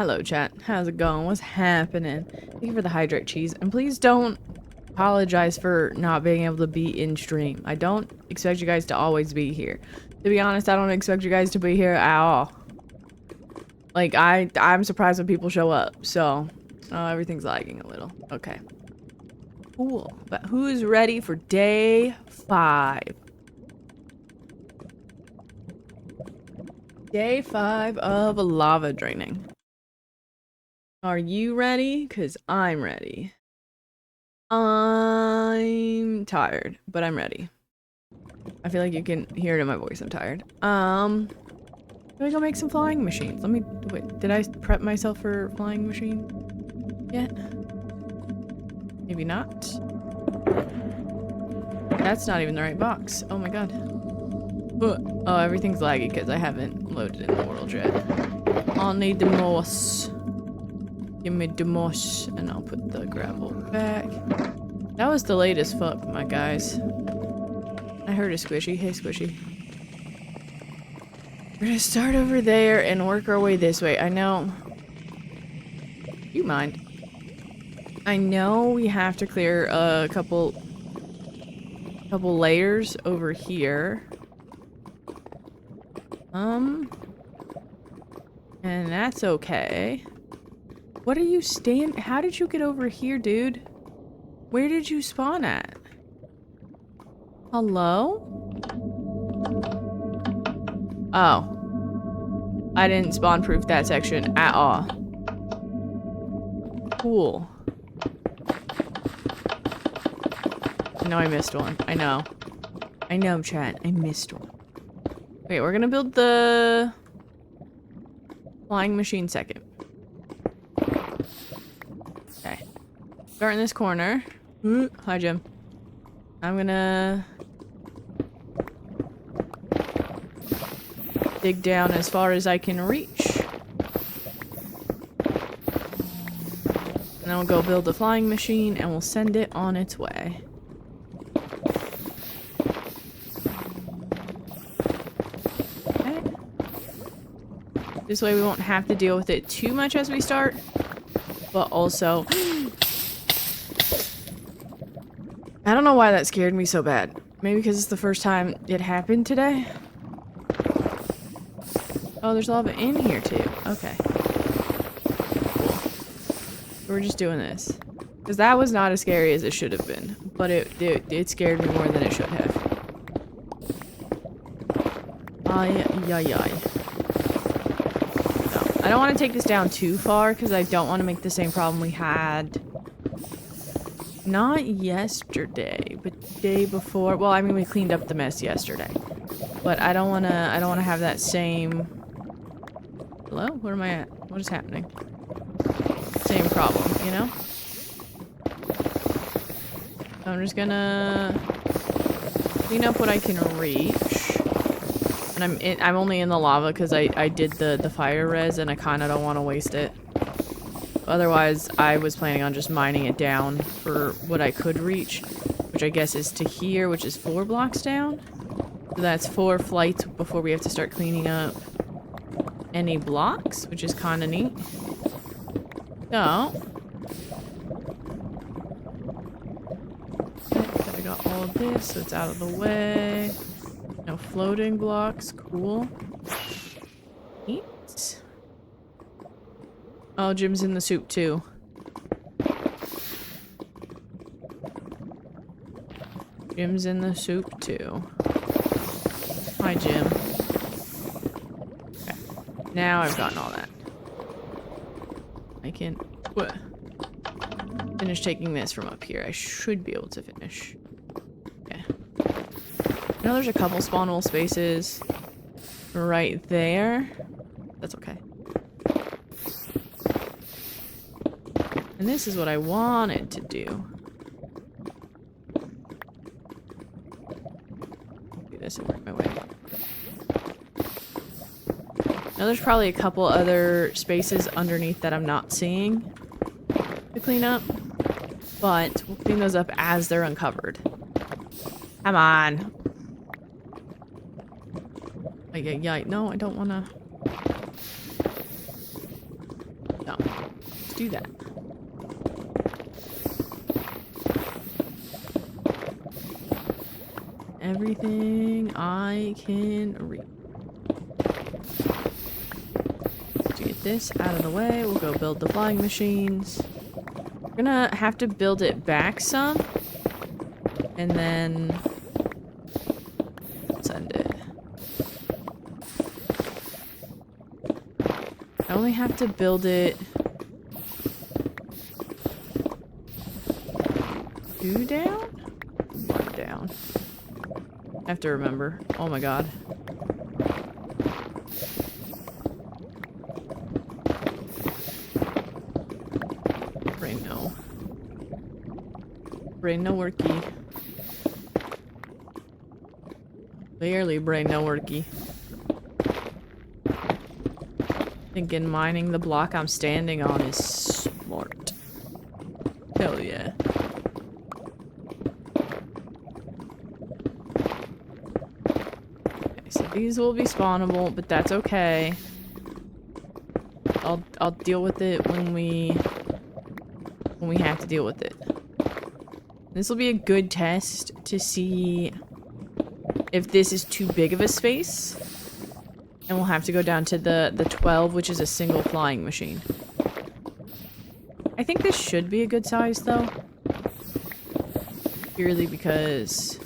Hello, chat. How's it going? What's happening? Thank you for the hydrate cheese. And please don't apologize for not being able to be in stream. I don't expect you guys to always be here. To be honest, I don't expect you guys to be here at all. Like, I'm surprised when people show up. So, everything's lagging a little. Okay. Cool. But who is ready for day 5? Day 5 of lava draining. Are you ready? 'Cause I'm ready. I'm tired, but I'm ready. I feel like you can hear it in my voice. I'm tired. Let me go make some flying machines. Wait, did I prep myself for flying machine yet? Maybe not. That's not even the right box. Oh my god. Oh, everything's laggy because I haven't loaded in the world yet. I'll need the moss. Give me the moss, and I'll put the gravel back. That was delayed as fuck, my guys. I heard a squishy. Hey, squishy. We're gonna start over there and work our way this way. I know. You mind? I know we have to clear a couple layers over here. And that's okay. What are you How did you get over here, dude? Where did you spawn at? Hello? Oh. I didn't spawn proof that section at all. Cool. I know I missed one. I know. I know, chat. I missed one. Okay, we're gonna build the flying machine second. Okay. Start in this corner. Hi, Jim. I'm gonna dig down as far as I can reach. And then we'll go build the flying machine and we'll send it on its way. Okay. This way we won't have to deal with it too much as we start, but also I don't know why that scared me so bad. Maybe because it's the first time it happened today? Oh, there's lava in here too. Okay. Cool. We're just doing this. Because that was not as scary as it should have been. But it scared me more than it should have. Ay. No, I don't want to take this down too far because I don't want to make the same problem we had not yesterday, but the day before. Well, I mean, we cleaned up the mess yesterday. But I don't want to have that same... Hello? Where am I at? What is happening? Same problem, you know? So I'm just gonna clean up what I can reach. And I'm only in the lava because I did the fire res and I kind of don't want to waste it. Otherwise, I was planning on just mining it down for what I could reach, which I guess is to here, which is 4 blocks down. So that's 4 flights before we have to start cleaning up any blocks, which is kind of neat. So, okay, I got all of this, so it's out of the way. No floating blocks, cool. Neat. Oh, Jim's in the soup too. Jim's in the soup too. Hi, Jim. Okay. Now I've gotten all that. I can finish taking this from up here. I should be able to finish. Okay. I know there's a couple spawnable spaces right there. That's okay. And this is what I wanted to do. Do this and work my way. Now there's probably a couple other spaces underneath that I'm not seeing to clean up, but we'll clean those up as they're uncovered. Come on. Yeah, no, I don't want to. So, let's do that. Everything I can read. To get this out of the way, we'll go build the flying machines. We're gonna have to build it back some. And then send it. I only have to build it 2 down? 1 down. I have to remember. Oh my god. Brain no. Brain no worky. Clearly brain no worky. Thinking mining the block I'm standing on is smart. Hell yeah. Okay, so these will be spawnable, but that's okay. I'll deal with it when we have to deal with it. This will be a good test to see if this is too big of a space. And we'll have to go down to the 12, which is a single flying machine. I think this should be a good size, though. Purely because...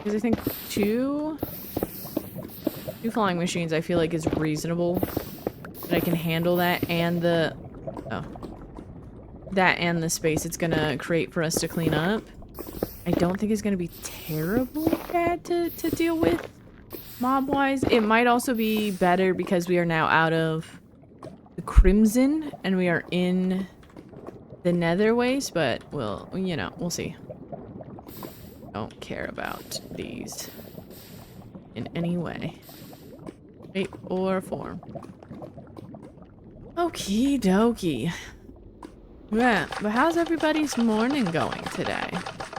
I think two flying machines I feel like is reasonable. That I can handle that and the... Oh. That and the space it's gonna create for us to clean up. I don't think it's gonna be terribly bad to deal with mob-wise. It might also be better because we are now out of the Crimson and we are in the Nether waste, but we'll, you know, we'll see. Don't care about these in any way, shape, or form. Okie dokie. Yeah, but how's everybody's morning going today?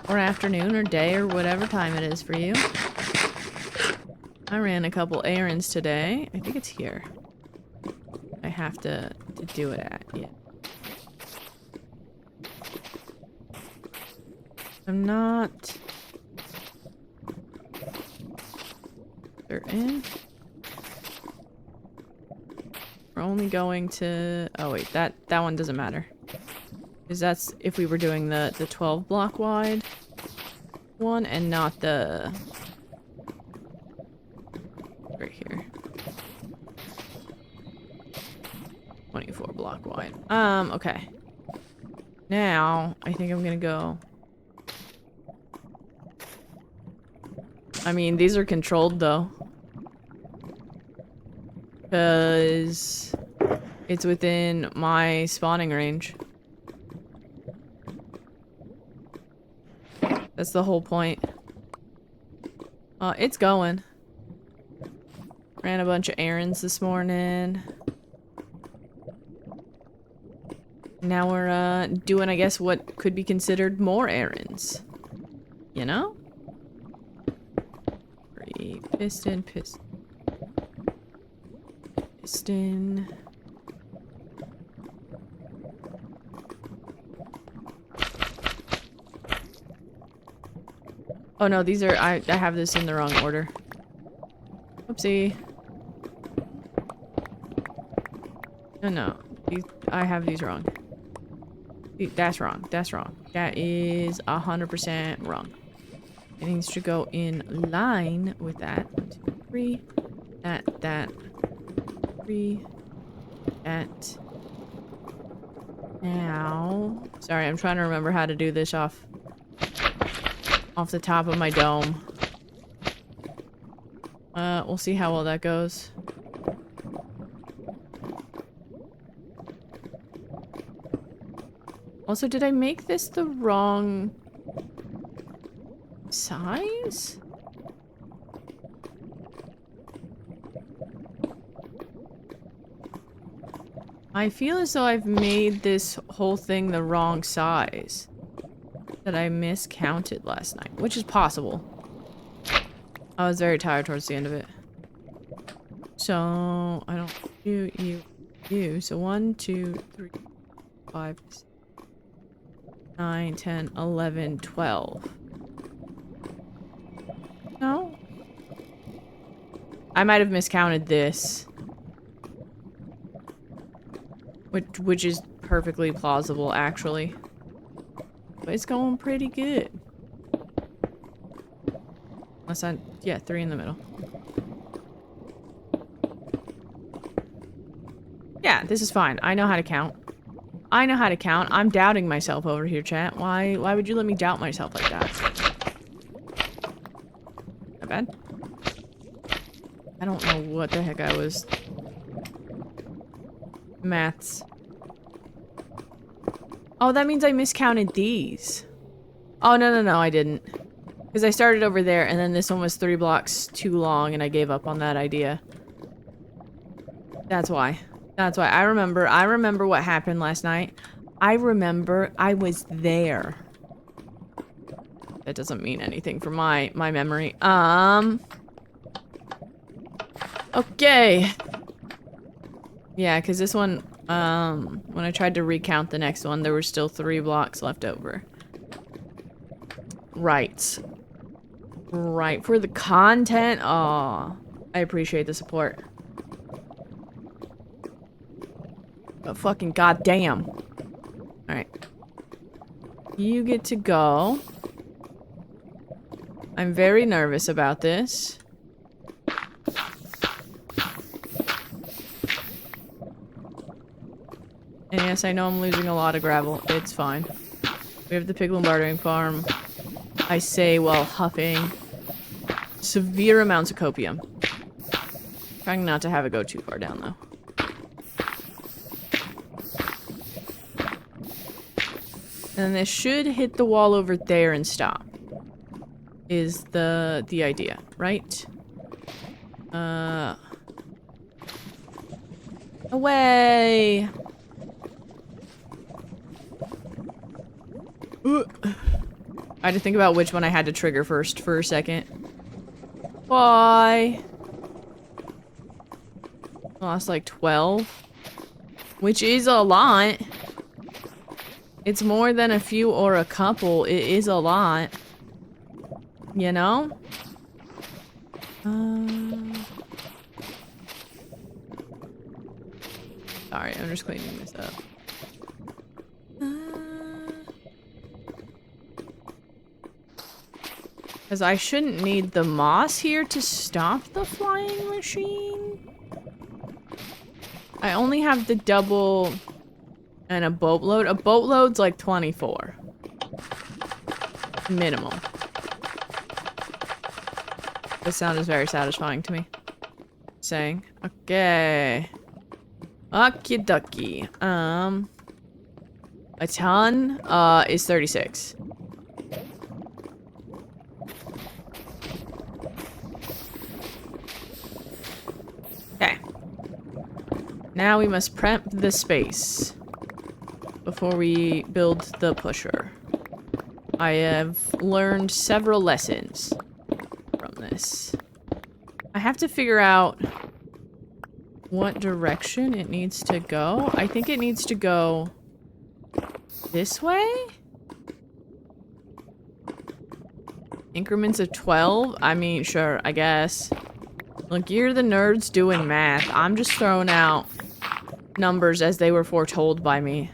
Or afternoon, or day, or whatever time it is for you. I ran a couple errands today. I think it's here. I have to do it at, yeah. I'm not certain. We're only going to... Oh wait, that one doesn't matter. Because that's if we were doing the 12 block wide one and not the... Right here. 24 block wide. Okay. Now, I think I'm gonna go... I mean, these are controlled though. Because it's within my spawning range. That's the whole point. It's going. Ran a bunch of errands this morning. Now we're doing, I guess, what could be considered more errands. You know? Piston. Oh no, these are, I have this in the wrong order. Whoopsie. No. I have these wrong. That's wrong. That is 100% wrong. It needs to go in line with that. 1, 2, 3. That. 3. That. Now. Sorry, I'm trying to remember how to do this off the top of my dome. We'll see how well that goes. Also, did I make this the wrong size? I feel as though I've made this whole thing the wrong size. That I miscounted last night, which is possible. I was very tired towards the end of it. So I don't you. So 1, 2, 3, 5, 6, 9, 10, 11, 12. No? I might have miscounted this. Which is perfectly plausible, actually. But it's going pretty good. Unless yeah, 3 in the middle. Yeah, this is fine. I know how to count. I know how to count. I'm doubting myself over here, chat. Why would you let me doubt myself like that? Not bad. I don't know what the heck I was... Maths. Oh, that means I miscounted these. Oh, no, I didn't. Because I started over there, and then this one was 3 blocks too long, and I gave up on that idea. That's why. That's why. I remember what happened last night. I remember I was there. That doesn't mean anything for my memory. Okay. Yeah, because this one, when I tried to recount the next one, there were still 3 blocks left over. Right. Right. For the content? Aw. I appreciate the support. But fucking goddamn. Alright. You get to go. I'm very nervous about this. And yes, I know I'm losing a lot of gravel. It's fine. We have the piglin bartering farm. I say while huffing severe amounts of copium. Trying not to have it go too far down, though. And this should hit the wall over there and stop. Is the idea, right? Away! I had to think about which one I had to trigger first for a second. Why? Lost like 12. Which is a lot. It's more than a few or a couple. It is a lot. You know? Sorry, I'm just cleaning this up. Because I shouldn't need the moss here to stop the flying machine. I only have the double and a boatload. A boatload's like 24. Minimum. This sound is very satisfying to me. Saying. Okay. Okie dokie. A ton is 36. Okay. Now we must prep the space before we build the pusher. I have learned several lessons from this. I have to figure out what direction it needs to go. I think it needs to go this way? Increments of 12? I mean, sure, I guess. Look, you're the nerds doing math. I'm just throwing out numbers as they were foretold by me.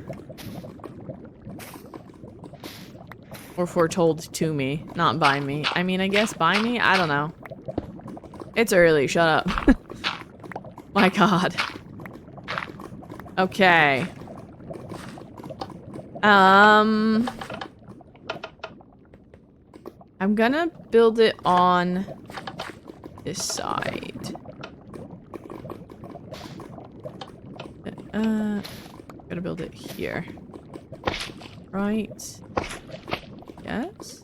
Or foretold to me, not by me. I mean, I guess by me? I don't know. It's early, shut up. My god. Okay. I'm gonna build it on this side. Gotta build it here. Right. Yes.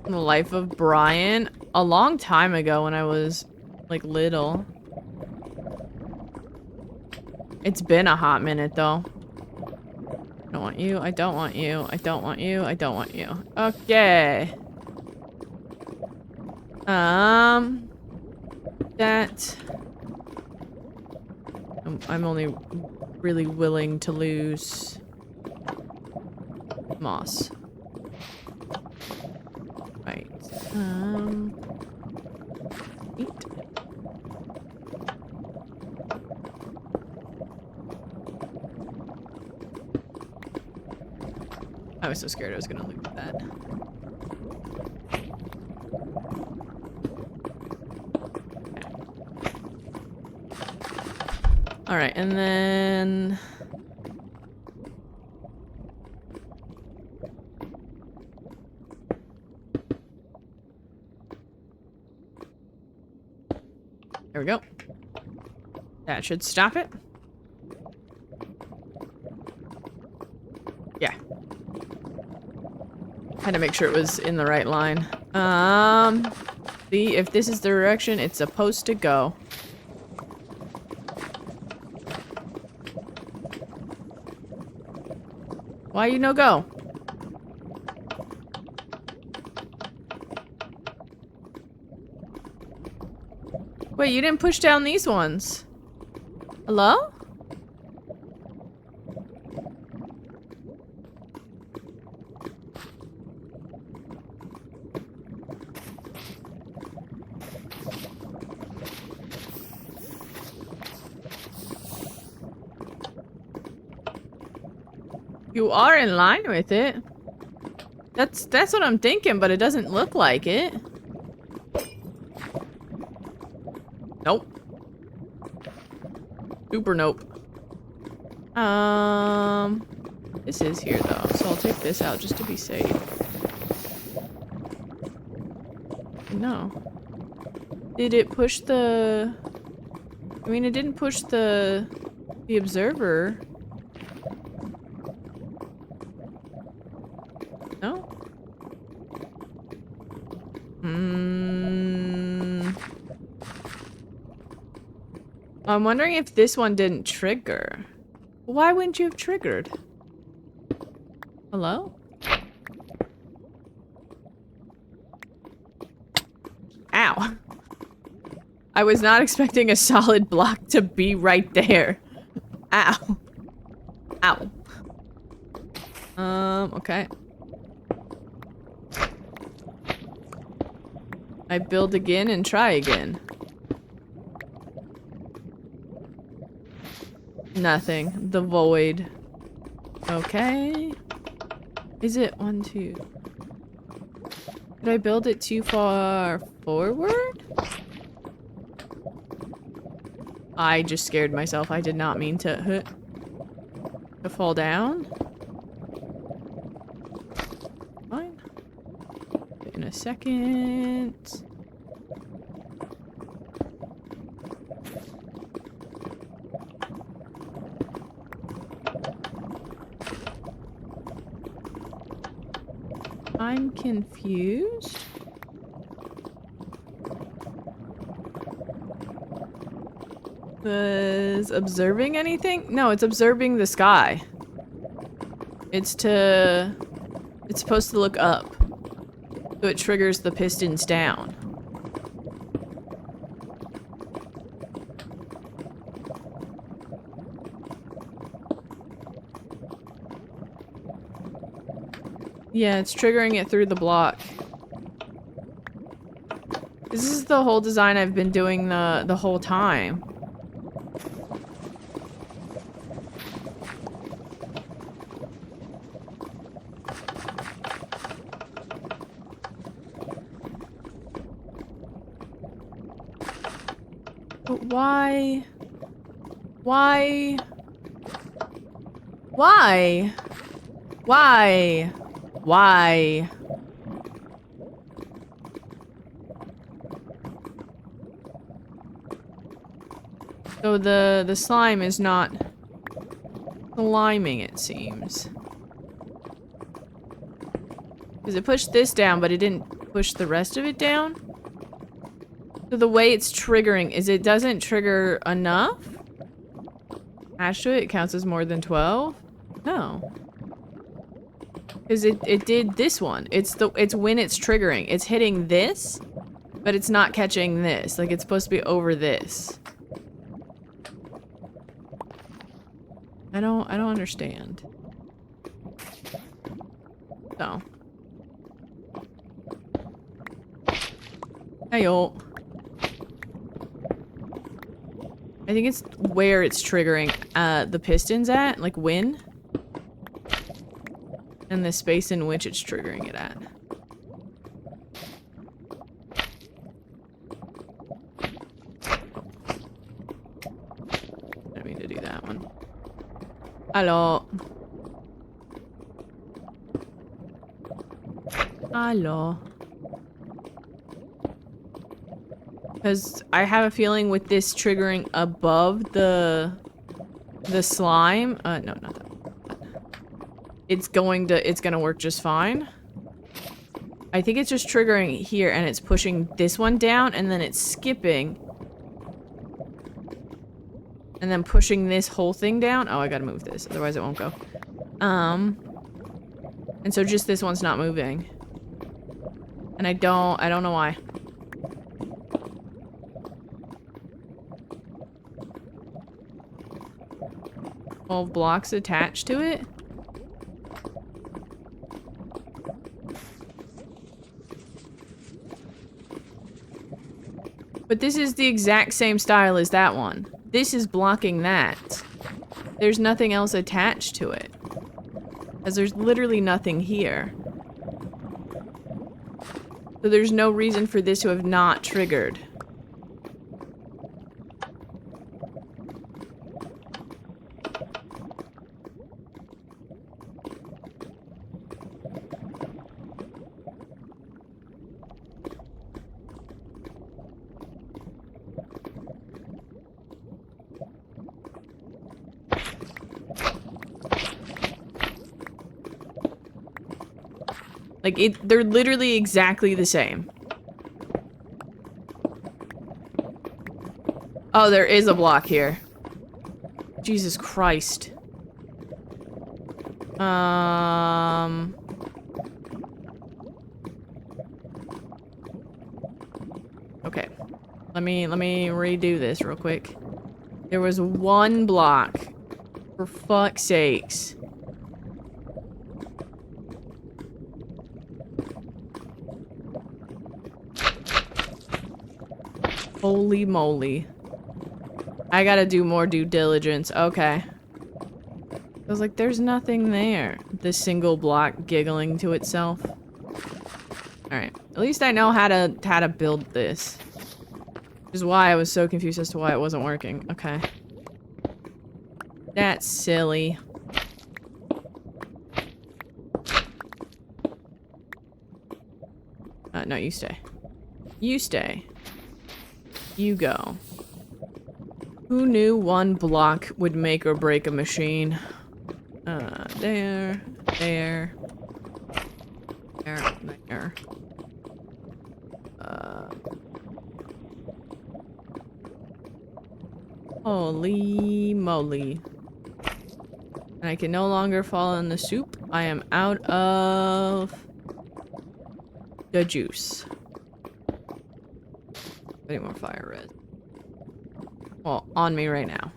The life of Brian. A long time ago when I was, like, little. It's been a hot minute, though. I don't want you, I don't want you, I don't want you, I don't want you. Okay. That... I'm only really willing to lose moss. Right. Eat. I was so scared I was gonna lose that. All right, and then... There we go. That should stop it. Yeah. Had to make sure it was in the right line. See, if this is the direction it's supposed to go. Why you no go? Wait, you didn't push down these ones. Hello? You are in line with it. That's what I'm thinking, but it doesn't look like it. Nope. Super nope. This is here though, so I'll take this out just to be safe. No. Did it push the... I mean, it didn't push the observer. No? I'm wondering if this one didn't trigger. Why wouldn't you have triggered? Hello? Ow. I was not expecting a solid block to be right there. Ow. Ow. Okay. I build again and try again. Nothing. The void. Okay. Is it 1, 2? Did I build it too far forward? I just scared myself. I did not mean to fall down. Fine. In a second. I'm confused. Was observing anything? No, it's observing the sky. It's supposed to look up. So it triggers the pistons down. Yeah, it's triggering it through the block. This is the whole design I've been doing the whole time. But why? Why? Why? Why? Why? So the slime is not sliming, it seems. Because it pushed this down, but it didn't push the rest of it down. So the way it's triggering is it doesn't trigger enough. Attached to it, it counts as more than 12? No. Because it did this one. It's when it's triggering. It's hitting this, But it's not catching this. Like, it's supposed to be over this. I don't understand. So. Hey-yo. I think it's where it's triggering the pistons at, like when. And the space in which it's triggering it at. I mean to do that one. Hello. Hello. Because I have a feeling with this triggering above the slime. No, not that one. It's gonna work just fine. I think it's just triggering here and it's pushing this one down and then it's skipping. And then pushing this whole thing down. Oh, I gotta move this, otherwise it won't go. And so just this one's not moving. And I don't know why. 12 blocks attached to it? But this is the exact same style as that one. This is blocking that. There's nothing else attached to it. Because there's literally nothing here. So there's no reason for this to have not triggered. Like, they're literally exactly the same. Oh, there is a block here. Jesus Christ. Okay. Let me redo this real quick. There was one block. For fuck's sakes. Holy moly. I gotta do more due diligence. Okay. I was like, there's nothing there. This single block giggling to itself. Alright. At least I know how to build this. Which is why I was so confused as to why it wasn't working. Okay. That's silly. No, you stay. You stay. You go. Who knew one block would make or break a machine? There. Holy moly. And I can no longer fall in the soup. I am out of the juice. Any more fire red? Well, on me right now.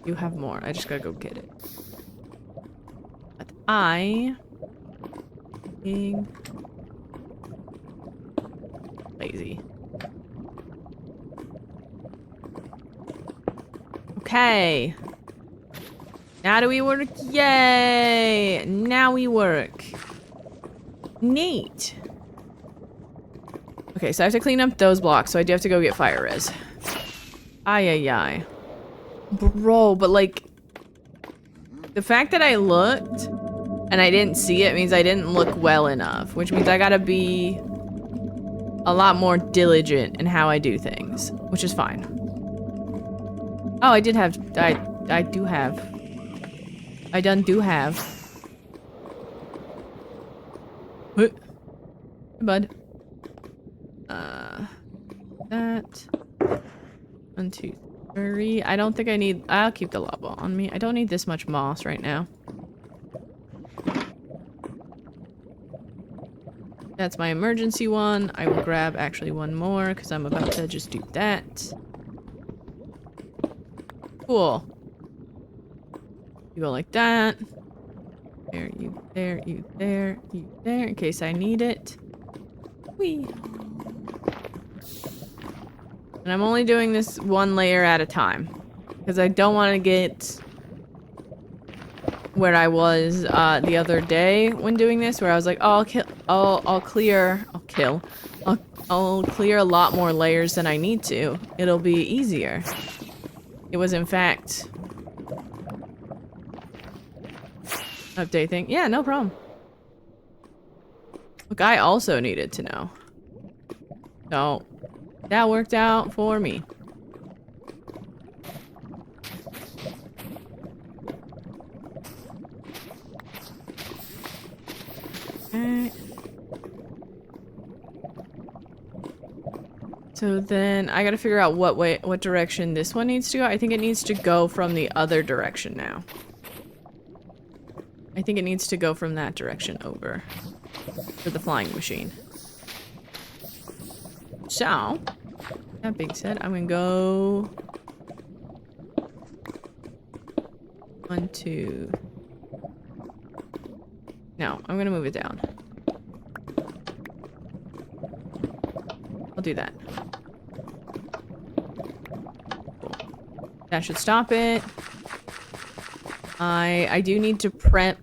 You have more. I just gotta go get it. But I being lazy. Okay. Now do we work? Yay! Now we work. Neat. Okay, so I have to clean up those blocks, so I do have to go get fire res. Ay. Bro, but like... The fact that I looked and I didn't see it means I didn't look well enough, which means I gotta be a lot more diligent in how I do things, which is fine. Oh, I did have... I do have... I done do have... Hey, bud. That. 1, 2, 3. I don't think I need... I'll keep the lava on me. I don't need this much moss right now. That's my emergency one. I will grab actually one more because I'm about to just do that. Cool. You go like that. There, you there, you there, you there, in case I need it. Whee! And I'm only doing this one layer at a time. Because I don't want to get where I was the other day when doing this, where I was like, oh, I'll clear a lot more layers than I need to. It'll be easier. It was in fact update thing. Yeah, no problem. Look, I also needed to know. So that worked out for me. Okay. So then I gotta figure out what direction this one needs to go. I think it needs to go from the other direction now. I think it needs to go from that direction over for the flying machine. So, that being said, I'm gonna go 1, 2. No, I'm gonna move it down. I'll do that. Cool. That should stop it. I do need to prep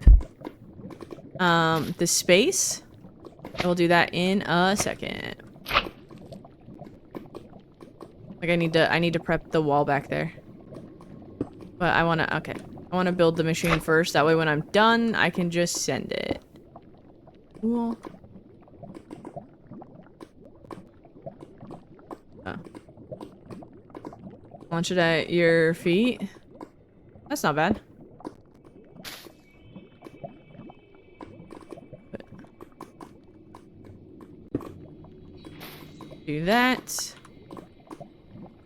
the space. I will do that in a second. Like I need to prep the wall back there. But I wanna build the machine first. That way when I'm done, I can just send it. Cool. Oh. Launch it at your feet. That's not bad. Do that.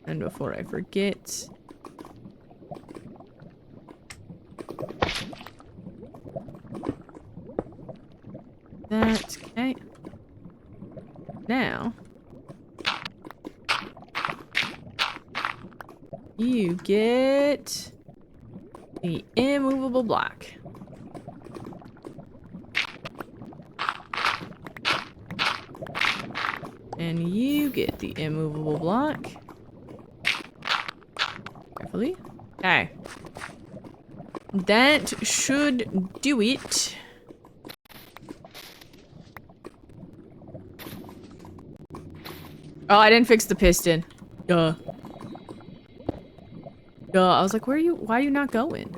And before I forget, that, okay. Now, you get the immovable block. And you get the immovable block. Carefully. Okay. That should do it. Oh, I didn't fix the piston. Duh. I was like, why are you not going?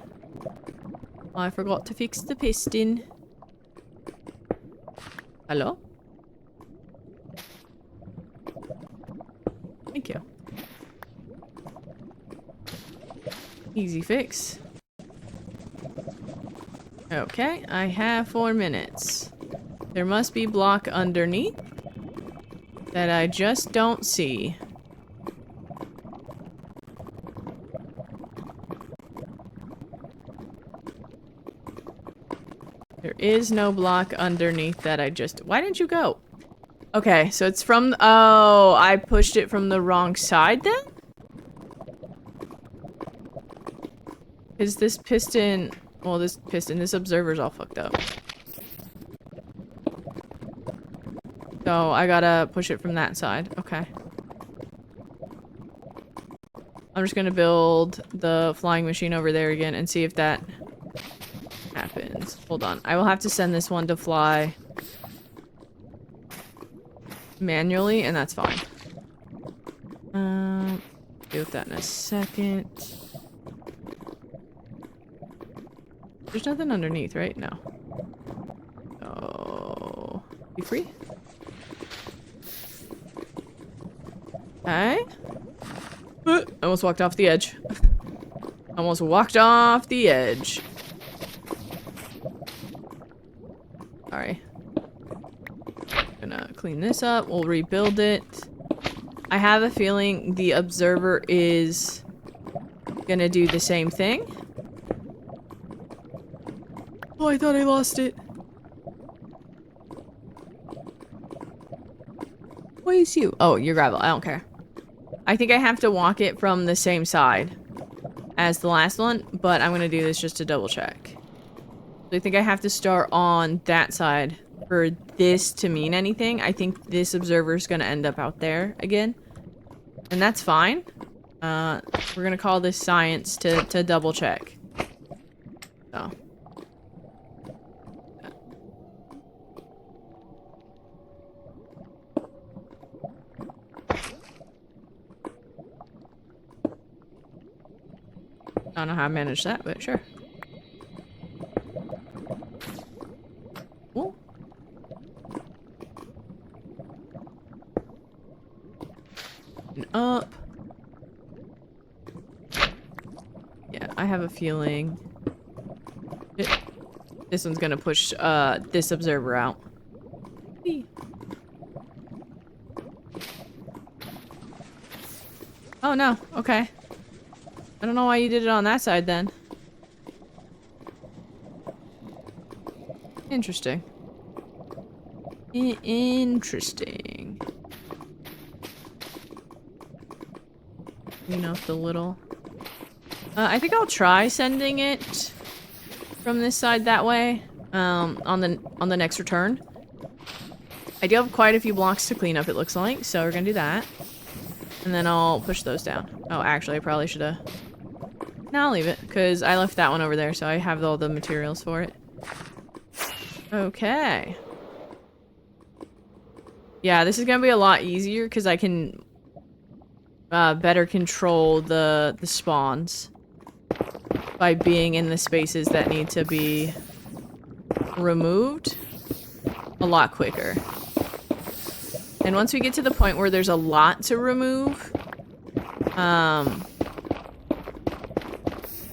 I forgot to fix the piston. Hello? Thank you. Easy fix. Okay, I have 4 minutes. There must be block underneath that I just don't see. There is no block underneath that I just... Why didn't you go? Okay, so it's from... Oh, I pushed it from the wrong side then? Is this piston... Well, this observer's all fucked up. So I gotta push it from that side. Okay. I'm just gonna build the flying machine over there again and see if that happens. Hold on. I will have to send this one to fly manually, and that's fine. Deal with that in a second. There's nothing underneath, right? No. Oh, be free? Okay. I almost walked off the edge. Almost walked off the edge. Sorry. Gonna clean this up. We'll rebuild it. I have a feeling the observer is gonna do the same thing. Oh, I thought I lost it. Where's you? Oh, you're gravel. I don't care. I think I have to walk it from the same side as the last one, but I'm gonna do this just to double check. So I think I have to start on that side for this to mean anything. I think this observer is gonna end up out there again, and that's fine. We're gonna call this science to double check. So. I don't know how I managed that, but sure. Cool. And up. Yeah, I have a feeling this one's gonna push this observer out. Whee. Oh no, okay. I don't know why you did it on that side then. Interesting. Interesting. You know, the little... I think I'll try sending it from this side that way, on the next return. I do have quite a few blocks to clean up, it looks like, so we're gonna do that. And then I'll push those down. Oh, actually, I probably should have... No, I'll leave it, because I left that one over there, so I have all the materials for it. Okay. Yeah, this is gonna be a lot easier, because I can better control the spawns by being in the spaces that need to be removed a lot quicker. And once we get to the point where there's a lot to remove,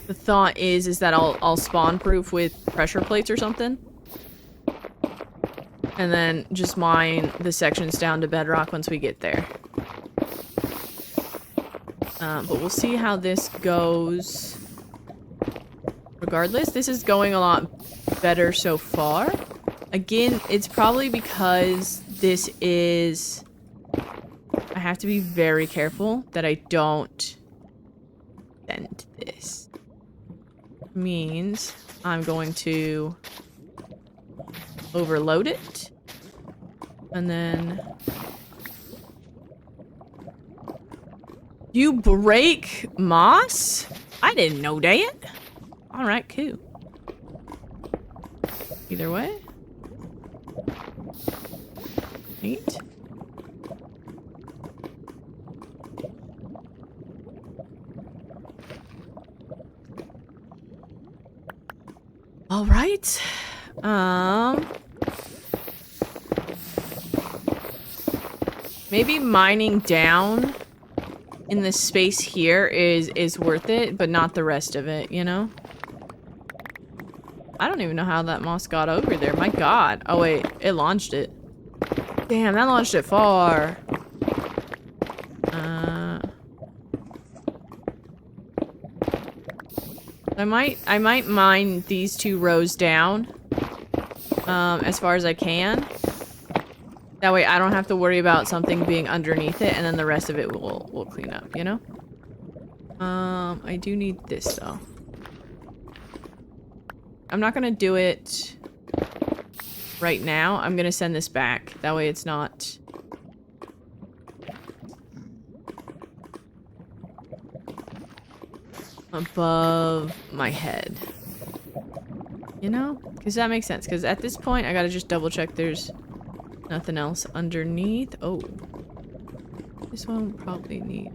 the thought is that I'll spawn proof with pressure plates or something. And then just mine the sections down to bedrock once we get there. But we'll see how this goes. Regardless, this is going a lot better so far. Again, it's probably because this is... I have to be very careful that I don't bend this. Means I'm going to overload it. And then... You break moss? I didn't know that. Alright, cool. Either way. Neat. Alright. Maybe mining down in this space here is worth it, but not the rest of it, you know? I don't even know how that moss got over there. My god. Oh wait, it launched it. Damn, that launched it far. I might mine these two rows down, as far as I can. That way I don't have to worry about something being underneath it, and then the rest of it will clean up, you know? I do need this though. I'm not gonna do it right now. I'm gonna send this back. That way it's not... above my head. You know? Because that makes sense. Because at this point, I gotta just double check there's nothing else underneath. Oh. This one probably need...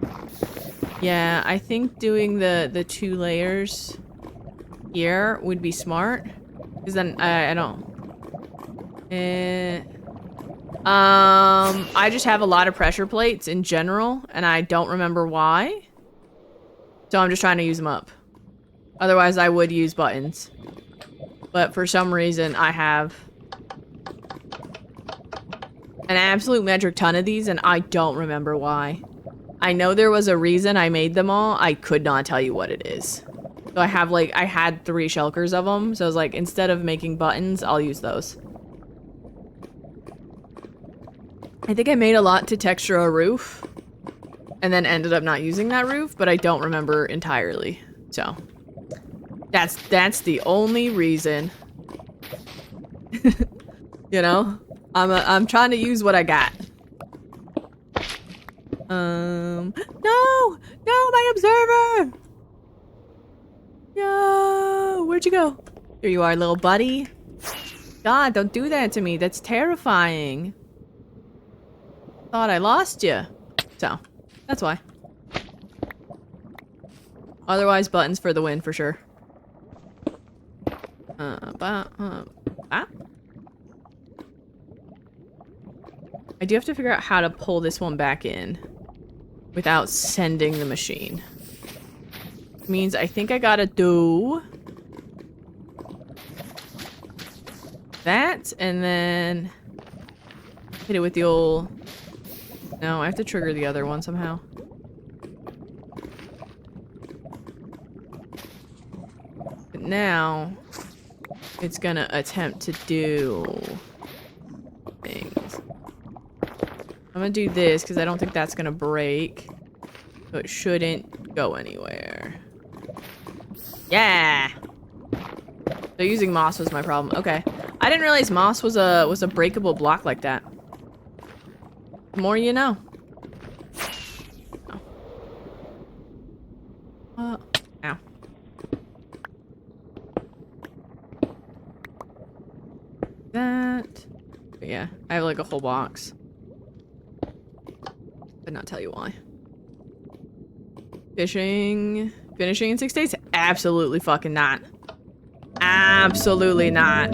Yeah, I think doing the 2 layers here would be smart. Because then I don't... I just have a lot of pressure plates in general, and I don't remember why. So I'm just trying to use them up. Otherwise, I would use buttons. But for some reason, I have an absolute metric ton of these, and I don't remember why. I know there was a reason I made them all. I could not tell you what it is. So I have, like, I had 3 shulkers of them. So I was like, instead of making buttons, I'll use those. I think I made a lot to texture a roof and then ended up not using that roof, but I don't remember entirely. So that's the only reason. You know? I'm trying to use what I got. No! No, my observer! No, where'd you go? Here you are, little buddy. God, don't do that to me. That's terrifying. Thought I lost you. So, that's why. Otherwise, buttons for the win for sure. I do have to figure out how to pull this one back in without sending the machine. Means I think I gotta do that and then hit it with the old... No, I have to trigger the other one somehow. But now it's gonna attempt to do things. I'm gonna do this because I don't think that's gonna break. So it shouldn't go anywhere. Yeah! So using moss was my problem. Okay. I didn't realize moss was a breakable block like that. The more you know. Oh. Ow. That. But yeah, I have like a whole box. But not tell you why. Finishing in 6 days? Absolutely fucking not. Absolutely not.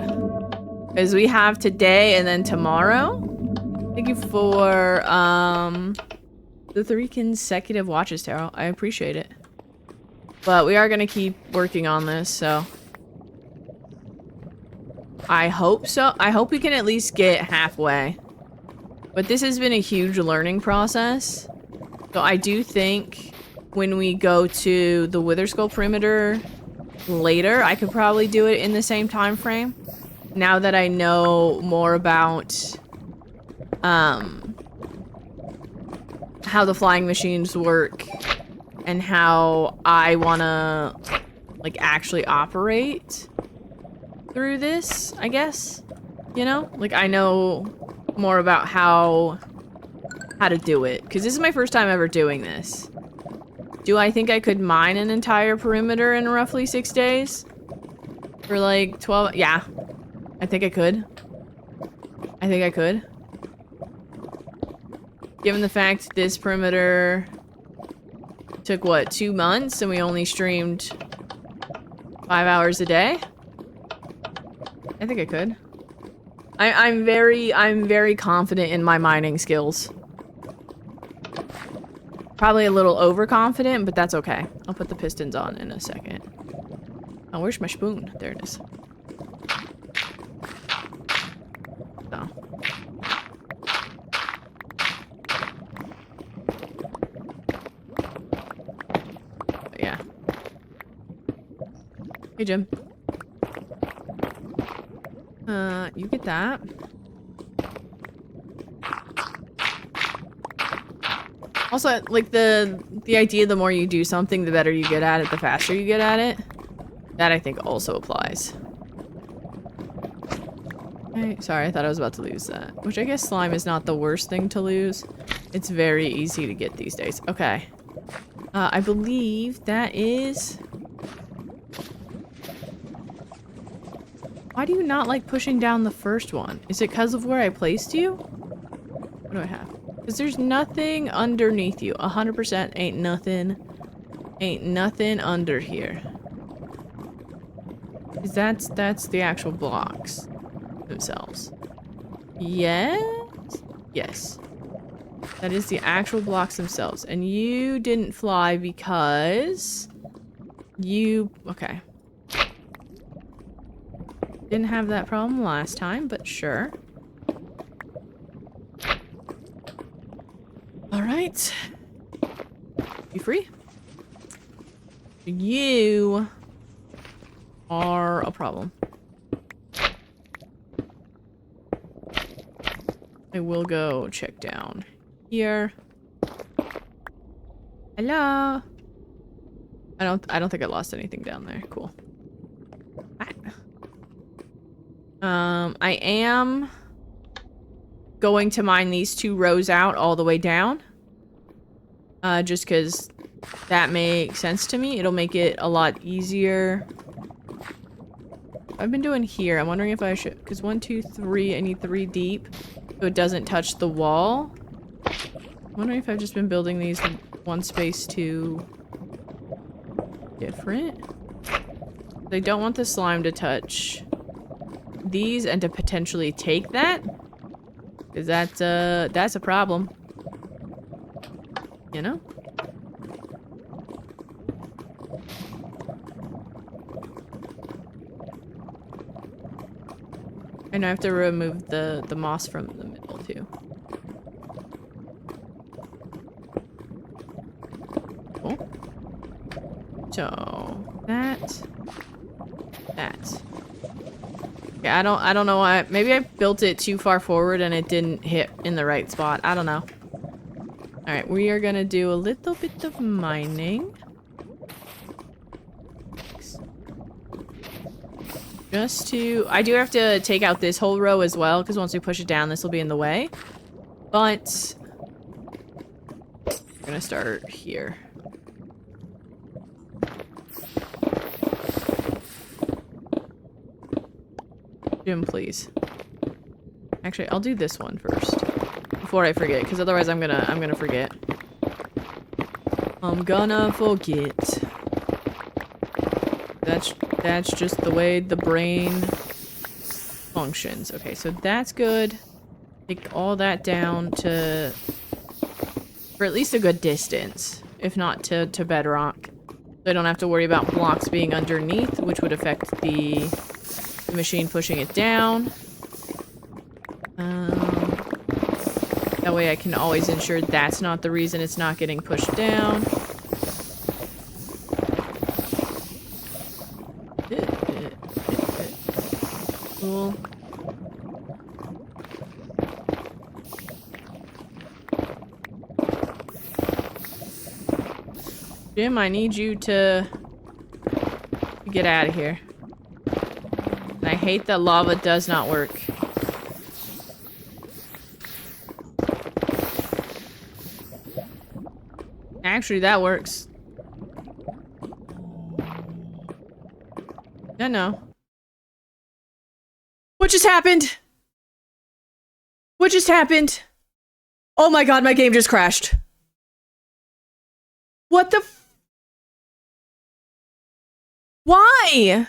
Because we have today and then tomorrow. Thank you for the 3 consecutive watches, Taro. I appreciate it. But we are gonna keep working on this, so I hope so. I hope we can at least get halfway. But this has been a huge learning process. So I do think when we go to the Wither Skull perimeter later, I could probably do it in the same time frame. Now that I know more about how the flying machines work and how I wanna like actually operate through this, I guess. You know? Like I know more about how to do it. Because this is my first time ever doing this. Do I think I could mine an entire perimeter in roughly 6 days? For like 12? Yeah. I think I could. I think I could. Given the fact this perimeter took, what, 2 months and we only streamed 5 hours a day? I think I could. I'm very confident in my mining skills. Probably a little overconfident, but that's okay. I'll put the pistons on in a second. Oh, where's my spoon? There it is. So. But yeah. Hey, Jim. You get that. Also, like, the idea the more you do something, the better you get at it, the faster you get at it. That, I think, also applies. Okay, sorry, I thought I was about to lose that. Which, I guess slime is not the worst thing to lose. It's very easy to get these days. Okay. I believe that is... Why do you not like pushing down the first one? Is it because of where I placed you? What do I have? Because there's nothing underneath you. 100% ain't nothing. Ain't nothing under here. Because that's the actual blocks themselves. Yes? Yes. That is the actual blocks themselves. And you didn't fly because... you... Okay. Didn't have that problem last time, but sure. Alright. You free? You are a problem. I will go check down here. Hello. I don't think I lost anything down there. Cool. I am going to mine these 2 rows out all the way down. Just because that makes sense to me. It'll make it a lot easier. I've been doing here. I'm wondering if I should, because 1, 2, 3, I need 3 deep so it doesn't touch the wall. I'm wondering if I've just been building these in one space too different. I don't want the slime to touch these and to potentially take that, because that's a problem, you know? And I have to remove the moss from the middle too. Cool. So that. Yeah, I don't know why. Maybe I built it too far forward and it didn't hit in the right spot. I don't know. All right, we are gonna do a little bit of mining. Just to... I do have to take out this whole row as well, because once we push it down, this will be in the way. But... we're gonna start here. Jim, please. Actually, I'll do this one first. Before I forget, because otherwise I'm gonna forget. I'm gonna forget. That's just the way the brain functions. Okay, so that's good. Take all that down to... for at least a good distance. If not to bedrock. So I don't have to worry about blocks being underneath, which would affect the machine pushing it down. That way I can always ensure that's not the reason it's not getting pushed down. Cool. Jim, I need you to get out of here. And I hate that lava does not work. Actually, that works. No. What just happened? What just happened? Oh my god, my game just crashed. What the f- Why?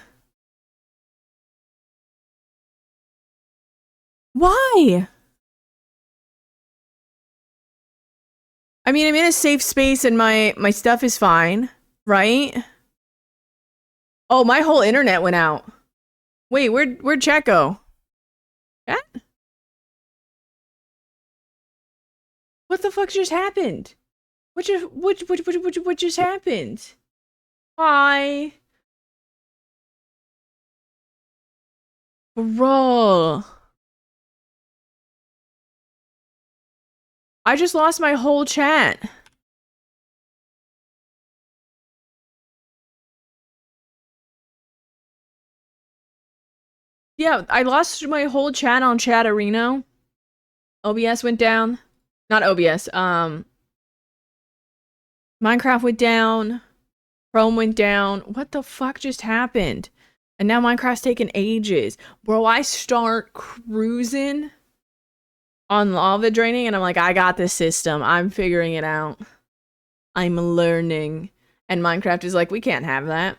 Why? I mean, I'm in a safe space and my stuff is fine, right? Oh, my whole internet went out. Wait, where'd chat go? Chat? What the fuck just happened? What just happened? Hi. Bro. I just lost my whole chat. Yeah, I lost my whole chat on Chatterino. OBS went down. Not OBS, Minecraft went down. Chrome went down. What the fuck just happened? And now Minecraft's taking ages. Bro, I start cruising on lava draining and I'm like, I got this system. I'm figuring it out. I'm learning. And Minecraft is like, we can't have that.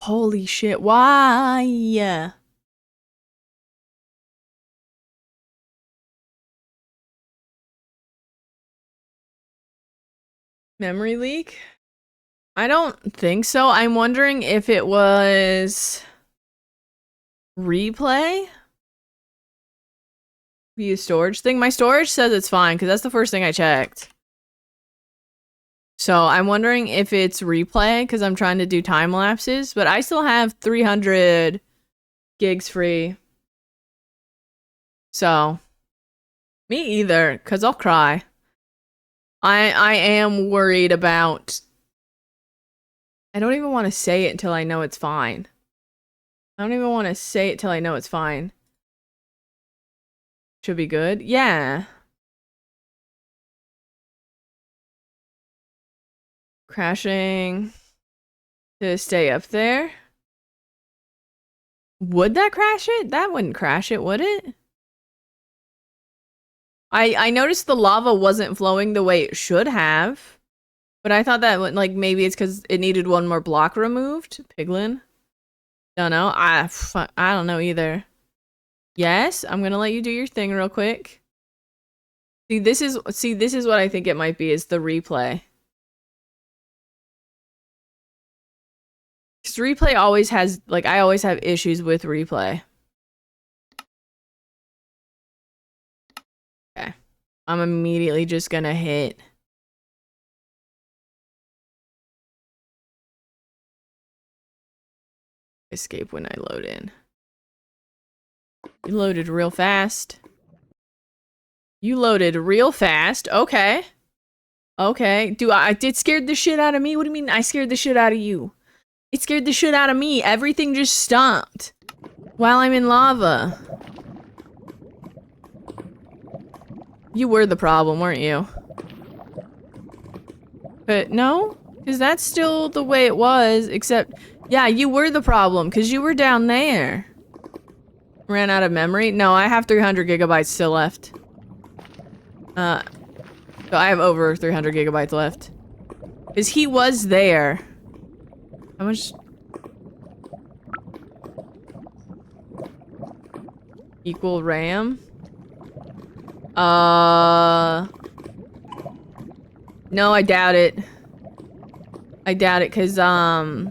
Holy shit, why? Memory leak? I don't think so. I'm wondering if it was replay? View storage thing. My storage says it's fine because that's the first thing I checked. So I'm wondering if it's replay because I'm trying to do time lapses, but I still have 300 gigs free. So, me either, cause I'll cry. I am worried about. I don't even want to say it until I know it's fine. I don't even want to say it till I know it's fine. Should be good. Yeah. Crashing to stay up there. Would that crash it? That wouldn't crash it, would it? I noticed the lava wasn't flowing the way it should have. But I thought that, like, maybe it's because it needed one more block removed. Piglin? Don't know. I don't know either. Yes, I'm gonna let you do your thing real quick. This is what I think it might be, is the replay. Because replay always has, like, I always have issues with replay. Okay. I'm immediately just gonna hit escape when I load in. You loaded real fast. You loaded real fast. Okay. Okay. I did scared the shit out of me? What do you mean I scared the shit out of you? It scared the shit out of me. Everything just stopped while I'm in lava. You were the problem, weren't you? But no, because that's still the way it was, except, yeah, you were the problem, because you were down there. Ran out of memory? No, I have 300 gigabytes still left. So I have over 300 gigabytes left. Because he was there. How much? Equal RAM? No, I doubt it. I doubt it, because, I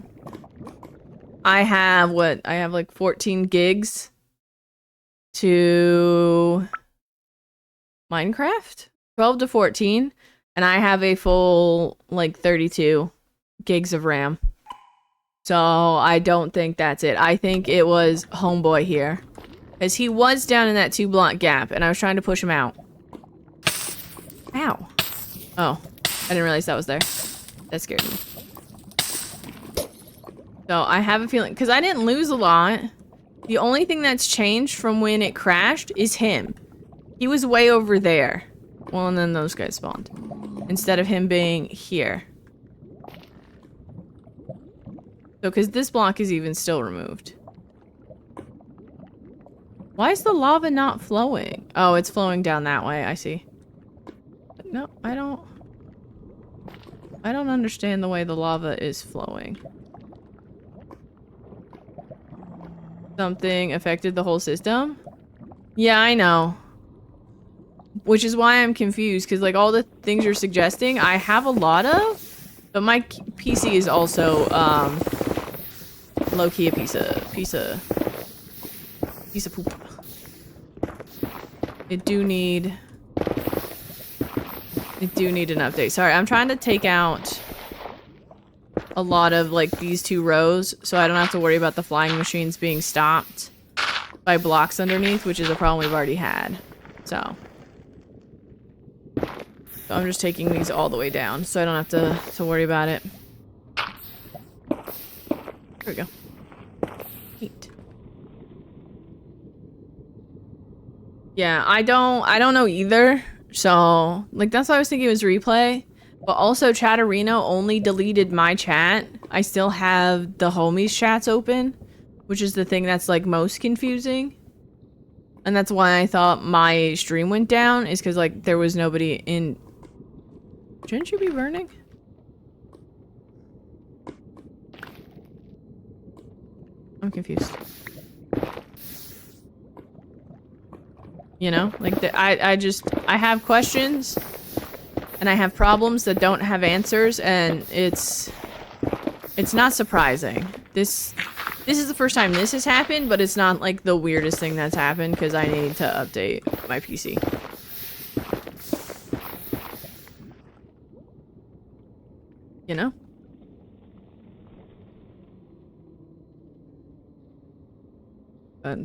have, what? I have, like, 14 gigs to Minecraft? 12 to 14. And I have a full, like, 32 gigs of RAM. So, I don't think that's it. I think it was Homeboy here. Because he was down in that 2-block gap, and I was trying to push him out. Ow. Oh. I didn't realize that was there. That scared me. So, I have a feeling... Because I didn't lose a lot. The only thing that's changed from when it crashed is him. He was way over there. Well, and then those guys spawned. Instead of him being here. So, because this block is even still removed. Why is the lava not flowing? Oh, it's flowing down that way. I see. No, I don't understand the way the lava is flowing. Something affected the whole system? Yeah, I know. Which is why I'm confused, because, like, all the things you're suggesting, I have a lot of, but my PC is also, low-key a piece of poop. It do need an update. Sorry, I'm trying to take out a lot of, like, these 2 rows, so I don't have to worry about the flying machines being stopped by blocks underneath, which is a problem we've already had. So I'm just taking these all the way down, so I don't have to worry about it. There we go. Neat. Yeah, I don't know either. So, like, that's why I was thinking it was replay. But also, Chatterino only deleted my chat. I still have the homies chats open, which is the thing that's, like, most confusing. And that's why I thought my stream went down, is because, like, there was nobody in... Shouldn't you be burning? I'm confused. You know? Like, I have questions, and I have problems that don't have answers, and it's not surprising. This is the first time this has happened, but it's not, like, the weirdest thing that's happened, because I need to update my PC. You know?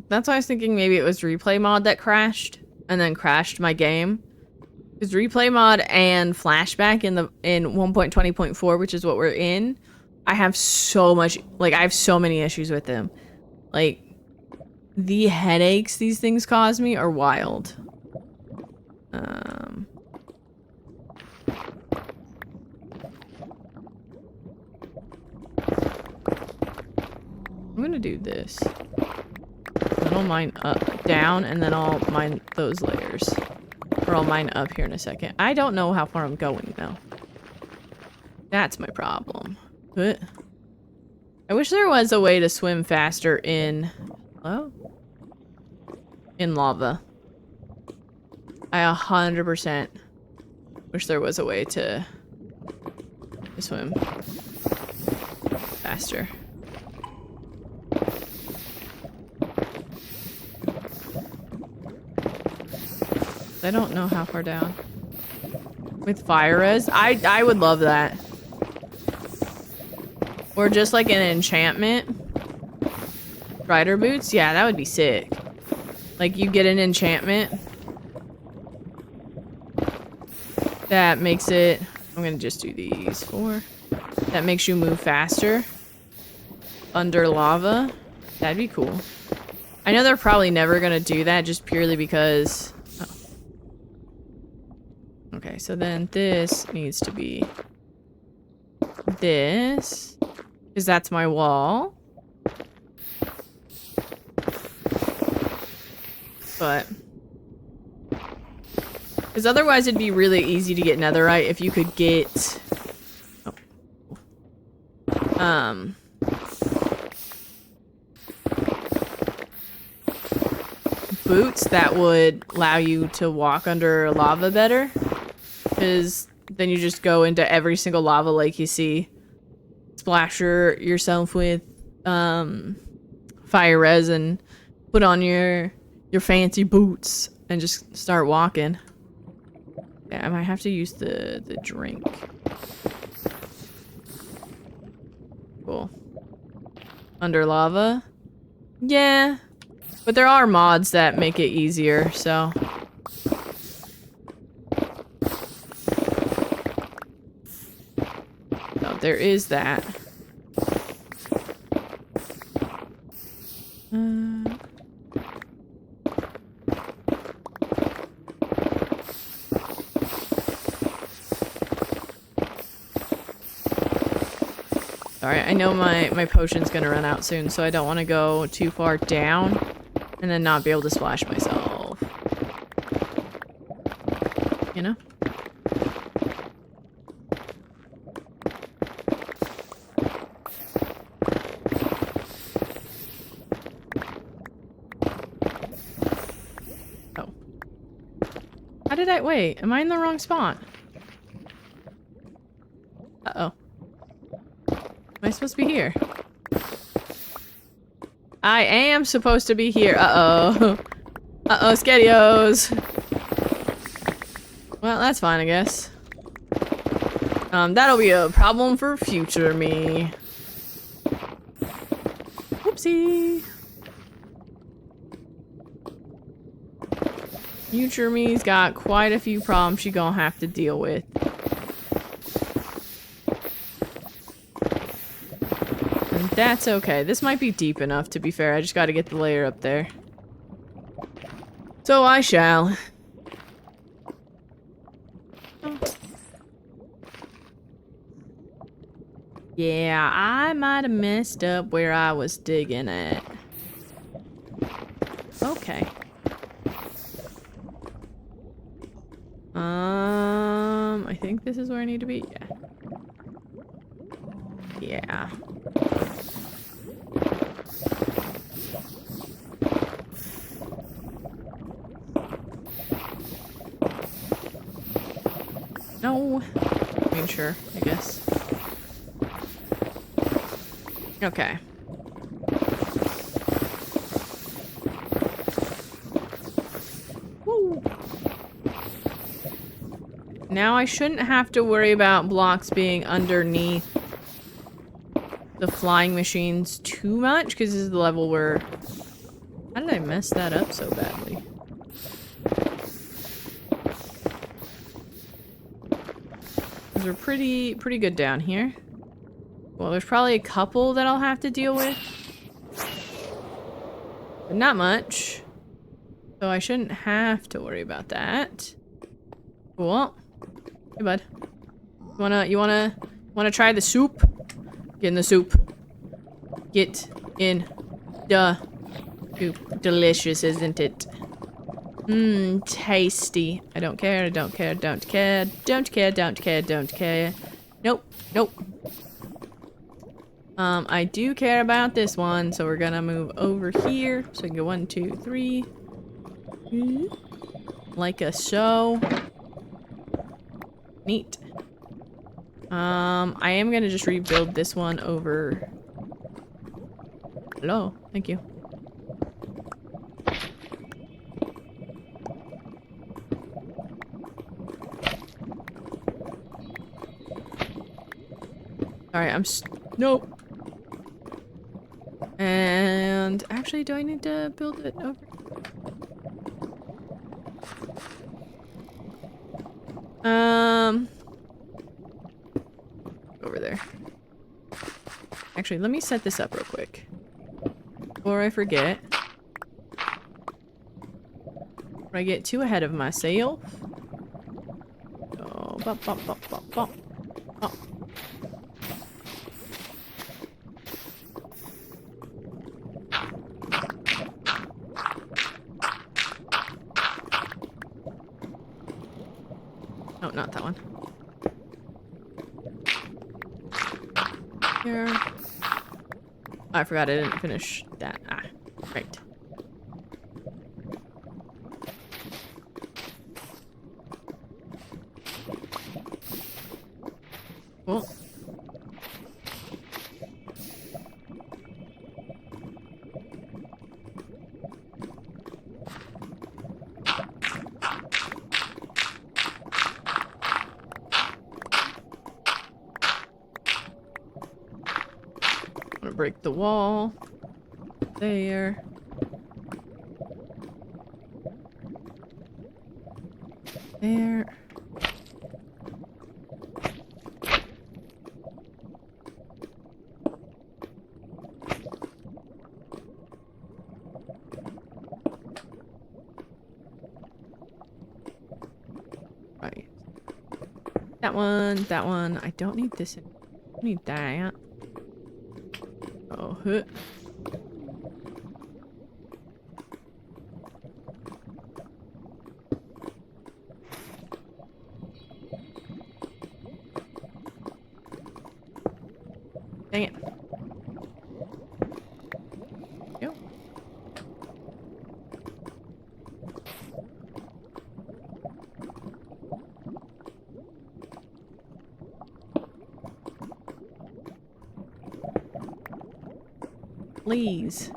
That's why I was thinking maybe it was replay mod that crashed and then crashed my game. Because replay mod and flashback in 1.20.4, which is what we're in, I have so much, like, I have so many issues with them. Like, the headaches these things cause me are wild. I'm gonna do this. Then I'll mine up, down, and then I'll mine those layers. Or I'll mine up here in a second. I don't know how far I'm going, though. That's my problem. But I wish there was a way to swim faster in... Hello? In lava. I 100% wish there was a way to swim faster. I don't know how far down. With fire res? I would love that. Or just like an enchantment. Rider boots? Yeah, that would be sick. Like you get an enchantment that makes it... I'm gonna just do these 4. That makes you move faster under lava. That'd be cool. I know they're probably never gonna do that just purely because... Okay, so then this needs to be this, because that's my wall. But, because otherwise it'd be really easy to get netherite if you could get, boots that would allow you to walk under lava better. Because then you just go into every single lava lake you see, splash yourself with fire res and put on your fancy boots and just start walking. Yeah, I might have to use the drink. Cool. Under lava? Yeah. But there are mods that make it easier, so... There is that. Sorry, I know my potion's gonna run out soon, so I don't want to go too far down and then not be able to splash myself. You know? Wait, am I in the wrong spot? Uh-oh. Am I supposed to be here? I am supposed to be here. Uh-oh. Uh-oh, Skedios. Well, that's fine, I guess. That'll be a problem for future me. Whoopsie. Future me's got quite a few problems she gonna have to deal with. And that's okay. This might be deep enough, to be fair. I just gotta get the layer up there. So I shall. Yeah, I might have messed up where I was digging at. Okay. I think this is where I need to be. Yeah. Yeah. No. I mean, sure, I guess. Okay. Woo. Now I shouldn't have to worry about blocks being underneath the flying machines too much, because this is the level we're How did I mess that up so badly? Those are pretty good down here. Well, there's probably a couple that I'll have to deal with. But not much. So I shouldn't have to worry about that. Cool. Hey, bud. You wanna try the soup? Get in the soup. Get in the soup. Delicious, isn't it? Mmm, tasty. I don't care, I don't care, don't care, don't care, don't care, don't care. Nope, nope. I do care about this one, so we're gonna move over here. So we can go 1, 2, 3. Like a so. Neat. I am gonna just rebuild this one over. Hello, thank you. Alright, nope. And actually, do I need to build it over? Over there. Actually, let me set this up real quick. Before I forget. Before I get too ahead of myself. Oh, bop, bop, bop, bop, bop. Oh. Oh, not that one. Here. Oh, I forgot I didn't finish that. Ah, right. Cool. Break the wall. There. There. Right. That one, that one. I don't need this. I need that. Oh, huh. Dang it. Go. Please.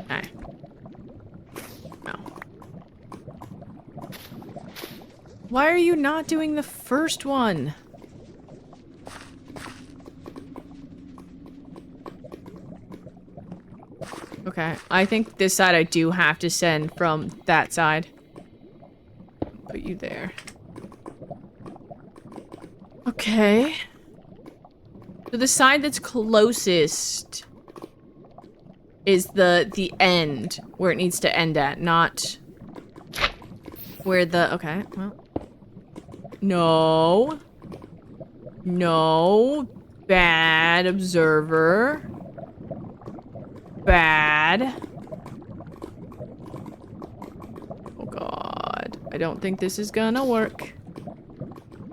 Ah. No. Why are you not doing the first one? Okay, I think this side I do have to send from that side. Put you there. Okay. So the side that's closest is the end, where it needs to end at, not where the... Okay, well... No. No. Bad observer. Bad. Oh god. I don't think this is gonna work.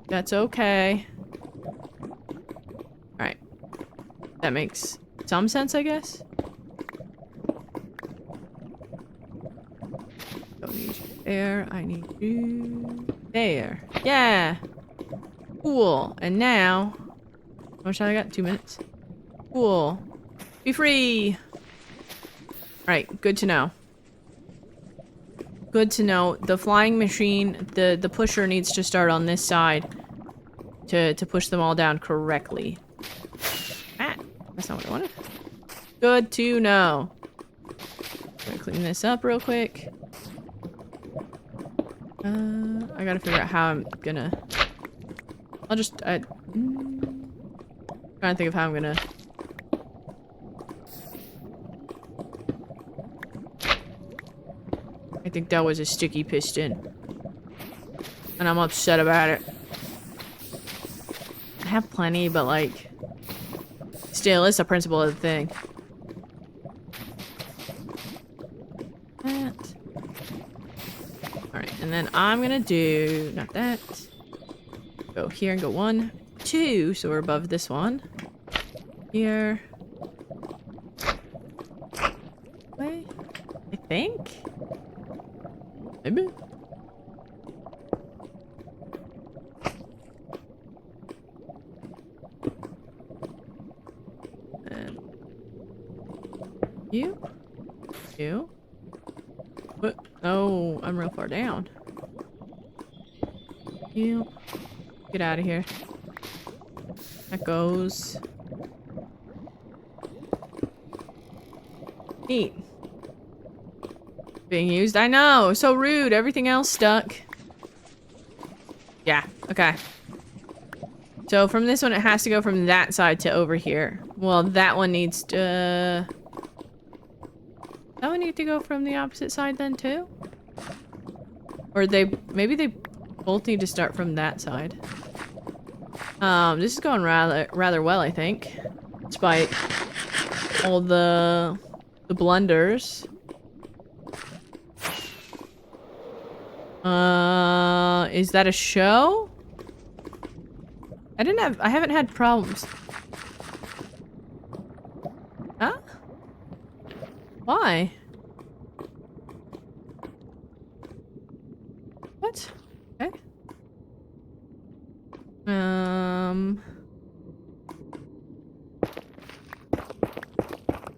That's okay. Alright. That makes some sense, I guess. Don't need you there. I need you there. Yeah. Cool. And now... How much time I got? 2 minutes. Cool. Be free! Alright, good to know. Good to know. The flying machine, the pusher needs to start on this side to push them all down correctly. That's not what I wanted. Good to know. Gonna clean this up real quick. I gotta figure out how I'm gonna... trying to think of how I'm gonna... I think that was a sticky piston. And I'm upset about it. I have plenty, but like... still, it's the principle of the thing. That. Alright, and then I'm gonna do... not that. Go here and go 1, 2, so we're above this one. Here. Wait, I think? Maybe? And you? You? What? Oh, I'm real far down. You. Get out of here. That goes. Neat. Being used. I know. So rude. Everything else stuck. Yeah. Okay. So from this one, it has to go from that side to over here. Well, that one needs to... that one need to go from the opposite side then too? Or they... maybe they both need to start from that side. This is going rather well, I think. Despite all the blunders. Is that a show? I haven't had problems. Huh? Why? What? Okay.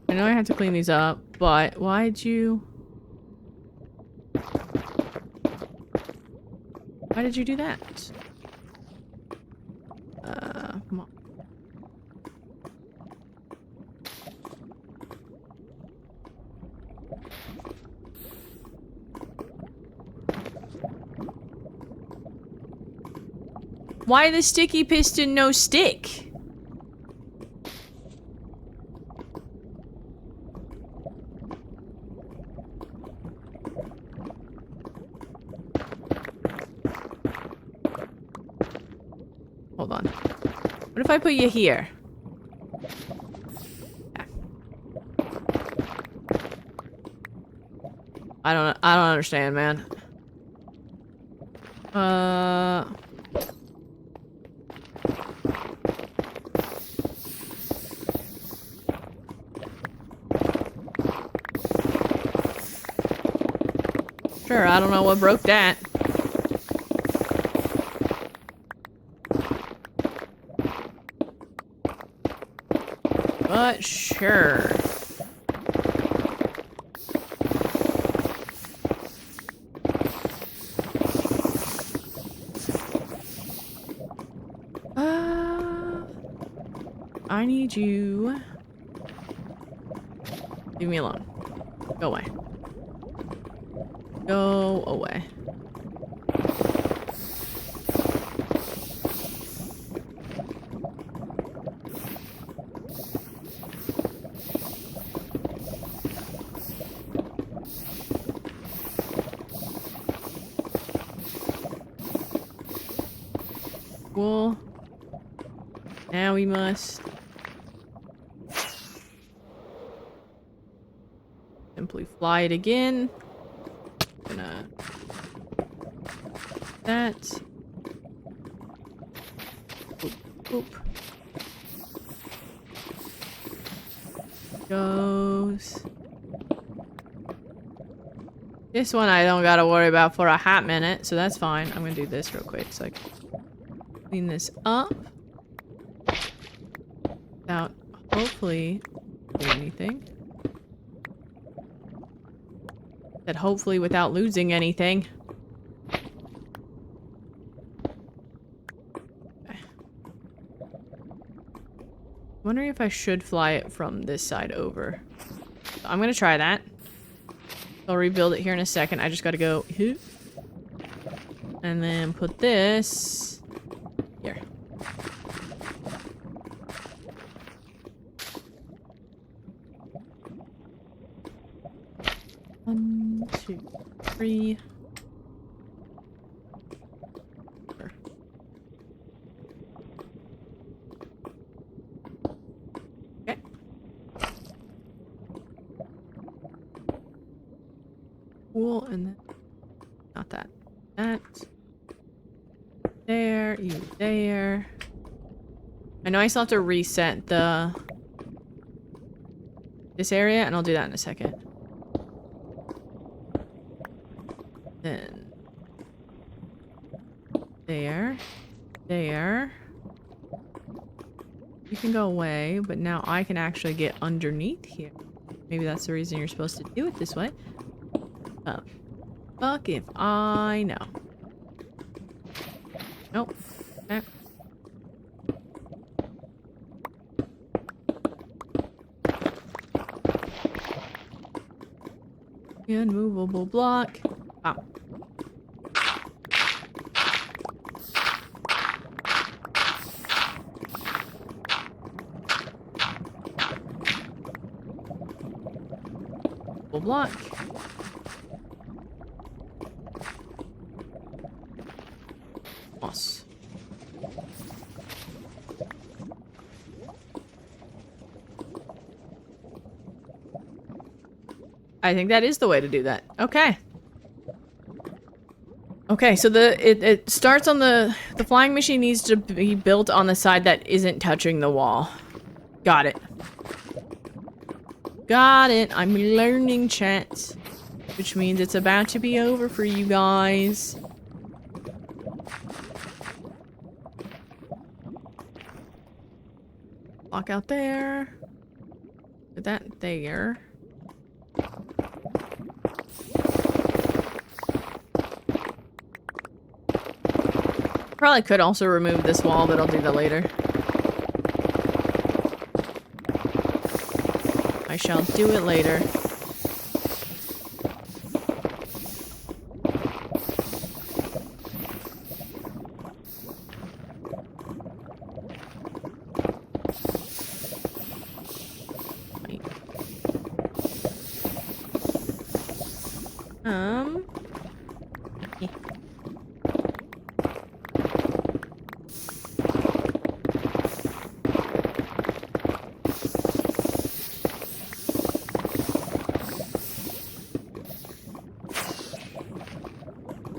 I know I have to clean these up, but why'd you... why did you do that? Come on. Why the sticky piston no stick? Hold on. What if I put you here? Yeah. I don't understand, man. Sure, I don't know what broke that. But sure. I need you. Leave me alone. Go away. Go away. Cool. Now we must simply fly it again. Gonna that. Oop, oop. Goes. This one I don't gotta worry about for a hot minute, so that's fine. I'm gonna do this real quick so I can clean this up without hopefully doing anything. Said hopefully without losing anything. Okay. Wondering if I should fly it from this side over. So I'm gonna try that. I'll rebuild it here in a second. I just gotta go here. And then put this here. One, two, three. Sure. Okay. Cool, and then not that. That. There, you there. I know I still have to reset this area, and I'll do that in a second. Then there. You can go away, but now I can actually get underneath here. Maybe that's the reason you're supposed to do it this way. Fuck if I know. Nope. Okay. Immovable block. Wow. Block. Moss. I think that is the way to do that. Okay. Okay, so it starts on the flying machine needs to be built on the side that isn't touching the wall. Got it. Got it. I'm learning, chat. Which means it's about to be over for you guys. Lock out there. Put that there. Probably could also remove this wall, but I'll do that later. I shall do it later.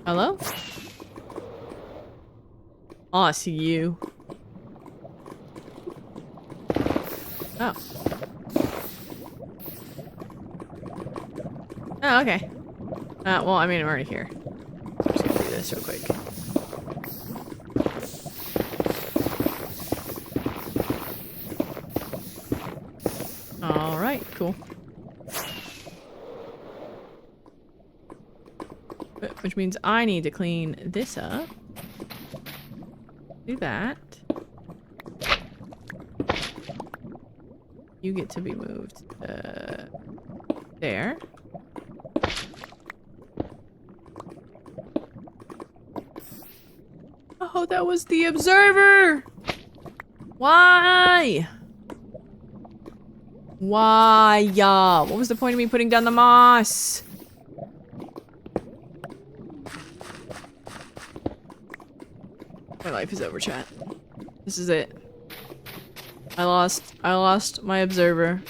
Hello? Oh, I see you. Oh. Oh, okay. Well, I mean, I'm already here. I'm just gonna do this real quick. Alright, cool. Which means I need to clean this up. Do that. You get to be moved. There. Oh, that was the observer! Why? Why? What was the point of me putting down the moss? My life is over, chat. This is it. I lost my observer.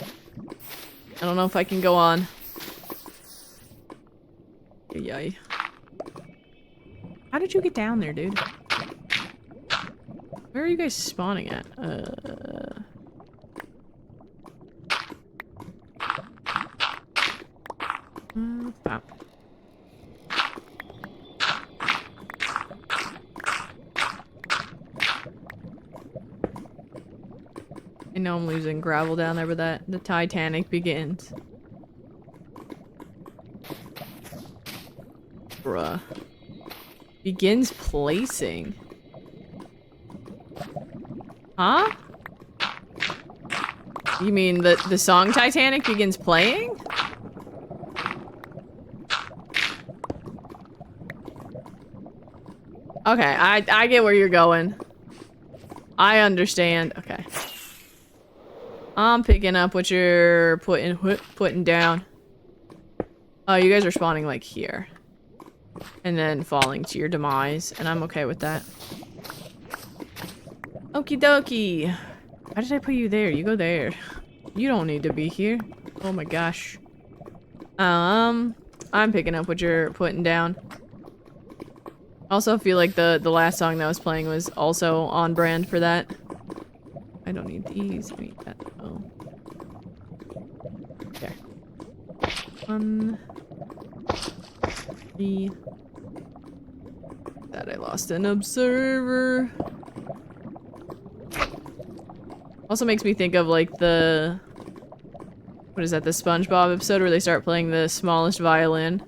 I don't know if I can go on. Yay. How did you get down there, dude? Where are you guys spawning at? Wow. I know I'm losing gravel down there, but the Titanic begins. Bruh. Begins placing. Huh? You mean the song Titanic begins playing? Okay, I get where you're going. I understand. Okay. I'm picking up what you're putting down. Oh, you guys are spawning like here. And then falling to your demise, and I'm okay with that. Okie dokie. Why did I put you there? You go there. You don't need to be here. Oh my gosh. I'm picking up what you're putting down. Also feel like the last song that was playing was also on brand for that. I don't need these. I need that. Oh. There. 1, 3. That I lost an observer. Also makes me think of like the... What is that? The SpongeBob episode where they start playing the smallest violin.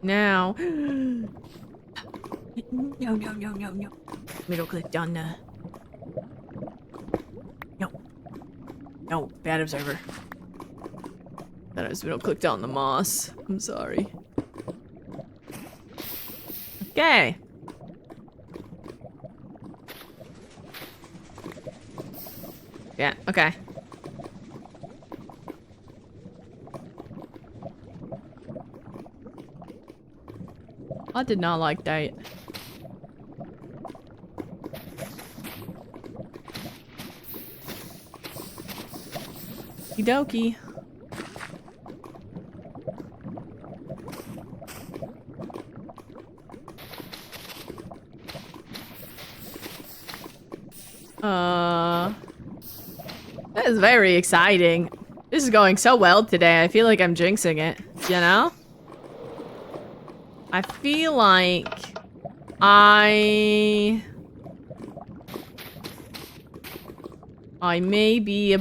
Now. No. Middle click on the. No, bad observer. That I just middle clicked on the moss. I'm sorry. Okay. Yeah, okay. I did not like that. Okie dokie. That is very exciting. This is going so well today. I feel like I'm jinxing it, you know? I feel like I may be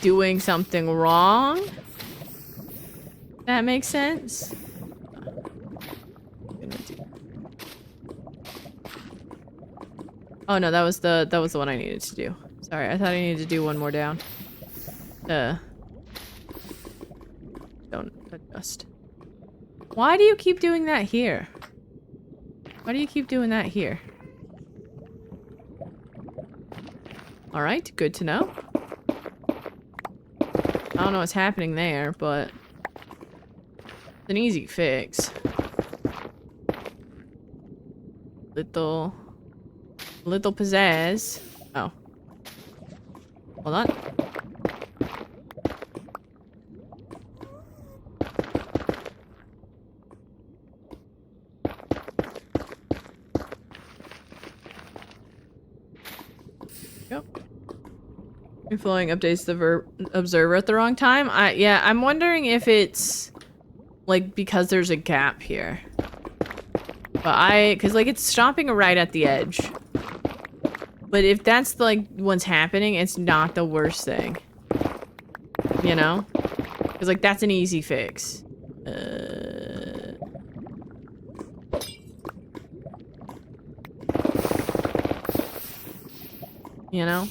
doing something wrong. That makes sense. Oh no, that was the one I needed to do. Sorry, I thought I needed to do one more down. Don't adjust. Why do you keep doing that here? Why do you keep doing that here? Alright, good to know. I don't know what's happening there, but it's an easy fix. Little pizzazz. Oh. Hold on. Yep. You're flowing updates the observer at the wrong time? Yeah, I'm wondering if it's like because there's a gap here. But cause like it's stopping right at the edge. But if that's like what's happening, it's not the worst thing. You know? Cause like that's an easy fix. You know?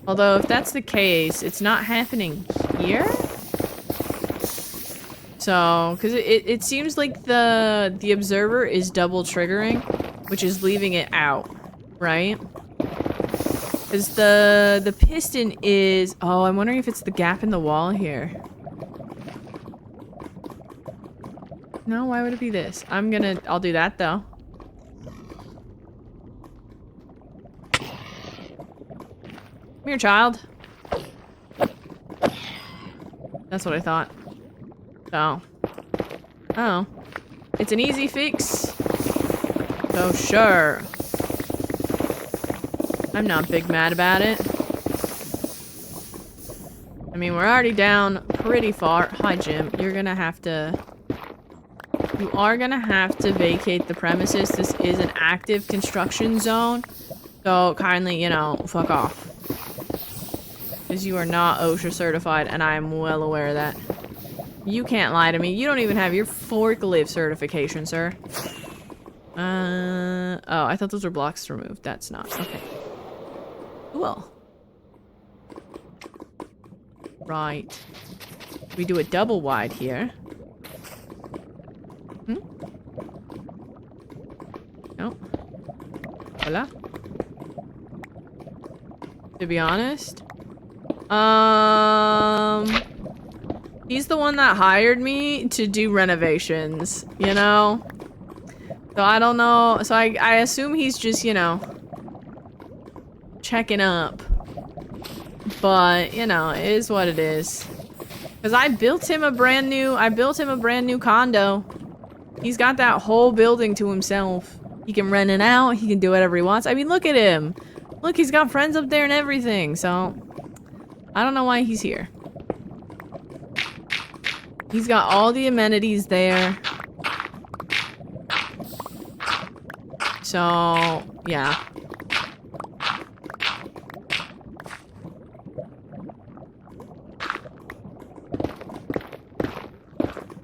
Although if that's the case, it's not happening here? So, cause it seems like the observer is double triggering, which is leaving it out, right? Cause the piston is, oh, I'm wondering if it's the gap in the wall here. No, why would it be this? I'll do that though. Come here, child. That's what I thought. So. Oh. It's an easy fix. So sure. I'm not big mad about it. I mean, we're already down pretty far. Hi, Jim. You're gonna have to... You are gonna have to vacate the premises. This is an active construction zone. So kindly, you know, fuck off. Because you are not OSHA certified, and I am well aware of that. You can't lie to me. You don't even have your forklift certification, sir. Oh, I thought those were blocks removed. That's not. Okay. Cool. Right. We do a double wide here. Hmm? No. Hola. To be honest. He's the one that hired me to do renovations, you know? So I don't know. So I assume he's just, you know, checking up. But, you know, it is what it is. Cause I built him a brand new condo. He's got that whole building to himself. He can rent it out, he can do whatever he wants. I mean, look at him. Look, he's got friends up there and everything, so I don't know why he's here. He's got all the amenities there. So, yeah.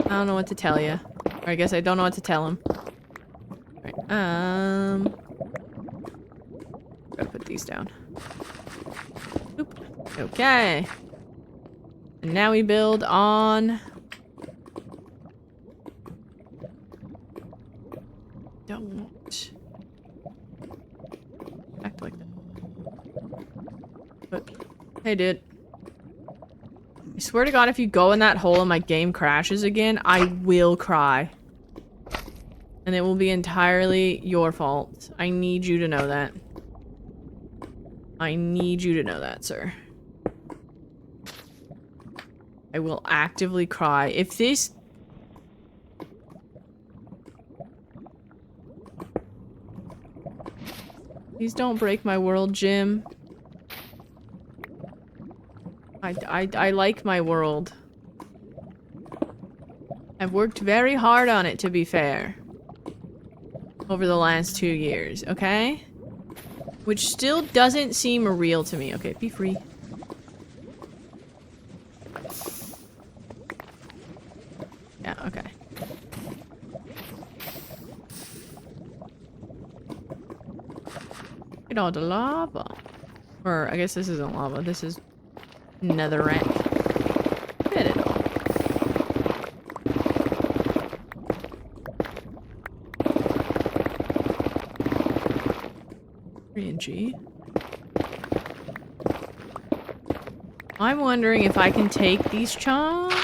I don't know what to tell you. Or I guess I don't know what to tell him. Right. Gotta put these down. Oop. Okay. And now we build on... Don't. Act like that. But, hey dude. I swear to God, if you go in that hole and my game crashes again, I will cry. And it will be entirely your fault. I need you to know that. I need you to know that, sir. I will actively cry. If this... Please don't break my world, Jim. I like my world. I've worked very hard on it, to be fair. Over the last 2 years, okay? Which still doesn't seem real to me. Okay, be free. Yeah, okay. Look at all the lava. Or, I guess this isn't lava. This is netherrack. Look at it all. G. I'm wondering if I can take these chunks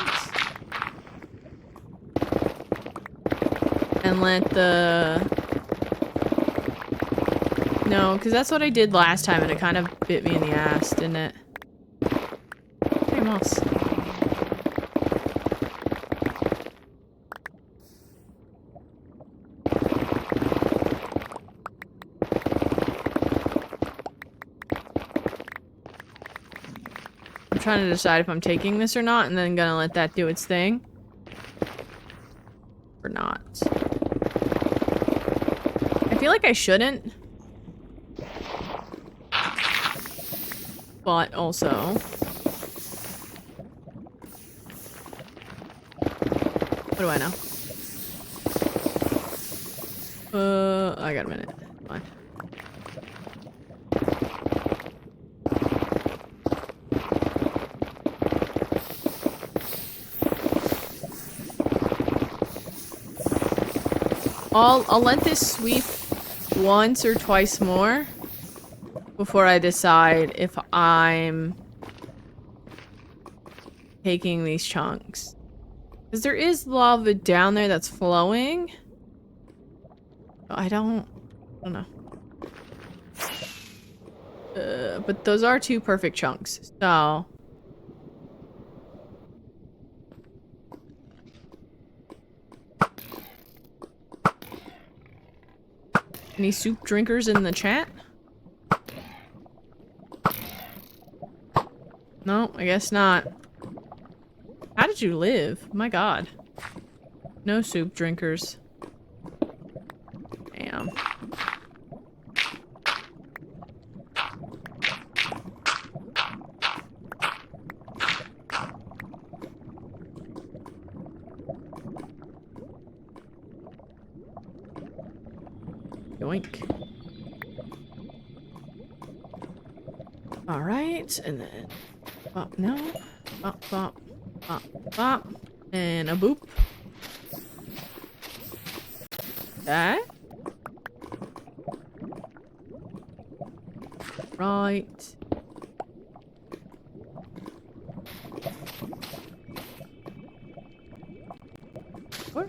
and let the... No, because that's what I did last time and it kind of bit me in the ass, didn't it? Hey, moss. Trying to decide if I'm taking this or not and then gonna let that do its thing or not. I feel like I shouldn't, but also what do I know? I got a minute. Fine. I'll let this sweep once or twice more before I decide if I'm taking these chunks. Because there is lava down there that's flowing. I don't know. But those are 2 perfect chunks, so... Any soup drinkers in the chat? No, I guess not. How did you live? My God. No soup drinkers. Damn. Yoink. Alright, and then bop, no. Bop, bop, bop, bop. And a boop. That. Right. Sure.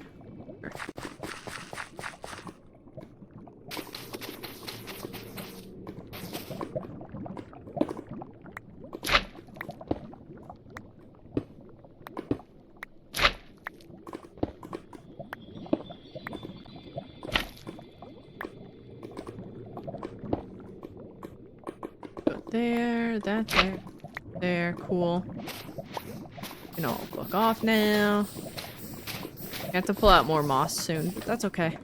There, that there. There, cool. You know, I'll fuck off now. I have to pull out more moss soon, but that's okay.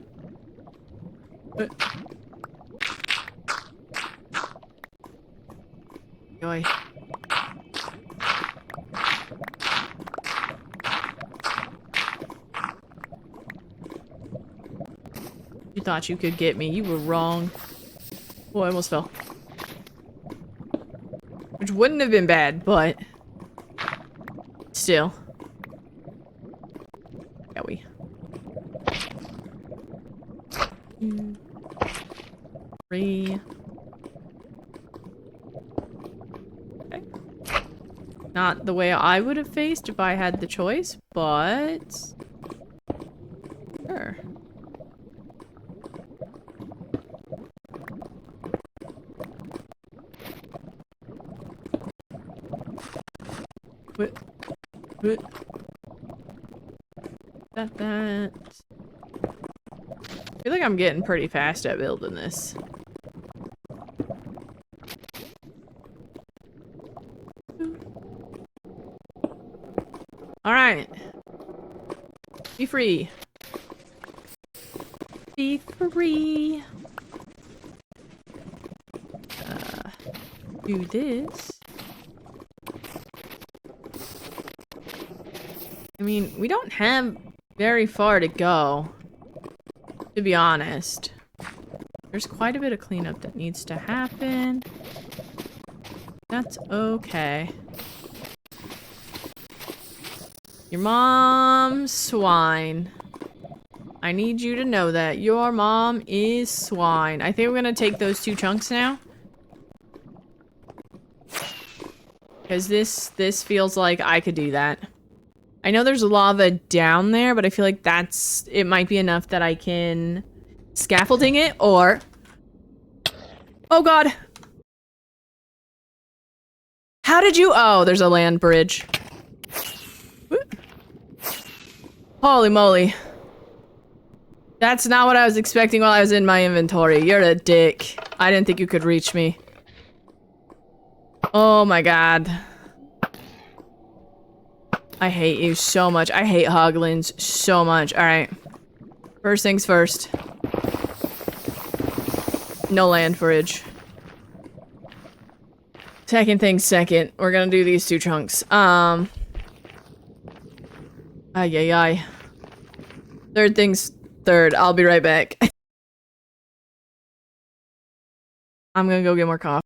Yoy. You thought you could get me. You were wrong. Oh, I almost fell. Which wouldn't have been bad, but still. Yeah, we. 2, 3. Okay. Not the way I would have faced if I had the choice, but sure. What? That. I feel like I'm getting pretty fast at building this. Alright. Be free. Be free. Do this. I mean, we don't have very far to go, to be honest. There's quite a bit of cleanup that needs to happen. That's okay. Your mom's swine. I need you to know that. Your mom is swine. I think we're gonna take those 2 chunks now. Because this feels like I could do that. I know there's lava down there, but I feel like it might be enough that I can scaffolding it, or... Oh god! How did you- oh, there's a land bridge. Whoop. Holy moly. That's not what I was expecting while I was in my inventory. You're a dick. I didn't think you could reach me. Oh my god. I hate you so much. I hate hoglins so much. Alright. First things first. No land bridge. Second things second. We're gonna do these 2 chunks. Ay ay ay. Third things third. I'll be right back. I'm gonna go get more coffee.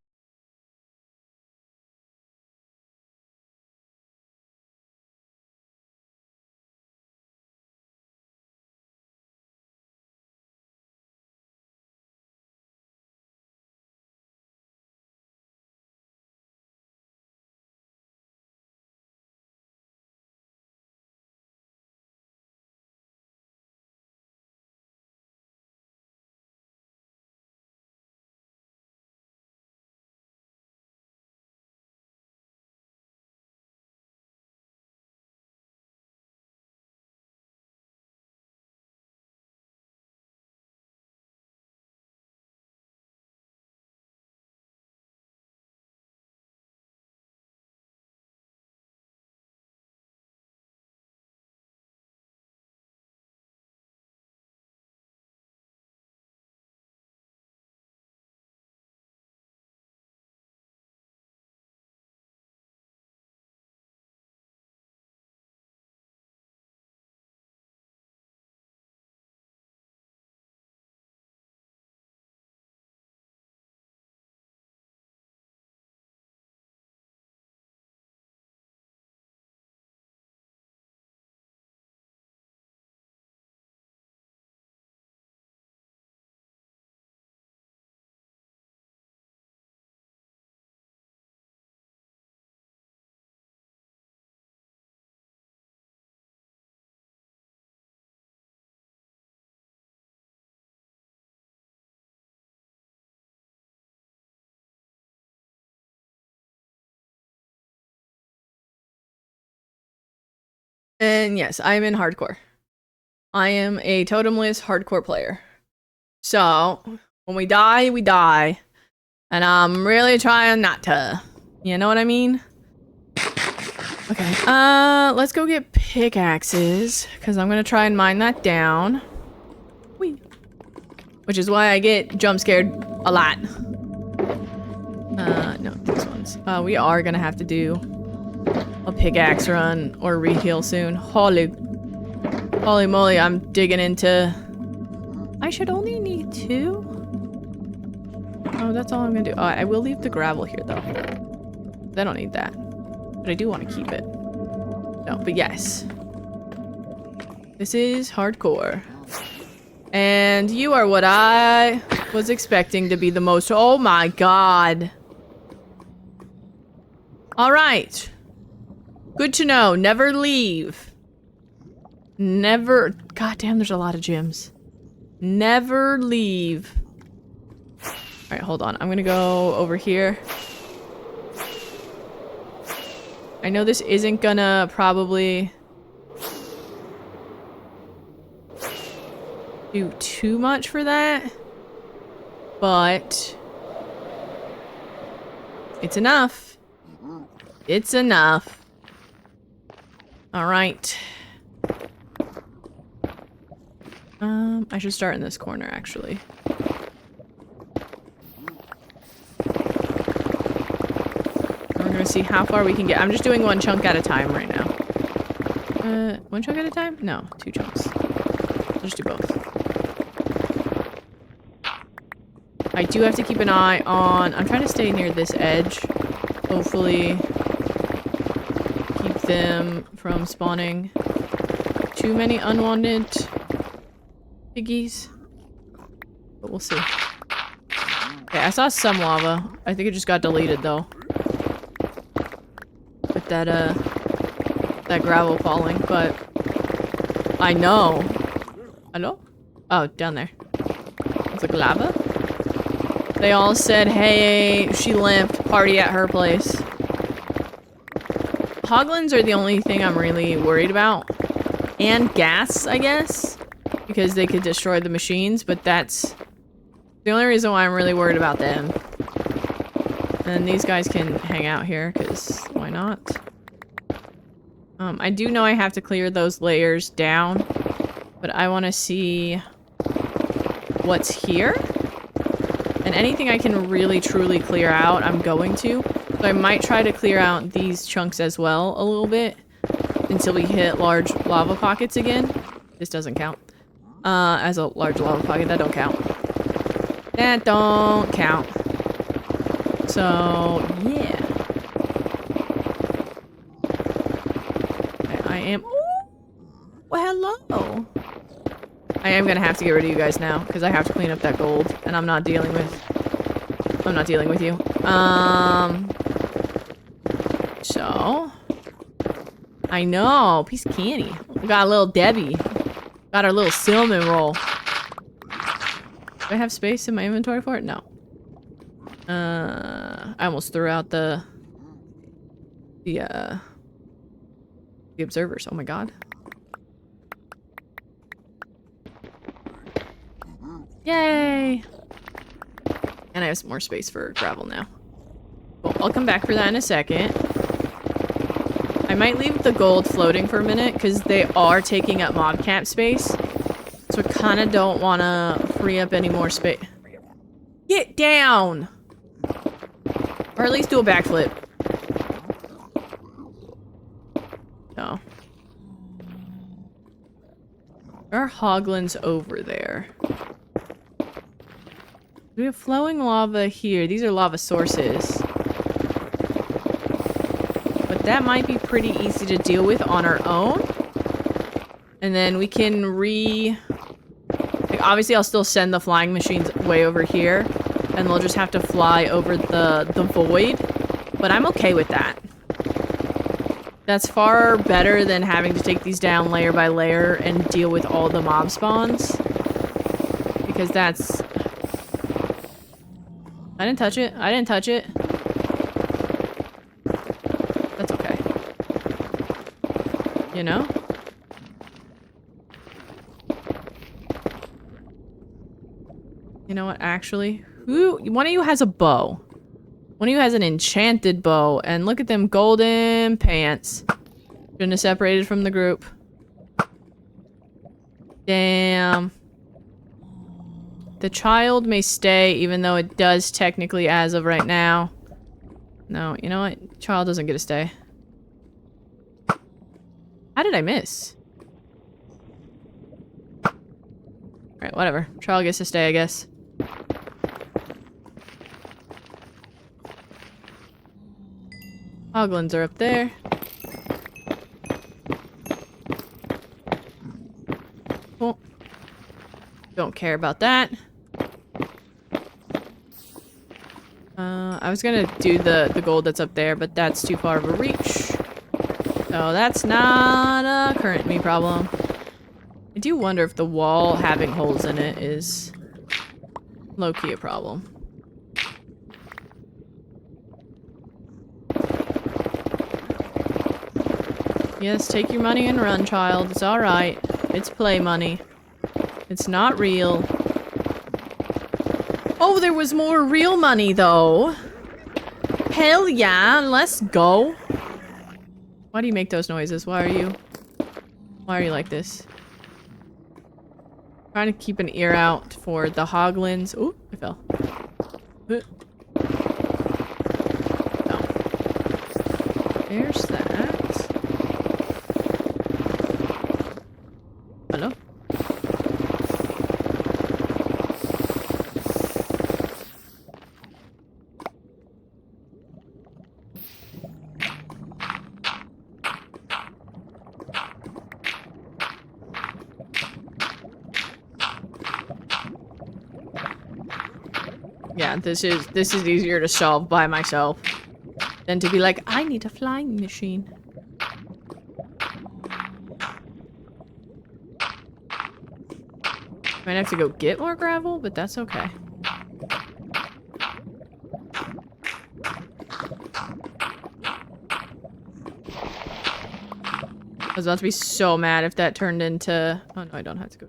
And yes, I am in hardcore. I am a totemless hardcore player. So, when we die, we die. And I'm really trying not to. You know what I mean? Okay, let's go get pickaxes, because I'm gonna try and mine that down. Whee. Which is why I get jump scared a lot. No, these ones. We are gonna have to do a pickaxe run or reheal soon. Holy moly, I'm digging into... I should only need 2? Oh, that's all I'm gonna do. I will leave the gravel here, though. I don't need that. But I do want to keep it. No, but yes. This is hardcore. And you are what I was expecting to be the most... Oh my god. Alright. Good to know. Never leave. Never... God damn, there's a lot of gyms. Never leave. Alright, hold on. I'm gonna go over here. I know this isn't gonna probably do too much for that, but it's enough. It's enough. All right. I should start in this corner, actually. We're gonna see how far we can get. I'm just doing one chunk at a time right now. One chunk at a time? No, 2 chunks. I'll just do both. I do have to keep an eye on... I'm trying to stay near this edge. Hopefully keep them from spawning too many unwanted piggies. But we'll see. Okay, I saw some lava. I think it just got deleted though. With that, that gravel falling, but I know. Hello? Oh, down there. It's like lava? They all said, hey, she limped, party at her place. Hoglins are the only thing I'm really worried about. And gas, I guess. Because they could destroy the machines, but that's the only reason why I'm really worried about them. And these guys can hang out here, because why not? I do know I have to clear those layers down, but I want to see what's here. And anything I can really truly clear out, I'm going to. So I might try to clear out these chunks as well a little bit until we hit large lava pockets again. This doesn't count. As a large lava pocket, that don't count. That don't count. So, yeah. I am... Ooh, well, hello. I am gonna have to get rid of you guys now, because I have to clean up that gold, and I'm not dealing with... I'm not dealing with you. So... I know, piece of candy. We got a little Debbie. Got our little cinnamon roll. Do I have space in my inventory for it? No. I almost threw out the observers. Oh my god. Yay! And I have some more space for gravel now. Well, I'll come back for that in a second. I might leave the gold floating for a minute because they are taking up mob camp space. So I kind of don't want to free up any more space. Get down! Or at least do a backflip. No. There are hoglins over there. We have flowing lava here. These are lava sources. But that might be pretty easy to deal with on our own. And then we can like, obviously, I'll still send the flying machines way over here. And they'll just have to fly over the void. But I'm okay with that. That's far better than having to take these down layer by layer and deal with all the mob spawns. Because that's... I didn't touch it. I didn't touch it. That's okay. You know? You know what, actually? One of you has a bow. One of you has an enchanted bow, and look at them golden pants. Shouldn't have separated from the group. Damn. The child may stay, even though it does technically as of right now. No, you know what? Child doesn't get to stay. How did I miss? Alright, whatever. Child gets to stay, I guess. Hoglins are up there. Cool. Don't care about that. I was gonna do the gold that's up there, but that's too far of a reach. So that's not a current me problem. I do wonder if the wall having holes in it is low-key a problem. Yes, take your money and run, child. It's alright. It's play money. It's not real. Oh, there was more real money, though. Hell yeah, let's go. Why do you make those noises? Why are you like this? Trying to keep an ear out for the hoglins. Ooh, I fell. Oh. There's that. Hello? Yeah, this is easier to solve by myself than to be like, I need a flying machine. Might have to go get more gravel, but that's okay. I was about to be so mad if that turned into... Oh no, I don't have to go.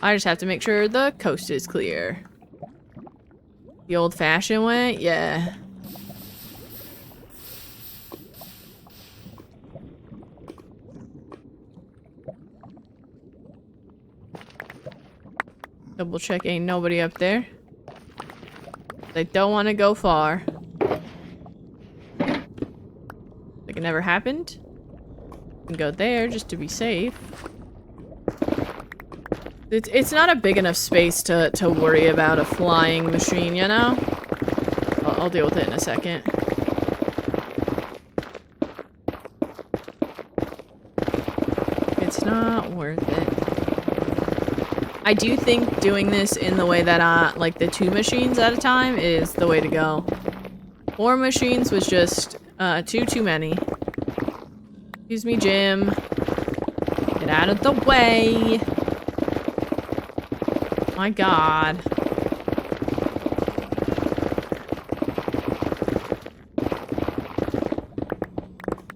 I just have to make sure the coast is clear. The old-fashioned way? Yeah. Double check, ain't nobody up there. They don't want to go far. Like it never happened. Can go there just to be safe. It's not a big enough space to worry about a flying machine, you know? I'll deal with it in a second. It's not worth it. I do think doing this in the way that, like the 2 machines at a time is the way to go. 4 machines was just, too many. Excuse me, Jim. Get out of the way. My god.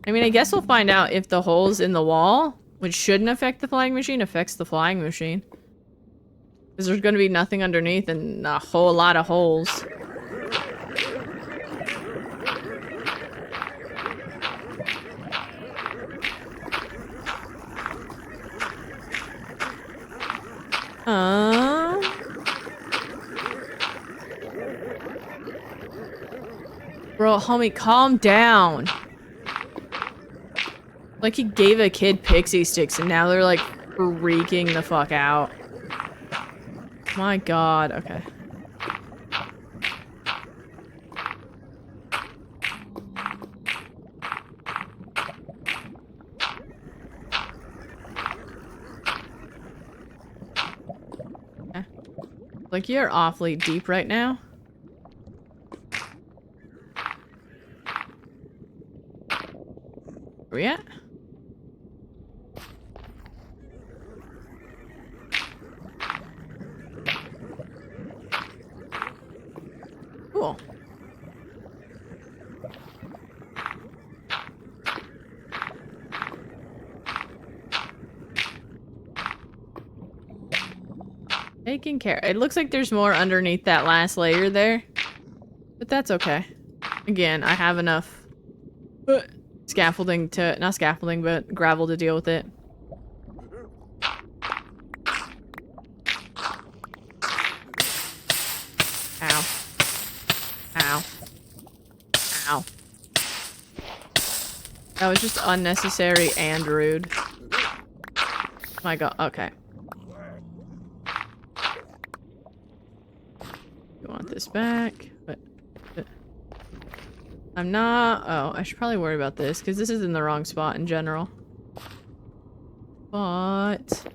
I mean, I guess we'll find out if the holes in the wall, which shouldn't affect the flying machine, affects the flying machine. Because there's gonna be nothing underneath and a whole lot of holes. Bro, homie, calm down. Like he gave a kid pixie sticks and now they're like freaking the fuck out. My god, okay. Like you're awfully deep right now. Where we at? Cool. Taking care. It looks like there's more underneath that last layer there. But that's okay. Again, I have enough scaffolding to... Not scaffolding, but gravel to deal with it. Ow. Ow. Ow. That was just unnecessary and rude. My god. Okay. You want this back, but I'm not. Oh, I should probably worry about this because this is in the wrong spot in general. But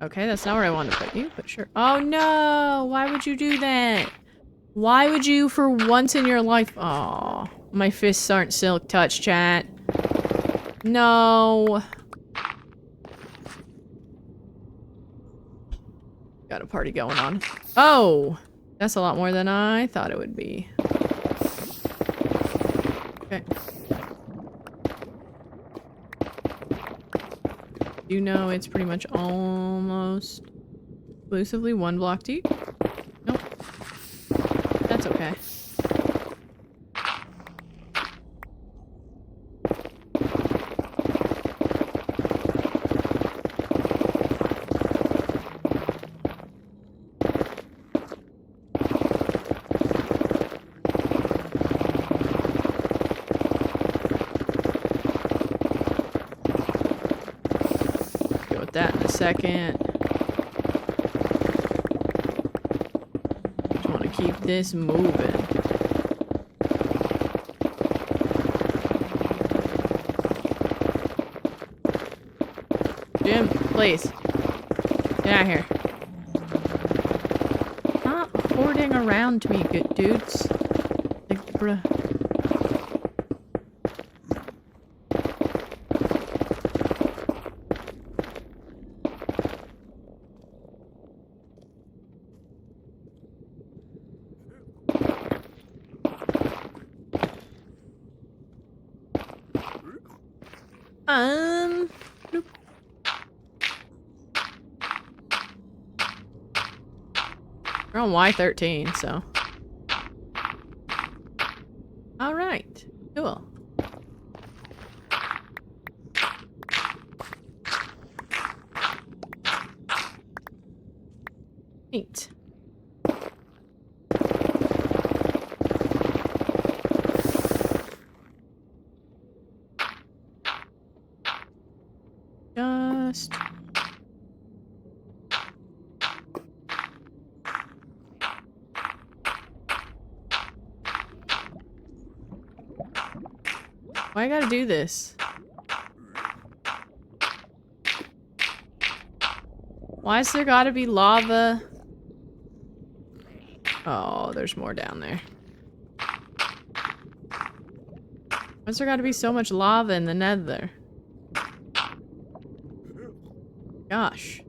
okay, that's not where I wanted to put you, but sure. Oh no! Why would you do that? Why would you, for once in your life? Oh, my fists aren't silk touch, chat. No. Got a party going on. Oh, that's a lot more than I thought it would be. Okay. You know it's pretty much almost exclusively one block deep. Nope. That's okay. Deal with that in a second. Just want to keep this moving. Jim, please. Get out of here. Stop hoarding around me, good dudes. Like, bruh. Nope. We're on Y13, so. Alright. Cool. Neat. Just... Why I gotta do this? Why's there gotta be lava? Oh, there's more down there. Why's there gotta be so much lava in the nether? Gosh.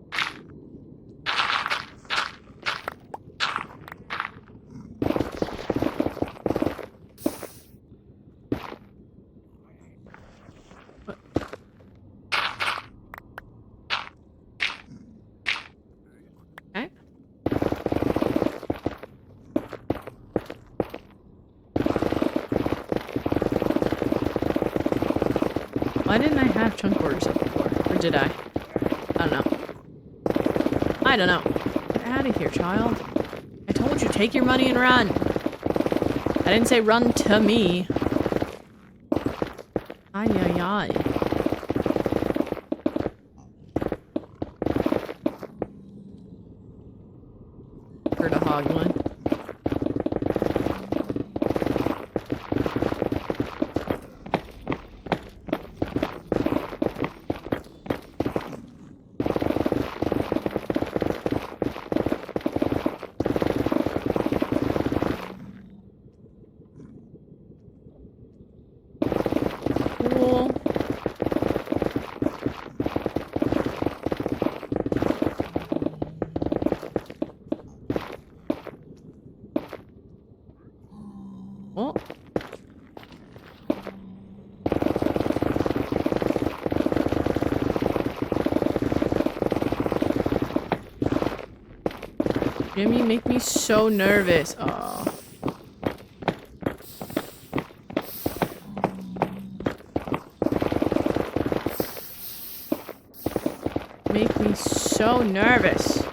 Okay. Why didn't I have chunk borders up before? Or did I? I don't know. I don't know. Get out of here, child. I told you, take your money and run. I didn't say run to me. Ay, ay, ay. Heard a hog one. Cool. Well. Jimmy, make me so nervous. Oh. Make me so nervous.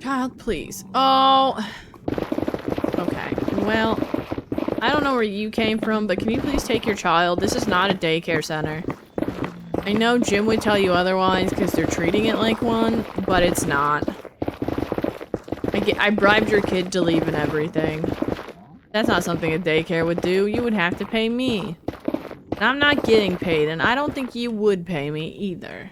Child, please. Oh. Okay. Well, I don't know where you came from, but can you please take your child? This is not a daycare center. I know Jim would tell you otherwise because they're treating it like one, but it's not. I bribed your kid to leave and everything. That's not something a daycare would do. You would have to pay me. And I'm not getting paid, and I don't think you would pay me either.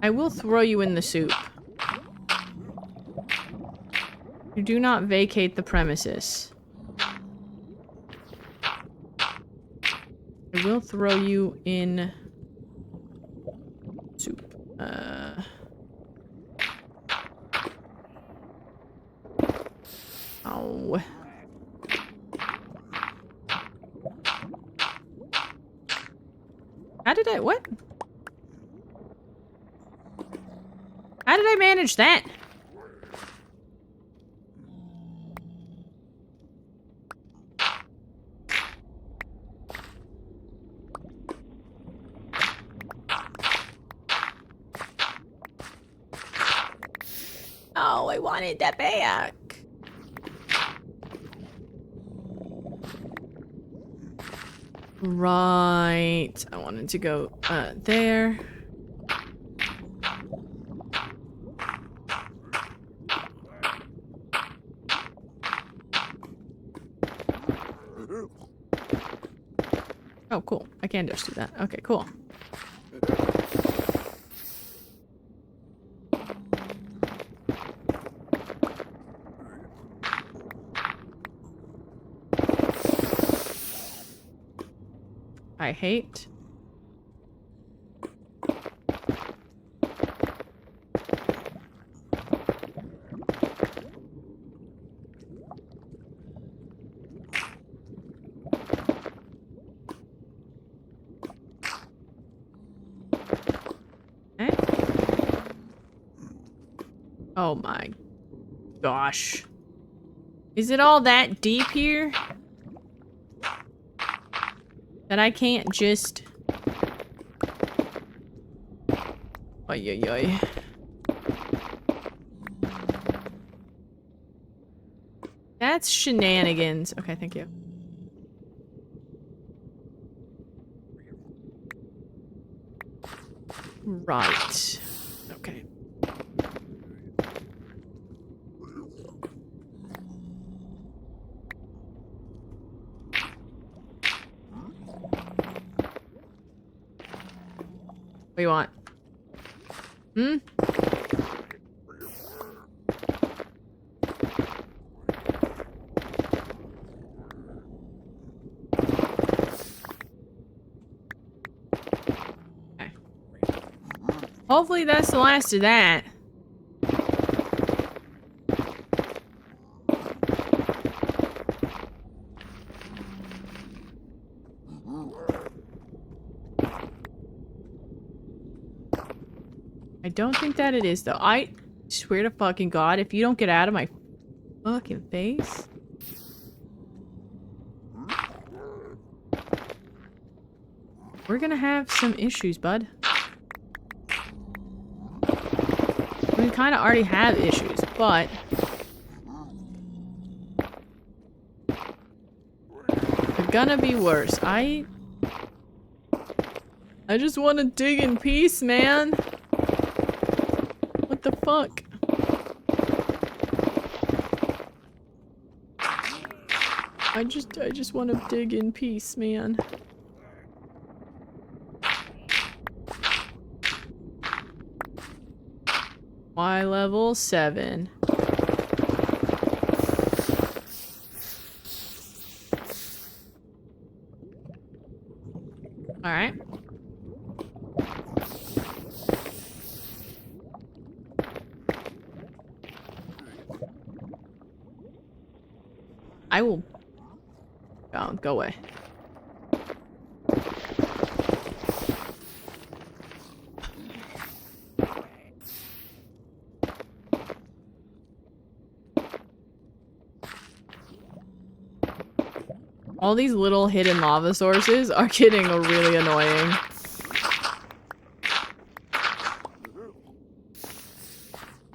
I will throw you in the soup. You do not vacate the premises. I will throw you in soup. Oh. How did I— what? How did I manage that? Oh, I wanted that back. Right. I wanted to go there. Oh, cool. I can just do that. Okay, cool. I hate. Eh? Oh my gosh. Is it all that deep here? That I can't just... Oy, oy, oy. That's shenanigans. Okay, thank you. Right. Okay. What do you want? Hmm? Okay. Hopefully that's the last of that. I don't think that it is, though. I swear to fucking God, if you don't get out of my fucking face. We're gonna have some issues, bud. We kind of already have issues, but... they're gonna be worse. I just want to dig in peace, man. What the fuck? I just want to dig in peace, man. Y level 7. All right. I will... Oh, go away. All these little hidden lava sources are getting really annoying.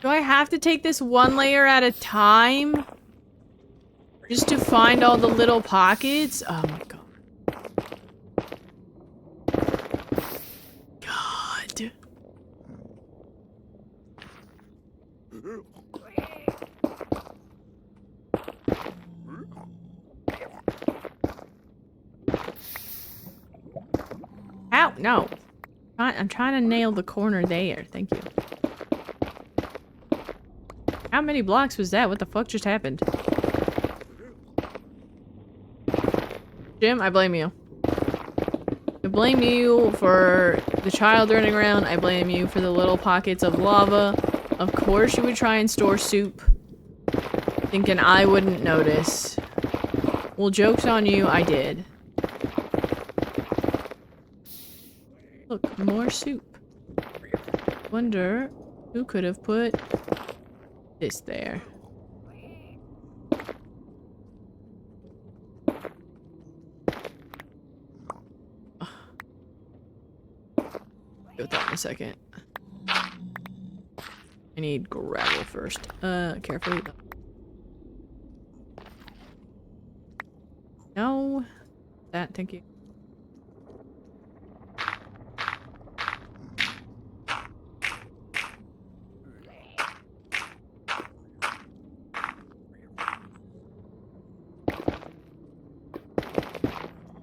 Do I have to take this one layer at a time? Just to find all the little pockets? Oh my god. God. Ow, no. I'm trying to nail the corner there. Thank you. How many blocks was that? What the fuck just happened? Jim, I blame you. I blame you for the child running around. I blame you for the little pockets of lava. Of course you would try and store soup. Thinking I wouldn't notice. Well, joke's on you, I did. Look, more soup. Wonder who could have put this there. Go with that in a second. I need gravel first. Carefully. No. That, thank you.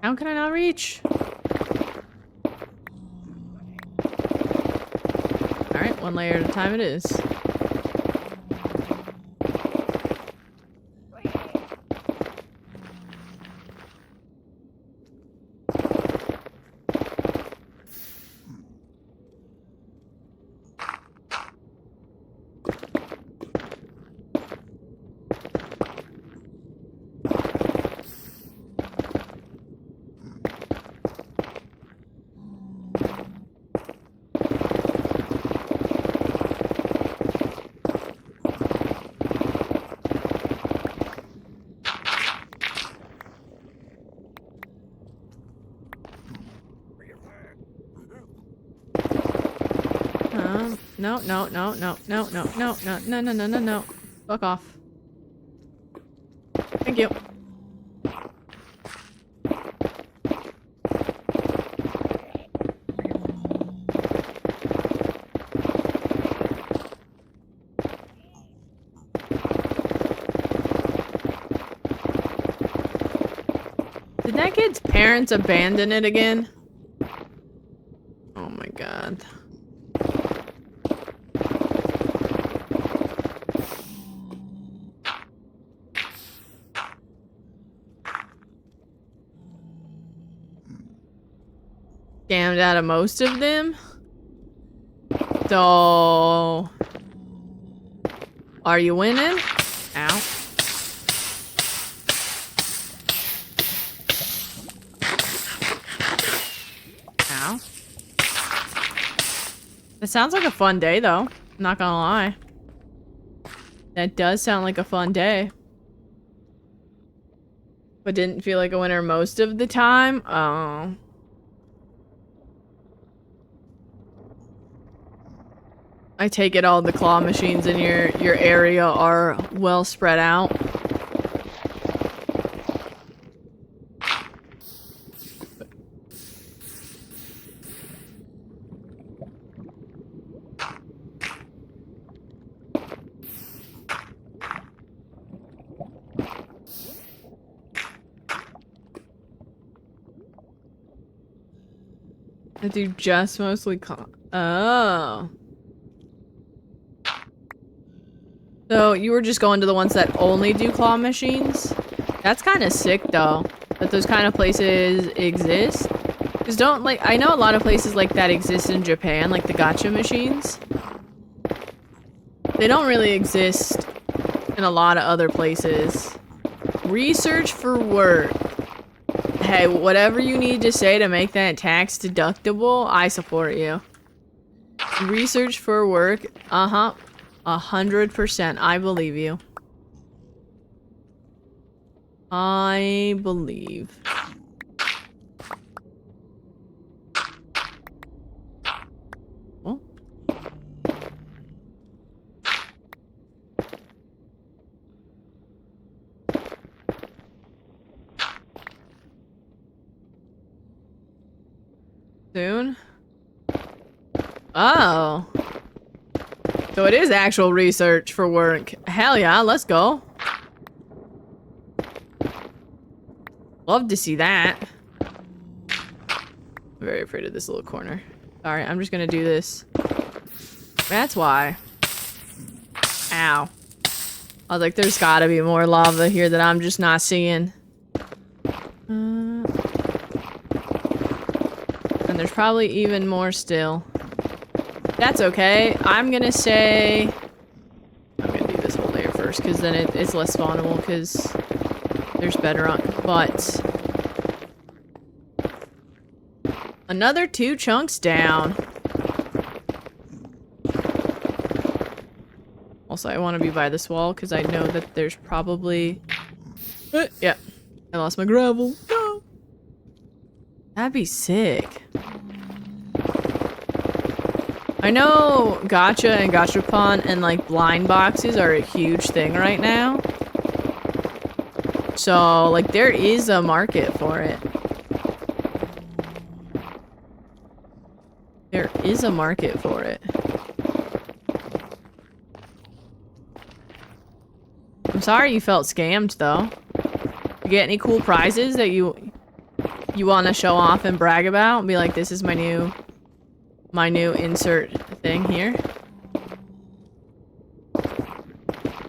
How can I not reach? Alright, one layer at a time it is. No, no, no, no, no, no, no, no, no, no, no, no, no. Fuck off. Thank you. Did that kid's parents abandon it again? Oh my god. Scammed out of most of them. So, are you winning? Ow. Ow. That sounds like a fun day, though. I'm not gonna lie. That does sound like a fun day. But didn't feel like a winner most of the time? Oh. I take it all the claw machines in your area are well spread out. I do just mostly claw. Oh. So you were just going to the ones that only do claw machines? That's kind of sick though, that those kind of places exist. Because don't, like, I know a lot of places like that exist in Japan, like the gacha machines. They don't really exist in a lot of other places Research for work. Hey, whatever you need to say to make that tax deductible, I support you. Research for work. 100%. I believe you. I believe. Oh. Soon? Oh. So it is actual research for work. Hell yeah, let's go. Love to see that. I'm very afraid of this little corner. Sorry, I'm just gonna do this. That's why. Ow. I was like, there's gotta be more lava here that I'm just not seeing. And there's probably even more still. That's okay. I'm gonna say... I'm gonna do this whole layer first, because then it's less spawnable, because there's bedrock. But... another 2 chunks down. Also, I want to be by this wall, because I know that there's probably... yeah. I lost my gravel. No! That'd be sick. I know gacha and gachapon and like blind boxes are a huge thing right now. So like there is a market for it. There is a market for it. I'm sorry you felt scammed though. You get any cool prizes that you want to show off and brag about and be like, this is my new insert thing here.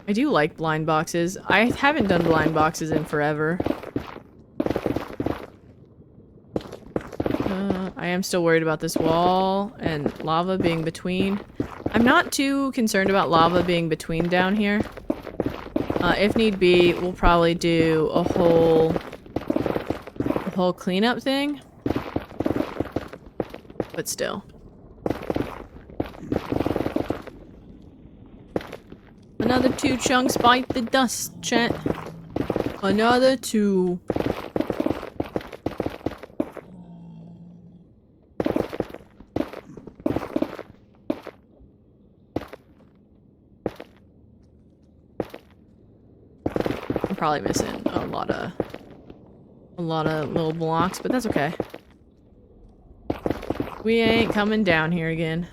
I do like blind boxes. I haven't done blind boxes in forever. I am still worried about this wall and lava being between. I'm not too concerned about lava being between down here. If need be, we'll probably do a whole cleanup thing. But still. Another 2 chunks bite the dust, chat. Another 2. I'm probably missing a lot of little blocks, but that's okay. We ain't coming down here again.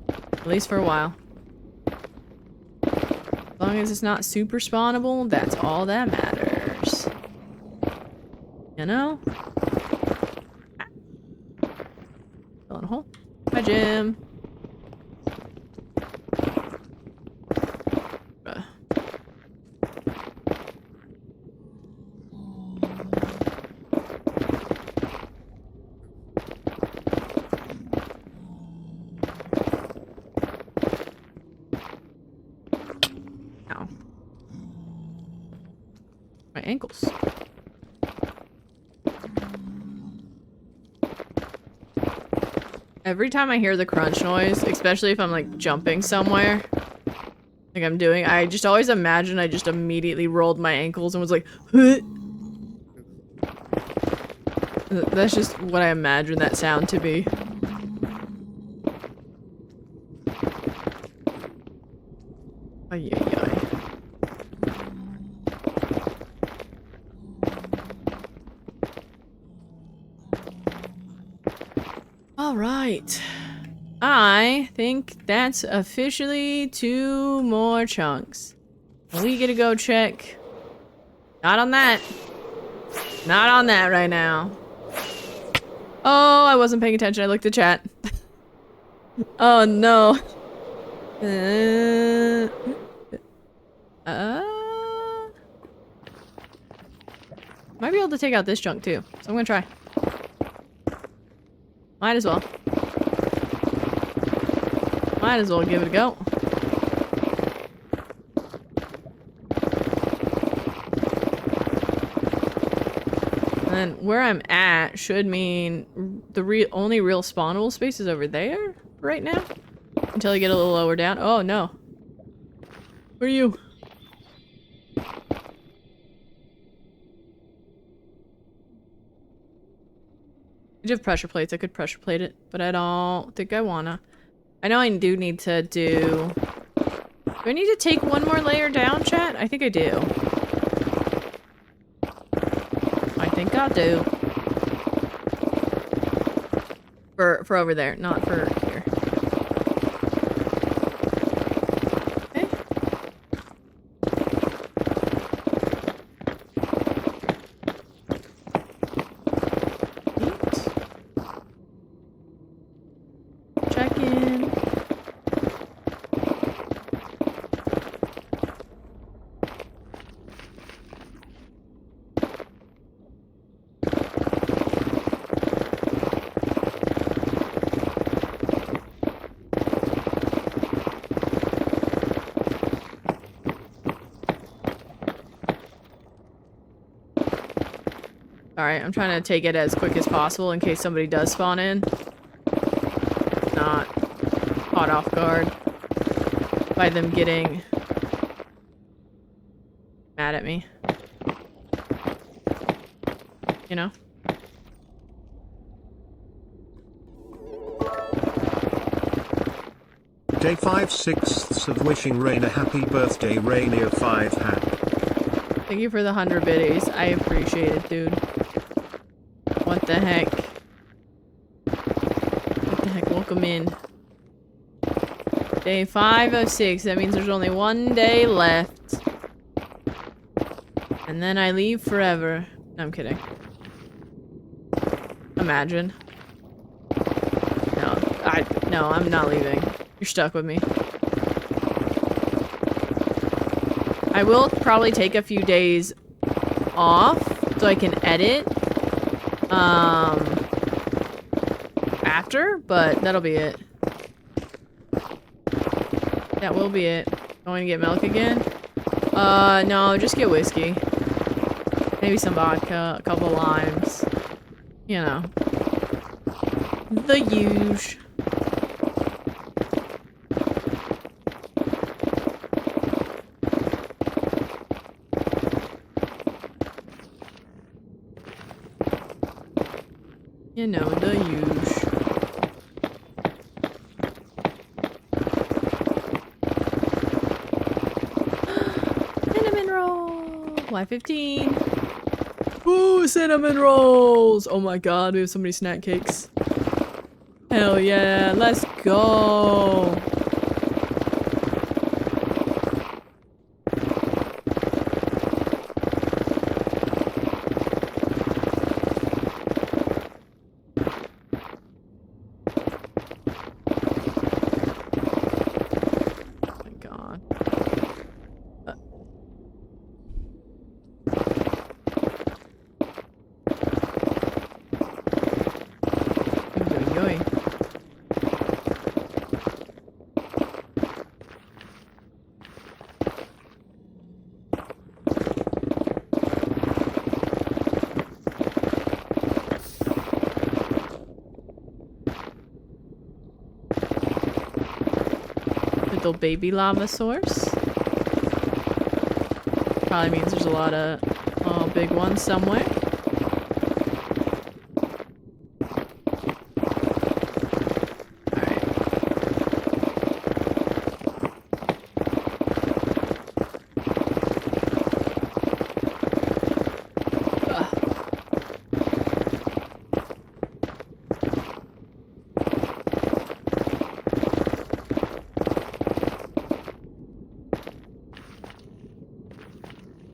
At least for a while. As long as it's not super spawnable, that's all that matters. You know? Fill in a hole. Hi, Jim. Ankles. Every time I hear the crunch noise, especially if I'm like jumping somewhere, like I'm doing, I just always imagine I just immediately rolled my ankles and was like, huh. That's just what I imagine that sound to be. Ay, ay, ay. Alright. I think that's officially 2 more chunks. We get to go check. Not on that. Not on that right now. Oh, I wasn't paying attention. I looked at chat. Oh no. Might be able to take out this chunk too. So I'm gonna try. Might as well. Might as well give it a go. then where I'm at should mean the only real spawnable space is over there right now. Until I get a little lower down. Oh no. Where are you? I do have pressure plates. I could pressure plate it, but I don't think I wanna. I know I do need to do... Do I need to take one more layer down, chat? I think I do. I think I do. For over there, not for here. Okay. Neat. Check in. Alright, I'm trying to take it as quick as possible in case somebody does spawn in. Not caught off guard by them getting mad at me. You know? Day 5/6 of wishing Rain a happy birthday, Rainier 5 hack. Thank you for the 100 biddies. I appreciate it, dude. What the heck? What the heck? Welcome in. Day 5 of 6. That means there's only one day left. And then I leave forever. No, I'm kidding. Imagine. No, I'm not leaving. You're stuck with me. I will probably take a few days off so I can edit after, but that'll be it. That will be it. Going to get milk again? No, just get whiskey. Maybe some vodka, a couple limes. You know. The huge. You know, the huge. Cinnamon roll! Y15. Ooh, cinnamon rolls! Oh my god, we have so many snack cakes. Hell yeah, let's go! Little baby lava source. Probably means there's a lot of big ones somewhere.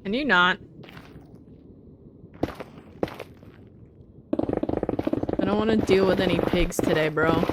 Can you not? I don't want to deal with any pigs today, bro.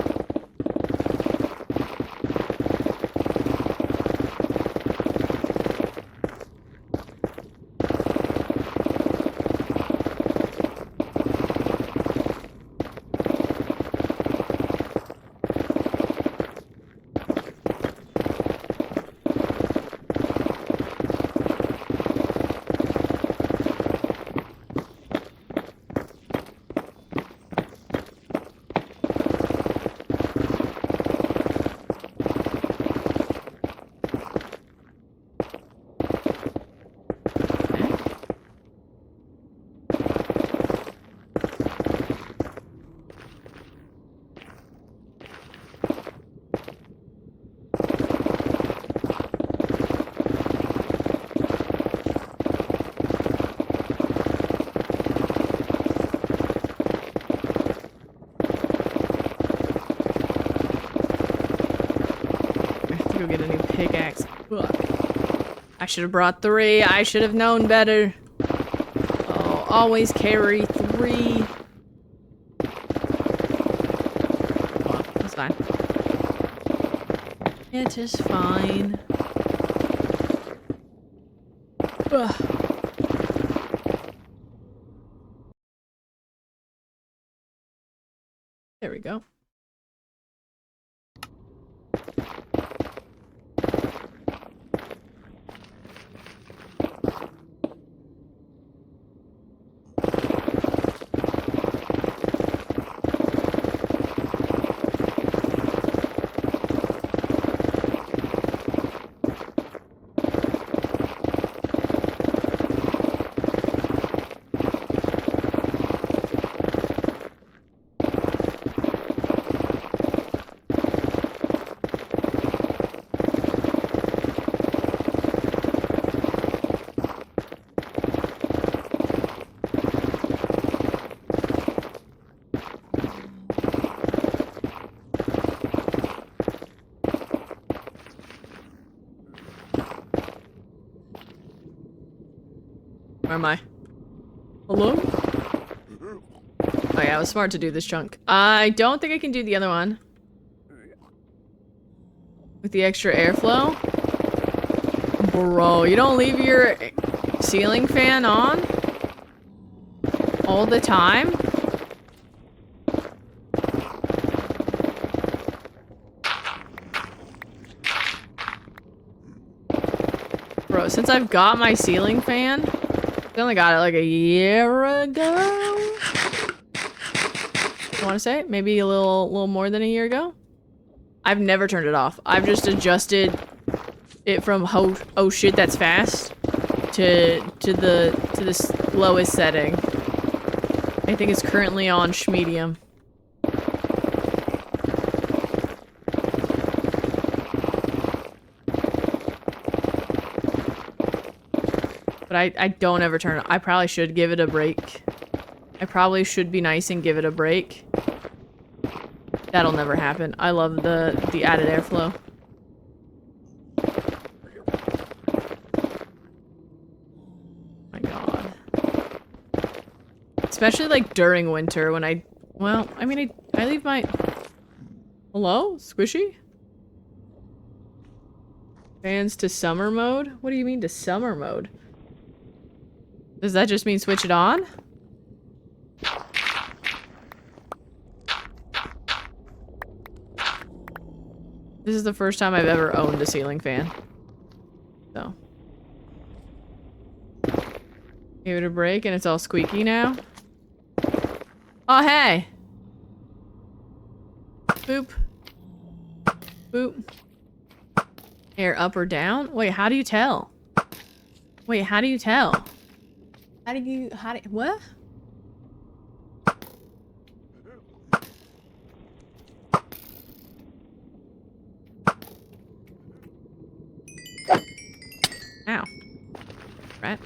I should have brought 3. I should have known better. Oh, always carry 3. Oh, that's fine. It is fine. Ugh. There we go. Where am I? Hello? Oh yeah, I was smart to do this chunk. I don't think I can do the other one. With the extra airflow? Bro, you don't leave your ceiling fan on? All the time? Bro, since I've got my ceiling fan, I only got it like a year ago. I want to say maybe a little more than a year ago. I've never turned it off. I've just adjusted it from oh shit that's fast to the lowest setting. I think it's currently on medium. But I don't ever turn it. I probably should give it a break. I probably should be nice and give it a break. That'll never happen. I love the added airflow. My god. Especially like during winter when I leave my... Hello? Squishy? Fans to summer mode? What do you mean to summer mode? Does that just mean switch it on? This is the first time I've ever owned a ceiling fan. So. Give it a break and it's all squeaky now. Oh, hey! Boop. Boop. Air up or down? Wait, how do you tell? Wait, how do you tell? What? Ow. Right.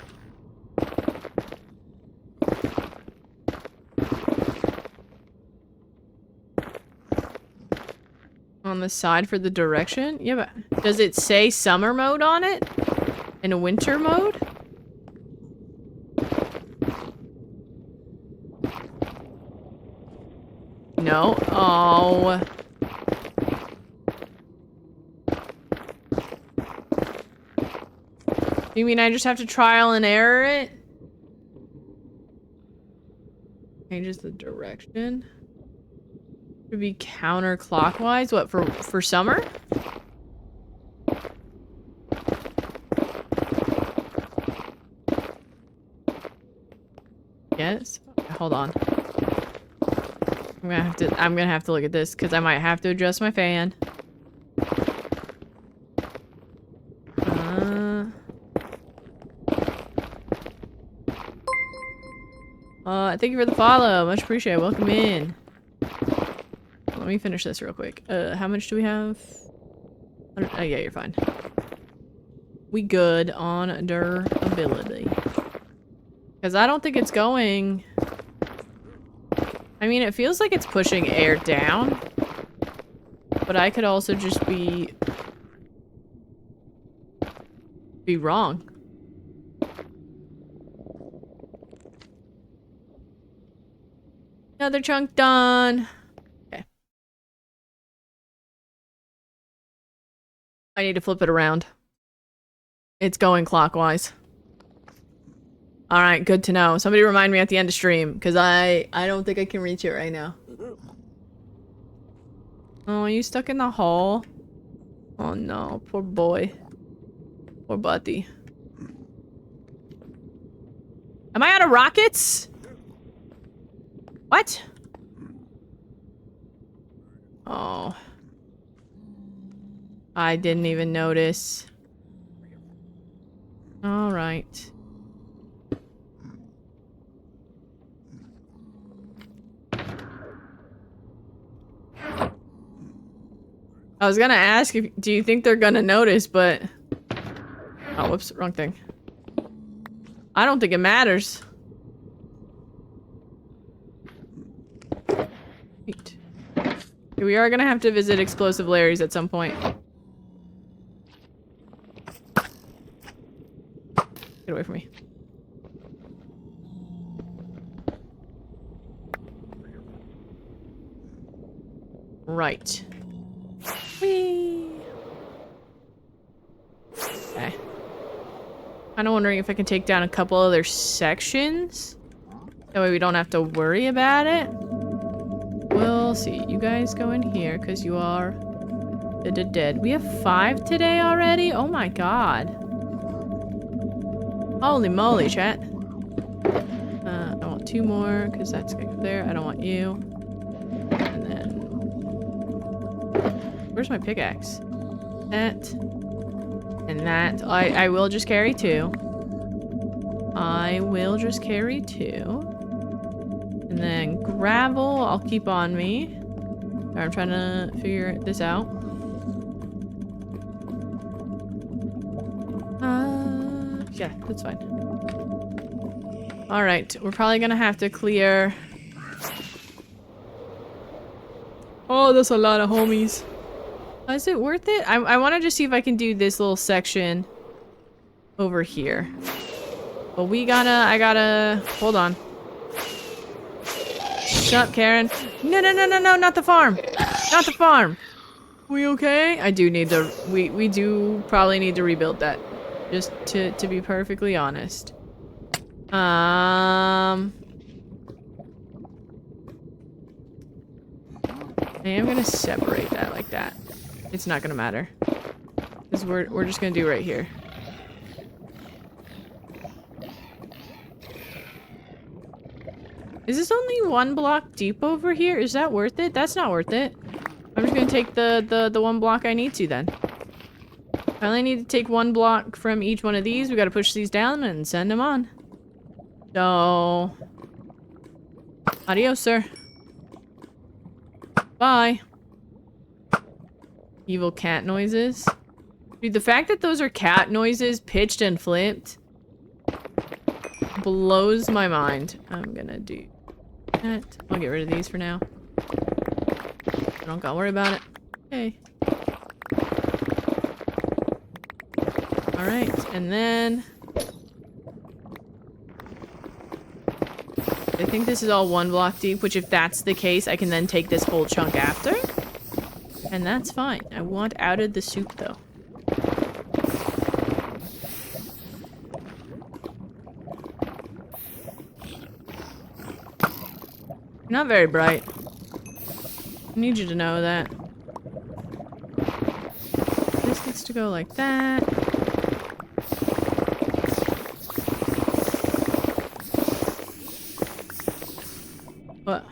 On the side for the direction? Yeah, but does it say summer mode on it? In a winter mode? No. Oh. You mean I just have to trial and error it? Changes the direction. Should be counterclockwise. What, for summer? Yes. Okay, hold on. I'm gonna have to look at this because I might have to adjust my fan. Thank you for the follow. Much appreciated. Welcome in. Let me finish this real quick. How much do we have? Oh, yeah, you're fine. We good on durability. Because I don't think it's going... I mean, it feels like it's pushing air down. But I could also just be... Be wrong. Another chunk done. Okay. I need to flip it around. It's going clockwise. Alright, good to know. Somebody remind me at the end of stream, because I don't think I can reach it right now. Oh, are you stuck in the hole? Oh no, poor boy. Poor buddy. Am I out of rockets? What? Oh. I didn't even notice. Alright. I was gonna ask if do you think they're gonna notice, but oh, whoops, wrong thing. I don't think it matters. Wait. We are gonna have to visit Explosive Larry's at some point. Get away from me. Right. Whee! Okay. Kinda wondering if I can take down a couple other sections. That way we don't have to worry about it. We'll see. You guys go in here, because you are dead. We have 5 today already? Oh my god. Holy moly, chat. I want 2 more, because that's going to go there. I don't want you. And then... Where's my pickaxe? That. And that. I will just carry 2. I will just carry 2. And then gravel, I'll keep on me. Alright, I'm trying to figure this out. Yeah, that's fine. Alright, we're probably gonna have to clear... Oh, that's a lot of homies. Is it worth it? I want to just see if I can do this little section over here. But I gotta... Hold on. Shut up, Karen. No, not the farm. Not the farm. We okay? I do need to... We do probably need to rebuild that. Just to be perfectly honest. I am gonna separate that like that. It's not gonna matter. Because we're just gonna do right here. Is this only 1 block deep over here? Is that worth it? That's not worth it. I'm just gonna take the 1 block I need to then. I only need to take 1 block from each one of these. We gotta push these down and send them on. So... Adios, sir. Bye. Evil cat noises. Dude, the fact that those are cat noises pitched and flipped blows my mind. I'm gonna do that. I'll get rid of these for now. I don't gotta worry about it. Okay. Alright, and then... I think this is all 1 block deep, which if that's the case, I can then take this whole chunk after. And that's fine. I want out of the soup, though. You're not very bright. I need you to know that. This gets to go like that. What?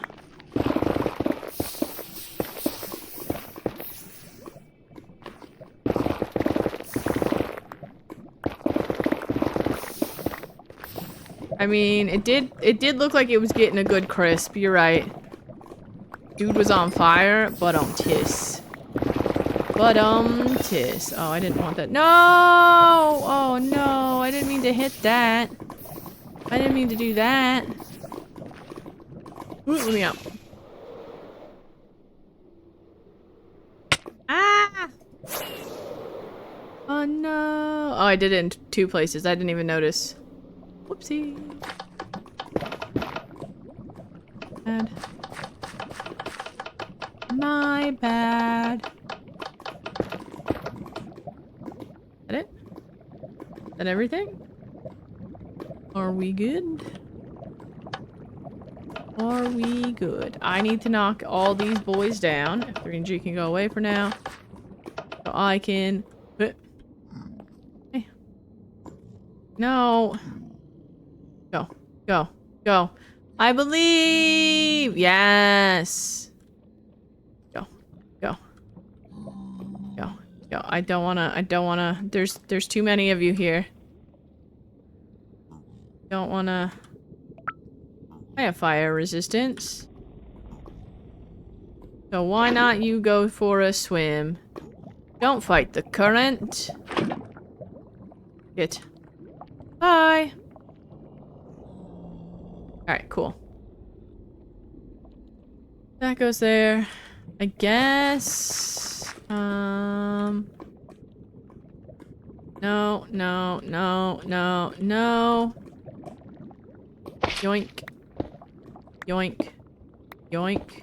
I mean, it did look like it was getting a good crisp, you're right. Dude was on fire, but tis. But tis. Oh, I didn't want that. No! Oh no, I didn't mean to hit that. I didn't mean to do that. Ooh, let me out. Ah! Oh no. Oh, I did it in 2 places. I didn't even notice. Whoopsie. Bad. My bad. Is that it? Is that everything? Are we good? Are we good? I need to knock all these boys down. If 3G can go away for now. So I can... Hey. No. Go. Go. Go. I believe! Yes! Go. Go. Go. Go. I don't wanna... There's too many of you here. Don't wanna... I have fire resistance. So why not you go for a swim? Don't fight the current. Get. Bye. Alright, cool. That goes there. I guess... No, no, no, no, no. Yoink. Yoink. Yoink.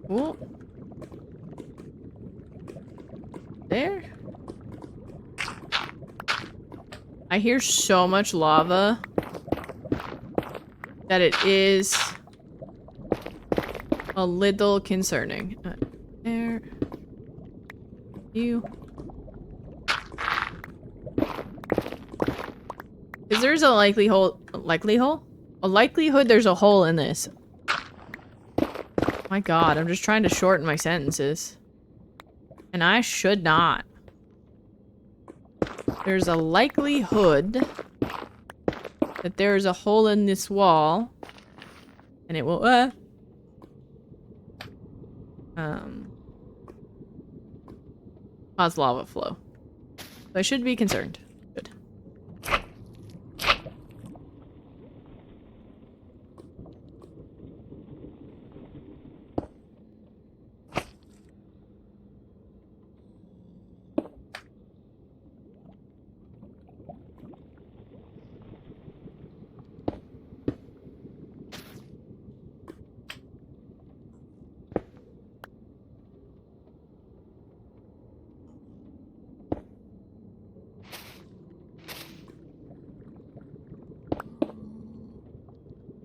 Cool. There. I hear so much lava that it is a little concerning. There. You. Because there's a likelihood there's a hole in this. My god, I'm just trying to shorten my sentences. And I should not. There's a likelihood that there's a hole in this wall. And it will, cause lava flow. So I should be concerned. Good.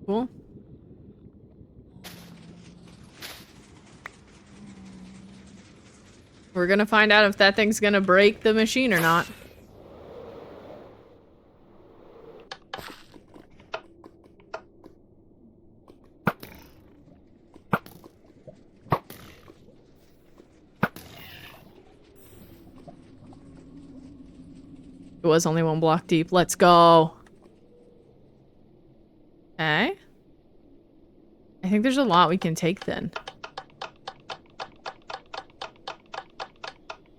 Cool. We're gonna find out if that thing's gonna break the machine or not. It was only 1 block deep. Let's go. Okay. I think there's a lot we can take then.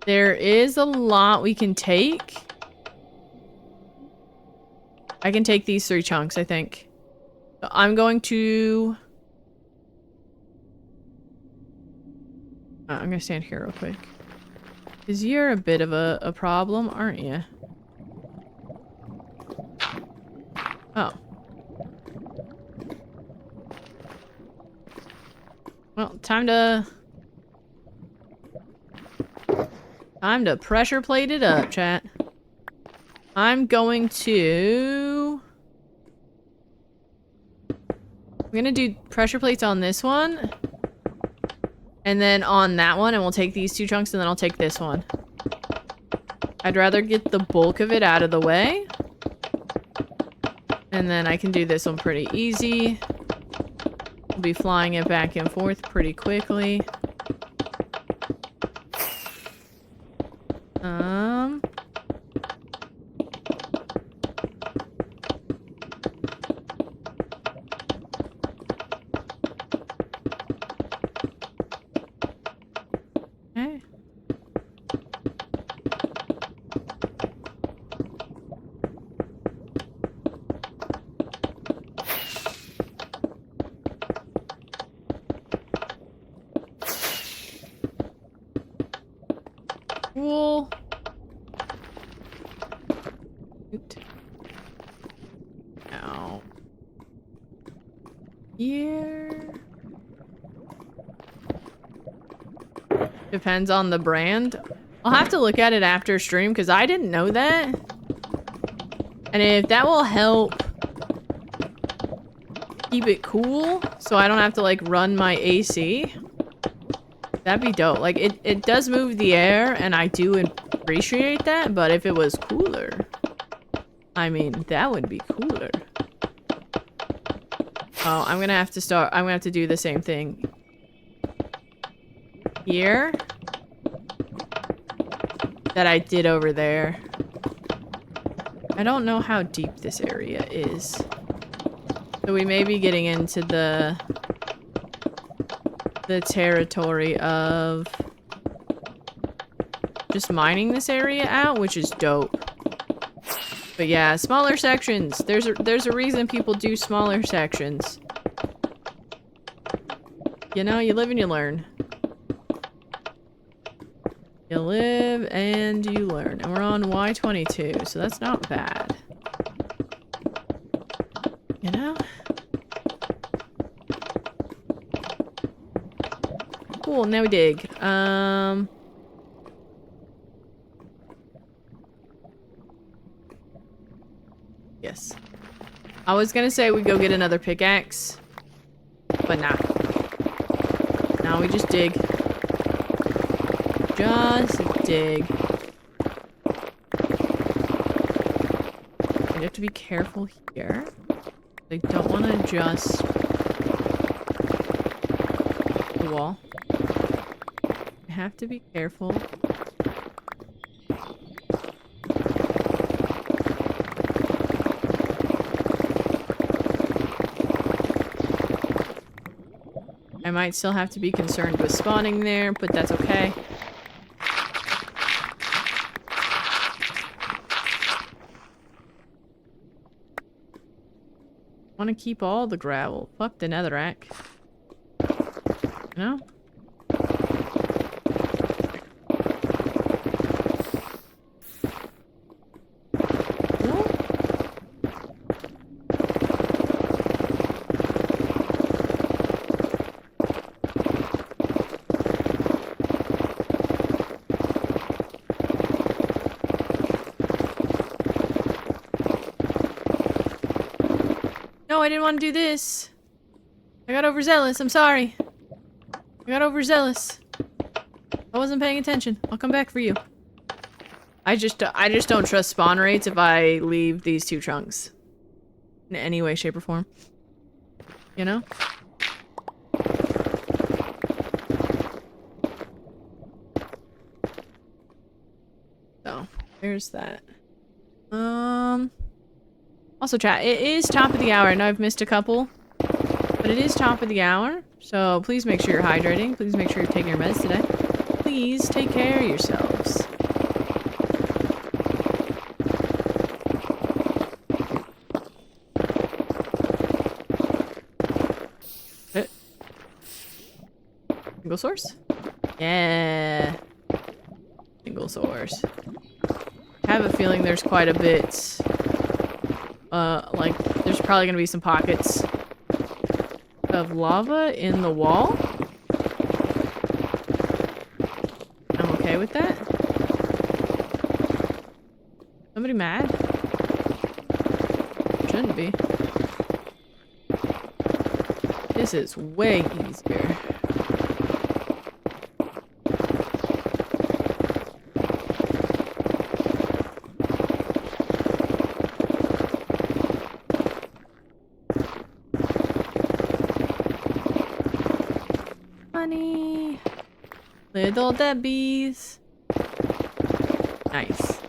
There is a lot we can take. I can take these 3 chunks, I think. So I'm going to... I'm gonna stand here real quick. Because you're a bit of a problem, aren't you? Oh. Well, time to pressure plate it up, chat. I'm going to... I'm gonna do pressure plates on this one. And then on that one, and we'll take these 2 chunks, and then I'll take this one. I'd rather get the bulk of it out of the way. And then I can do this one pretty easy. We'll be flying it back and forth pretty quickly. Okay. Here. Depends on the brand. I'll have to look at it after stream because I didn't know that. And if that will help keep it cool so I don't have to like run my AC, that'd be dope. Like it does move the air and I do appreciate that, but if it was cooler, I mean, that would be cooler. Oh, I'm gonna have to do the same thing here that I did over there. I don't know how deep this area is. So we may be getting into the territory of just mining this area out, which is dope. But yeah, smaller sections. There's a reason people do smaller sections. You know, you live and you learn. You live and you learn. And we're on Y22, so that's not bad. You know? Cool, now we dig. Yes. I was gonna say we go get another pickaxe, but nah. Now we just dig. Just dig. You have to be careful here. I don't want to adjust the wall. I have to be careful. I might still have to be concerned with spawning there, but that's okay. I want to keep all the gravel. Fuck the netherrack. You know? No, I didn't want to do this. I got overzealous. I'm sorry. I got overzealous. I wasn't paying attention. I'll come back for you. I just don't trust spawn rates if I leave these two chunks. In any way, shape, or form. You know? So, there's that. Also, chat, it is top of the hour. I know I've missed a couple, but it is top of the hour. So please make sure you're hydrating. Please make sure you're taking your meds today. Please take care of yourselves. Single source? Yeah. Single source. I have a feeling there's quite a bit. Like, there's probably gonna be some pockets of lava in the wall. I'm okay with that. Somebody mad? Shouldn't be. This is way easier. Money. Little Debbie's. Nice.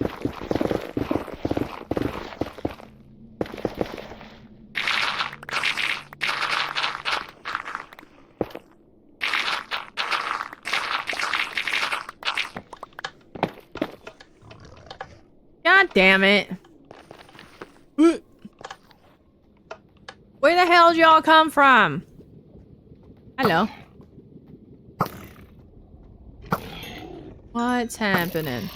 God damn it. Where the hell did y'all come from? Hello. What's happening?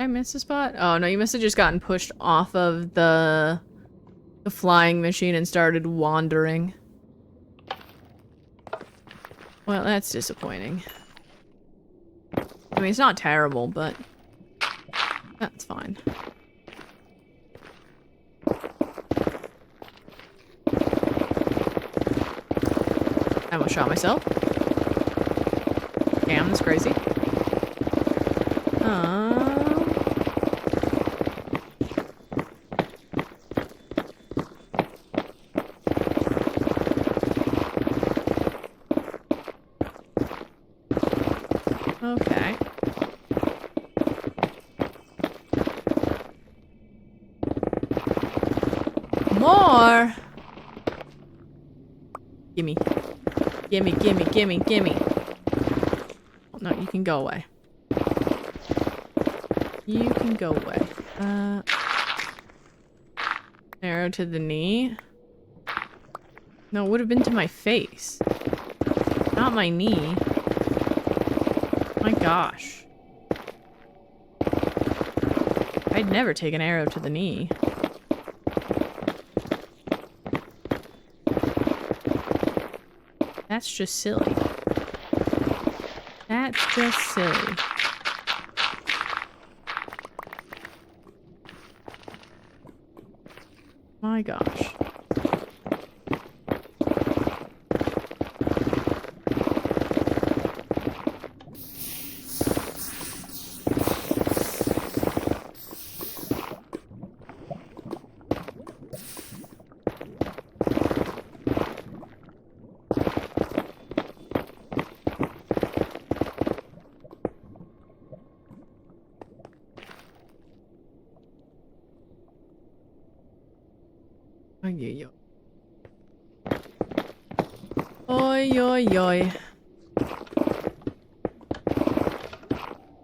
I miss a spot? Oh no, you must have just gotten pushed off of the flying machine and started wandering. Well, that's disappointing. I mean, it's not terrible, but that's fine. I almost shot myself. Damn, that's crazy. Okay. More! Gimme. Gimme, gimme, gimme, gimme. Oh, no, you can go away. You can go away. Arrow to the knee. No, it would have been to my face. Not my knee. My gosh. I'd never take an arrow to the knee. That's just silly. That's just silly. My gosh. Oi, oi, oi, oi.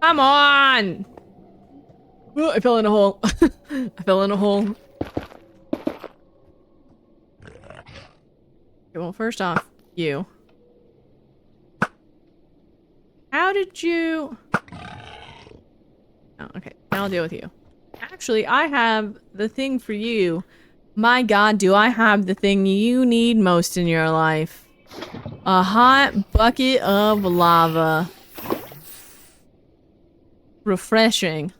Come on! Ooh, I fell in a hole. I fell in a hole. Okay, well, first off, you. How did you... Oh, okay, now I'll deal with you. Actually, I have the thing for you. My god, do I have the thing you need most in your life. A hot bucket of lava. Refreshing.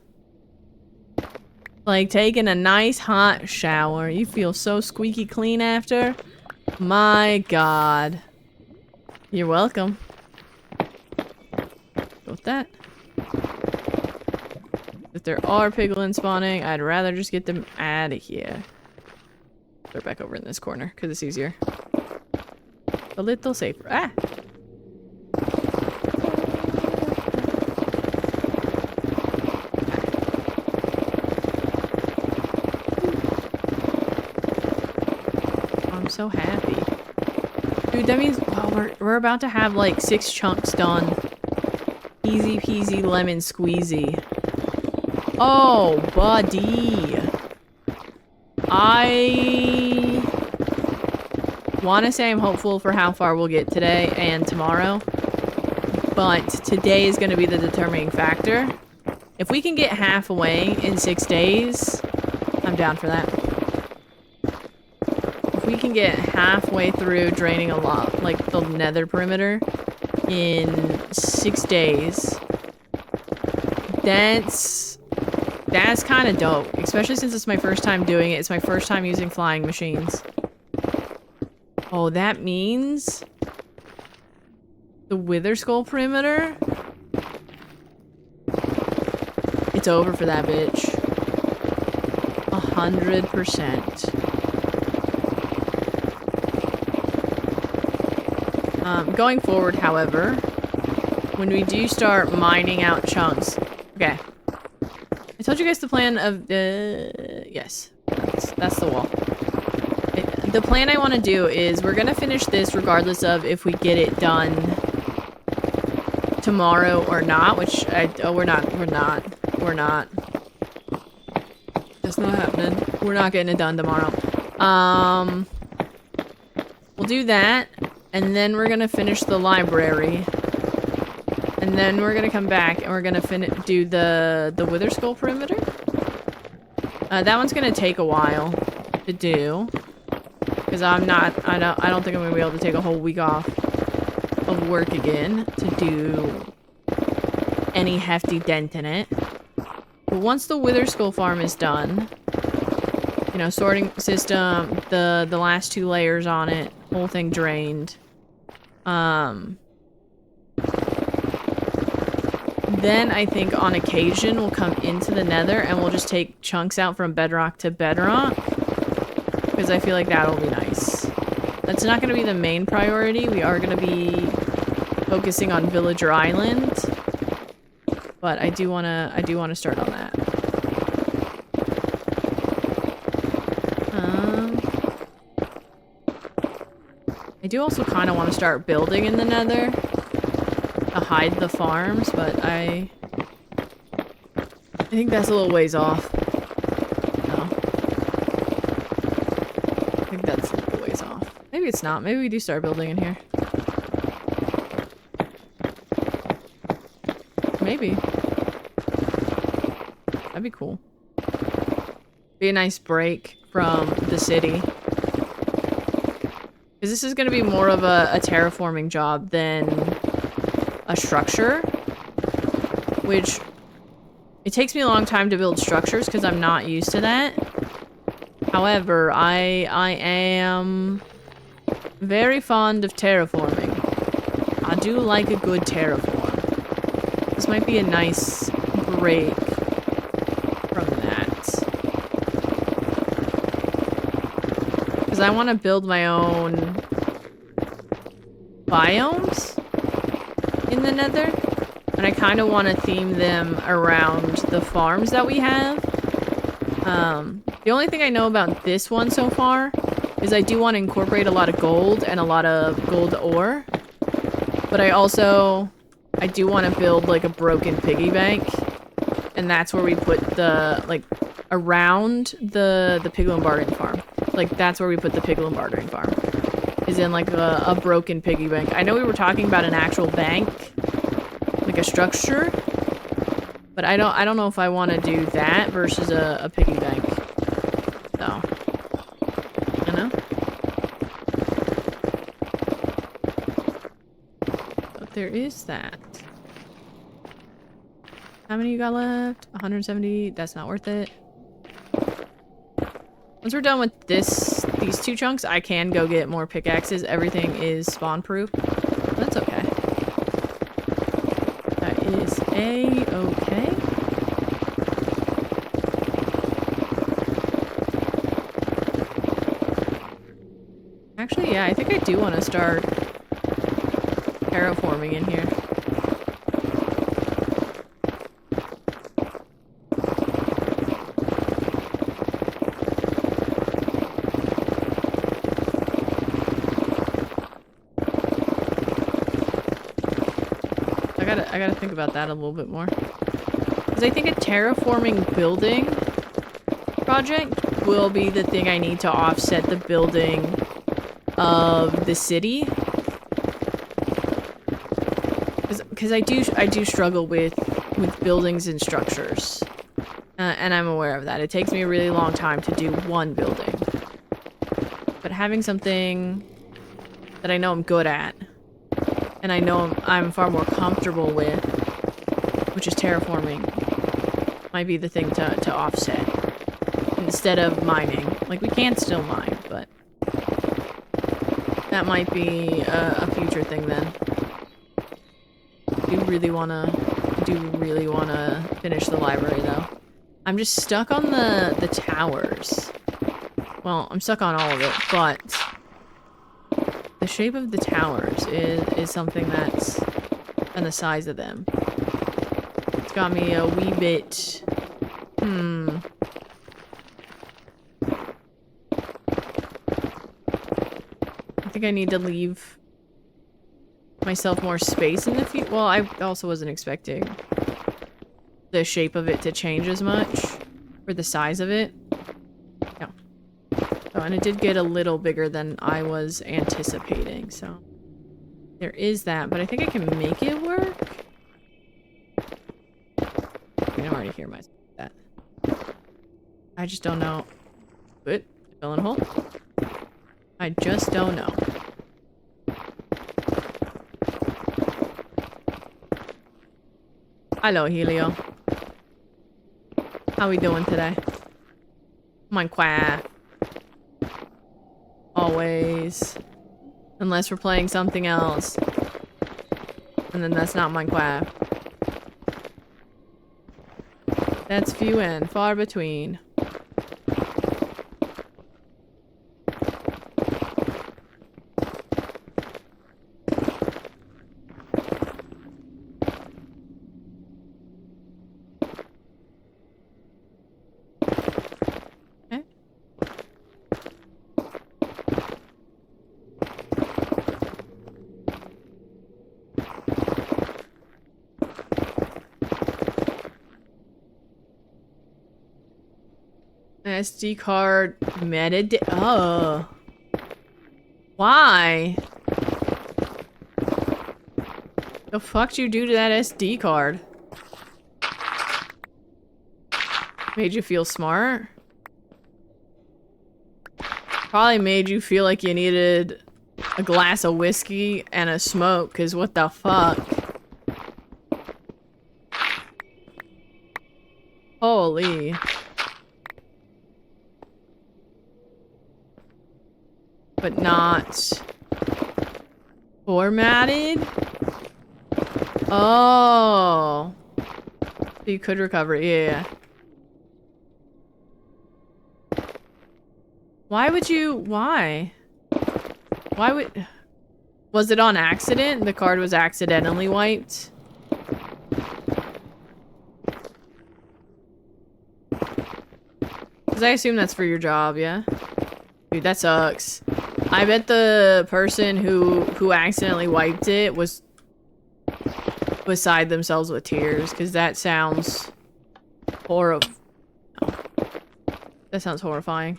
Like taking a nice hot shower. You feel so squeaky clean after. My god. You're welcome. Go with that. If there are piglins spawning, I'd rather just get them out of here. They're back over in this corner, because it's easier. A little safer. Ah! I'm so happy. Dude, that means we're about to have like 6 chunks done. Easy peasy lemon squeezy. Oh, buddy. I want to say I'm hopeful for how far we'll get today and tomorrow, but today is going to be the determining factor. If we can get halfway in 6 days, I'm down for that. If we can get halfway through draining a lot, like the nether perimeter, in 6 days, that's kind of dope, especially since it's my first time doing it. It's my first time using flying machines. Oh, that means the Wither Skull perimeter? It's over for that bitch. 100%. Going forward, however, when we do start mining out chunks... Okay. I told you guys the plan of the... yes. That's the wall. The plan I want to do is we're going to finish this regardless of if we get it done tomorrow or not, which we're not. That's not happening. We're not getting it done tomorrow. We'll do that, and then we're going to finish the library. And then we're gonna come back and we're gonna do the Wither Skull perimeter. That one's gonna take a while to do. Because I don't think I'm gonna be able to take a whole week off of work again to do any hefty dent in it. But once the Wither Skull farm is done, you know, sorting system, the last 2 layers on it, whole thing drained. Then I think on occasion we'll come into the Nether and we'll just take chunks out from bedrock to bedrock. Because I feel like that'll be nice. That's not going to be the main priority. We are going to be focusing on Villager Island. But I do want to start on that. I do also kind of want to start building in the Nether to hide the farms, but I think that's a little ways off. No. I think that's a little ways off. Maybe it's not. Maybe we do start building in here. Maybe. That'd be cool. Be a nice break from the city. Because this is going to be more of a terraforming job than a structure. Which, it takes me a long time to build structures because I'm not used to that. However, I am very fond of terraforming. I do like a good terraform. This might be a nice break from that. Because I want to build my own biomes in the Nether. And I kind of want to theme them around the farms that we have. The only thing I know about this one so far is I do want to incorporate a lot of gold and a lot of gold ore. But I do want to build like a broken piggy bank. And that's where we put the, like, around the piglin bartering farm. Like, that's where we put the piglin bartering farm. Is in like a broken piggy bank. I know we were talking about an actual bank. Like a structure. But I don't know if I want to do that versus a piggy bank. So. You know? But there is that. How many you got left? 170. That's not worth it. Once we're done with these 2 chunks, I can go get more pickaxes. Everything is spawn proof. That's okay. That is a-okay. Actually, yeah, I think I do want to start terraforming in here. I gotta think about that a little bit more. Because I think a terraforming building project will be the thing I need to offset the building of the city. Because I do struggle with buildings and structures. And I'm aware of that. It takes me a really long time to do one building. But having something that I know I'm good at, and I know I'm far more comfortable with, which is terraforming, might be the thing to offset. Instead of mining. Like, we can still mine, but that might be a future thing then. I do really wanna finish the library, though. I'm just stuck on the towers. Well, I'm stuck on all of it, but the shape of the towers is something that's... and the size of them. It's got me a wee bit... I think I need to leave myself more space in the future. Well, I also wasn't expecting the shape of it to change as much. Or the size of it. Yeah. Oh, and it did get a little bigger than I was anticipating, so... there is that, but I think I can make it work. can already hear myself that. I just don't know. Good. Fill in a hole. I just don't know. Hello, Helio. How we doing today? Minecraft. Always. Unless we're playing something else. And then that's not Minecraft. That's few and far between. SD card metadata. Oh. Why? The fuck did you do to that SD card? Made you feel smart? Probably made you feel like you needed a glass of whiskey and a smoke, cause what the fuck? Holy. But not formatted? Oh. So you could recover it, yeah. Why would you, why? Why would, was it on accident? The card was accidentally wiped? Because I assume that's for your job, yeah? Dude, that sucks. I bet the person who accidentally wiped it was beside themselves with tears, because that sounds horrible. Oh. That sounds horrifying.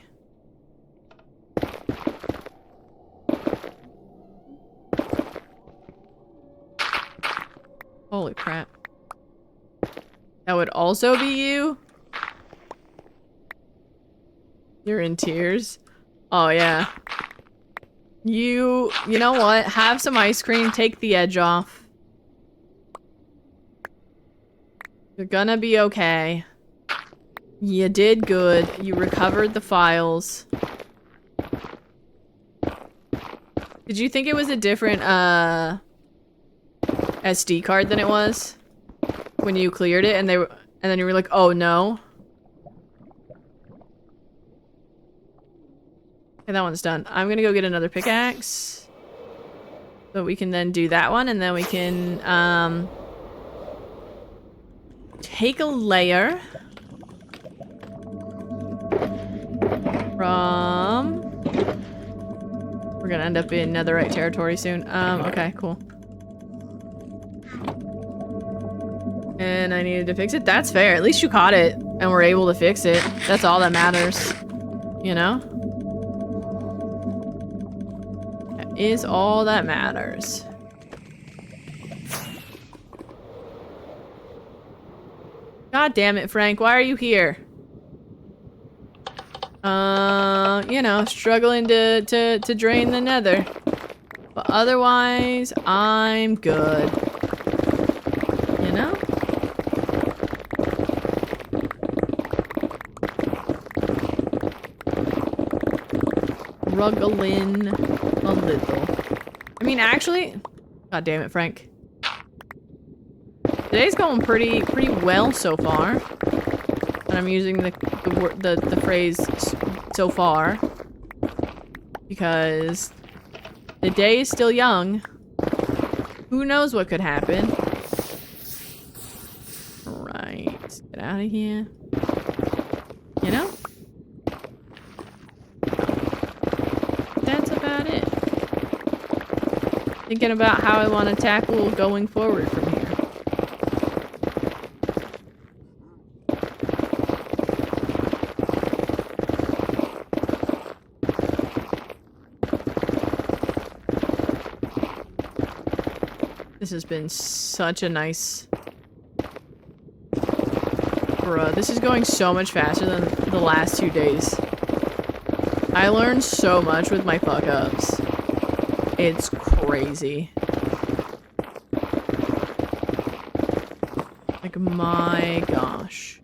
Holy crap. That would also be you? You're in tears? Oh, yeah. You know what? Have some ice cream, take the edge off. You're gonna be okay. You did good. You recovered the files. Did you think it was a different, SD card than it was? When you cleared it and then you were like, oh no? Okay, that one's done. I'm gonna go get another pickaxe. So we can then do that one, and then we can, take a layer from... We're gonna end up in netherite territory soon. Okay, cool. And I needed to fix it? That's fair. At least you caught it, and were able to fix it. That's all that matters. You know? That is all that matters. God damn it, Frank. Why are you here? You know, struggling to drain the nether. But otherwise, I'm good. You know? Struggling a little. I mean, actually... God damn it, Frank. Today's going pretty well so far. And I'm using the phrase so far because the day is still young. Who knows what could happen? Right, get out of here. You know? That's about it. Thinking about how I want to tackle going forward from here. This has been such a nice Bruh, this is going so much faster than the last 2 days. I learned so much with my fuck-ups. It's crazy. Like, my gosh.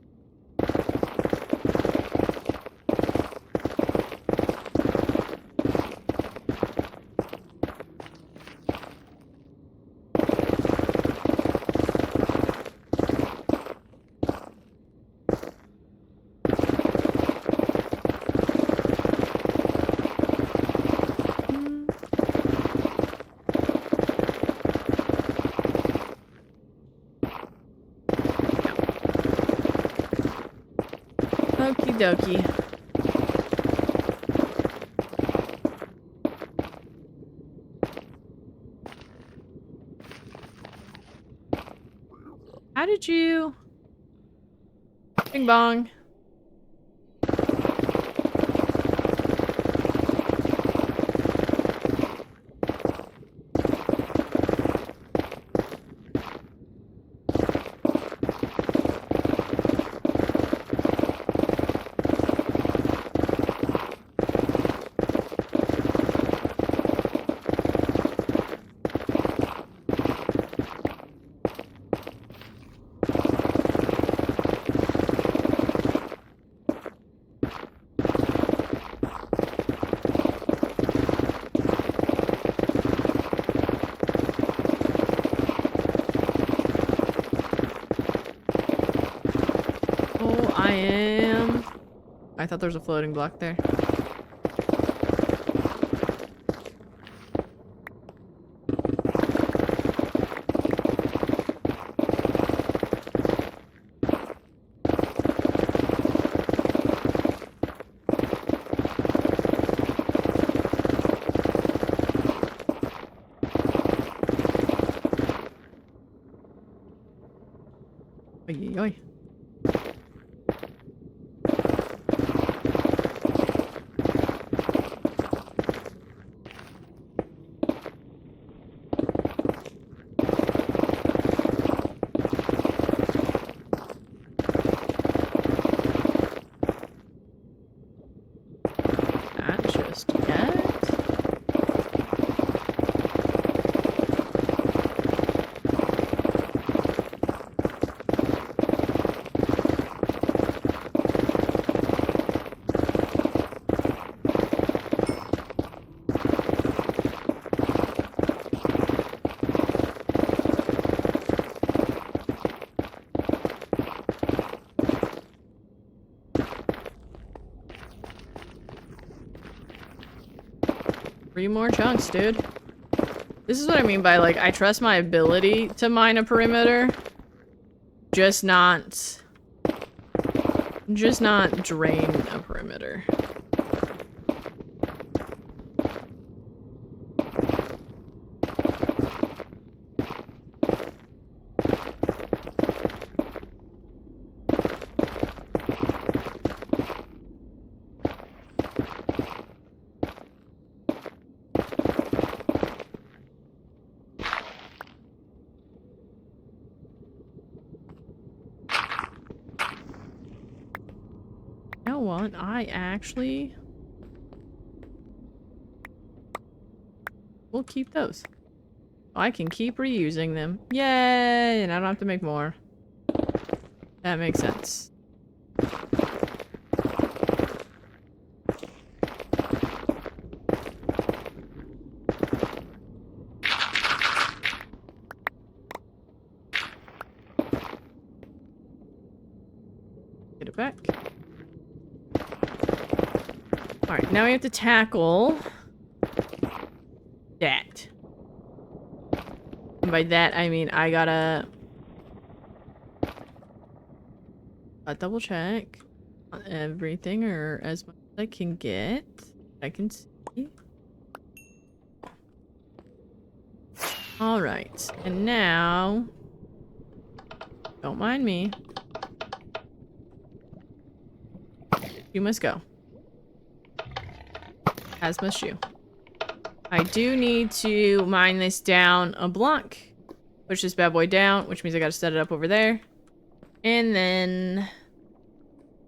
Okie dokie. How did you... Bing bong. I thought there was a floating block there. Oy, oy. Three more chunks, dude. This is what I mean by, like, I trust my ability to mine a perimeter. Just not drain a perimeter. I actually will keep those. I can keep reusing them. Yay! And I don't have to make more. That makes sense. Get it back. Alright, now we have to tackle that. And by that, I mean I gotta double check on everything, or as much as I can get. I can see. Alright, and now, don't mind me. You must go. As must you. I do need to mine this down a block. Push this bad boy down, which means I gotta set it up over there. And then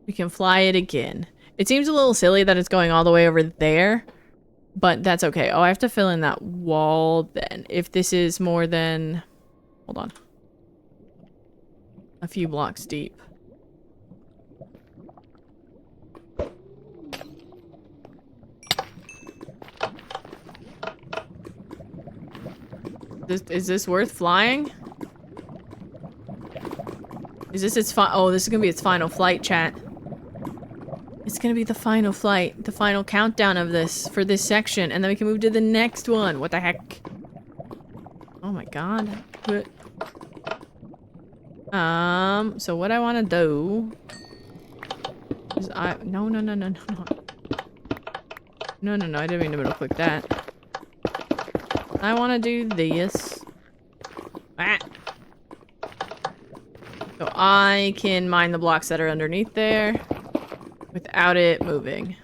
We can fly it again. It seems a little silly that it's going all the way over there, but that's okay. Oh, I have to fill in that wall then. If this is more than... Hold on. A few blocks deep. Is this worth flying? Is this its oh, this is gonna be its final flight, chat. It's gonna be the final flight, the final countdown of this, for this section, and then we can move to the next one. What the heck? Oh my god. So what I wanna do is no, I didn't mean to middle click that. I wanna do this. Ah. So I can mine the blocks that are underneath there without it moving.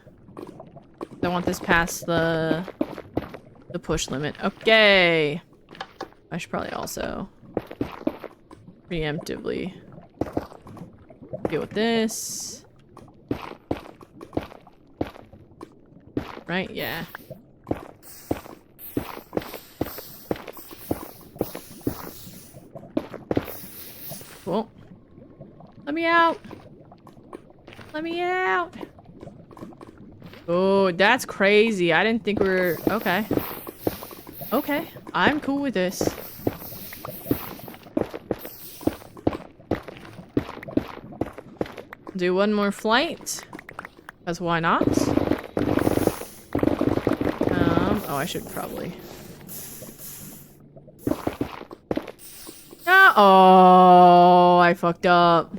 I want this past the push limit. Okay. I should probably also preemptively deal with this. Right? Yeah. Cool. Let me out! Let me out! Oh, that's crazy. I didn't think we were... Okay. Okay. I'm cool with this. Do one more flight. Because why not? Oh, I should probably... Oh, I fucked up.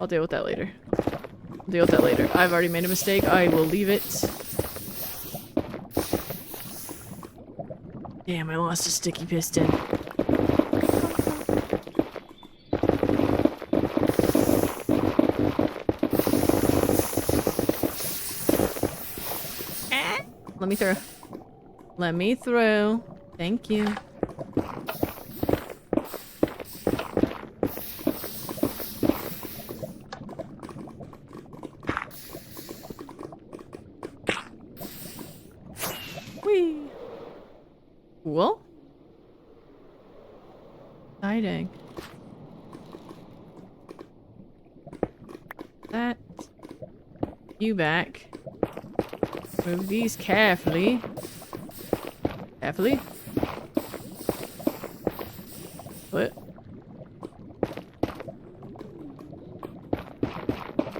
I'll deal with that later. I'll deal with that later. I've already made a mistake. I will leave it. Damn, I lost a sticky piston. Let me through. Let me through. Thank you. Whee! Cool. Exciting. That. You back. Move these carefully. Carefully. What?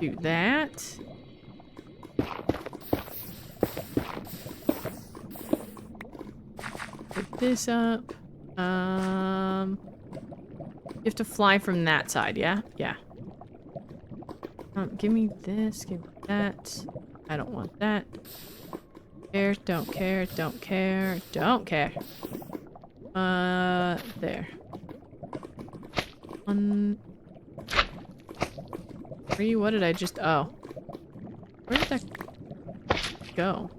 Do that. Put this up. You have to fly from that side, yeah? Yeah. Give me this, give me that. I don't want that. Don't care, don't care, don't care. There. 1, 3, what did I just, oh. Where did that go?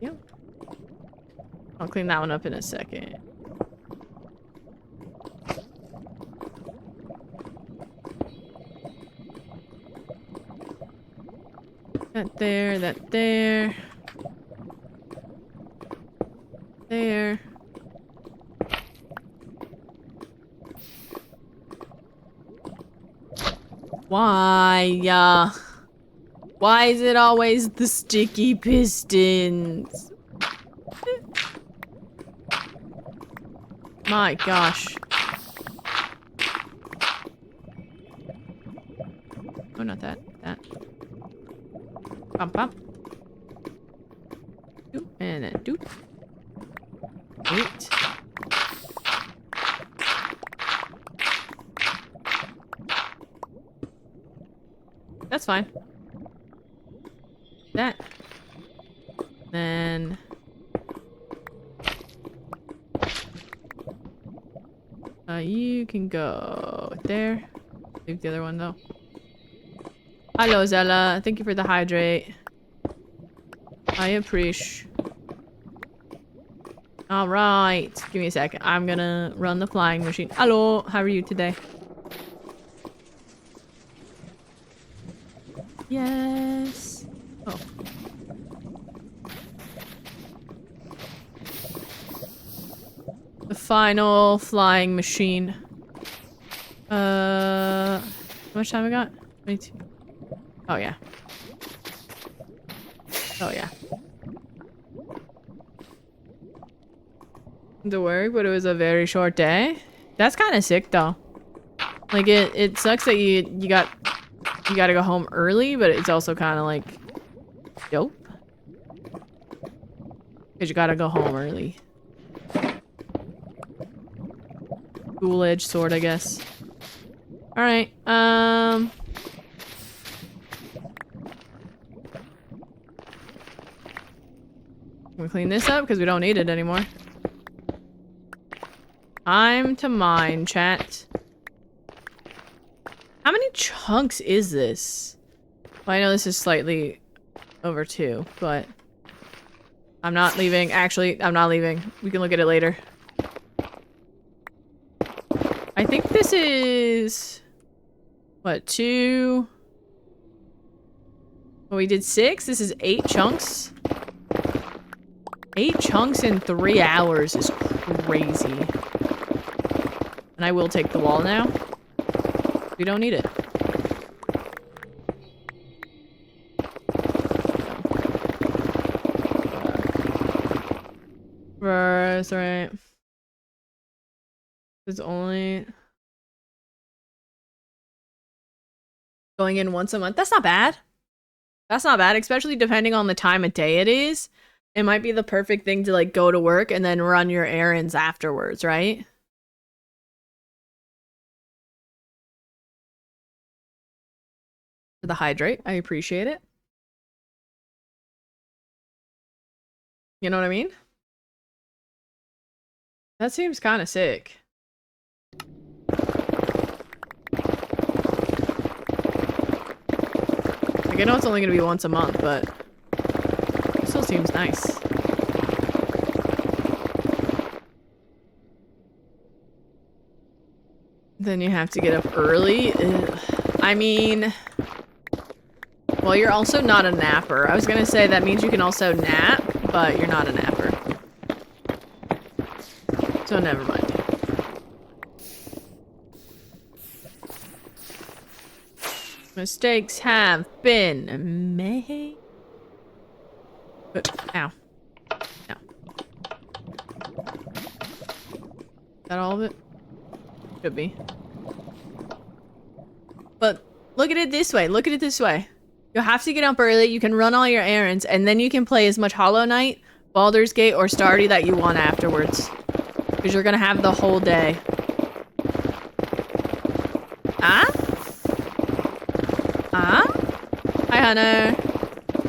Yeah. I'll clean that one up in a second. That there, that there. There. Why? Why is it always the sticky pistons? My gosh. Oh, not that. That. Bump, bump. Doop, and then doop. Wait. That's fine. That. Then. You can go there. Leave the other one though. Hello, Zella. Thank you for the hydrate. I appreciate. All right. Give me a second. I'm gonna run the flying machine. Hello. How are you today? Yes. Oh. The final flying machine. How much time we got? 22. Oh, yeah. Oh, yeah. To work, but it was a very short day. That's kind of sick, though. Like, it sucks that you gotta go home early, but it's also kind of like, dope. Because you gotta go home early. School-edged sword, I guess. Alright, Can we clean this up? Because we don't need it anymore. Time to mine, chat. How many chunks is this? Well, I know this is slightly over 2, but... I'm not leaving. Actually, I'm not leaving. We can look at it later. I think this is... What, 2... Well, we did 6. This is 8 chunks. 8 chunks in 3 hours is crazy. And I will take the wall now. We don't need it. That's right. It's only going in once a month. That's not bad. That's not bad, especially depending on the time of day it is. It might be the perfect thing to like go to work and then run your errands afterwards, right? For the hydrate, I appreciate it. You know what I mean? That seems kind of sick. Like, I know it's only gonna be once a month, but it still seems nice. Then you have to get up early. Ugh. I mean, well, you're also not a napper. I was gonna say that means you can also nap, but you're not a napper. So never mind. Mistakes have been made. Ow. No. Is that all of it? Could be. But look at it this way. Look at it this way. You'll have to get up early. You can run all your errands, and then you can play as much Hollow Knight, Baldur's Gate, or Stardew that you want afterwards. Because you're gonna have the whole day. Ah? Ah? Hi, Hunter.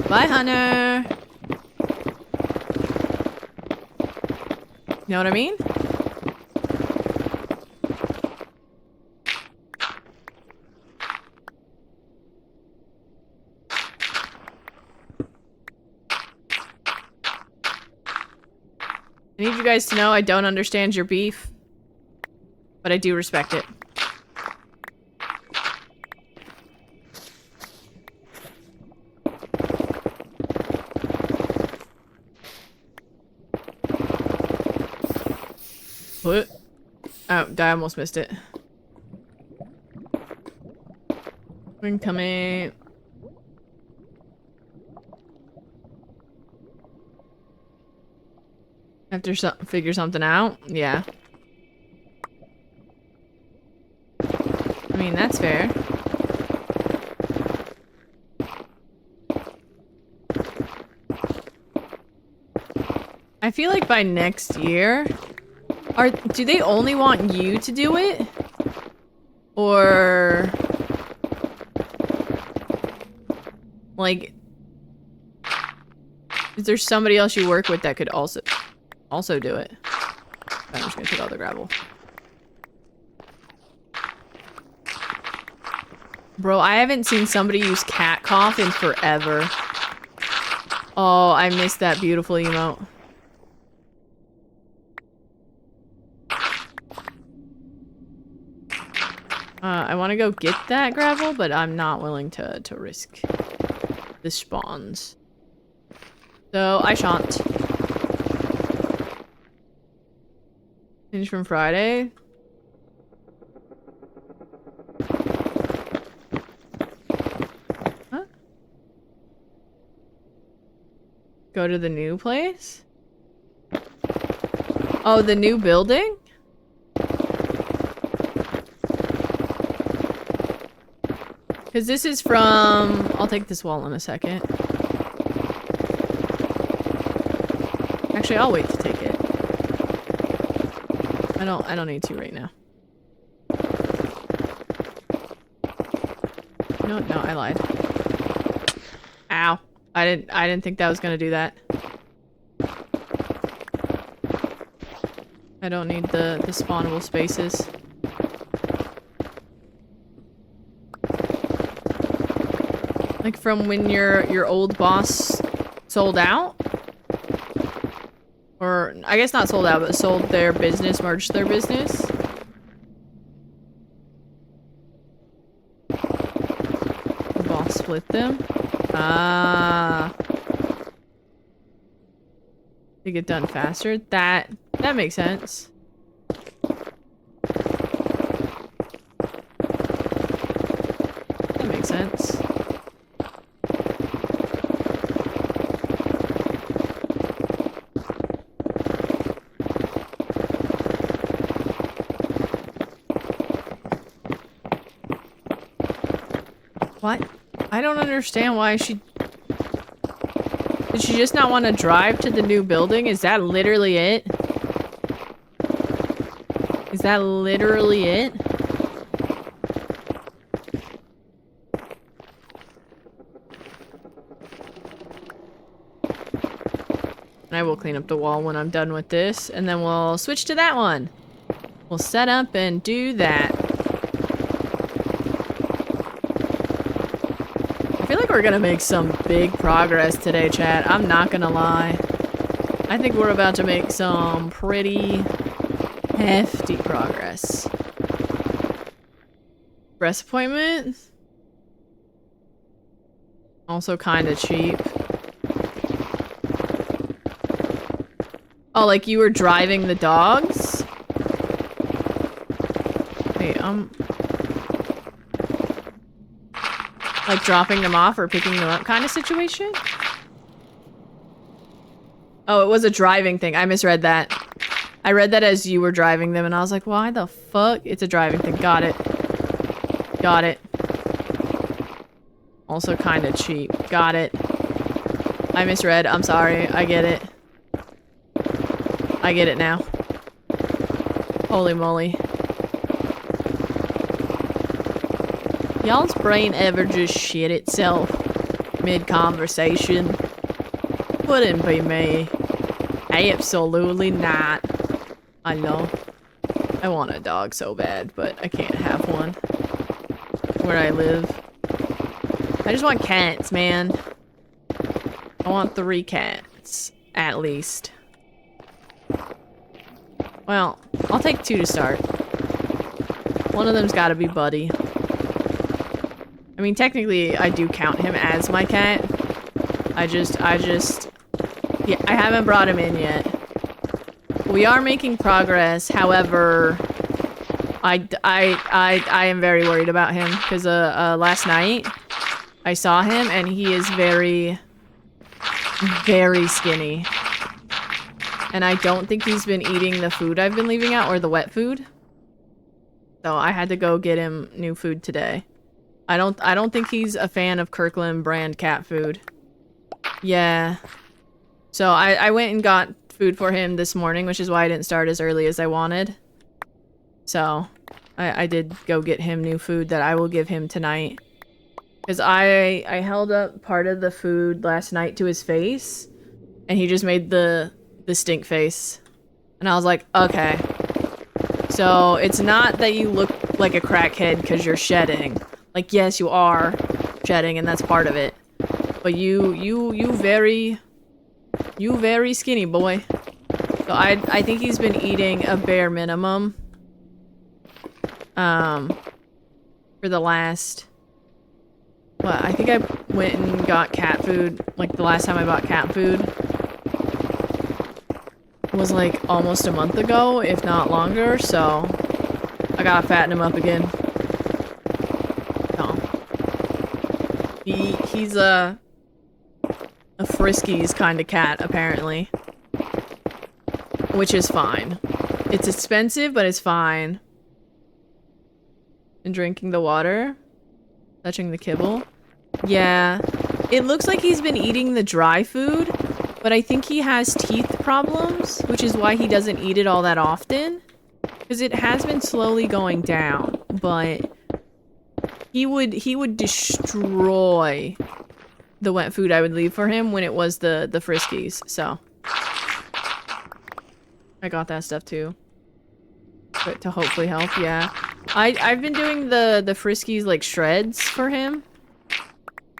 Bye, Hunter. You know what I mean? I need you guys to know I don't understand your beef, but I do respect it. What? Oh, I almost missed it. Incoming. Have to figure something out? Yeah. I mean, that's fair. I feel like by next year... do they only want you to do it? Or... like... is there somebody else you work with that could also do it? I'm just gonna take all the gravel. Bro, I haven't seen somebody use cat cough in forever. Oh, I missed that beautiful emote. I want to go get that gravel, but I'm not willing to risk the spawns. So I shan't. Finish from Friday. Huh? Go to the new place? Oh, the new building? Because this is from... I'll take this wall in a second. Actually, I'll wait to take it. I don't need to right now. No, I lied. Ow. I didn't think that was gonna do that. I don't need the spawnable spaces. Like from when your old boss sold out? Or, I guess not sold out, but sold their business, merged their business. The boss split them. Ah. To get done faster. That makes sense. That makes sense. What? I don't understand why she... Did she just not want to drive to the new building? Is that literally it? Is that literally it? And I will clean up the wall when I'm done with this, and then we'll switch to that one. We'll set up and do that. I feel like we're gonna make some big progress today, chat. I'm not gonna lie. I think we're about to make some pretty hefty progress. Breast appointment? Also kinda cheap. Oh, like you were driving the dogs? Wait, like dropping them off or picking them up kind of situation? Oh, it was a driving thing. I misread that. I read that as you were driving them and I was like, why the fuck? It's a driving thing. Got it. Got it. Also kind of cheap. Got it. I misread. I'm sorry. I get it. I get it now. Holy moly. Y'all's brain ever just shit itself mid-conversation? Wouldn't be me. Absolutely not. I know. I want a dog so bad, but I can't have one where I live. I just want cats, man. I want 3 cats, at least. Well, I'll take 2 to start. One of them's gotta be Buddy. I mean, technically, I do count him as my cat. Yeah, I haven't brought him in yet. We are making progress, however, I am very worried about him, because, last night, I saw him, and he is very, very skinny. And I don't think he's been eating the food I've been leaving out, or the wet food. So I had to go get him new food today. I don't think he's a fan of Kirkland brand cat food. Yeah. So I went and got food for him this morning, which is why I didn't start as early as I wanted. So I did go get him new food that I will give him tonight. Because I held up part of the food last night to his face, and he just made the stink face. And I was like, okay. So it's not that you look like a crackhead because you're shedding. Like, yes, you are shedding, and that's part of it. But you very skinny, boy. So I think he's been eating a bare minimum. for the last... What, I think I went and got cat food, like the last time I bought cat food was like almost a month ago, if not longer, so I gotta fatten him up again. No. He's a Friskies kind of cat, apparently. Which is fine. It's expensive, but it's fine. And drinking the water. Touching the kibble. Yeah. It looks like he's been eating the dry food, but I think he has teeth problems, which is why he doesn't eat it all that often. Because it has been slowly going down, but he would destroy the wet food I would leave for him when it was the Friskies, so. I got that stuff too. But to hopefully help, yeah. I've been doing the Friskies like shreds for him.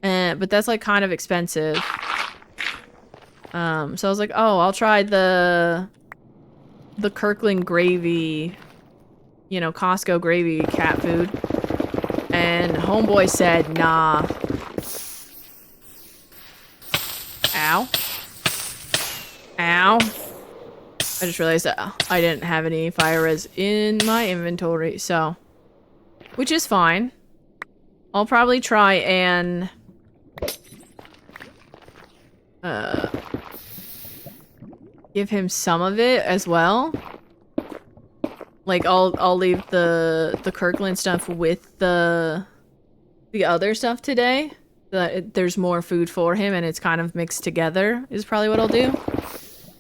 But that's like kind of expensive. So I was like, oh, I'll try the Kirkland gravy, you know, Costco gravy cat food. And homeboy said, nah. Ow. Ow. I just realized that I didn't have any fire res in my inventory, so. Which is fine. I'll probably try and... give him some of it as well. Like, I'll leave the Kirkland stuff with the other stuff today. So that there's more food for him and it's kind of mixed together is probably what I'll do.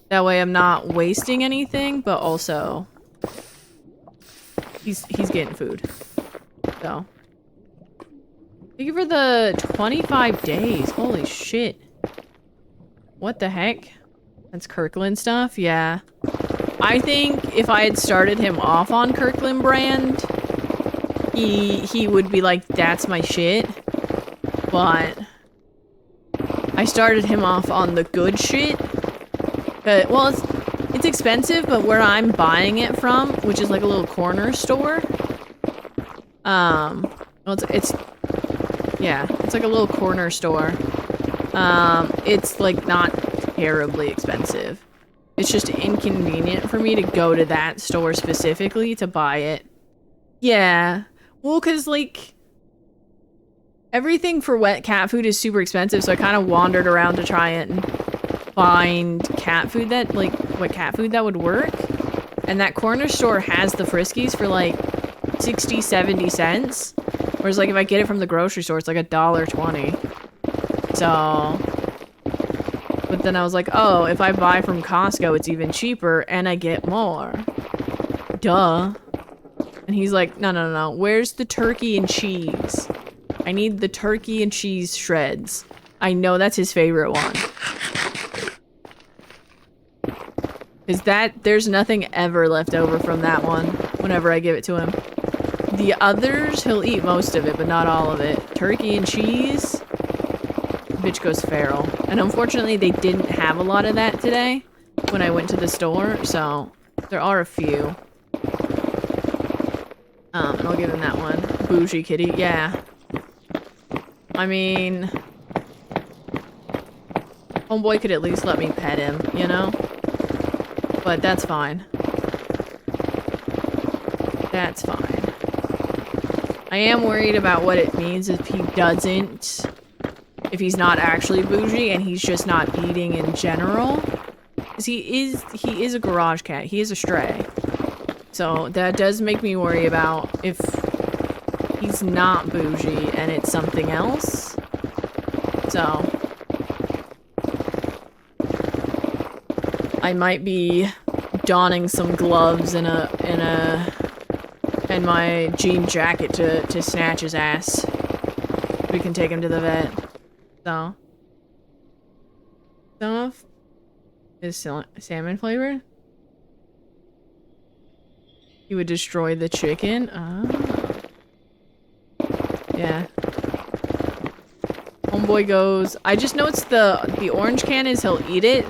That way I'm not wasting anything, but also he's getting food. So. Thank you for the 25 days. Holy shit. What the heck? That's Kirkland stuff? Yeah. I think if I had started him off on Kirkland brand, he would be like, that's my shit. But I started him off on the good shit. Well, it's expensive, but where I'm buying it from, which is like a little corner store, well, it's like a little corner store. It's like not terribly expensive. It's just inconvenient for me to go to that store specifically to buy it. Yeah. Well, cause like everything for wet cat food is super expensive, so I kind of wandered around to try and find cat food that, like, what cat food that would work. And that corner store has the Friskies for like 60, 70 cents. Whereas like if I get it from the grocery store, it's like $1.20. So, but then I was like, oh, if I buy from Costco, it's even cheaper and I get more. Duh. And he's like, no, where's the turkey and cheese? I need the turkey and cheese shreds. I know that's his favorite one. Is that, there's nothing ever left over from that one whenever I give it to him. The others, he'll eat most of it, but not all of it. Turkey and cheese, bitch goes feral. And unfortunately, they didn't have a lot of that today when I went to the store, so there are a few. And I'll give him that one. Bougie kitty, yeah. I mean, homeboy could at least let me pet him, you know? But that's fine. That's fine. I am worried about what it means if he doesn't... If he's not actually bougie and he's just not eating in general. Because he is a garage cat. He is a stray. So that does make me worry about if he's not bougie and it's something else. So... I might be donning some gloves and my jean jacket to snatch his ass. We can take him to the vet. So. Stuff is salmon flavored. He would destroy the chicken. Oh. Yeah. Homeboy goes. I just know it's the orange can is he'll eat it.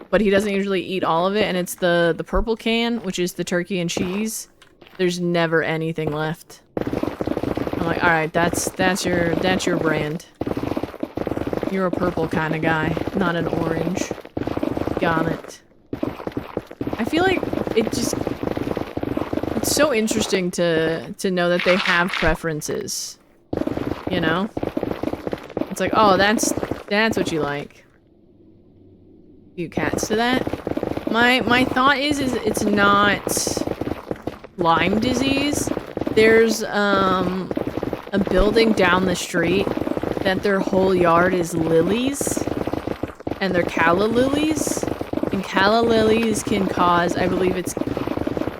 But he doesn't usually eat all of it, and it's the purple can, which is the turkey and cheese. There's never anything left. I'm like, all right, that's your brand. You're a purple kind of guy, not an orange. Got it. I feel like it's so interesting to know that they have preferences. You know? It's like, oh, that's what you like. Few cats to that. My thought is it's not Lyme disease. There's a building down the street that their whole yard is lilies, and they're calla lilies, and calla lilies can cause, I believe it's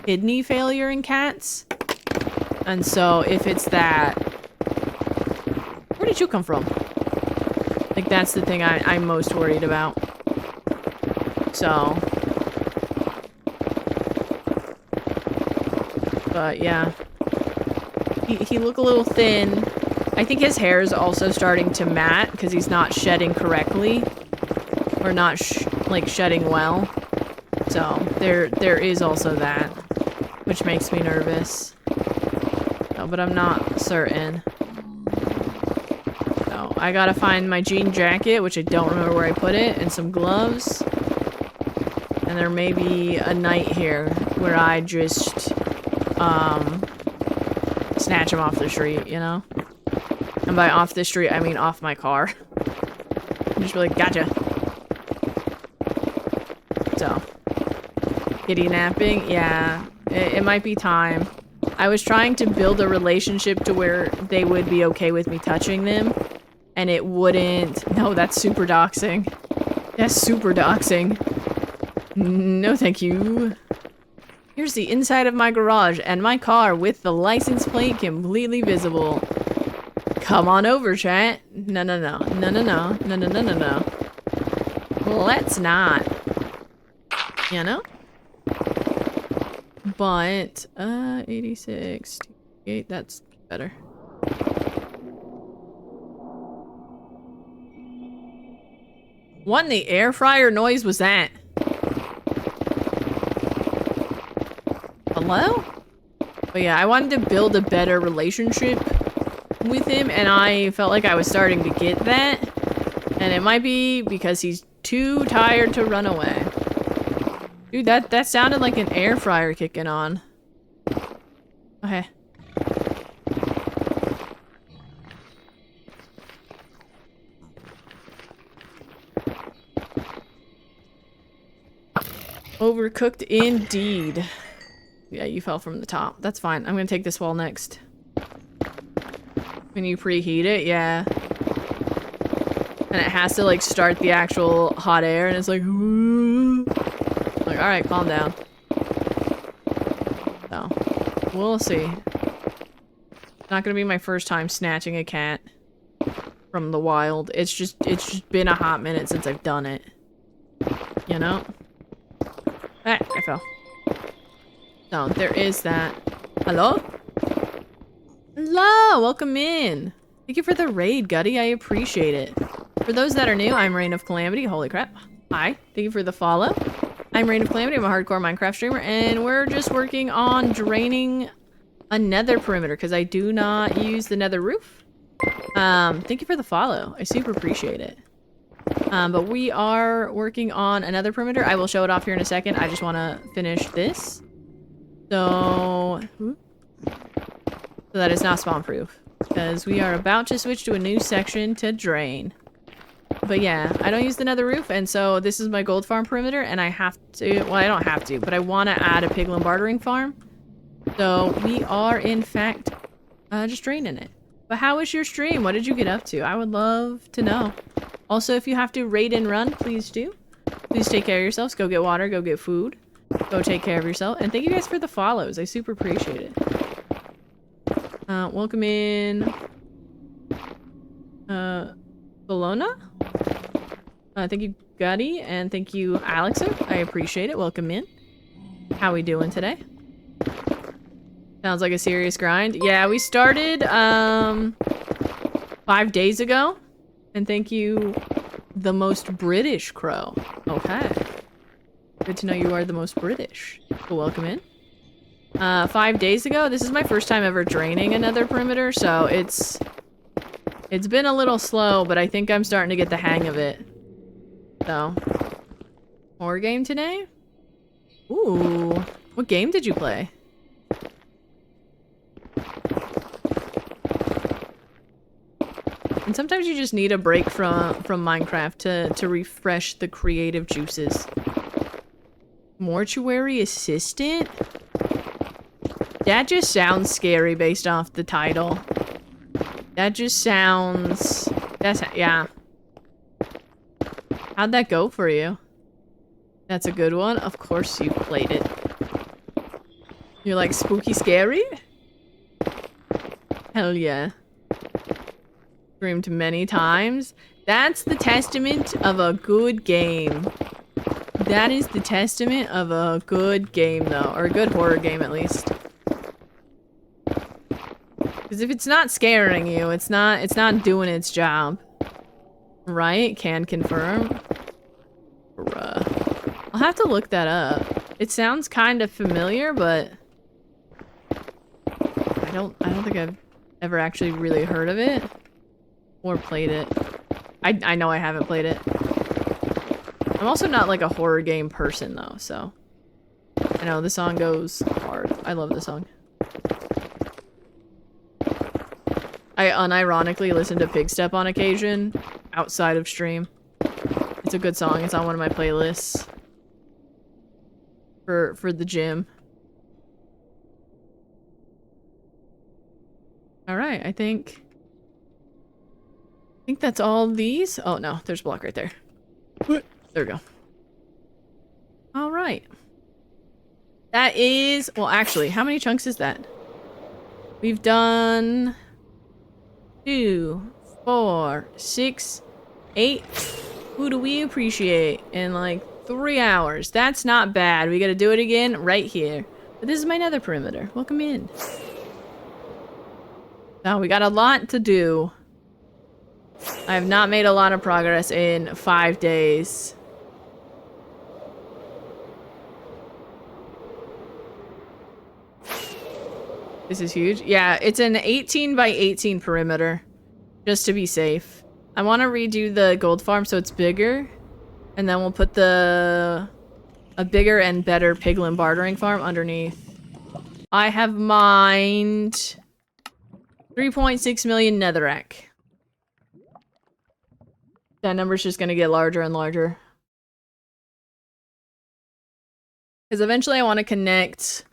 kidney failure in cats. And so if it's that, where did you come from? Like, that's the thing I'm most worried about. So, but yeah, he look a little thin. I think his hair is also starting to mat because he's not shedding correctly, or not like shedding well. So there is also that, which makes me nervous. No, but I'm not certain. So I gotta find my jean jacket, which I don't remember where I put it, and some gloves. And there may be a night here where I just snatch him off the street, you know? And by off the street, I mean off my car. I'm just really, gotcha. So, kitty napping, yeah, it might be time. I was trying to build a relationship to where they would be okay with me touching them, and it wouldn't. No, that's super doxing. That's super doxing. No, thank you. Here's the inside of my garage and my car with the license plate completely visible. Come on over, chat. No, no, no. No, no, no. No, no, no, no, no. Let's not. You know? But, 86, 88, that's better. What in the air fryer noise was that? Hello? But yeah, I wanted to build a better relationship with him, and I felt like I was starting to get that. And it might be because he's too tired to run away. Dude, that sounded like an air fryer kicking on. Okay. Overcooked indeed. Yeah, you fell from the top. That's fine. I'm gonna take this wall next. When you preheat it, yeah. And it has to, like, start the actual hot air, and it's like, ooh. Like, alright, calm down. So, we'll see. Not gonna be my first time snatching a cat from the wild. It's just been a hot minute since I've done it. You know? Ah, I fell. So, there is that. Hello? Hello! Welcome in! Thank you for the raid, Gutty. I appreciate it. For those that are new, I'm Reign of Calamity. Holy crap. Hi. Thank you for the follow. I'm Reign of Calamity. I'm a hardcore Minecraft streamer, and we're just working on draining a nether perimeter, because I do not use the nether roof. Thank you for the follow. I super appreciate it. But we are working on another perimeter. I will show it off here in a second. I just want to finish this. So that it's not spawn proof, because we are about to switch to a new section to drain. But yeah, I don't use the nether roof, and so this is my gold farm perimeter, and I have to, well, I don't have to, but I want to add a piglin bartering farm. So we are, in fact, just draining it. But how was your stream? What did you get up to? I would love to know. Also, if you have to raid and run, please do. Please take care of yourselves. Go get water. Go get food. Go take care of yourself. And thank you guys for the follows. I super appreciate it. Welcome in. Bologna? Thank you, Gutty. And thank you, Alexa. I appreciate it. Welcome in. How we doing today? Sounds like a serious grind. Yeah, we started 5 days ago. And thank you, the most British crow. Okay. Good to know you are the most British. So welcome in. 5 days ago. This is my first time ever draining another perimeter, so it's been a little slow, but I think I'm starting to get the hang of it. So, horror game today? Ooh, what game did you play? And sometimes you just need a break from Minecraft to refresh the creative juices. Mortuary assistant? That just sounds scary based off the title. That just sounds... yeah. How'd that go for you? That's a good one. Of course you played it. You're like, spooky scary? Hell yeah. Streamed many times. That's the testament of a good game. That is the testament of a good game, though. Or a good horror game, at least. Because if it's not scaring you, it's not doing its job. Right? Can confirm. Bruh. I'll have to look that up. It sounds kind of familiar, but... I don't think I've ever actually really heard of it. Or played it. I know I haven't played it. I'm also not like a horror game person though, so. I know, the song goes hard. I love the song. I unironically listen to Pigstep on occasion, outside of stream. It's a good song, it's on one of my playlists. For the gym. Alright, I think that's all these. Oh no, there's a block right there. There we go. Alright. That is... well, actually, how many chunks is that? We've done... 2, 4, 6, 8. Who do we appreciate? In like 3 hours. That's not bad. We gotta do it again right here. But this is my nether perimeter. Welcome in. Now we got a lot to do. I have not made a lot of progress in 5 days. This is huge. Yeah, it's an 18 by 18 perimeter. Just to be safe. I want to redo the gold farm so it's bigger. And then we'll put a bigger and better piglin bartering farm underneath. I have mined 3.6 million netherrack. That number's just gonna get larger and larger. Because eventually I want to connect...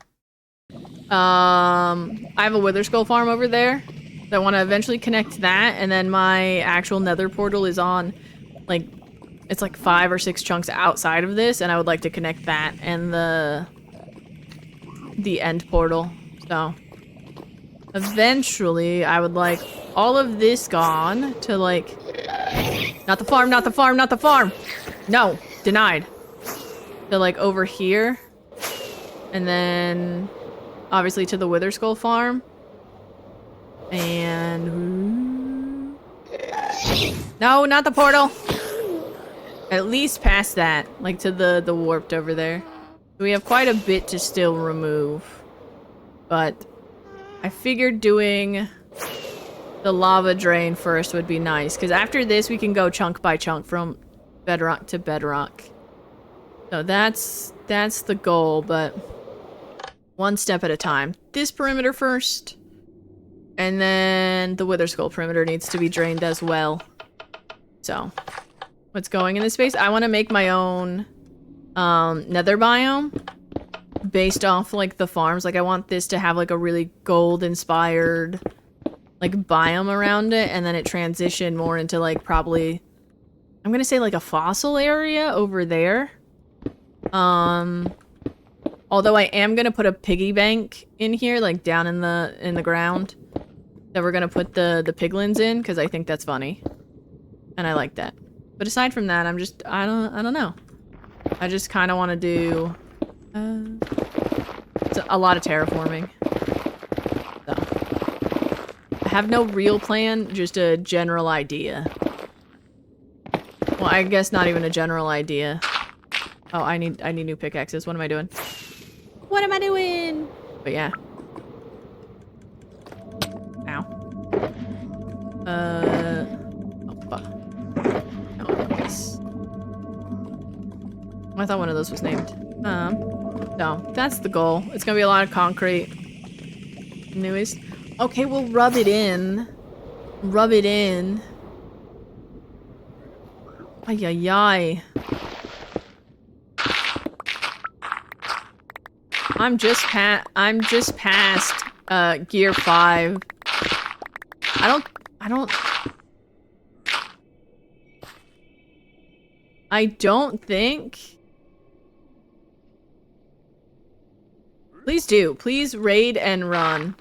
I have a wither skull farm over there. So I want to eventually connect that, and then my actual nether portal is on, like, it's like 5 or 6 chunks outside of this, and I would like to connect that and the end portal. So, eventually I would like all of this gone to, like, not the farm, not the farm, not the farm! No! Denied. To, like, over here. And then... obviously to the wither skull farm. And... no, not the portal! At least past that. Like to the warped over there. We have quite a bit to still remove. But I figured doing the lava drain first would be nice. Because after this we can go chunk by chunk from bedrock to bedrock. So that's the goal, but... one step at a time. This perimeter first. And then the wither skull perimeter needs to be drained as well. So, what's going in this space? I want to make my own nether biome. Based off, like, the farms. Like, I want this to have, like, a really gold-inspired, like, biome around it. And then it transition more into, like, probably... I'm gonna say, like, a fossil area over there. Although I am gonna put a piggy bank in here, like down in the ground, that we're gonna put the piglins in, because I think that's funny, and I like that. But aside from that, I'm just I don't know. I just kind of want to do a lot of terraforming. So I have no real plan, just a general idea. Well, I guess not even a general idea. Oh, I need new pickaxes. What am I doing? What am I doing? But yeah. Ow. No, this. I thought one of those was named. No, that's the goal. It's gonna be a lot of concrete. Anyways. Okay, we'll rub it in. Rub it in. Ay, ay, ay. I'm just past gear 5. I don't think. Please do. Please raid and run.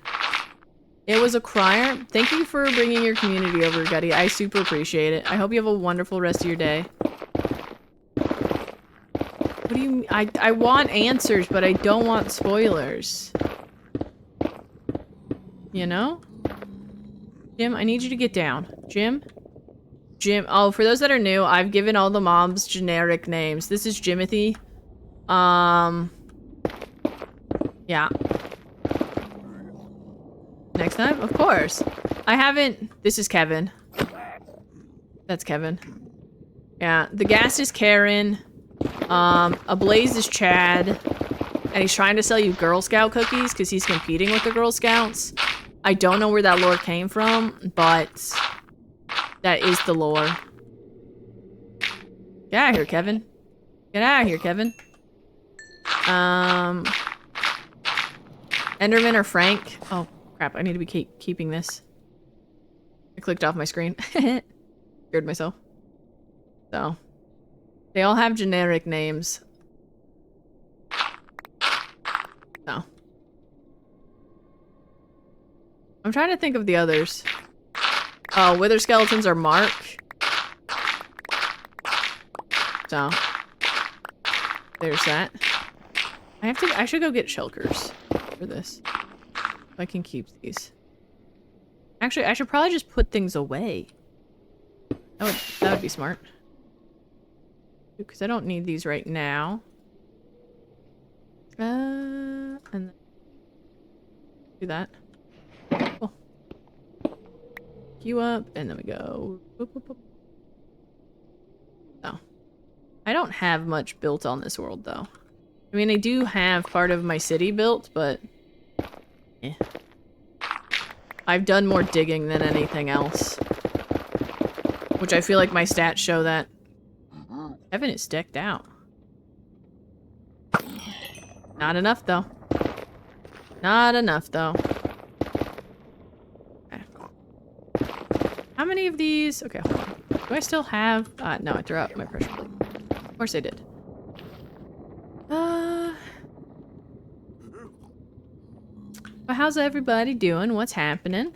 It was a crier. Thank you for bringing your community over, Gutty. I super appreciate it. I hope you have a wonderful rest of your day. What do you mean? I want answers, but I don't want spoilers. You know? Jim, I need you to get down. Jim? Jim. Oh, for those that are new, I've given all the mobs generic names. This is Jimothy. Yeah. Next time? Of course. I haven't... This is Kevin. That's Kevin. Yeah. The gas is Karen. Ablaze is Chad. And he's trying to sell you Girl Scout cookies because he's competing with the Girl Scouts. I don't know where that lore came from, but... that is the lore. Get out of here, Kevin. Get out of here, Kevin. Enderman or Frank? Oh, crap. I need to be keeping this. I clicked off my screen. Scared myself. So. They all have generic names. So. I'm trying to think of the others. Oh, Wither Skeletons are Mark. So. There's that. I should go get shulkers for this. If I can keep these. Actually, I should probably just put things away. That would be smart. Because I don't need these right now. And then do that. Cool. Queue up, and then we go. Boop, boop, boop. Oh. I don't have much built on this world, though. I mean, I do have part of my city built, but... eh. I've done more digging than anything else. Which I feel like my stats show that. Kevin is decked out. Not enough, though. Not enough, though. Okay. How many of these? Okay, hold on. Do I still have... no, I threw out my pressure plate. Of course I did. But how's everybody doing? What's happening?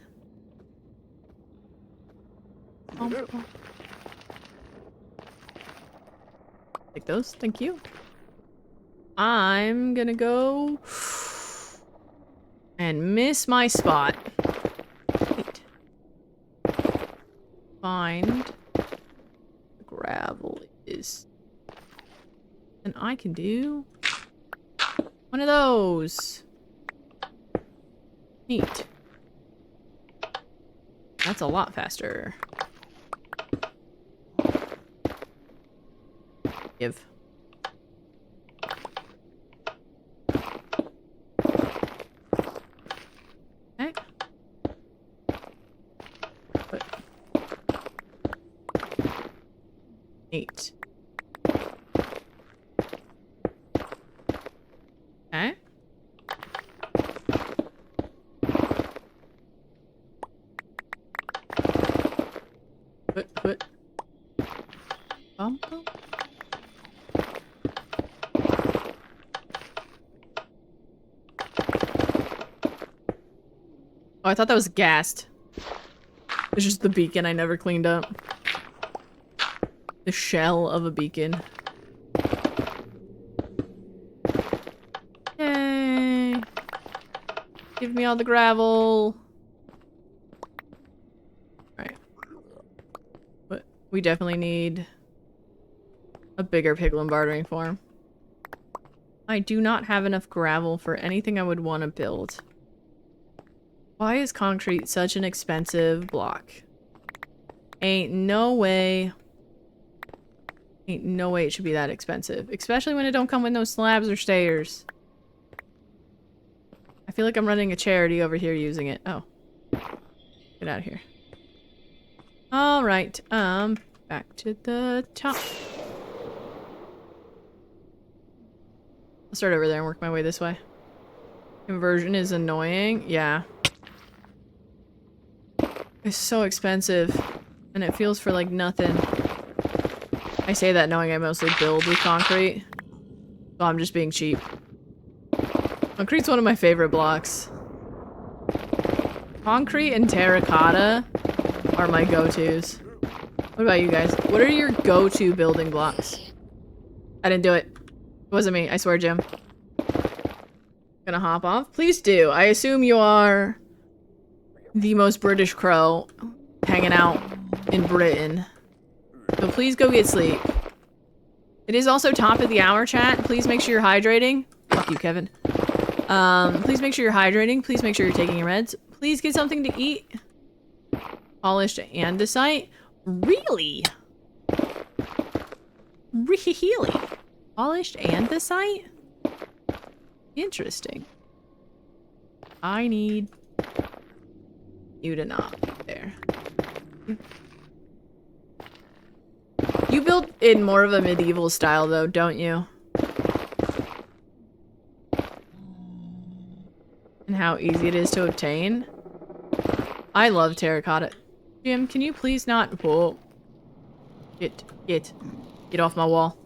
Take those, thank you. I'm gonna go and miss my spot. Wait. Find the gravel is, and I can do one of those. Neat. That's a lot faster. Give. Okay. Put. 8. Okay. Put. Bump. Oh, I thought that was gassed. It's just the beacon I never cleaned up. The shell of a beacon. Yay! Give me all the gravel. Alright. But we definitely need a bigger piglin bartering farm. I do not have enough gravel for anything I would want to build. Why is concrete such an expensive block? Ain't no way. Ain't no way it should be that expensive. Especially when it don't come with no slabs or stairs. I feel like I'm running a charity over here using it. Oh. Get out of here. Alright, back to the top. I'll start over there and work my way this way. Conversion is annoying. Yeah. It's so expensive. And it feels for like nothing. I say that knowing I mostly build with concrete. So I'm just being cheap. Concrete's one of my favorite blocks. Concrete and terracotta are my go-tos. What about you guys? What are your go-to building blocks? I didn't do it. It wasn't me. I swear, Jim. Gonna hop off? Please do. I assume you are the most British crow hanging out in Britain. So please go get sleep. It is also top of the hour, chat. Please make sure you're hydrating. Fuck you, Kevin. Please make sure you're hydrating. Please make sure you're taking your meds. Please get something to eat. Polished andesite? Really? Really? Polished andesite? Interesting. I need you to not be there. You build in more of a medieval style though, don't you? And how easy it is to obtain. I love terracotta. Jim, can you please not— whoa. Get off my wall.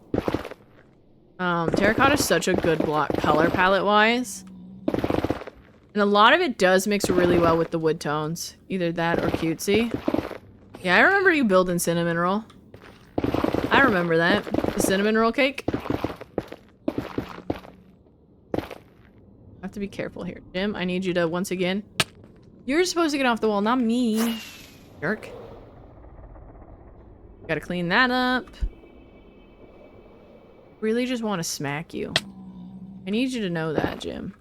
Terracotta is such a good block color palette wise. And a lot of it does mix really well with the wood tones. Either that or cutesy. Yeah, I remember you building cinnamon roll. I remember that. The cinnamon roll cake. I have to be careful here. Jim, I need you to once again— you're supposed to get off the wall, not me. Jerk. Gotta clean that up. Really just want to smack you. I need you to know that, Jim.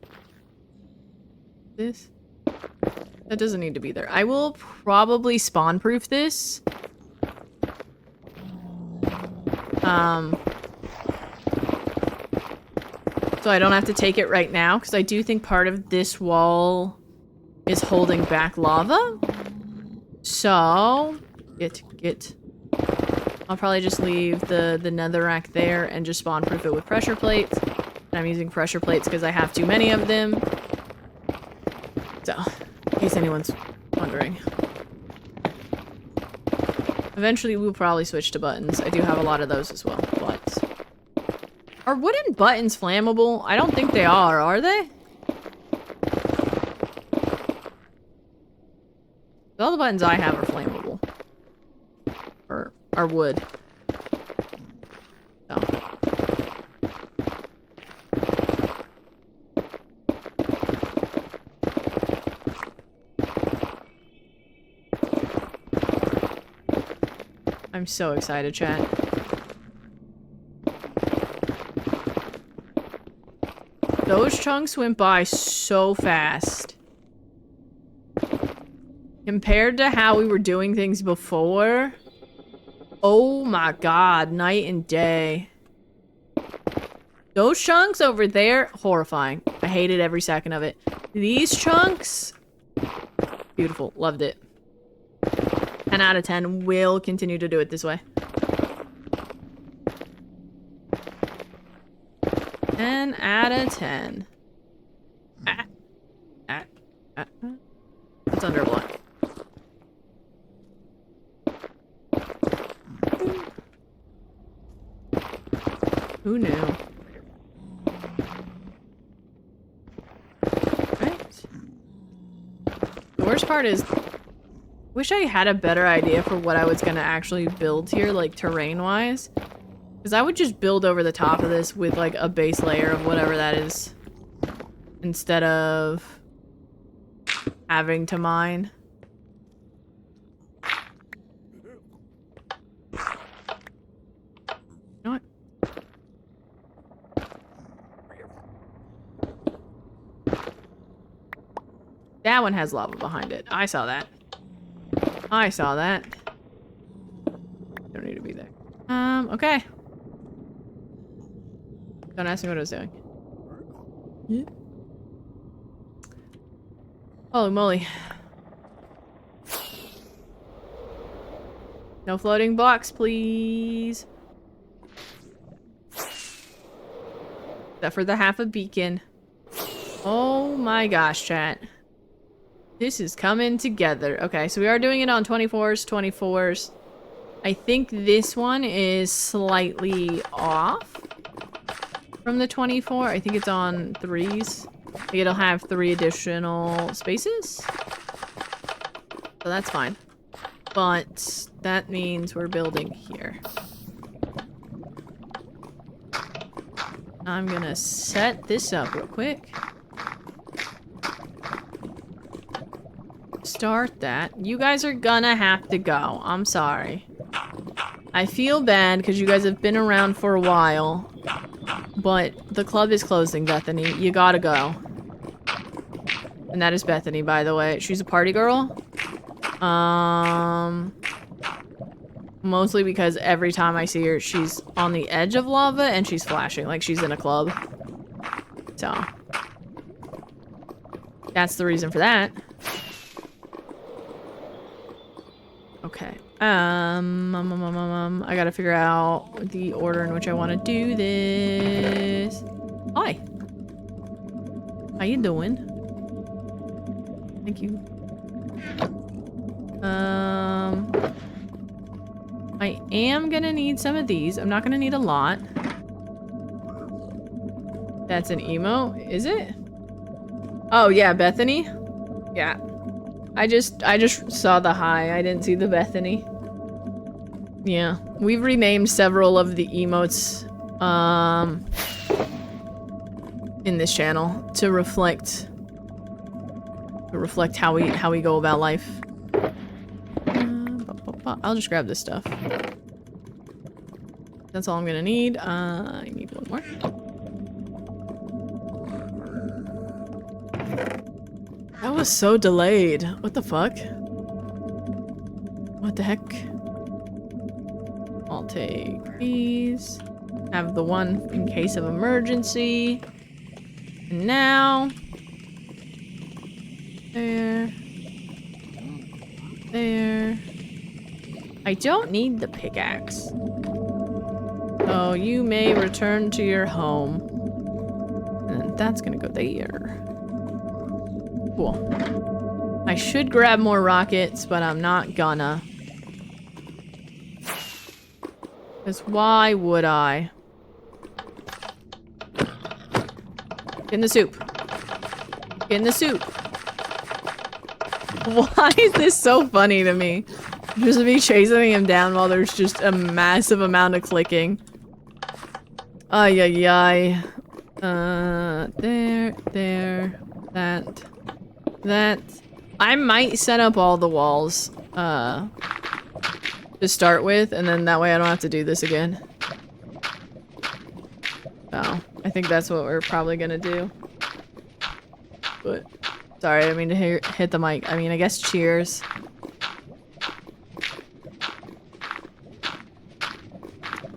This? That doesn't need to be there. I will probably spawn-proof this. So I don't have to take it right now, because I do think part of this wall is holding back lava. So, I'll probably just leave the netherrack there and just spawn-proof it with pressure plates. And I'm using pressure plates because I have too many of them. So, in case anyone's wondering. Eventually, we'll probably switch to buttons. I do have a lot of those as well, but— are wooden buttons flammable? I don't think they are they? All the buttons I have are flammable. Or are wood. So. I'm so excited, chat. Those chunks went by so fast. Compared to how we were doing things before, oh my god, night and day. Those chunks over there, horrifying. I hated every second of it. These chunks, beautiful, loved it. 10 out of 10, will continue to do it this way. 10 out of 10. It's under a block. Who knew? Right. The worst part is, wish I had a better idea for what I was gonna actually build here, like terrain-wise. Because I would just build over the top of this with like a base layer of whatever that is. Instead of having to mine. You know what? That one has lava behind it. I saw that. I saw that. Don't need to be there. Okay. Don't ask me what I was doing. Yeah. Holy moly. No floating blocks, please. Except for the half a beacon. Oh my gosh, chat. This is coming together. Okay, so we are doing it on 24s, 24s. I think this one is slightly off from the 24. I think it's on 3s. I think it'll have 3 additional spaces. So that's fine. But that means we're building here. I'm gonna set this up real quick. Start that. You guys are gonna have to go. I'm sorry. I feel bad because you guys have been around for a while. But the club is closing, Bethany. You gotta go. And that is Bethany, by the way. She's a party girl. Mostly because every time I see her, she's on the edge of lava and she's flashing like she's in a club. So. That's the reason for that. Okay. I gotta figure out the order in which I want to do this. Hi. How you doing? Thank you. I am gonna need some of these. I'm not gonna need a lot. That's an emo, is it? Oh yeah, Bethany? Yeah. I just saw the hi. I didn't see the Bethany. Yeah. We've renamed several of the emotes in this channel to reflect how we go about life. I'll just grab this stuff. That's all I'm gonna need. I need one more. That was so delayed. What the fuck? What the heck? I'll take these. Have the one in case of emergency. And now. There. There. I don't need the pickaxe. So you may return to your home. And that's gonna go there. Cool. I should grab more rockets, but I'm not gonna. Because why would I? Get in the soup. Get in the soup. Why is this so funny to me? Just me chasing him down while there's just a massive amount of clicking. Ay, ay, ay. There, that. I might set up all the walls, to start with, and then that way I don't have to do this again. So, I think that's what we're probably gonna do. But, sorry, I didn't mean to hit the mic. I mean, I guess cheers.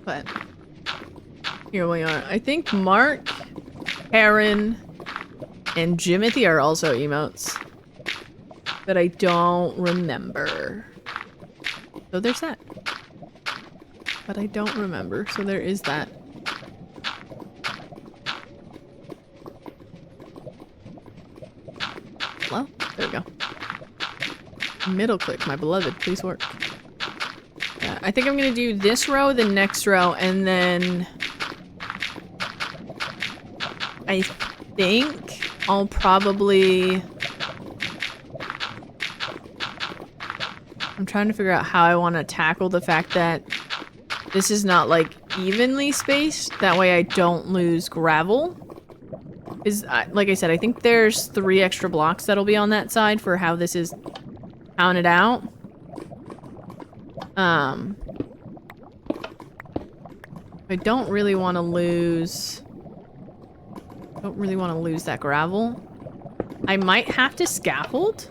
But here we are. I think Mark, Aaron, and Jimothy are also emotes. But I don't remember. So there's that. But I don't remember, so there is that. Hello? There we go. Middle click, my beloved, please work. I think I'm gonna do this row, the next row, and then I think I'll probably... I'm trying to figure out how I want to tackle the fact that this is not like evenly spaced. That way I don't lose gravel. Like I said, I think there's 3 extra blocks that'll be on that side for how this is counted out. I don't really want to lose... that gravel. I might have to scaffold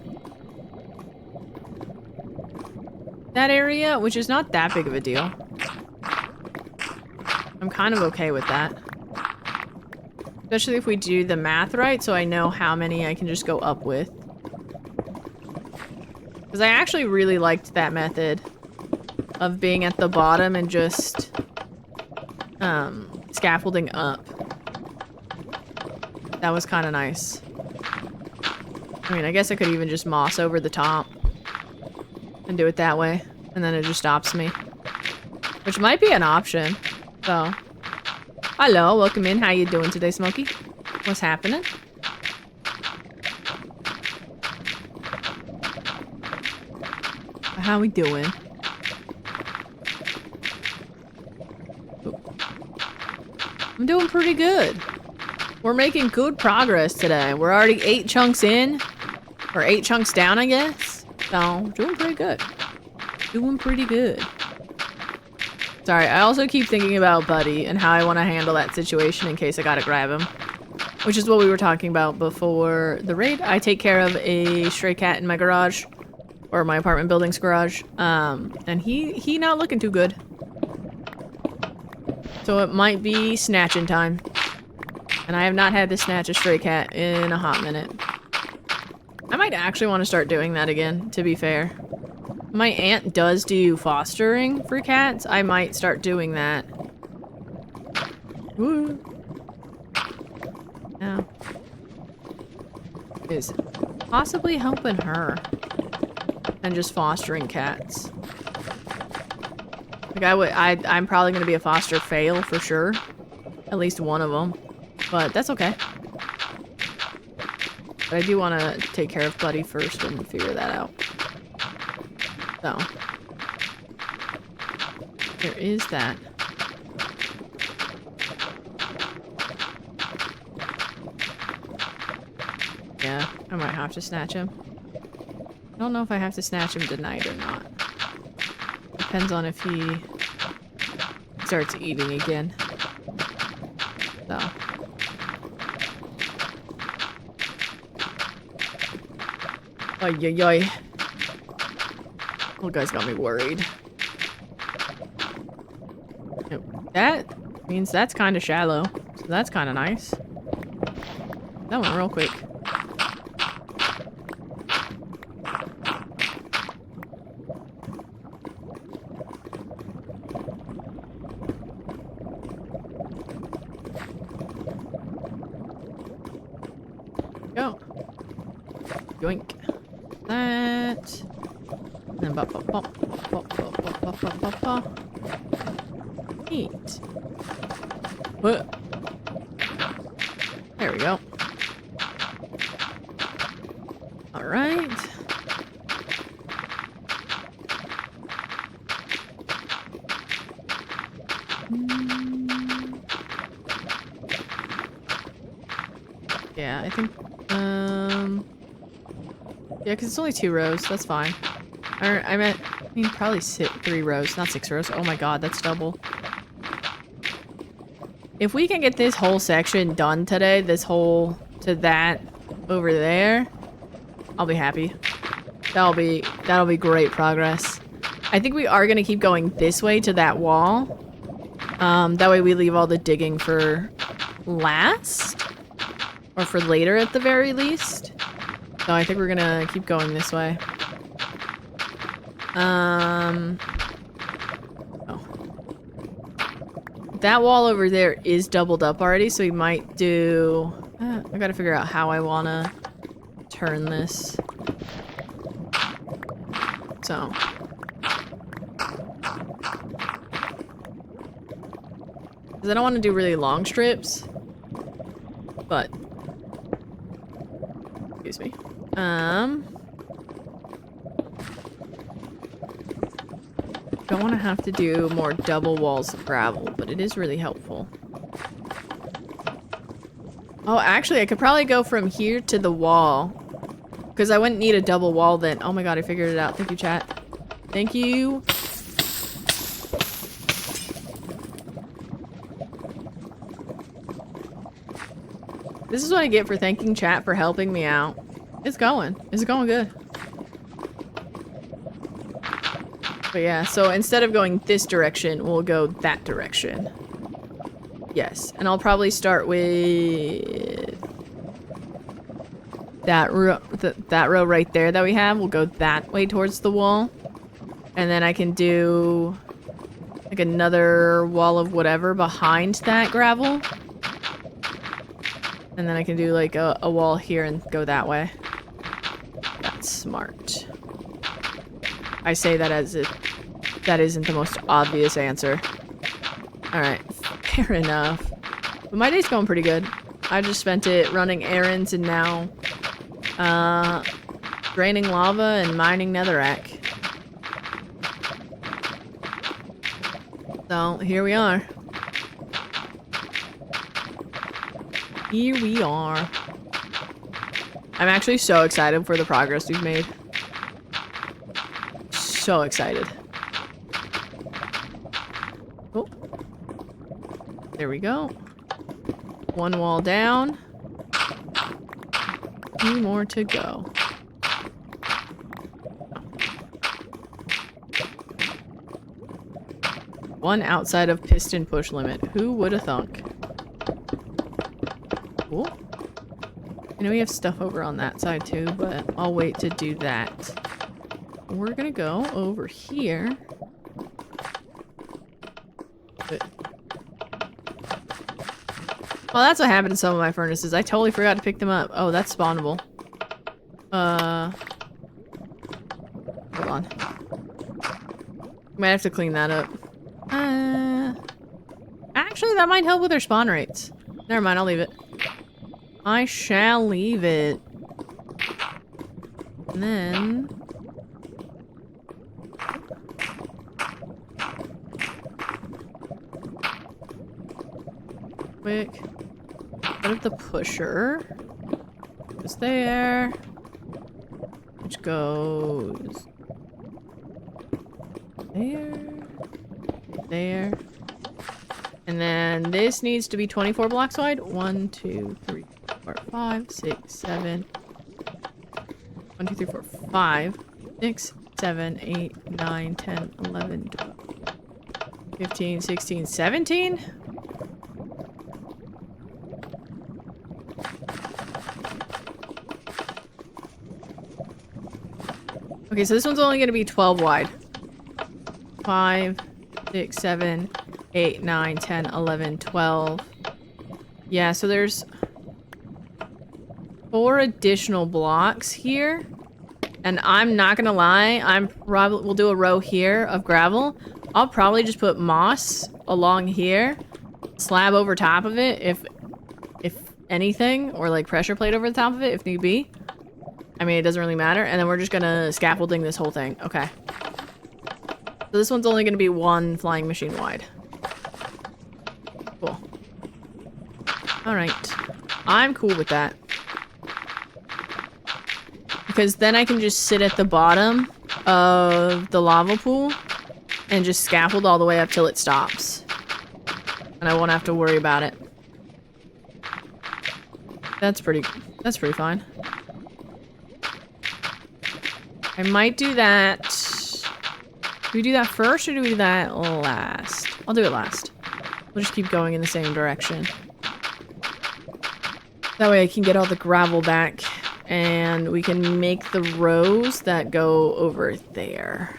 that area, which is not that big of a deal. I'm kind of okay with that. Especially if we do the math right, so I know how many I can just go up with. Because I actually really liked that method of being at the bottom and just scaffolding up. That was kind of nice. I mean, I guess I could even just moss over the top and do it that way, and then it just stops me. Which might be an option, so. Hello, welcome in. How you doing today, Smokey? What's happening? How we doing? I'm doing pretty good. We're making good progress today. We're already 8 chunks in. Or 8 chunks down, I guess. So, doing pretty good. Doing pretty good. Sorry, I also keep thinking about Buddy and how I want to handle that situation in case I gotta grab him. Which is what we were talking about before the raid. I take care of a stray cat in my garage. Or my apartment building's garage. And he not looking too good. So it might be snatching time. And I have not had to snatch a stray cat in a hot minute. I might actually want to start doing that again, to be fair. My aunt does do fostering for cats. I might start doing that. Woo. Yeah. Is possibly helping her. And just fostering cats. Like I'm probably gonna be a foster fail for sure. At least one of them. But that's okay. But I do want to take care of Buddy first and figure that out. So. There is that. Yeah, I might have to snatch him. I don't know if I have to snatch him tonight or not. Depends on if he starts eating again. So. Oy, oy, oy. Little guy's got me worried. That means that's kind of shallow. So that's kind of nice. That went real quick. Go. Yoink. That. And then bop, bop, bop, bop, bop, bop, bop, bop, bop, bop. Neat. What? There we go. All right. Yeah, I think, yeah, because it's only 2 rows. That's fine. Or, I mean, probably 3 rows, not 6 rows. Oh my god, that's double. If we can get this whole section done today, this whole to that over there, I'll be happy. That'll be great progress. I think we are gonna keep going this way to that wall. That way we leave all the digging for last. Or for later at the very least. So I think we're gonna keep going this way. Oh. That wall over there is doubled up already, so we might do... I gotta figure out how I wanna turn this. So. Because I don't want to do really long strips. But. Excuse me. Don't want to have to do more double walls of gravel, but it is really helpful. Oh, actually, I could probably go from here to the wall. Because I wouldn't need a double wall then. Oh my god, I figured it out. Thank you, chat. Thank you. This is what I get for thanking chat for helping me out. It's going. It's going good. But yeah, so instead of going this direction, we'll go that direction. Yes, and I'll probably start with that row right there that we have. We'll go that way towards the wall. And then I can do like another wall of whatever behind that gravel. And then I can do like a wall here and go that way. That's smart. I say that as if that isn't the most obvious answer. Alright, fair enough. But my day's going pretty good. I just spent it running errands and now draining lava and mining netherrack. So, here we are. Here we are. I'm actually so excited for the progress we've made. So excited. Oh. There we go. One wall down. 2 more to go. One outside of piston push limit. Who would have thunk? Cool. I know we have stuff over on that side too, but I'll wait to do that. We're gonna go over here. Well, that's what happened to some of my furnaces. I totally forgot to pick them up. Oh, that's spawnable. Hold on. Might have to clean that up. Actually, that might help with their spawn rates. Never mind, I'll leave it. I shall leave it. And then... quick. Put up the pusher. Goes there. Which goes... there. There. And then this needs to be 24 blocks wide. 1, 2, 3, 4, 5, 6, 7. 1, 2, 3, 4, 5, 6, 7, 8, 9, 10, 11, 12, 15, 16, 17? Okay, so this one's only going to be 12 wide. 5, 6, 7, 8, 9, 10, 11, 12. Yeah, so there's 4 additional blocks here. And I'm not gonna lie, we'll do a row here of gravel. I'll probably just put moss along here, slab over top of it if anything, or like pressure plate over the top of it if need be. I mean, it doesn't really matter. And then we're just gonna scaffolding this whole thing. Okay. So this one's only gonna be 1 flying machine wide. Cool. Alright. I'm cool with that. Because then I can just sit at the bottom of the lava pool and just scaffold all the way up till it stops. And I won't have to worry about it. That's pretty fine. I might do that. Do we do that first or do we do that last? I'll do it last. We'll just keep going in the same direction. That way I can get all the gravel back and we can make the rows that go over there.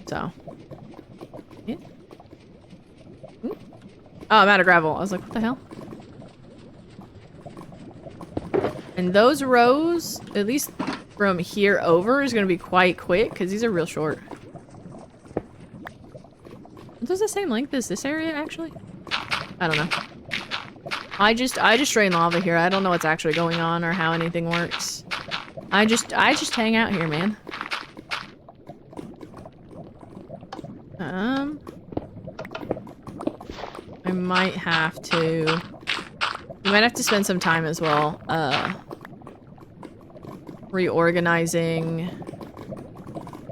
So. Yeah. Ooh. Oh, I'm out of gravel. I was like, what the hell? And those rows, at least from here over, is going to be quite quick because these are real short. Are those the same length as this area, actually? I don't know. I just drain lava here. I don't know what's actually going on or how anything works. I just hang out here, man. I might have to... We might have to spend some time as well, reorganizing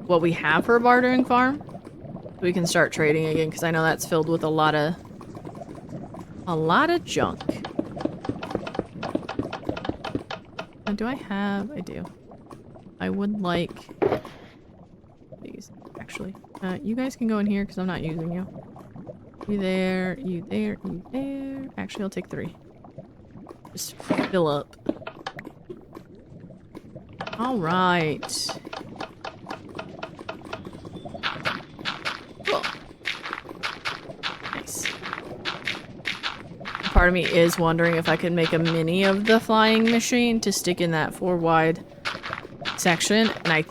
what we have for a bartering farm. So we can start trading again, because I know that's filled with a lot of junk. Do I have? I do. I would like these, actually. You guys can go in here because I'm not using you. You there, you there, you there. Actually, I'll take 3. Just fill up. All right. Cool. Nice. Part of me is wondering if I could make a mini of the flying machine to stick in that 4 wide section, and I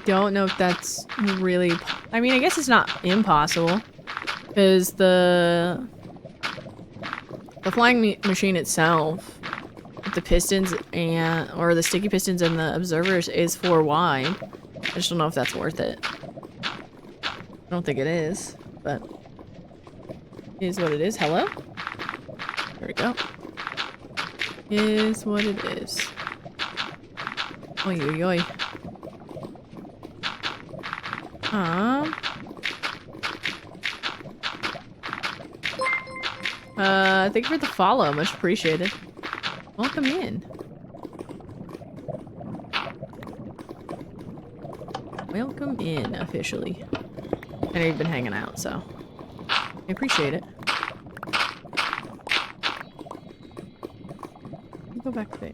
don't know if that's really... I mean, I guess it's not impossible, because the flying machine itself, the pistons and or the sticky pistons and the observers is 4 wide. I just don't know if that's worth it. I don't think it is, but it is what it is. Hello? There we go. Is what it is. Oy oy oy. Thank you for the follow. Much appreciated. Welcome in. Welcome in, officially. I know you've been hanging out, so I appreciate it. Let me go back there.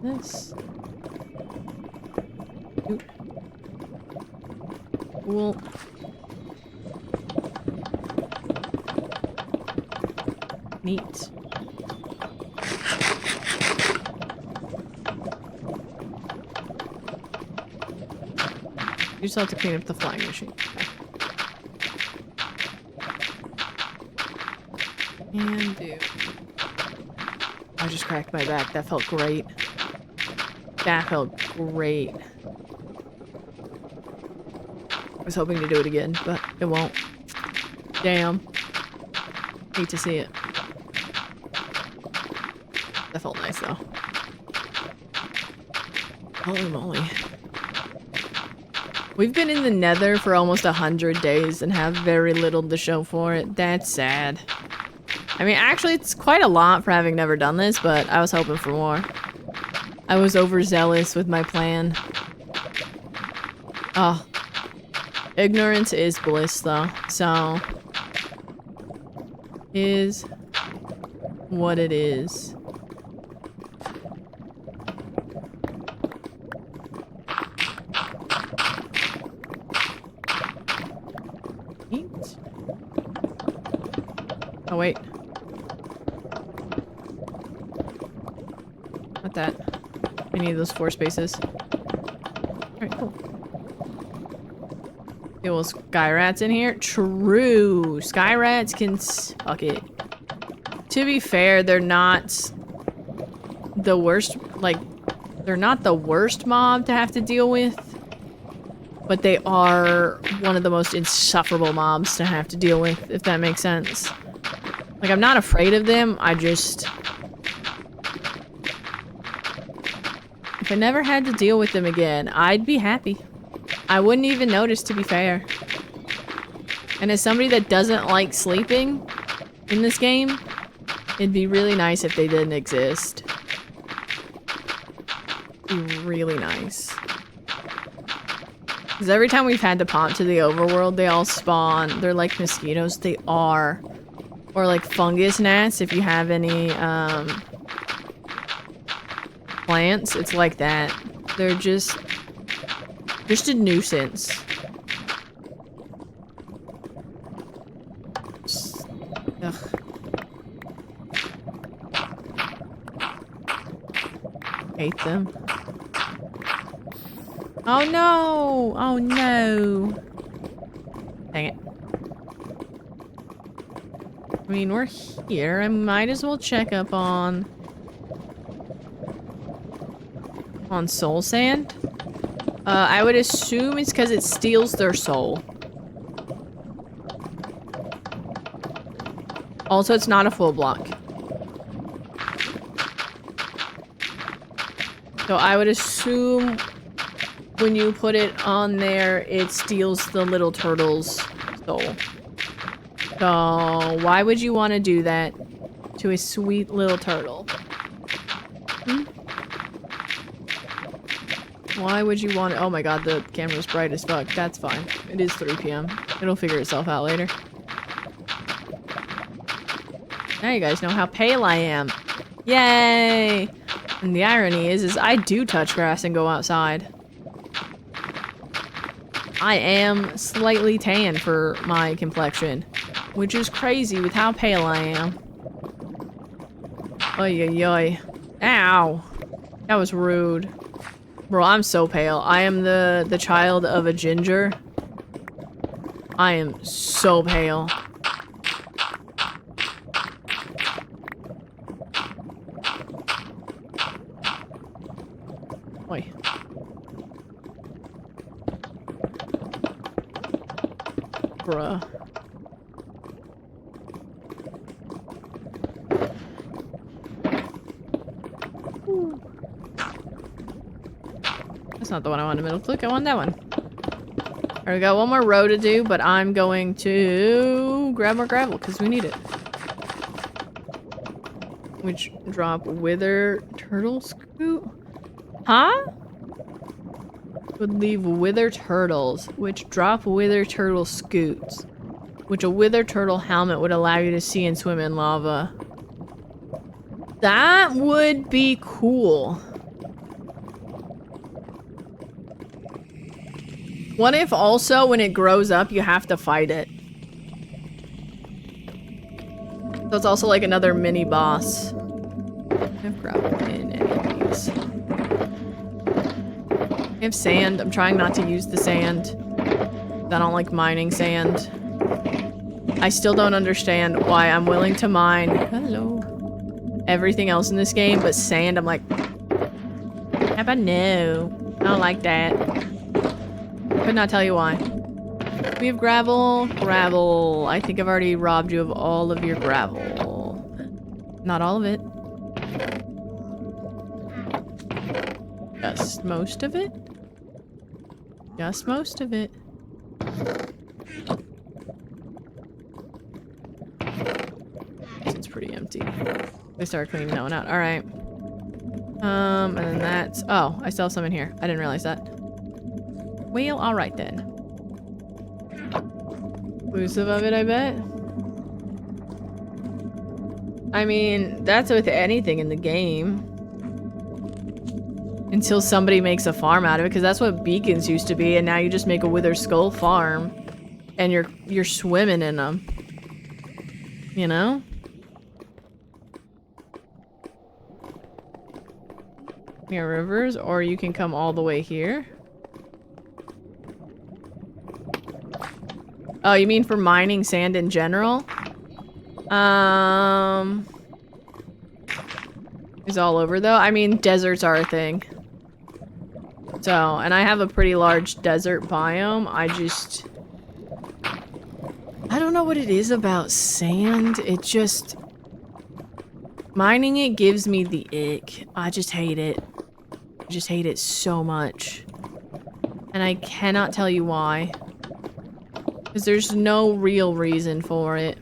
This. Oop. Cool. Neat. You just have to clean up the flying machine. Okay. And do. I just cracked my back. That felt great. That felt great. I was hoping to do it again, but it won't. Damn. Hate to see it. That felt nice though. Holy moly. We've been in the Nether for almost 100 days and have very little to show for it. That's sad. I mean, actually, it's quite a lot for having never done this, but I was hoping for more. I was overzealous with my plan. Oh. Ignorance is bliss, though. So... is... what it is. Eat. Oh, wait. Not that. I need those 4 spaces. Alright, cool. Okay, well, sky rats in here? True! Sky rats can suck it. To be fair, they're not the worst, like, they're not the worst mob to have to deal with, but they are one of the most insufferable mobs to have to deal with, if that makes sense. Like, I'm not afraid of them, I just... if I never had to deal with them again, I'd be happy. I wouldn't even notice, to be fair. And as somebody that doesn't like sleeping in this game, it'd be really nice if they didn't exist. It'd be really nice. Because every time we've had to pop to the overworld, they all spawn. They're like mosquitoes. They are. Or like fungus gnats, if you have any, plants. It's like that. They're just a nuisance. Ugh. Hate them. Oh no! Oh no! Dang it. I mean, we're here. I might as well check up on soul sand. I would assume it's because it steals their soul. Also, it's not a full block. So I would assume when you put it on there, it steals the little turtle's soul. So why would you want to do that? to a sweet little turtle. Hmm? Why would you want it? Oh my god, the camera's bright as fuck. That's fine. It is 3 p.m. It'll figure itself out later. Now you guys know how pale I am. Yay! And the irony is I do touch grass and go outside. I am slightly tan for my complexion, which is crazy with how pale I am. Oy oy oy. Ow! That was rude. Bro, I'm so pale. I am the child of a ginger. I am so pale. Oi. Bruh. Ooh. That's not the one I wanted middle click. I want that one. Alright, we got one more row to do, but I'm going to grab more gravel because we need it. Which drop wither turtle scoot? Huh? Would leave wither turtles, which drop wither turtle scoots, which a wither turtle helmet would allow you to see and swim in lava. That would be cool. What if also when it grows up you have to fight it? So it's also like another mini boss. I've gravel in any of these. I have sand. I'm trying not to use the sand. I don't like mining sand. I still don't understand why I'm willing to mine. Hello. Everything else in this game, but sand, I'm like, how about no? I don't like that. Could not tell you why. We have gravel. Gravel. I think I've already robbed you of all of your gravel. Not all of it. Just most of it. Just most of it. It's pretty empty. They started cleaning that one out. Alright. And then that's... Oh, I still have some in here. I didn't realize that. Well, alright then. Inclusive of it, I bet. I mean, that's with anything in the game. Until somebody makes a farm out of it, because that's what beacons used to be, and now you just make a wither skull farm. And you're swimming in them. You know? Near rivers, or you can come all the way here. Oh, you mean for mining sand in general? Is all over though. I mean, deserts are a thing. So, and I have a pretty large desert biome. I don't know what it is about sand. It just... Mining it gives me the ick. I just hate it. I just hate it so much. And I cannot tell you why. Because there's no real reason for it.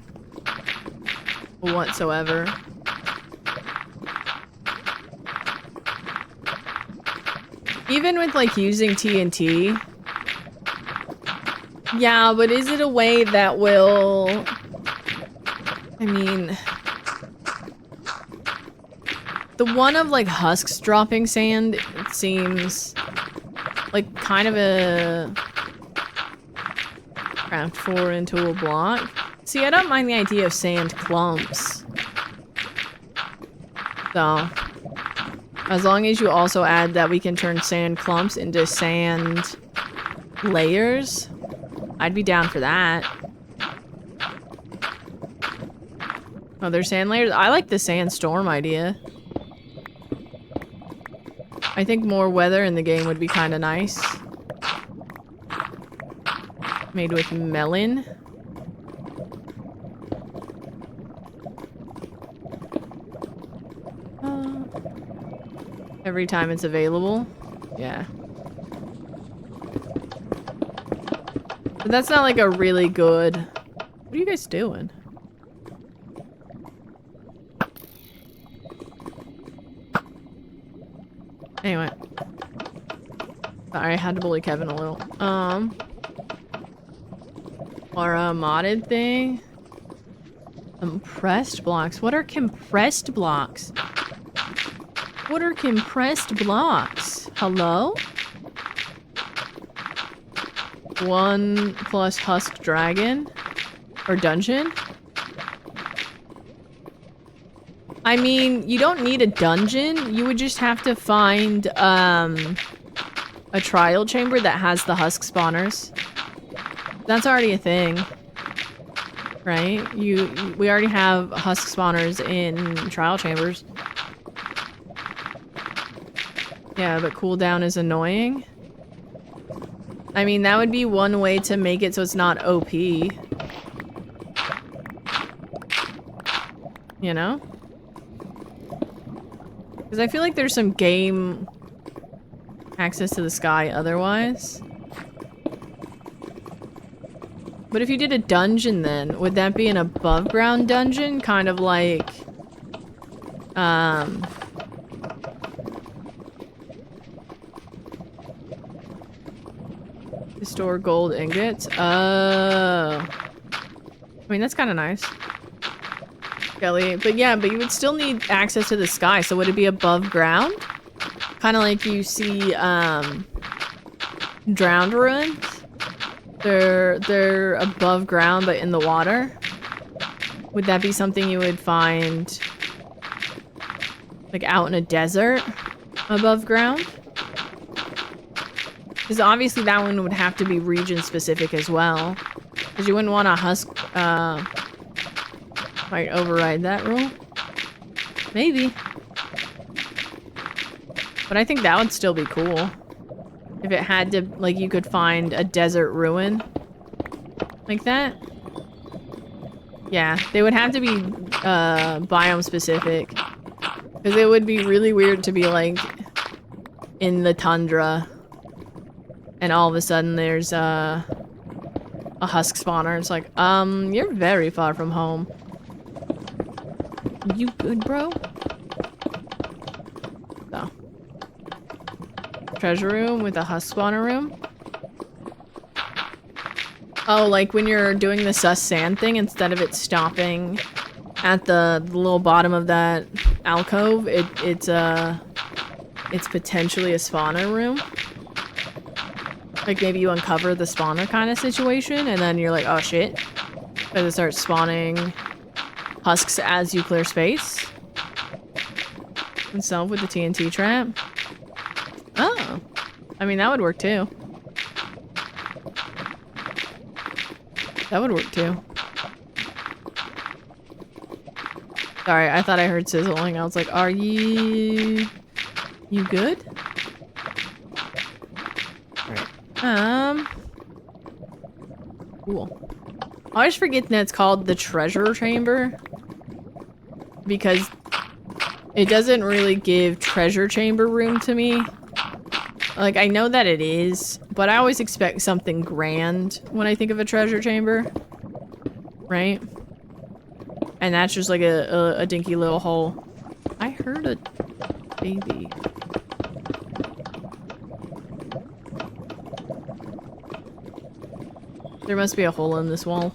Whatsoever. Even with, like, using TNT. Yeah, but is it a way that will... I mean... The one of, like, husks dropping sand, it seems... like, kind of a... craft 4 into a block. See, I don't mind the idea of sand clumps. So... As long as you also add that we can turn sand clumps into sand layers, I'd be down for that. Oh, there's sand layers? I like the sandstorm idea. I think more weather in the game would be kind of nice. Made with melon. Every time it's available. Yeah. But that's not like a really good... What are you guys doing? Anyway. Sorry, I had to bully Kevin a little. Or a modded thing. Compressed blocks. What are compressed blocks? What are compressed blocks? Hello? 1 plus husk dragon? Or dungeon? I mean, you don't need a dungeon. You would just have to find, a trial chamber that has the husk spawners. That's already a thing. Right? We already have husk spawners in trial chambers. Yeah, but cooldown is annoying. I mean, that would be one way to make it so it's not OP. You know? Because I feel like there's some game access to the sky otherwise. But if you did a dungeon then, would that be an above ground dungeon? Kind of like, to store gold ingots? Oh. I mean, that's kind of nice. Kelly. But yeah, but you would still need access to the sky, so would it be above ground? Kind of like you see, drowned ruins? They're above ground, but in the water? Would that be something you would find, like, out in a desert? Above ground? Because obviously that one would have to be region-specific as well. Because you wouldn't want a husk, might override that rule. Maybe. But I think that would still be cool. If it had to, like, you could find a desert ruin. Like that. Yeah, they would have to be, biome specific. Because it would be really weird to be, like, in the tundra. And all of a sudden there's, a husk spawner. It's like, you're very far from home. You good, bro? So. Treasure room with a husk spawner room. Oh, like when you're doing the sus sand thing, instead of it stopping at the little bottom of that alcove, it's potentially a spawner room. Like maybe you uncover the spawner kind of situation, and then you're like, oh shit. Because it starts spawning husks as you clear space. Itself with the TNT trap. Oh. I mean, that would work too. That would work too. Sorry, I thought I heard sizzling. I was like, are you good? Alright. Cool. I always forget that it's called the treasure chamber. Because it doesn't really give treasure chamber room to me. Like, I know that it is, but I always expect something grand when I think of a treasure chamber. Right? And that's just like a dinky little hole. I heard a baby. There must be a hole in this wall.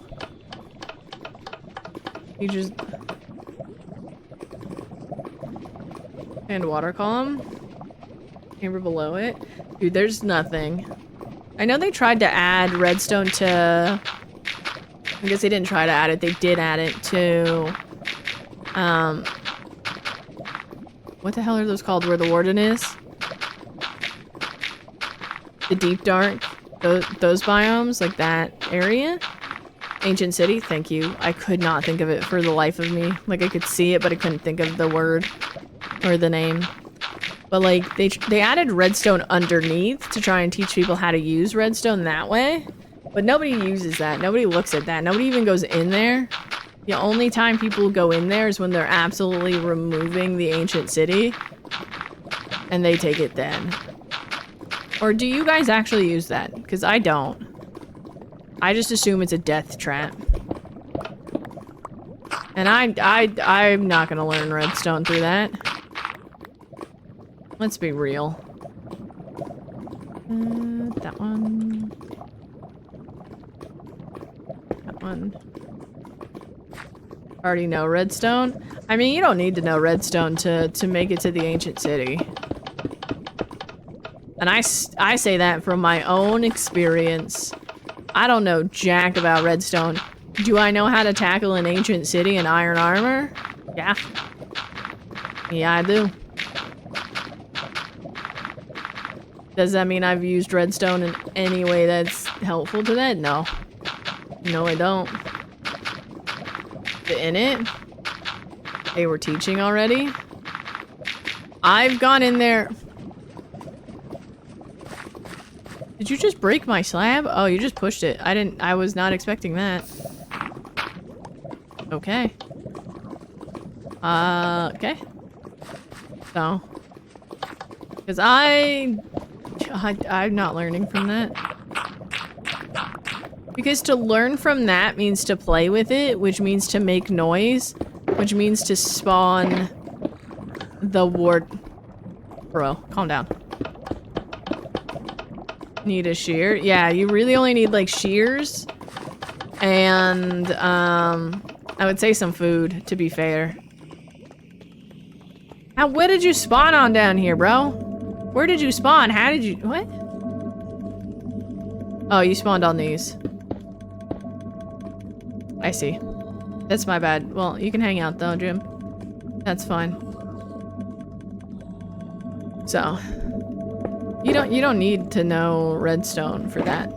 You just... And water column. Chamber below it. Dude, there's nothing. I know they tried to add redstone to... I guess they didn't try to add it. They did add it to... What the hell are those called? Where the warden is? The deep dark. Those biomes, like that area. Ancient city, thank you. I could not think of it for the life of me. Like I could see it, but I couldn't think of the word or the name. But like they added redstone underneath to try and teach people how to use redstone that way. But nobody uses that. Nobody looks at that. Nobody even goes in there. The only time people go in there is when they're absolutely removing the ancient city. And they take it then. Or do you guys actually use that? Because I don't. I just assume it's a death trap. And I'm not gonna learn redstone through that. Let's be real. That one. That one. Already know redstone? I mean, you don't need to know redstone to make it to the ancient city. And I say that from my own experience. I don't know jack about redstone. Do I know how to tackle an ancient city in iron armor? Yeah. Yeah, I do. Does that mean I've used redstone in any way that's helpful to that? No. No, I don't. In it? They were teaching already? I've gone in there. Did you just break my slab? Oh, you just pushed it. I was not expecting that. Okay. Okay. So. Because I'm not learning from that. Because to learn from that means to play with it, which means to make noise, which means to spawn the ward. Bro, calm down. Need a shear? Yeah, you really only need like shears and I would say some food, to be fair. Where did you spawn on down here, bro? Where did you spawn? How did you... What? Oh, you spawned on these. I see. That's my bad. Well, you can hang out though, Jim. That's fine. So... You don't need to know redstone for that.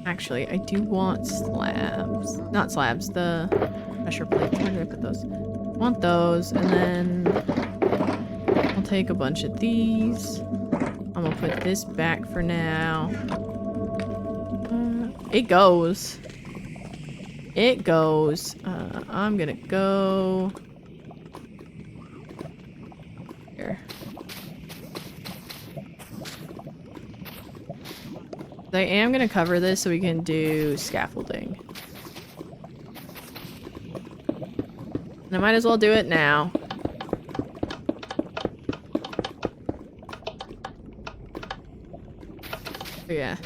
Actually, I do want slabs. Not slabs, the pressure plates. Where did I put those? I want those, and then I'll take a bunch of these. I'm gonna put this back for now. It goes. It goes. I'm gonna go here. I am gonna cover this so we can do scaffolding. And I might as well do it now. So yeah.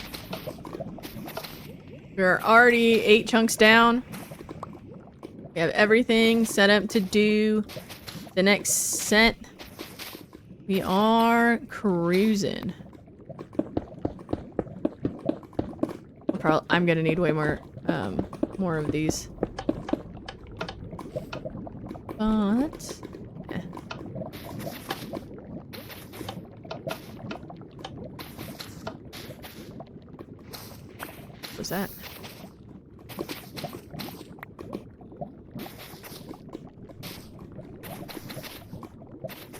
We're already 8 chunks down. We have everything set up to do the next set. We are cruising. I'm gonna need way more of these. But eh. What was that?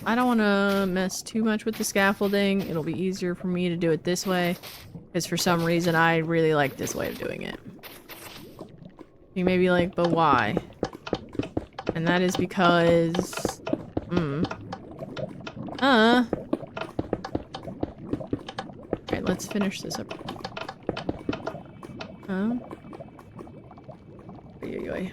I don't want to mess too much with the scaffolding. It'll be easier for me to do it this way. Because for some reason, I really like this way of doing it. You may be like, but why? And that is because... Alright, let's finish this up. Oy.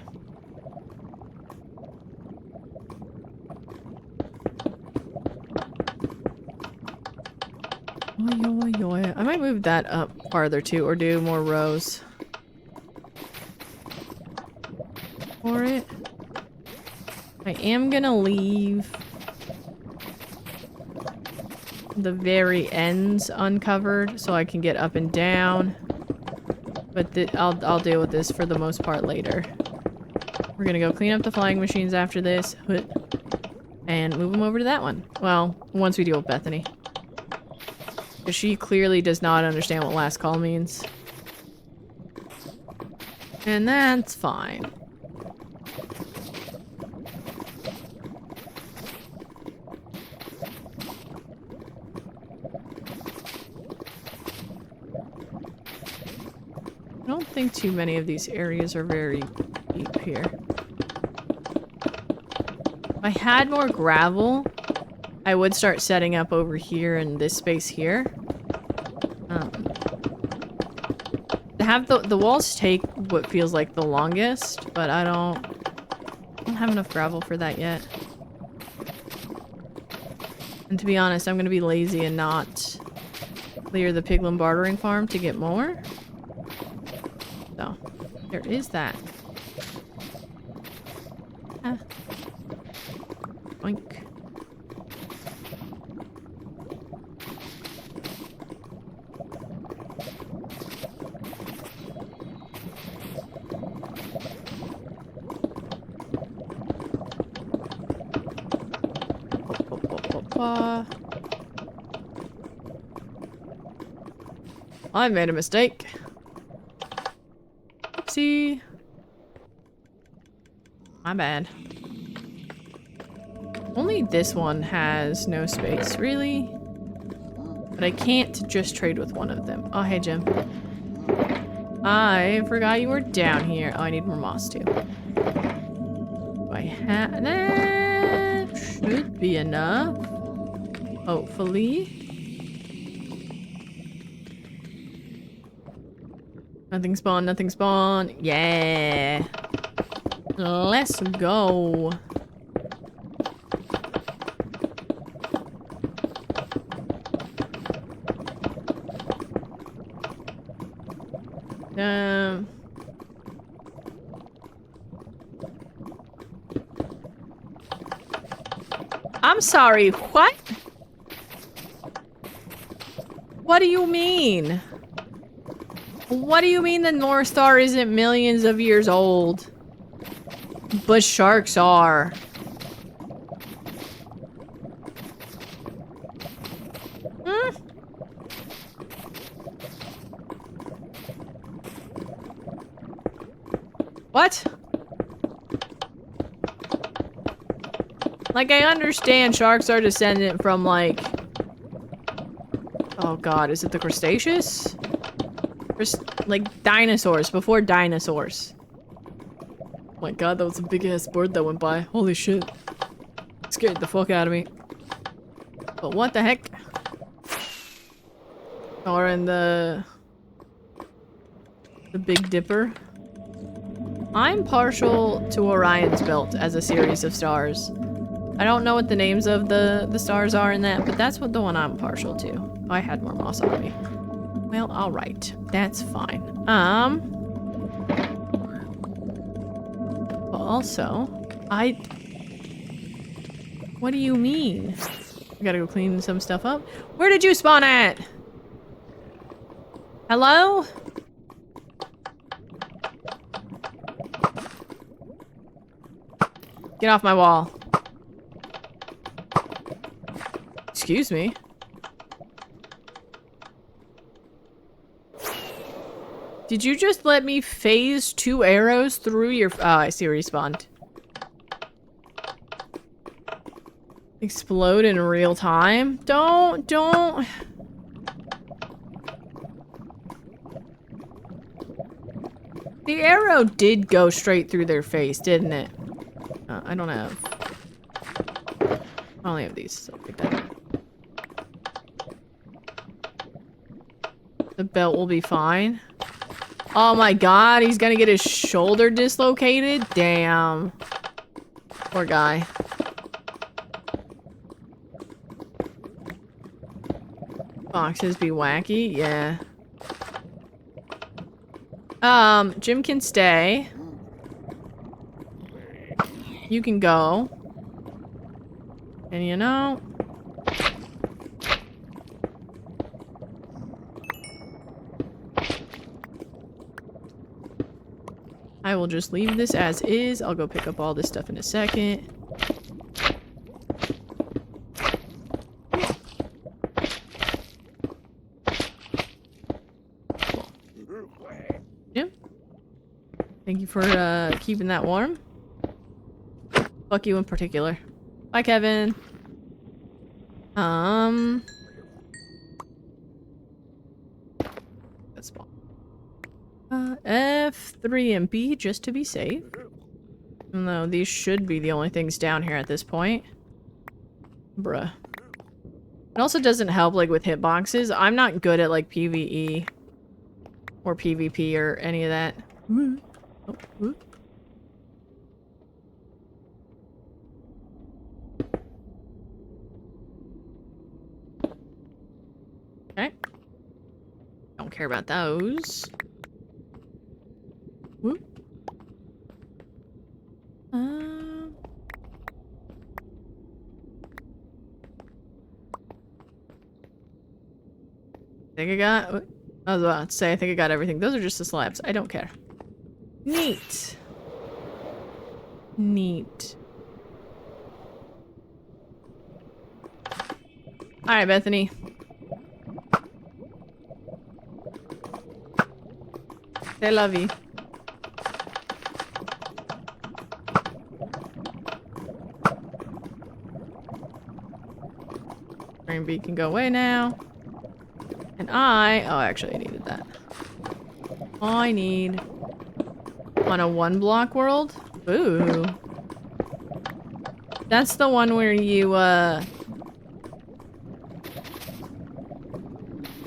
I might move that up farther too, or do more rows for it. I am gonna leave the very ends uncovered so I can get up and down, but I'll deal with this for the most part later. We're gonna go clean up the flying machines after this and move them over to that one. Well, once we deal with Bethany. Because she clearly does not understand what last call means. And that's fine. I don't think too many of these areas are very deep here. If I had more gravel, I would start setting up over here in this space here. The walls take what feels like the longest, but I don't have enough gravel for that yet. And to be honest, I'm gonna be lazy and not clear the piglin bartering farm to get more. So, there is that. Ah. Oink. I made a mistake. Oopsie. My bad. Only this one has no space, really? But I can't just trade with one of them. Oh, hey, Jim. I forgot you were down here. Oh, I need more moss, too. Do I have... That should be enough. Hopefully. Nothing spawn, nothing spawn. Yeah. Let's go. I'm sorry, what? What do you mean? What do you mean the North Star isn't millions of years old? But sharks are. Hmm? What? Like, I understand sharks are descendant from, like... Oh god, is it the crustaceous? Like, dinosaurs, before dinosaurs. Oh my god, that was a big-ass bird that went by. Holy shit. Scared the fuck out of me. But what the heck? Or in the Big Dipper. I'm partial to Orion's belt as a series of stars. I don't know what the names of the stars are in that, but that's what the one I'm partial to. Oh, I had more moss on me. Well, alright. That's fine. But also, what do you mean? I gotta go clean some stuff up. Where did you spawn at? Hello? Get off my wall. Excuse me. Did you just let me phase 2 arrows through your... Oh, I see where you spawned. Explode in real time? Don't... The arrow did go straight through their face, didn't it? I don't have... I only have these, so I'll pick that up. The belt will be fine. Oh my god, he's gonna get his shoulder dislocated? Damn. Poor guy. Boxes be wacky? Yeah. Jim can stay. You can go. And you know... I will just leave this as is. I'll go pick up all this stuff in a second. Jim? Thank you for keeping that warm. Fuck you in particular. Bye, Kevin. That's small. F3 and B just to be safe. Even though these should be the only things down here at this point. Bruh. It also doesn't help, like, with hitboxes. I'm not good at, like, PvE. Or PvP or any of that. Oh, care about those. Whoop. I think I got... I was about to say, I think I got everything. Those are just the slabs. I don't care. Neat. Neat. Alright, Bethany. I love you. Rainbeak can go away now. And oh, actually I needed that. I need on a 1-block world. Ooh. That's the one where you,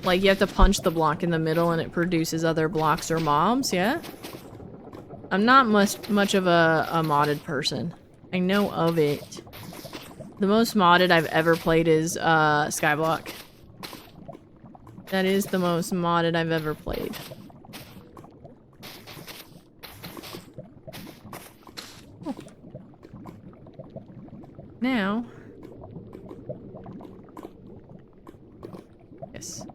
like you have to punch the block in the middle and it produces other blocks or mobs, yeah? I'm not much of a modded person. I know of it. The most modded I've ever played is, Skyblock. That is the most modded I've ever played. Oh. Now... Yes.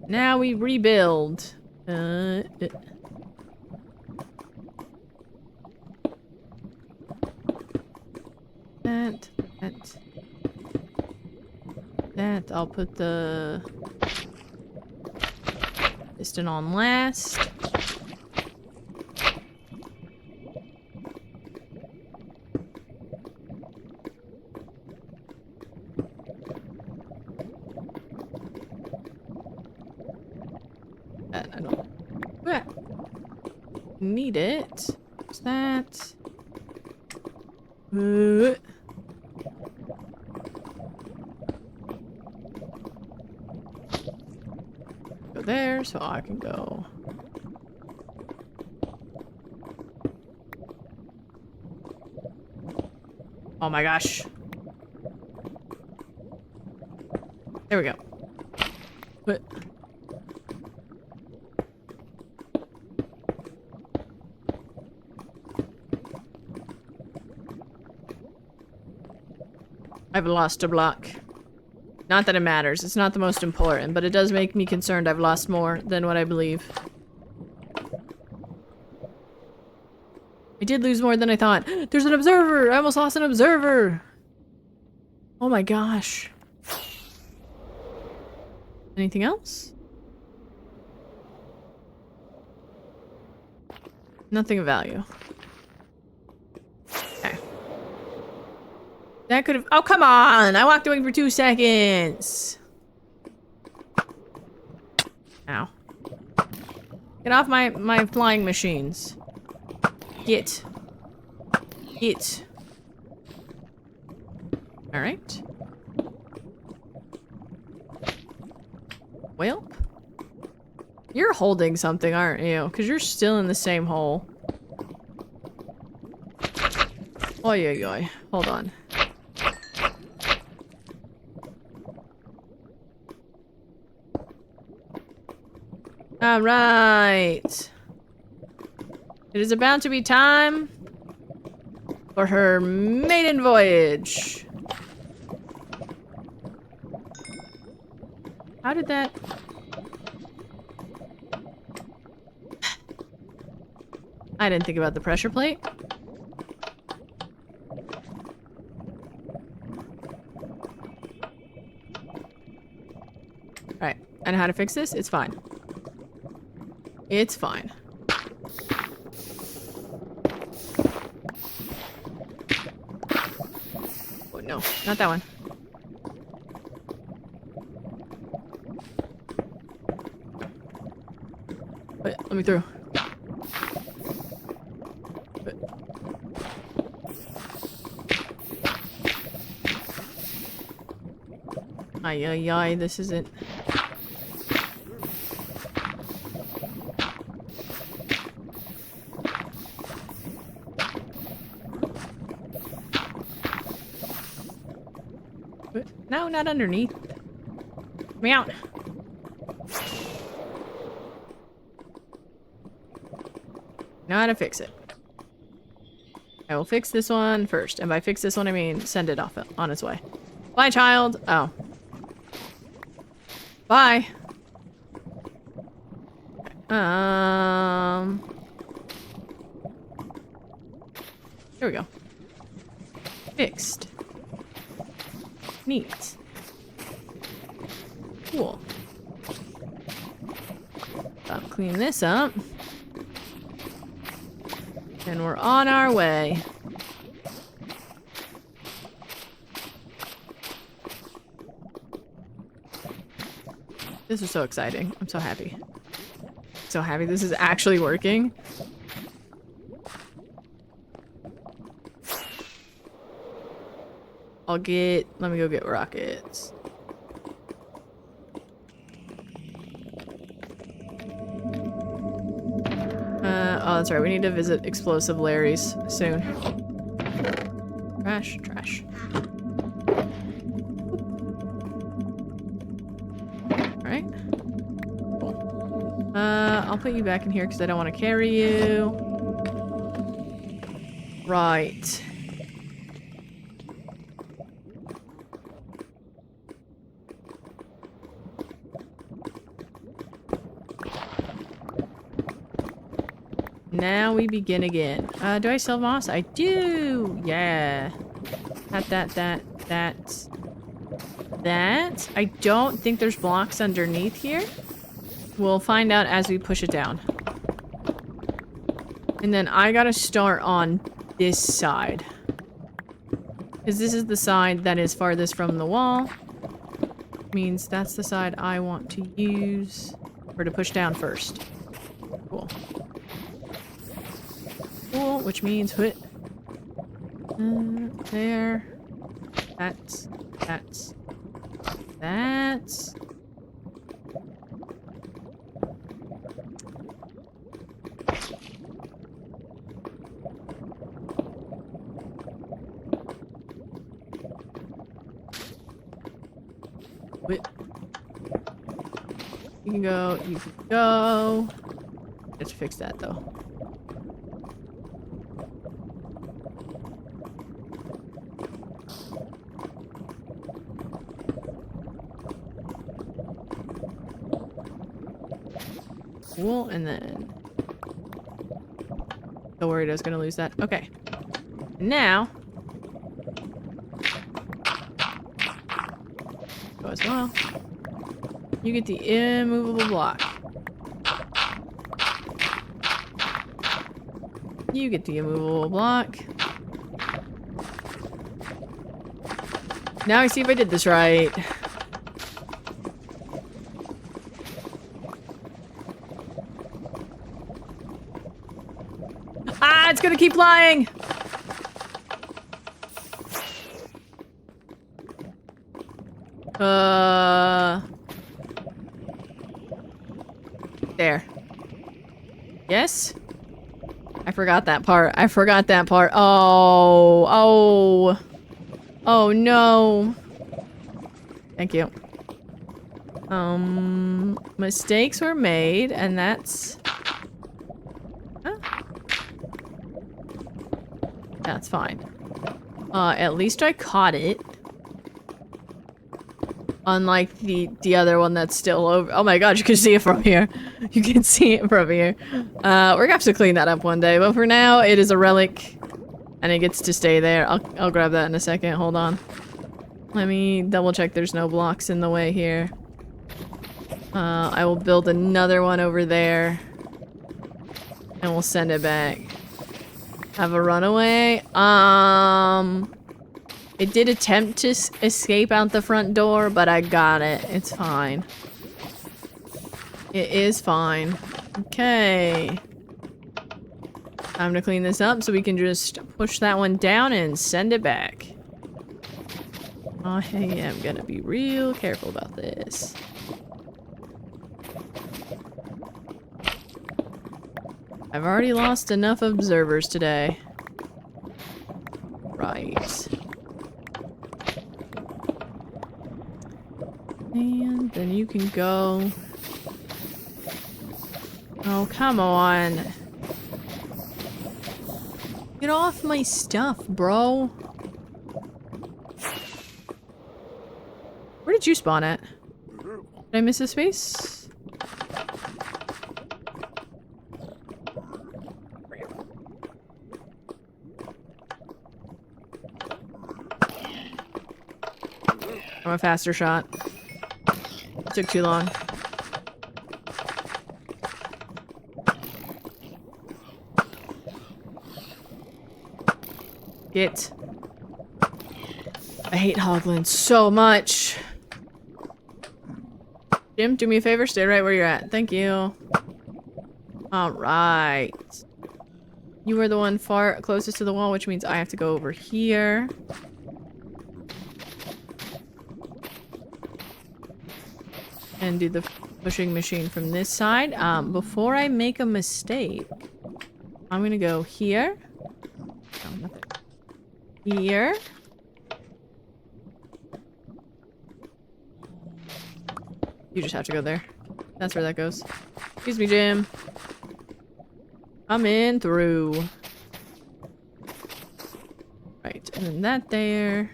Now we rebuild. That. I'll put the piston on last. I don't need it. What's that? Go there so I can go. Oh my gosh. There we go. But I've lost a block. Not that it matters. It's not the most important, but it does make me concerned I've lost more than what I believe. I did lose more than I thought. There's an observer! I almost lost an observer! Oh my gosh. Anything else? Nothing of value. Okay. That could have- oh, come on! I walked away for 2 seconds! Ow. Get off my flying machines. Get. Alright. Well. You're holding something, aren't you? Because you're still in the same hole. Oi, oi, oi. Hold on. Alright. It is about to be time for her maiden voyage. How did that... I didn't think about the pressure plate. Alright, I know how to fix this. It's fine. It's fine. Oh no, not that one. Wait, let me through. Ay, ay, ay, this isn't... No, not underneath. me out. Know how to fix it. I will fix this one first. And by fix this one, I mean send it off on its way. Bye, child. Oh. Bye. There we go. Fixed. Neat. Cool. I'll clean this up. And we're on our way. This is so exciting. I'm so happy. So happy this is actually working. Let me go get rockets. Oh, that's right. We need to visit Explosive Larry's soon. Trash, trash. Alright. Cool. I'll put you back in here because I don't want to carry you. Right. Now we begin again. Do I sell moss? I do! Yeah. That. I don't think there's blocks underneath here. We'll find out as we push it down. And then I gotta start on this side. Because this is the side that is farthest from the wall. Means that's the side I want to use. Or to push down first. Cool. Cool, which means there. That's. Wait. You can go, you can go. Let's fix that though. Cool, and then... So worried I was gonna lose that. Okay. Now... Go as well. You get the immovable block. You get the immovable block. Now I see if I did this right. Ah, it's gonna keep flying! There. Yes? I forgot that part. I forgot that part. Oh. Oh no. Thank you. Mistakes were made, and that's... Huh? That's fine. At least I caught it. Unlike the other one that's still over. Oh my god, you can see it from here. You can see it from here. We're gonna have to clean that up one day, but for now, it is a relic. And it gets to stay there. I'll grab that in a second. Hold on. Let me double check there's no blocks in the way here. I will build another one over there. And we'll send it back. Have a runaway. It did attempt to escape out the front door, but I got it. It's fine. It is fine. Okay. Time to clean this up so we can just push that one down and send it back. I am gonna be real careful about this. I've already lost enough observers today. Right. And then can go. Oh, come on. Get off my stuff, bro. Where did you spawn at? Did I miss a space? I'm a faster shot. Took too long. Get. I hate Hoglins so much. Jim, do me a favor, stay right where you're at. Thank you. Alright. You were the one closest to the wall, which means I have to go over here. And do the pushing machine from this side. Before I make a mistake, I'm gonna go here. No, nothing. Here. You just have to go there. That's where that goes. Excuse me, Jim. I'm in through. Right, and then that there.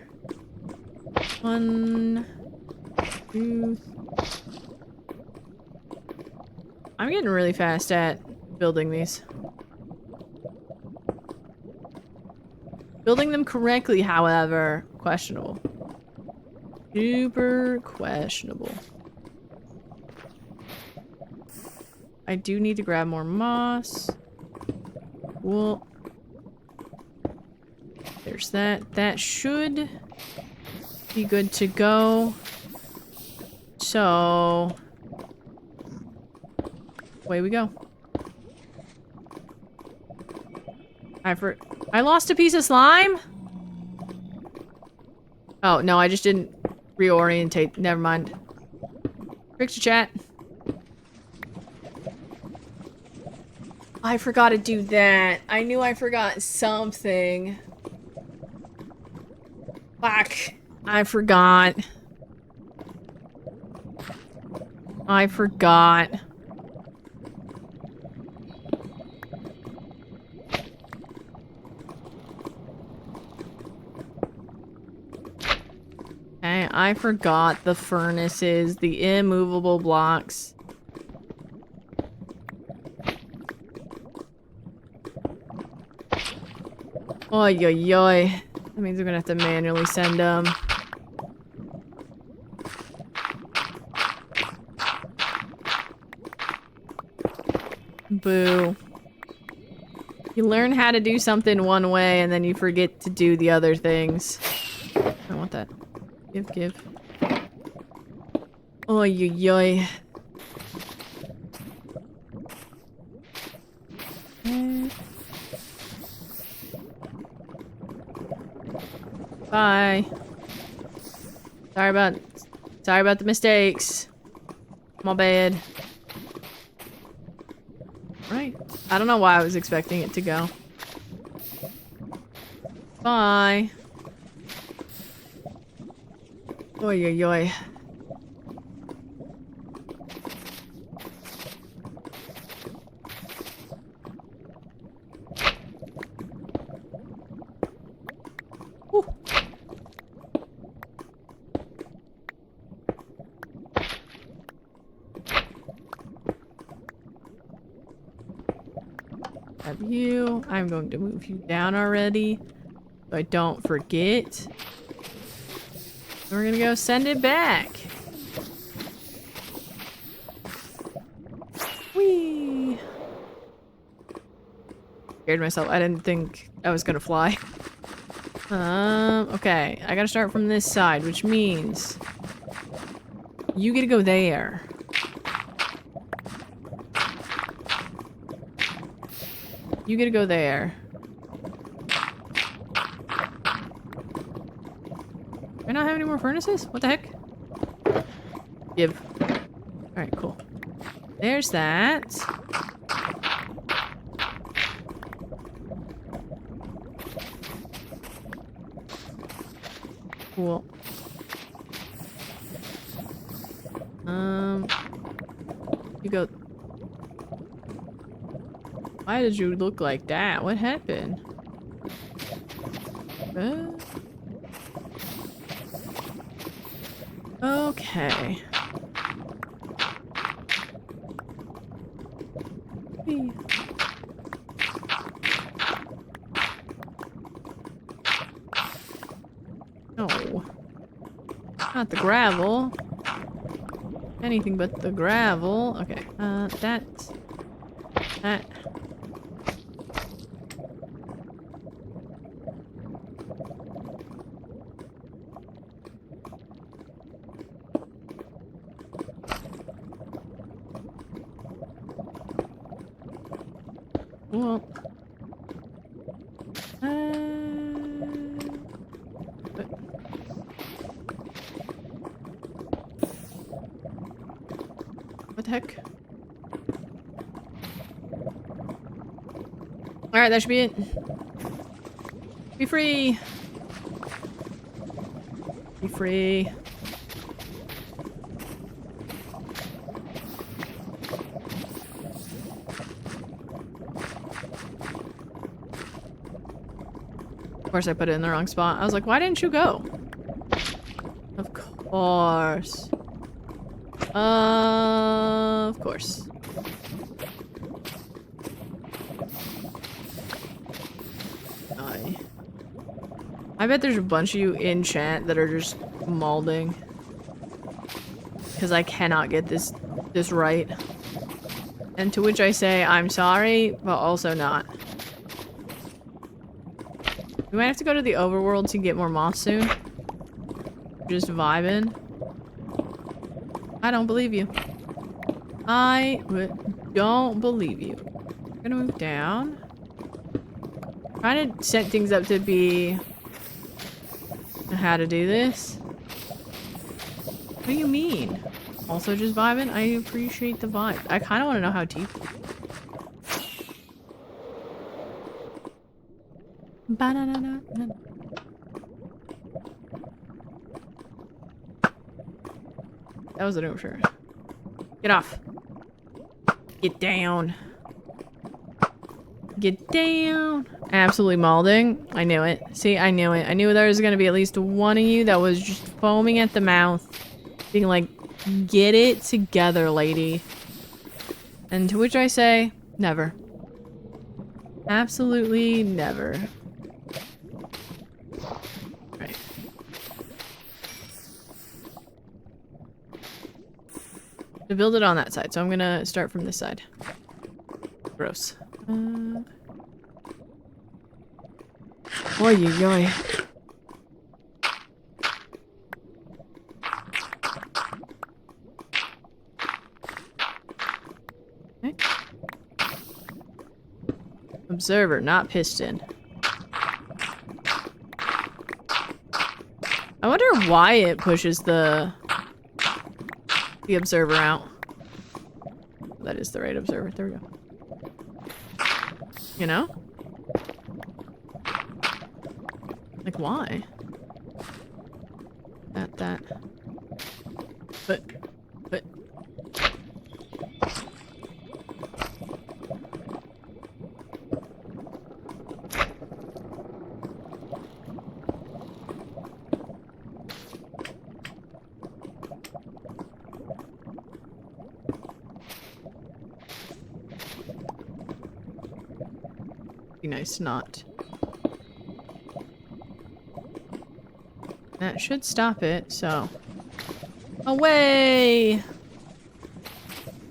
1, 2. I'm getting really fast at building these. Building them correctly, however, questionable. Super questionable. I do need to grab more moss. Cool. There's that. That should be good to go. So, away we go. I lost a piece of slime? Oh, no, I just didn't reorientate. Never mind. Picture chat. I forgot to do that. I knew I forgot something. Fuck. I forgot. I forgot. Okay, I forgot the furnaces, the immovable blocks. Oy, oy, oy. That means we're gonna have to manually send them. Boo. You learn how to do something one way and then you forget to do the other things. I want that. Give. Oy, oy, oy. Bye. Sorry about the mistakes. My bad. Right. I don't know why I was expecting it to go. Bye. Oy, oy, oy. You. I'm going to move you down already, so I don't forget. We're gonna go send it back. Whee! Scared myself. I didn't think I was gonna fly. Okay. I gotta start from this side, which means you get to go there. You get to go there. Do I not have any more furnaces? What the heck? Give. Alright, cool. There's that. Cool. You go. Why did you look like that? What happened? Okay. Whee. No. Not the gravel. Anything but the gravel. Okay. That. Well. What the heck? Alright, that should be it. Be free! Be free. Of course I put it in the wrong spot. I was like, why didn't you go? Of course. Of course. I bet there's a bunch of you in chat that are just molding. Because I cannot get this right. And to which I say, I'm sorry, but also not. We might have to go to the overworld to get more moss soon. Just vibing. I don't believe you. I don't believe you. I'm gonna move down. Trying to set things up to be how to do this. What do you mean? Also just vibing? I appreciate the vibe. I kind of want to know how deep. Ba-na-na-na-na. That was an overture. Get off. Get down. Get down. Absolutely molding. I knew it. See, I knew it. I knew there was going to be at least one of you that was just foaming at the mouth. Being like, get it together, lady. And to which I say, never. Absolutely never. Right. To build it on that side, so I'm gonna start from this side. Gross. Oy, oy, oy. Okay. Observer, not piston. I wonder why it pushes the observer out. That is the right observer. There we go. You know? Like, why? That. But. Be nice not. That should stop it, so. Away!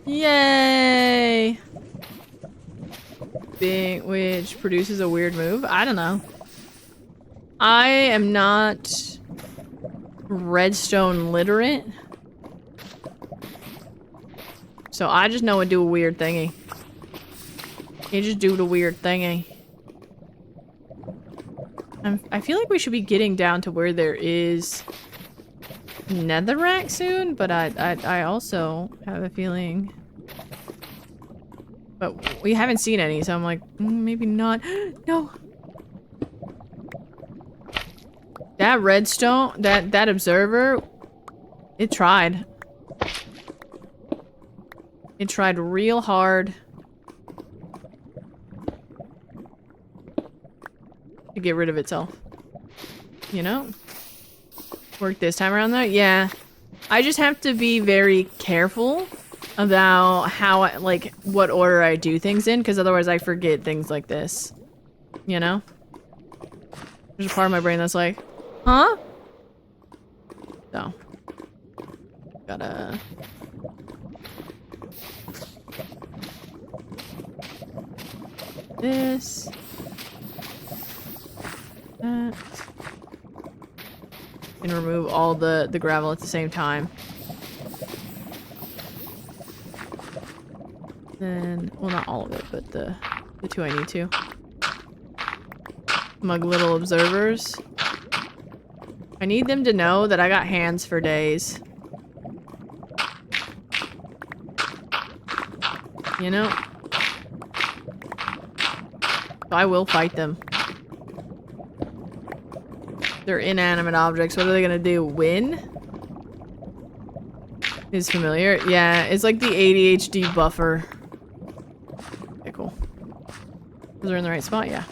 Yay! Which produces a weird move. I don't know. I am not redstone literate. So I just know it do a weird thingy. You just do the weird thingy. I feel like we should be getting down to where there is netherrack soon, but I also have a feeling. But we haven't seen any, so I'm like, maybe not. No. That redstone, that observer, it tried. It tried real hard to get rid of itself. You know? Work this time around though? Yeah. I just have to be very careful about how I, like, what order I do things in, because otherwise I forget things like this. You know? There's a part of my brain that's like, huh? So. Gotta... This. That. And remove all the gravel at the same time. Then, well, not all of it, but the two I need to. Smug little observers. I need them to know that I got hands for days. You know? I will fight them. They're inanimate objects. What are they gonna do? Win? Is familiar? Yeah, it's like the ADHD buffer. Okay, cool. Those are in the right spot? Yeah.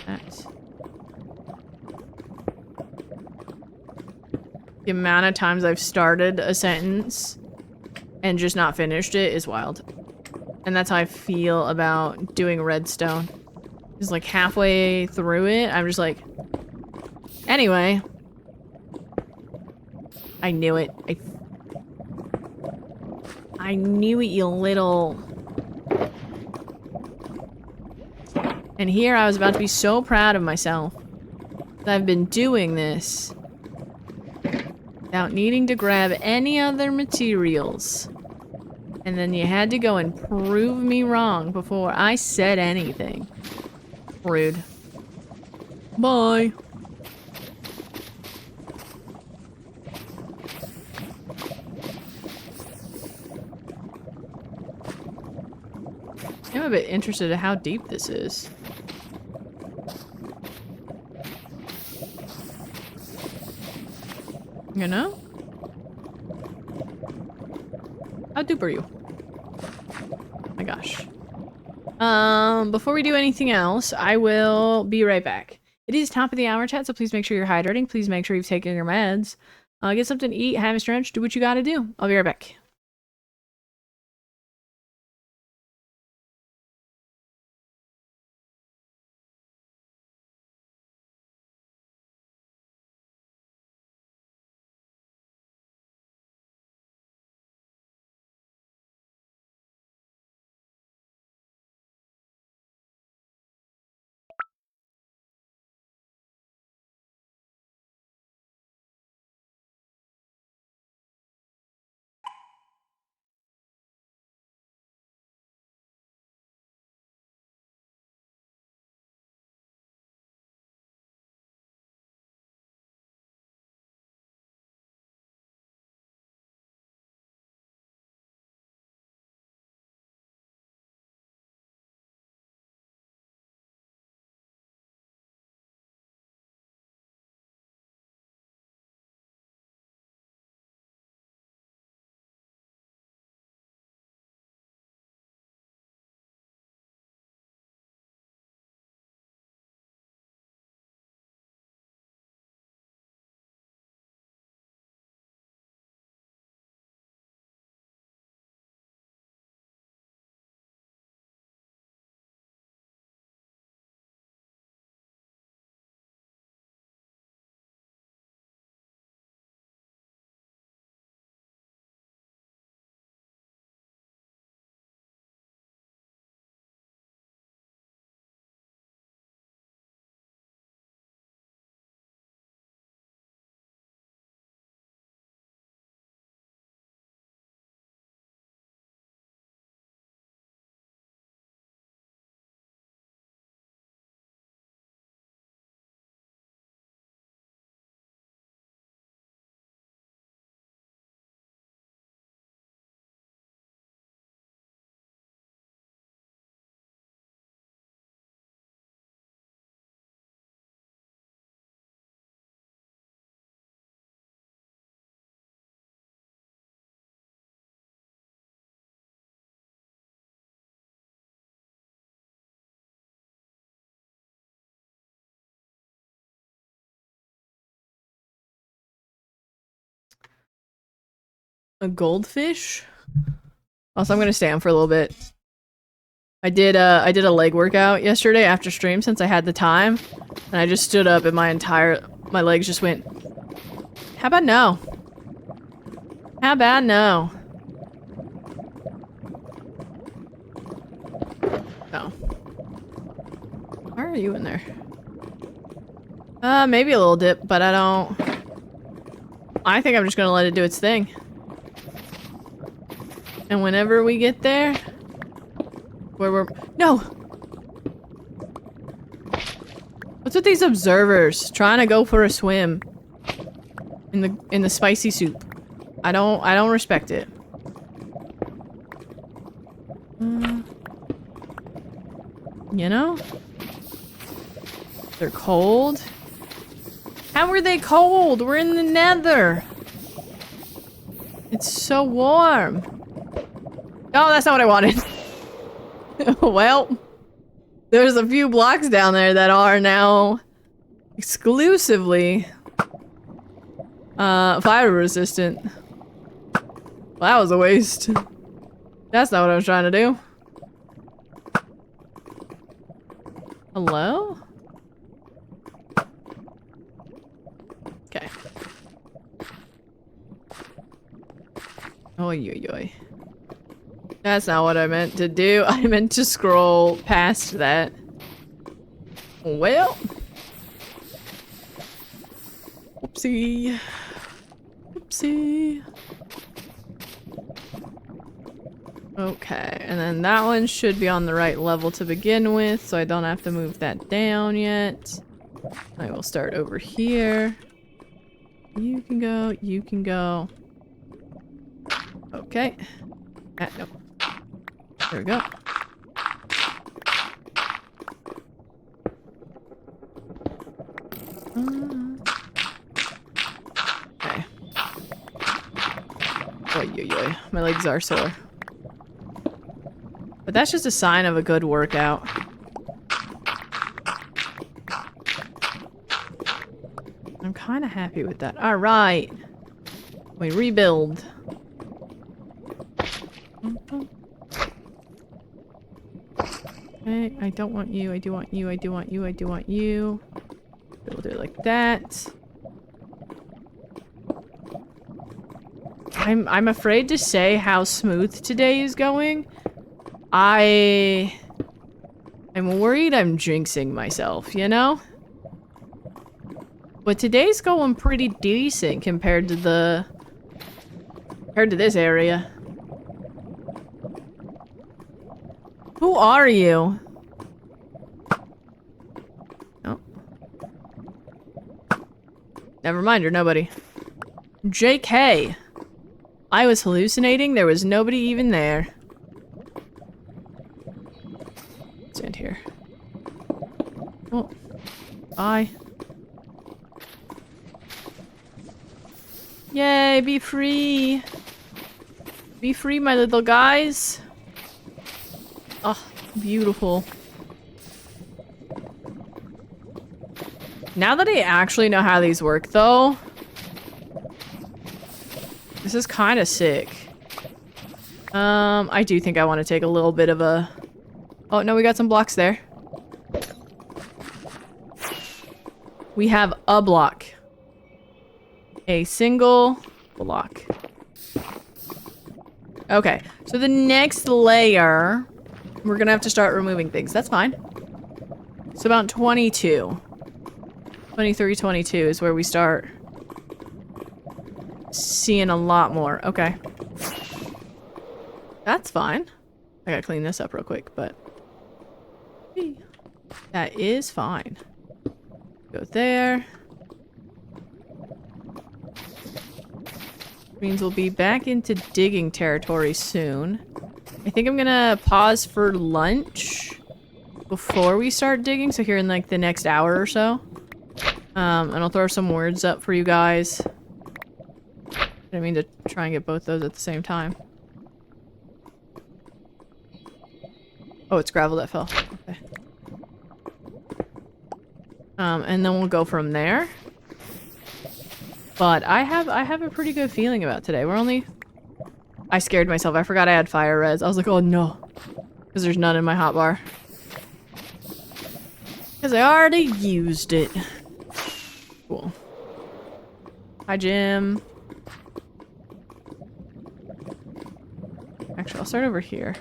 That. The amount of times I've started a sentence and just not finished it is wild. And that's how I feel about doing redstone. It's like halfway through it, I'm just like... Anyway. I knew it. I knew it, you little... And here I was about to be so proud of myself that I've been doing this without needing to grab any other materials. And then you had to go and prove me wrong before I said anything. Rude. Bye. I'm a bit interested in how deep this is. You know? How deep are you? My gosh. Before we do anything else, I will be right back. It is top of the hour, chat, so please make sure you're hydrating. Please make sure you've taken your meds. Get something to eat, have a stretch, do what you gotta do. I'll be right back. A goldfish? Also, I'm gonna stay on for a little bit. I did a leg workout yesterday after stream since I had the time, and I just stood up and my legs just went. How about no? How about no? Oh. Why are you in there? Maybe a little dip, but I think I'm just gonna let it do its thing. And whenever we get there, no! What's with these observers trying to go for a swim in the spicy soup? I don't respect it. You know? They're cold. How are they cold? We're in the nether. It's so warm. Oh, that's not what I wanted. Well, there's a few blocks down there that are now exclusively fire resistant. Well, that was a waste. That's not what I was trying to do. Hello? Okay. Oy, oy, oy. That's not what I meant to do. I meant to scroll past that. Well. Oopsie. Oopsie. Okay, and then that one should be on the right level to begin with, so I don't have to move that down yet. I will start over here. You can go, you can go. Okay. No. There we go. Okay. Oy, oy, oy. My legs are sore. But that's just a sign of a good workout. I'm kind of happy with that. All right. We rebuild. Okay, I don't want you, I do want you, I do want you, I do want you. We'll do it like that. I'm afraid to say how smooth today is going. I'm worried I'm jinxing myself, you know? But today's going pretty decent compared to this area. Who are you? Oh. Never mind, you're nobody. JK. I was hallucinating, there was nobody even there. Stand here. Oh. Bye. Yay, be free. Be free, my little guys. Oh, beautiful. Now that I actually know how these work, though, this is kind of sick. I do think I want to take a little bit of a... Oh, no, we got some blocks there. We have a block. A single block. Okay, so the next layer... We're gonna have to start removing things. That's fine. It's about 22. 23, 22 is where we start seeing a lot more. Okay. That's fine. I gotta clean this up real quick, but... That is fine. Go there. Means we'll be back into digging territory soon. I think I'm gonna pause for lunch before we start digging, so here in like the next hour or so. And I'll throw some words up for you guys. I didn't mean to try and get both those at the same time. Oh, it's gravel that fell. Okay. And then we'll go from there. But I have a pretty good feeling about today. We're only I scared myself. I forgot I had fire res. I was like, oh no. Because there's none in my hotbar. Because I already used it. Cool. Hi, Jim. Actually, I'll start over here.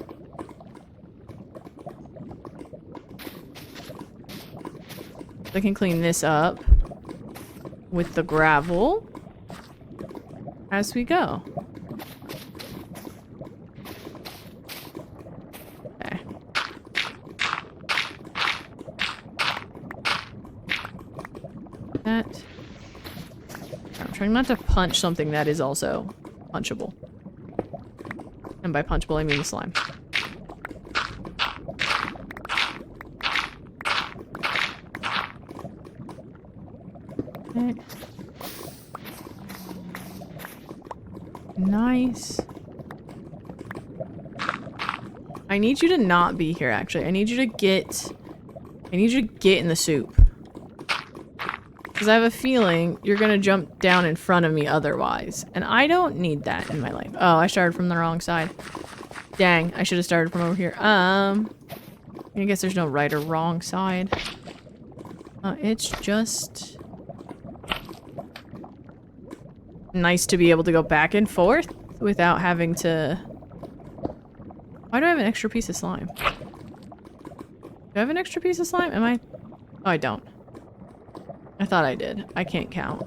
I can clean this up with the gravel as we go. Okay. That. I'm trying not to punch something that is also punchable. And by punchable, I mean the slime. Okay. Nice. I need you to not be here, actually. I need you to get in the soup. Because I have a feeling you're gonna jump down in front of me otherwise. And I don't need that in my life. Oh, I started from the wrong side. Dang, I should have started from over here. I guess there's no right or wrong side. It's just nice to be able to go back and forth without having to... Why do I have an extra piece of slime? Do I have an extra piece of slime? Am I... Oh, I don't. I thought I did. I can't count.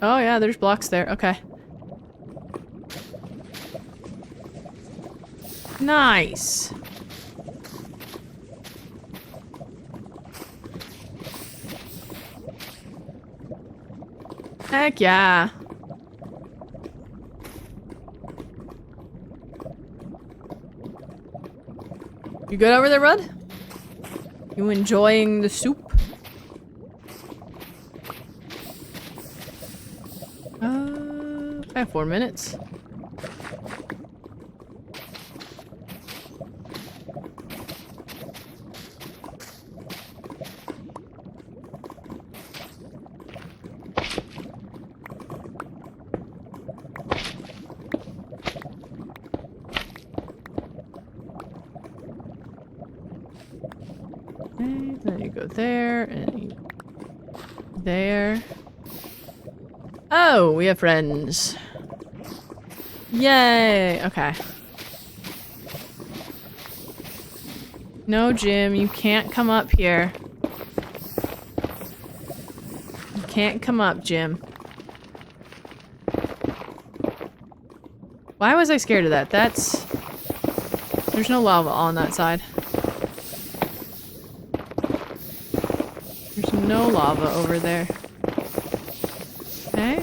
Oh yeah, there's blocks there. Okay. Nice. Heck yeah. You good over there, bud? You enjoying the soup? I have 4 minutes. Okay, then you go there, and you... there. Oh, we have friends. Yay! Okay. No, Jim, you can't come up here. You can't come up, Jim. Why was I scared of that? That's... There's no lava on that side. There's no lava over there. Okay.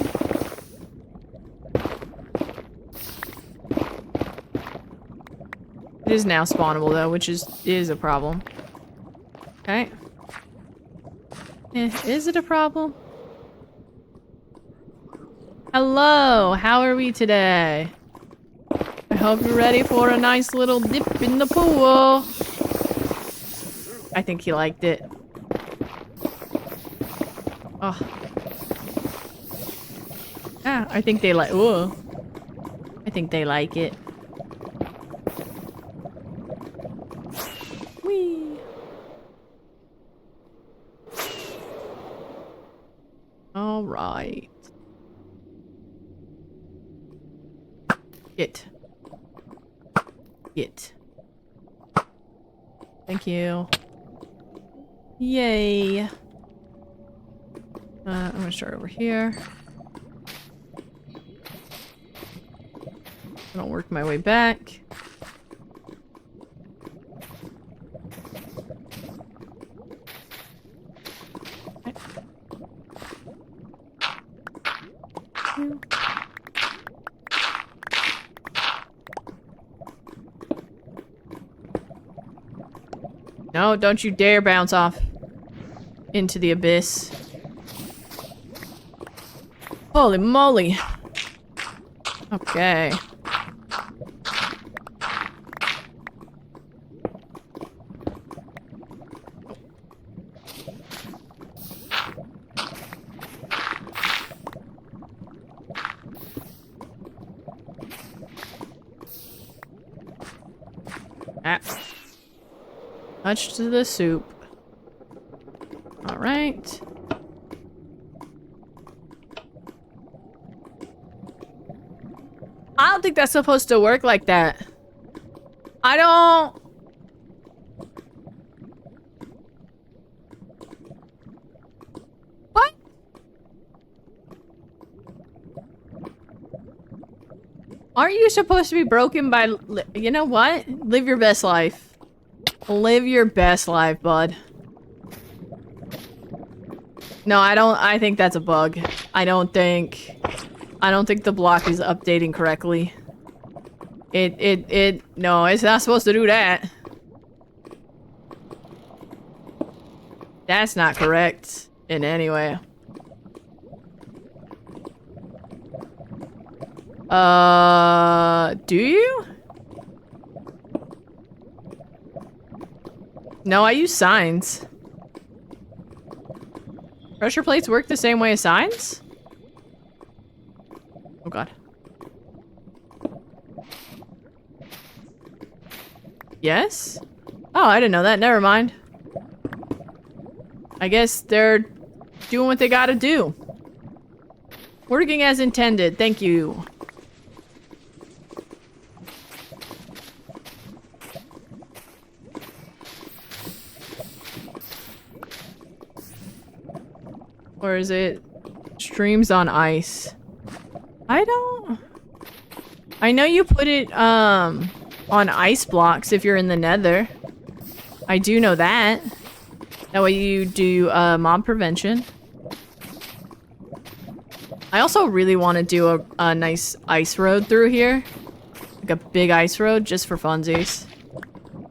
It is now spawnable though, which is a problem. Okay. Is it a problem? Hello, how are we today? I hope you're ready for a nice little dip in the pool. I think he liked it. Oh. Yeah, I think they like. Whoa. I think they like it. Whee. All right. Get. Thank you. Yay. I'm gonna start over here. I don't work my way back. Okay. No, don't you dare bounce off into the abyss. Holy moly. Okay. Ah. Touch to the soup. Alright. I don't think that's supposed to work like that. I don't... What? Aren't you supposed to be broken by... You know what? Live your best life. Live your best life, bud. No, I think that's a bug. I don't think the block is updating correctly. No, it's not supposed to do that. That's not correct in any way. Do you? No, I use signs. Pressure plates work the same way as signs? Oh god. Yes? Oh, I didn't know that. Never mind. I guess they're doing what they gotta do. Working as intended. Thank you. Or is it streams on ice? I don't... I know you put it, on ice blocks if you're in the nether. I do know that. That way you do, mob prevention. I also really want to do a nice ice road through here. Like a big ice road just for funsies.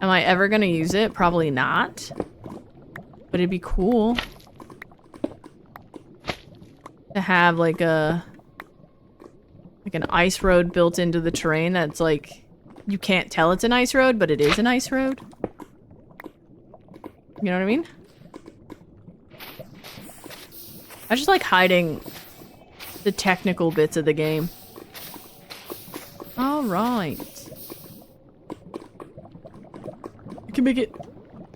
Am I ever gonna use it? Probably not. But it'd be cool to have like an ice road built into the terrain that's like, you can't tell it's an ice road, but it is an ice road. You know what I mean? I just like hiding the technical bits of the game. Alright. I can make it.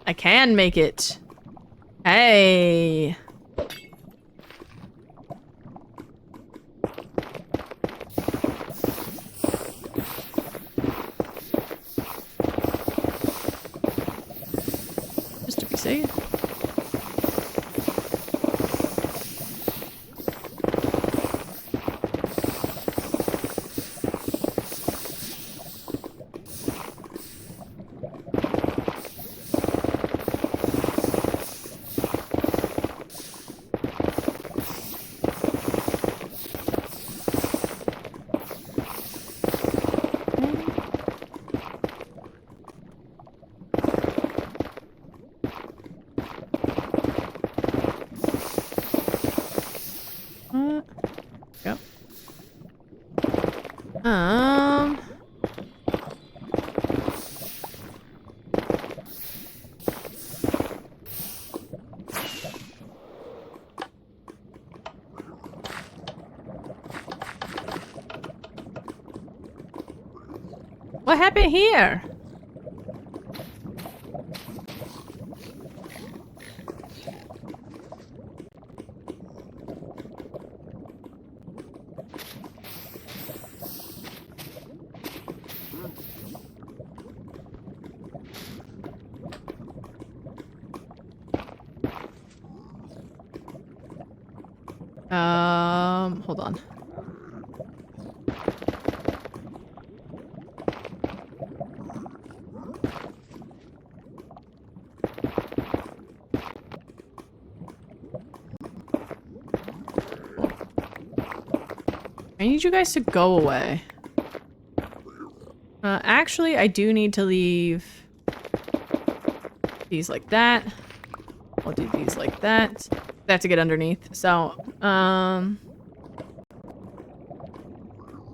I can make it. Hey. Just to be safe. Yep. What happened here? Hold on. I need you guys to go away. Actually, I do need to leave these like that. I'll do these like that. They have to get underneath. So,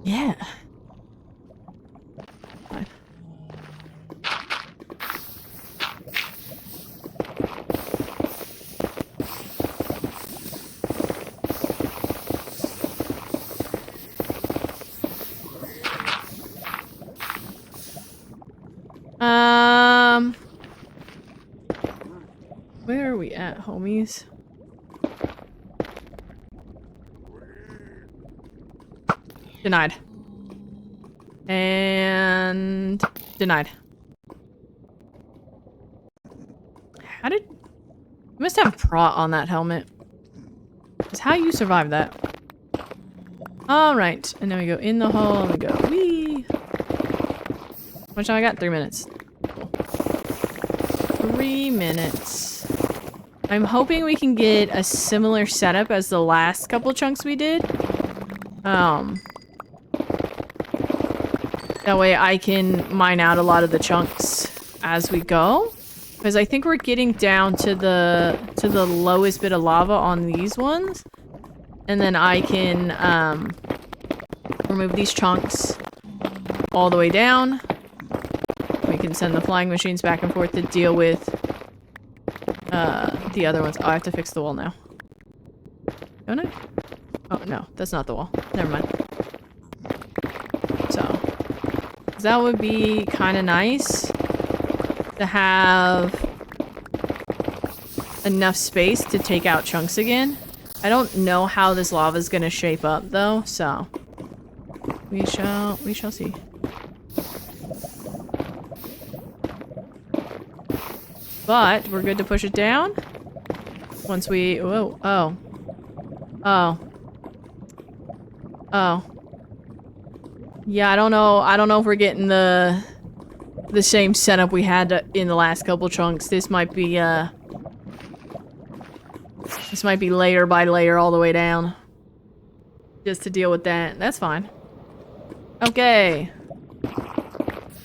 yeah. Where are we at, homies? Denied. And denied. How did... You must have prot on that helmet. That's how you survive that. Alright. And then we go in the hole and we go wee. How much time I got? 3 minutes. Cool. 3 minutes. I'm hoping we can get a similar setup as the last couple chunks we did. That way I can mine out a lot of the chunks as we go. Because I think we're getting down to the lowest bit of lava on these ones. And then I can remove these chunks all the way down. We can send the flying machines back and forth to deal with the other ones. Oh, I have to fix the wall now. Don't I? Oh, no. That's not the wall. Never mind. So, that would be kind of nice to have enough space to take out chunks again. I don't know how this lava is going to shape up, though, so we shall see. But we're good to push it down once we... Whoa, oh. Oh. Oh. Yeah, I don't know if we're getting the same setup we had in the last couple chunks. This might be layer by layer all the way down. Just to deal with that. That's fine. Okay.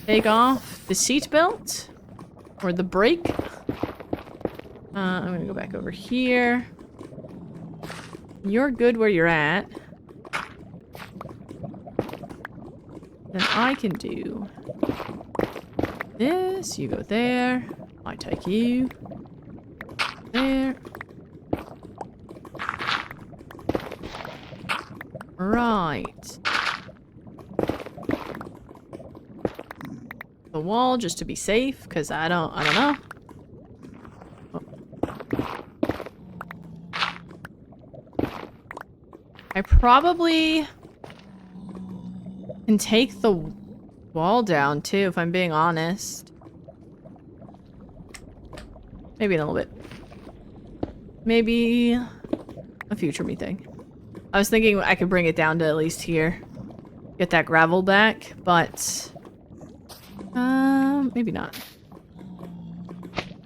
Take off the seatbelt. Or the brake. I'm gonna go back over here. You're good where you're at. Then I can do this. You go there. I take you. There. Right. The wall just to be safe, because I don't know. Oh. I probably can take the wall down too, if I'm being honest. Maybe in a little bit. Maybe a future me thing. I was thinking I could bring it down to at least here. Get that gravel back, but... maybe not.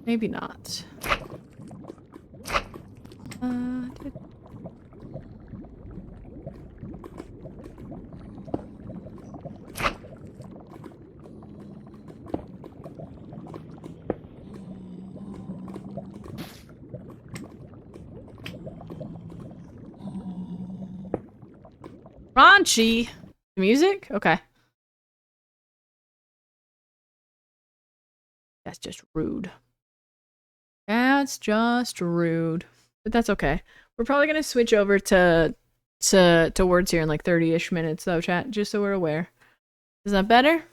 Maybe not. Raunchy! Music? Okay. That's just rude. That's just rude. But that's okay. We're probably gonna switch over to words here in like 30-ish minutes though, chat, just so we're aware. Is that better?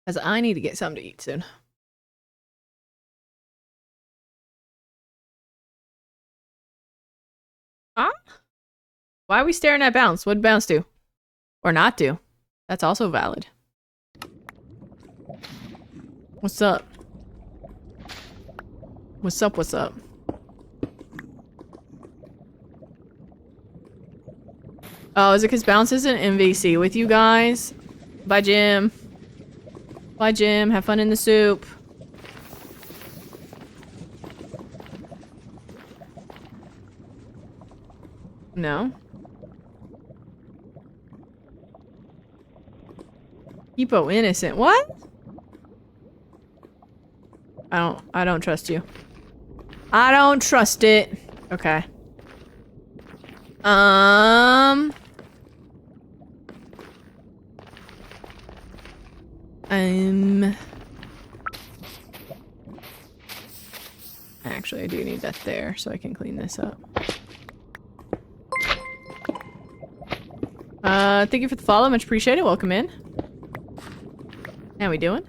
Because I need to get something to eat soon. Huh? Why are we staring at Bounce? What did Bounce do? Or not do? That's also valid. What's up? What's up, what's up? Oh, is it because Bounce isn't MVC with you guys? Bye, Jim. Bye, Jim. Have fun in the soup. No. Hippo innocent. What? I don't trust you. I don't trust it. Okay. Actually, I do need that there so I can clean this up. Thank you for the follow. Much appreciated. Welcome in. How we doing?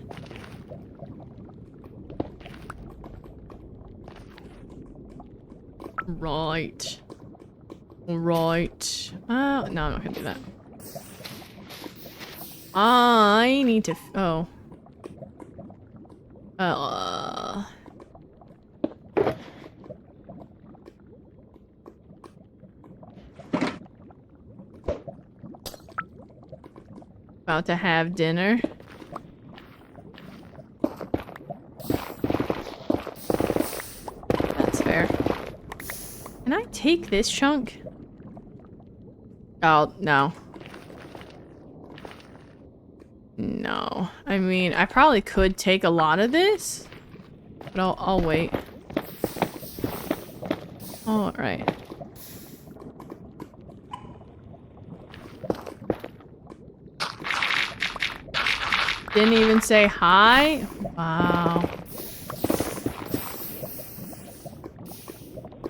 Right. Right. No, I'm not gonna do that. I need to. Oh. About to have dinner. That's fair. Can I take this chunk? Oh, no. No. I mean, I probably could take a lot of this, but I'll wait. All right. Didn't even say hi? Wow.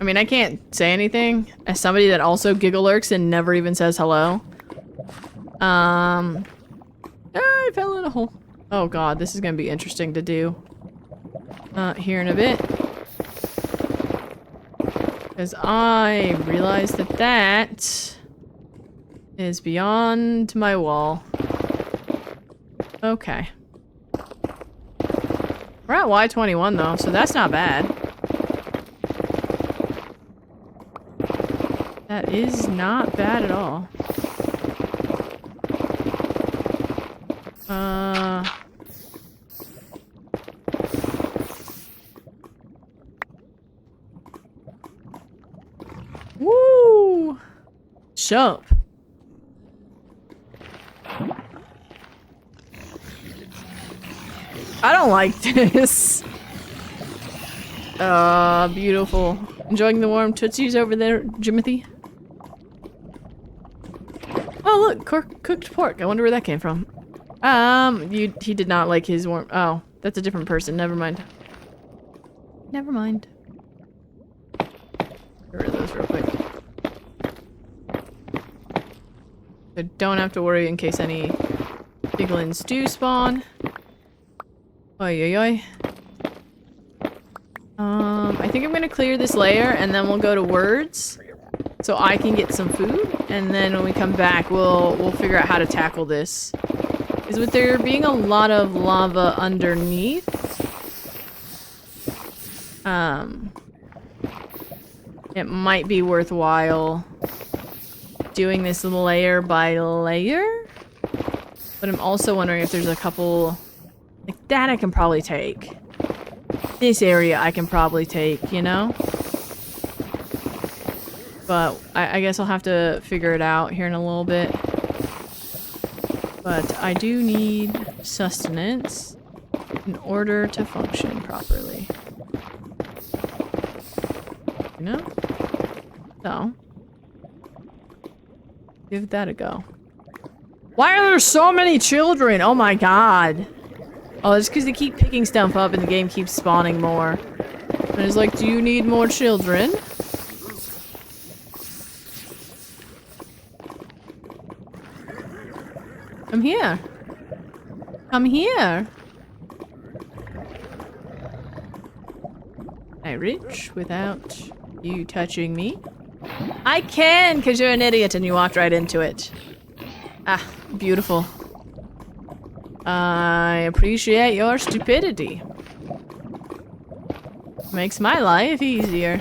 I mean, I can't say anything as somebody that also giggle lurks and never even says hello. I fell in a hole. Oh god, this is gonna be interesting to do. Here in a bit. Because I realized that that is beyond my wall. Okay. We're at Y21 though, so that's not bad. That is not bad at all. Woo! Jump. I don't like this. Beautiful. Enjoying the warm tootsies over there, Jimothy? Oh, look, cooked pork. I wonder where that came from. He did not like his warm. Oh, that's a different person. Never mind. Never mind. Get rid of those real quick. So don't have to worry in case any piglins do spawn. Oi, oi, oi. I think I'm gonna clear this layer and then we'll go to words so I can get some food, and then when we come back we'll figure out how to tackle this. Because with there being a lot of lava underneath, it might be worthwhile doing this layer by layer. But I'm also wondering if there's a couple like that I can probably take. This area I can probably take, you know? But I guess I'll have to figure it out here in a little bit. But I do need sustenance in order to function properly. You know? So. Give that a go. Why are there so many children? Oh my god. Oh, it's because they keep picking stuff up and the game keeps spawning more. And it's like, do you need more children? I'm here. I'm here. I reach without you touching me. I can, because you're an idiot and you walked right into it. Ah, beautiful. I appreciate your stupidity. Makes my life easier.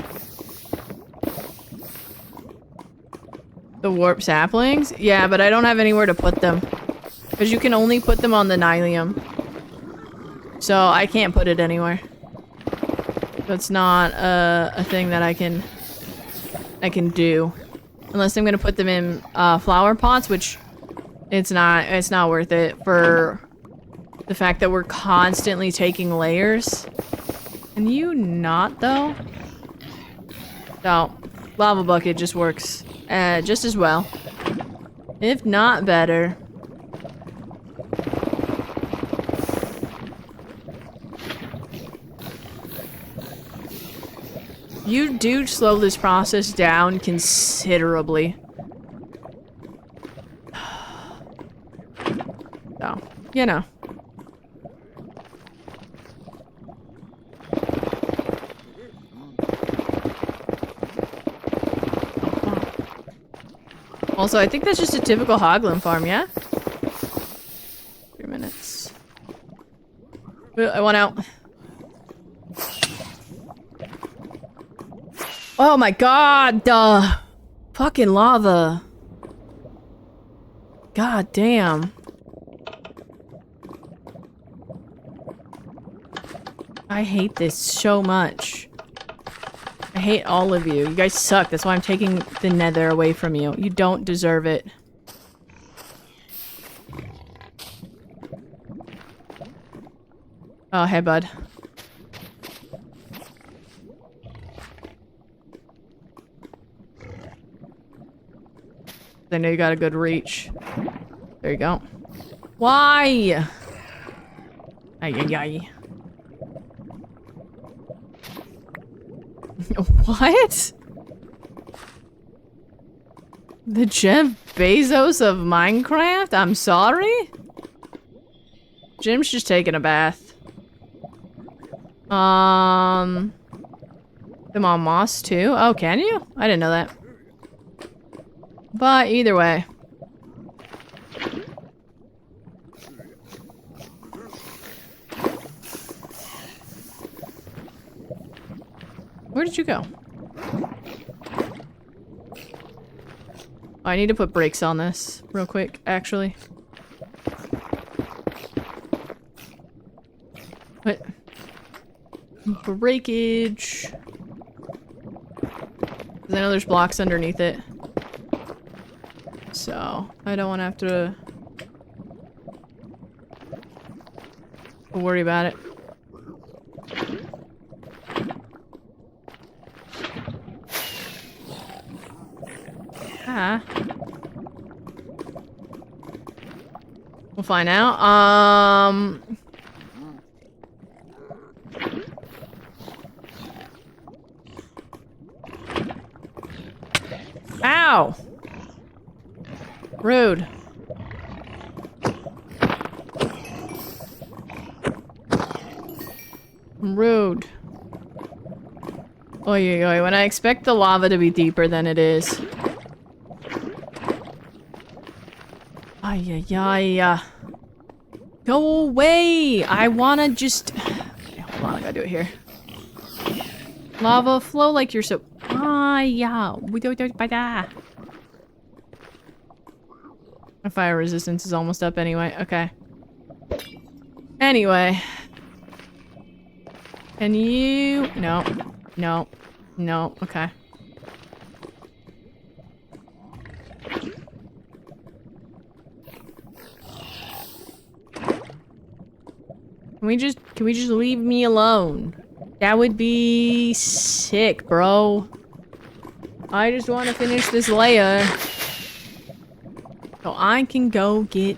The warp saplings? Yeah, but I don't have anywhere to put them. Because you can only put them on the nylium. So I can't put it anywhere. That's not a thing that I can do. Unless I'm gonna put them in flower pots, which it's not worth it for the fact that we're constantly taking layers. Can you not, though? No. Lava bucket just works just as well. If not better. You do slow this process down considerably. So, you know. Also, I think that's just a typical hoglin farm, yeah? 3 minutes. I want out. Oh my god! Fucking lava. God damn. I hate this so much. I hate all of you. You guys suck. That's why I'm taking the nether away from you. You don't deserve it. Oh, hey, bud. I know you got a good reach. There you go. Why? Ay, ay, ay. What? The Jeff Bezos of Minecraft? I'm sorry? Jim's just taking a bath. Them on moss too? Oh, can you? I didn't know that. But either way. Where did you go? I need to put brakes on this real quick, actually. What? Breakage. 'Cause I know there's blocks underneath it. So, I don't want to have to worry about it. Ah. We'll find out. Ow! Rude. Rude. Oy, oy, oy. When I expect the lava to be deeper than it is. Ay, ay, ay. Go away! I wanna just... Okay, hold on, I gotta do it here. Lava, flow like you're so... Ah, yeah. My fire resistance is almost up anyway. Okay. Anyway. Can you... No. No. No. Okay. Can we just leave me alone? That would be sick, bro. I just want to finish this layer. So I can go get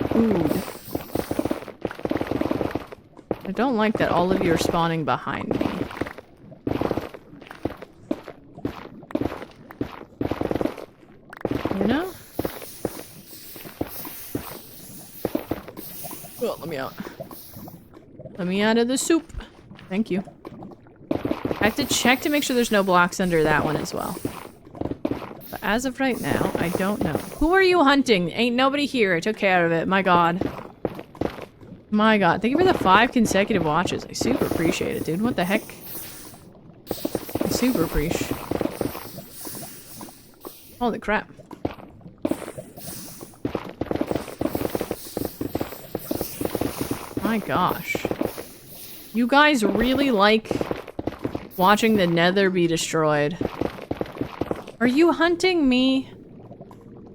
food. I don't like that all of you are spawning behind me. You know? Oh, let me out. Let me out of the soup. Thank you. I have to check to make sure there's no blocks under that one as well. But as of right now, I don't know. Who are you hunting? Ain't nobody here. I took care of it. My god. My god. Thank you for the 5 consecutive watches. I super appreciate it, dude. What the heck? I super appreciate. Holy crap. My gosh. You guys really like watching the nether be destroyed. Are you hunting me?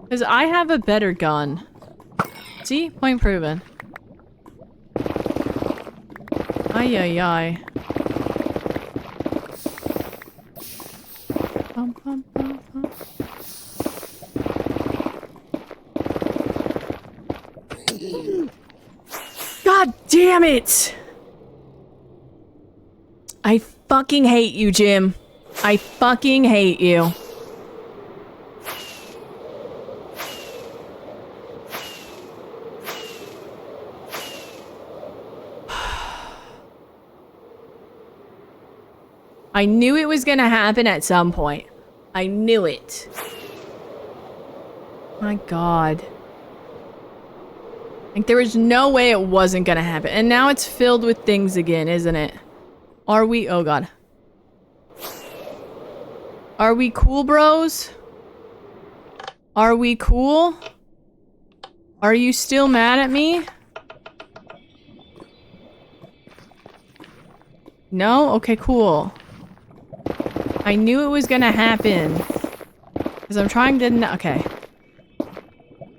Because I have a better gun. See? Point proven. Ay, ay, ay. Bum, bum, bum, bum. God damn it! I fucking hate you, Jim. I fucking hate you. I knew it was gonna happen at some point. I knew it. My god. Like, there was no way it wasn't gonna happen. And now it's filled with things again, isn't it? Are we- oh god. Are we cool, bros? Are we cool? Are you still mad at me? No? Okay, cool. I knew it was gonna happen. Because I'm trying to okay.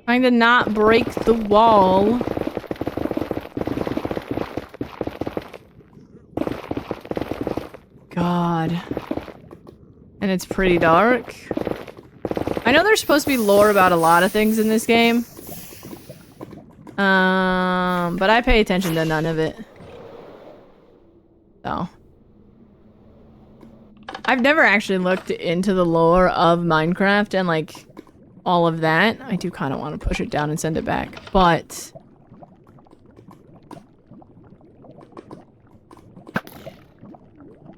Trying to not break the wall. God. And it's pretty dark. I know there's supposed to be lore about a lot of things in this game. But I pay attention to none of it. So. I've never actually looked into the lore of Minecraft and like all of that. I do kind of want to push it down and send it back, but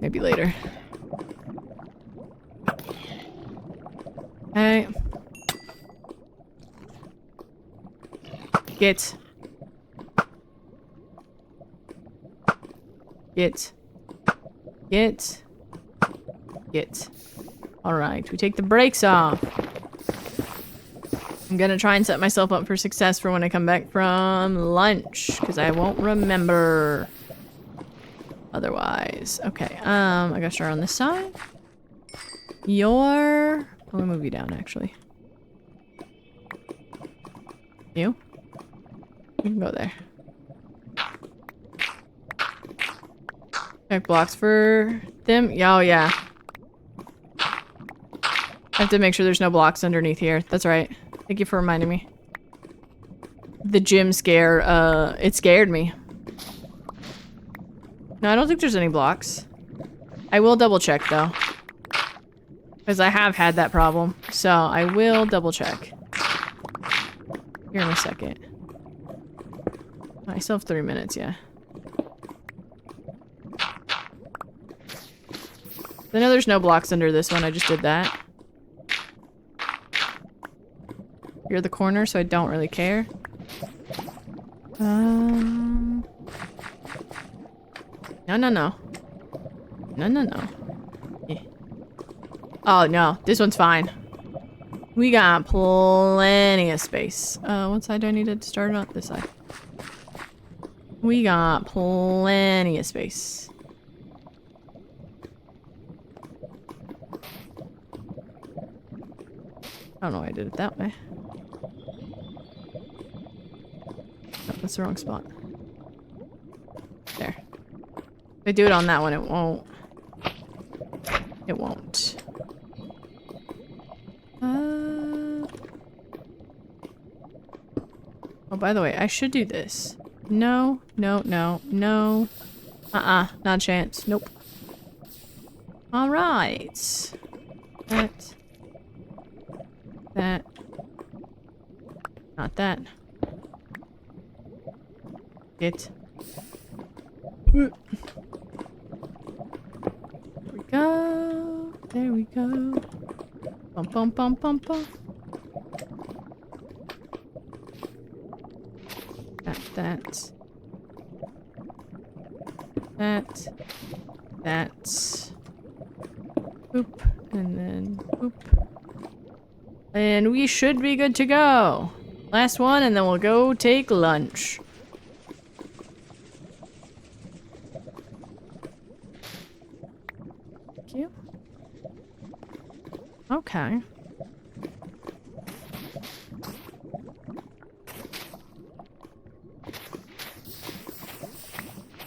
maybe later. Okay. Get. Alright, we take the brakes off. I'm gonna try and set myself up for success for when I come back from lunch, because I won't remember otherwise. Okay, I gotta start on this side. I'm gonna move you down, actually. You can go there. Check blocks for them. Oh, yeah. I have to make sure there's no blocks underneath here. That's right. Thank you for reminding me. The gym scare, it scared me. No, I don't think there's any blocks. I will double check, though. Because I have had that problem. So, I will double check. Here in a second. I still have 3 minutes, yeah. I know there's no blocks under this one, I just did that. You're the corner, so I don't really care. No. Yeah. Oh, no. This one's fine. We got plenty of space. What side do I need to start on? This side. We got plenty of space. I don't know why I did it that way. No, that's the wrong spot. There. If I do it on that one, it won't. It won't. Oh, by the way, I should do this. No. Not a chance. Nope. Alright. That. Not that. It. There we go. There we go. Bum bum bum bum bum. That. Boop. And then boop. And we should be good to go. Last one, and then we'll go take lunch. Thank you. Okay.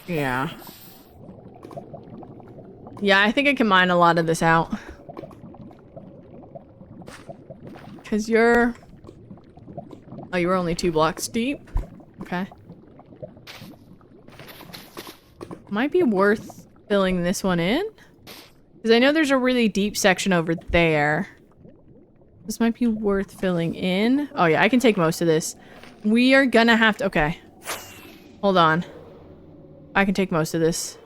Yeah. Yeah, I think I can mine a lot of this out. Because you're... Oh, you were only 2 blocks deep? Okay. Might be worth filling this one in. Because I know there's a really deep section over there. This might be worth filling in. Oh yeah, I can take most of this. We are gonna have to... Okay. Hold on. I can take most of this.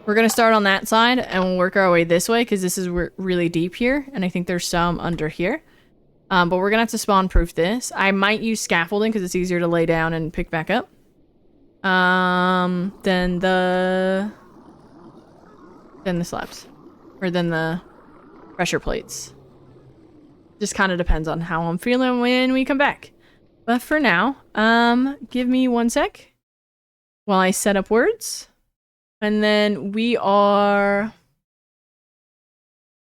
We're gonna start on that side and we'll work our way this way because this is really deep here. And I think there's some under here. But we're gonna have to spawn proof this. I might use scaffolding because it's easier to lay down and pick back up. Then the slabs. Or then the pressure plates. Just kind of depends on how I'm feeling when we come back. But for now, give me 1 sec while I set up words. And then we are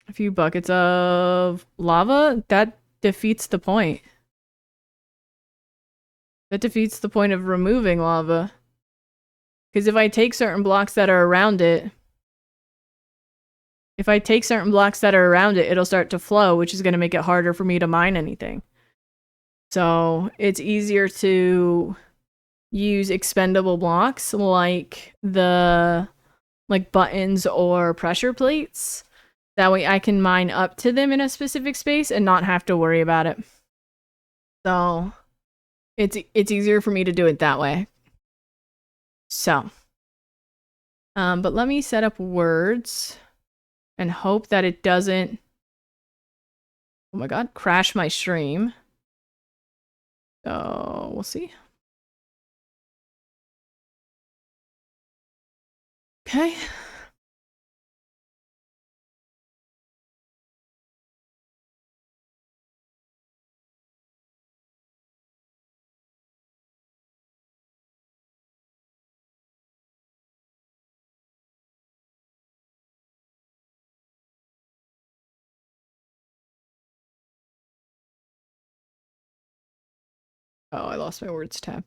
a few buckets of lava. That defeats the point. That defeats the point of removing lava. Because if I take certain blocks that are around it, it'll start to flow, which is going to make it harder for me to mine anything. So it's easier to use expendable blocks like the buttons or pressure plates. That way I can mine up to them in a specific space and not have to worry about it. So it's easier for me to do it that way. So, but let me set up words and hope that it doesn't, oh my god, crash my stream. So we'll see. Okay. Oh, I lost my words tab.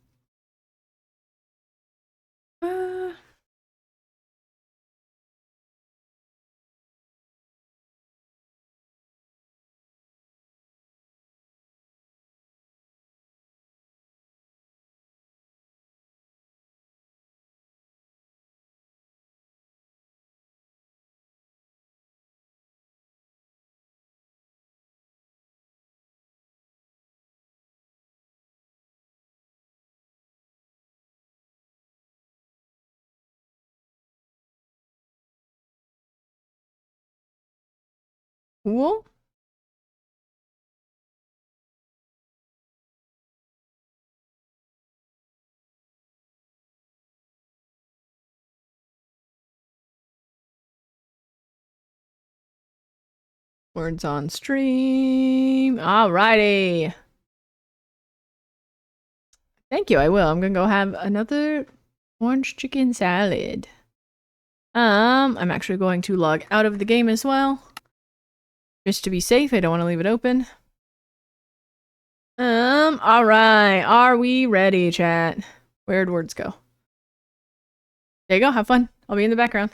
Cool. Words on stream. Alrighty. Thank you, I will. I'm gonna go have another orange chicken salad. I'm actually going to log out of the game as well. Just to be safe, I don't want to leave it open. Alright. Are we ready, chat? Where'd words go? There you go, have fun. I'll be in the background.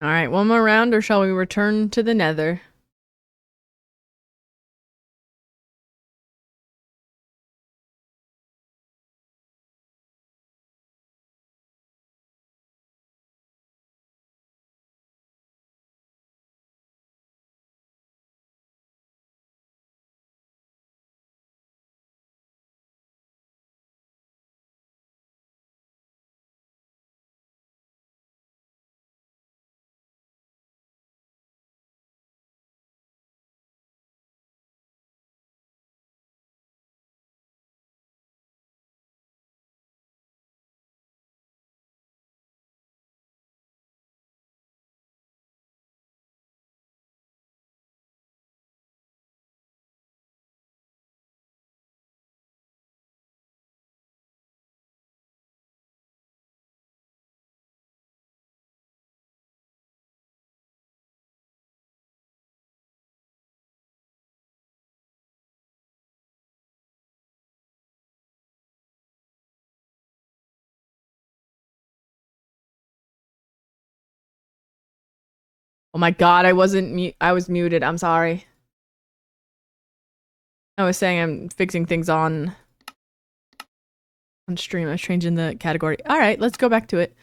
Alright, one more round, or shall we return to the nether? Oh my god, I was muted. I'm sorry. I was saying I'm fixing things on stream. I was changing the category. All right, let's go back to it.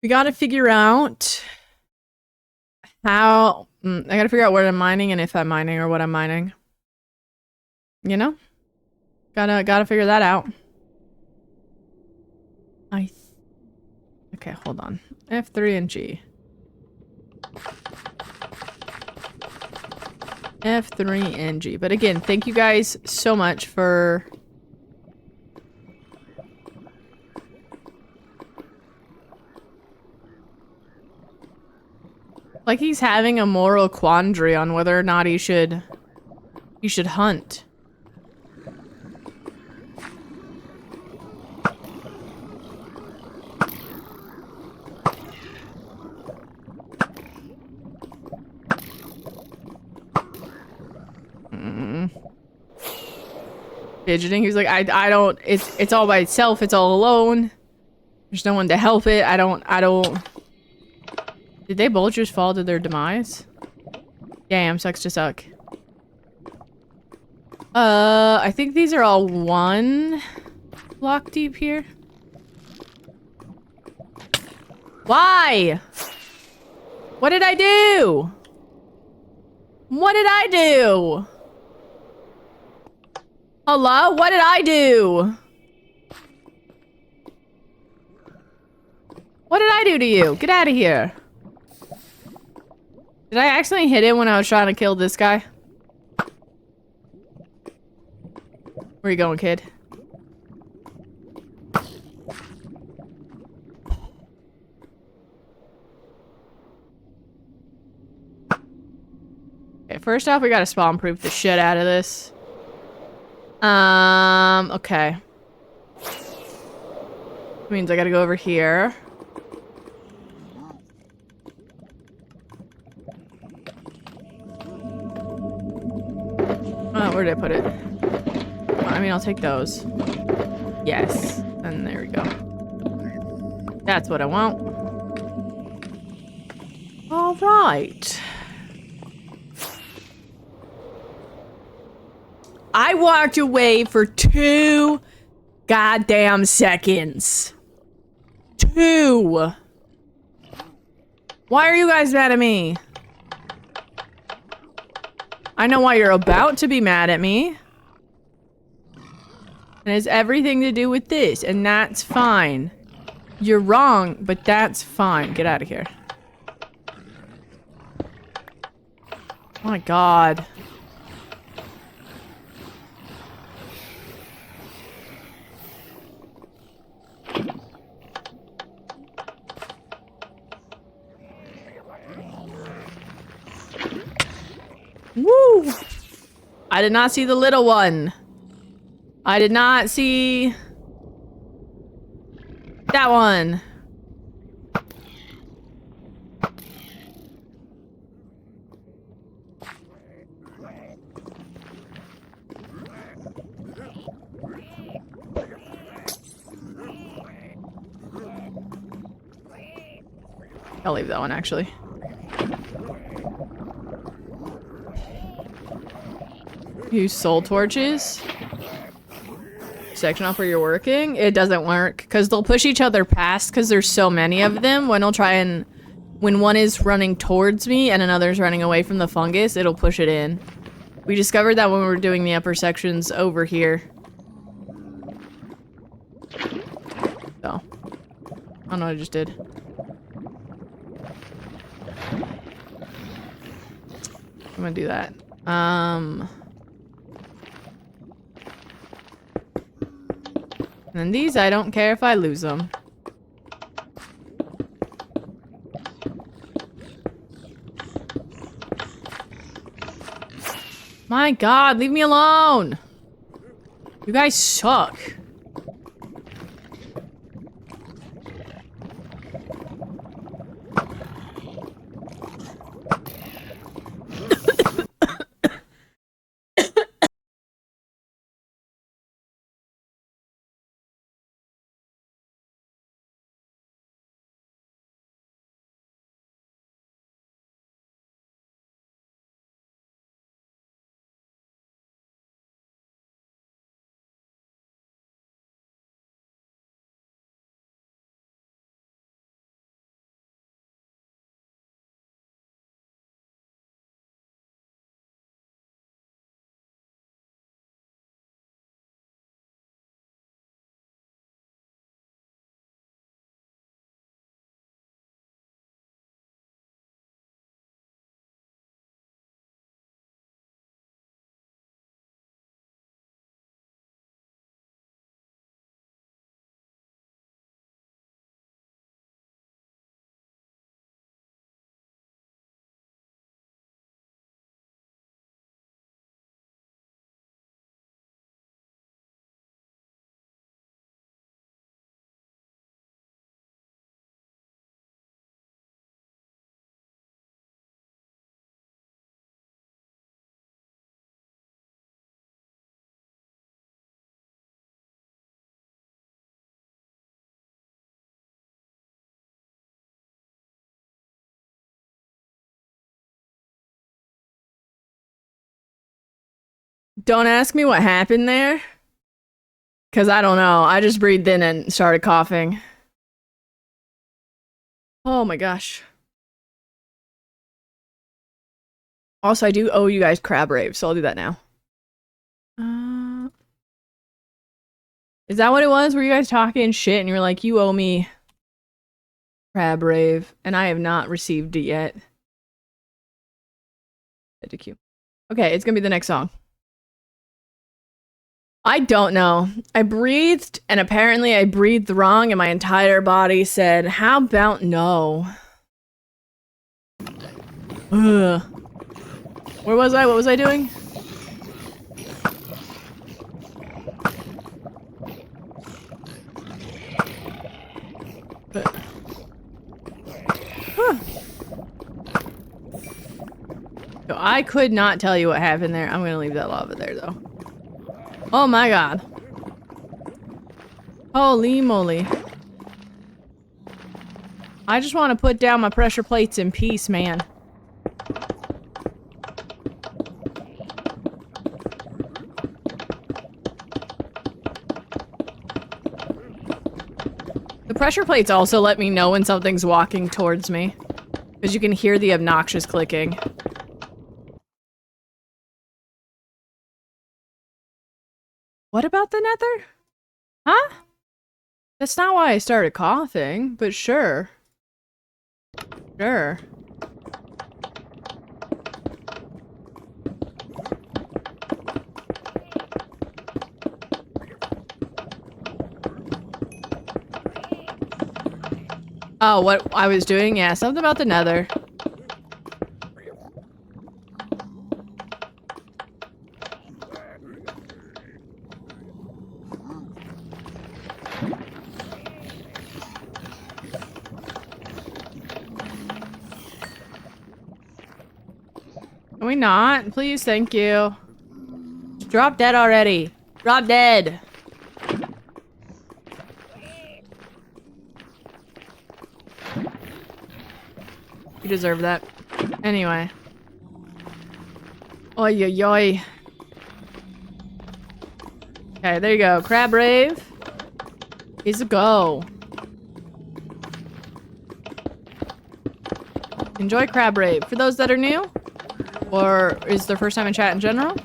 We gotta figure out how... I gotta figure out where I'm mining and if I'm mining or what I'm mining. You know? Gotta figure that out. Okay, hold on. F3 and G. F3 and G. But again, thank you guys so much for... Like he's having a moral quandary on whether or not he should hunt. Fidgeting. He was like, I don't, it's all by itself, it's all alone. There's no one to help it. I don't. Did they both just fall to their demise? Damn, sucks to suck. I think these are all one block deep here. Why? What did I do? What did I do? Hello? What did I do? What did I do to you? Get out of here. Did I accidentally hit him when I was trying to kill this guy? Where you going, kid? Okay, first off, we gotta spawn-proof the shit out of this. Okay. Means I gotta go over here. Where did I put it? I mean, I'll take those. Yes. And there we go. That's what I want. All right. I walked away for 2 goddamn seconds. 2. Why are you guys mad at me? I know why you're about to be mad at me. And it's everything to do with this, and that's fine. You're wrong, but that's fine. Get out of here. Oh my god. Woo! I did not see the little one. I did not see that one. I'll leave that one, actually. Use soul torches. Section off where you're working. It doesn't work, because they'll push each other past, because there's so many of them. When I'll try and... When one is running towards me and another's running away from the fungus, it'll push it in. We discovered that when we were doing the upper sections over here. So. I don't know what I just did. I'm gonna do that. And then these, I don't care if I lose them. My god, leave me alone! You guys suck. Don't ask me what happened there. Because I don't know. I just breathed in and started coughing. Oh my gosh. Also, I do owe you guys crab rave, so I'll do that now. Is that what it was? Were you guys talking shit and you were like, you owe me crab rave, and I have not received it yet. Okay, it's gonna be the next song. I don't know. I breathed, and apparently I breathed wrong, and my entire body said, how about no? Ugh. Where was I? What was I doing? Huh. So I could not tell you what happened there. I'm gonna leave that lava there, though. Oh my god. Holy moly. I just want to put down my pressure plates in peace, man. The pressure plates also let me know when something's walking towards me, because you can hear the obnoxious clicking. What about the nether? Huh? That's not why I started coughing, but sure. Sure. Oh, what I was doing? Yeah, something about the nether. Can we not? Please, thank you. Drop dead already. Drop dead. deserve that. Anyway. Oi, oi, oi. Okay, there you go. Crab rave is a go. Enjoy crab rave. For those that are new, or is their first time in chat in general,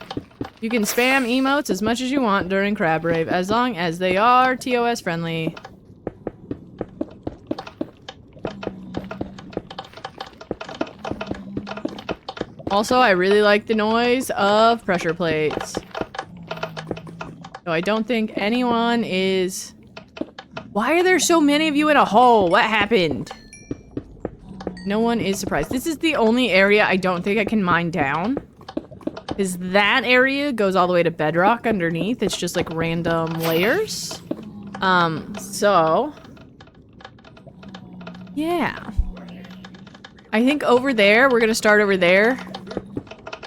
you can spam emotes as much as you want during crab rave, as long as they are TOS friendly. Also, I really like the noise of pressure plates. So I don't think anyone is... Why are there so many of you in a hole? What happened? No one is surprised. This is the only area I don't think I can mine down. Because that area goes all the way to bedrock underneath. It's just like random layers. So... Yeah. I think over there, we're gonna start over there.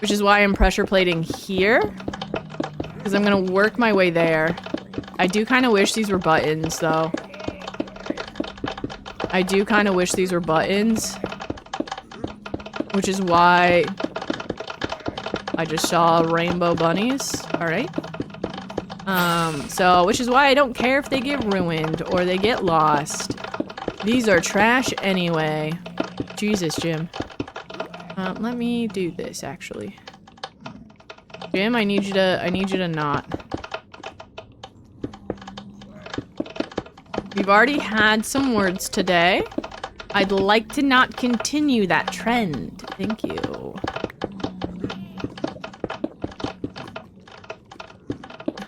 Which is why I'm pressure plating here. Because I'm gonna work my way there. I do kind of wish these were buttons, though. I do kind of wish these were buttons. Which is why I just saw rainbow bunnies. Alright. Which is why I don't care if they get ruined or they get lost. These are trash anyway. Jesus, Jim. Let me do this, actually. Jim, I need you to not. We've already had some words today. I'd like to not continue that trend. Thank you.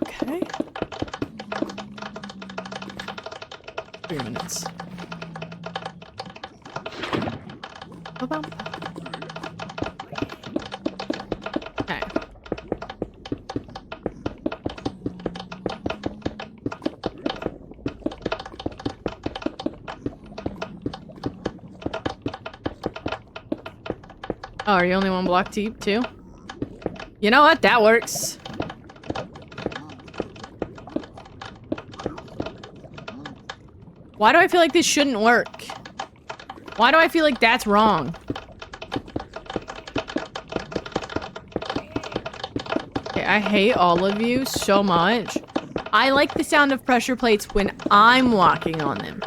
Okay. 3 minutes. Ba-bum. Okay. Oh, are you only one block deep too? You know what? That works. Why do I feel like this shouldn't work? Why do I feel like that's wrong? Okay, I hate all of you so much. I like the sound of pressure plates when I'm walking on them.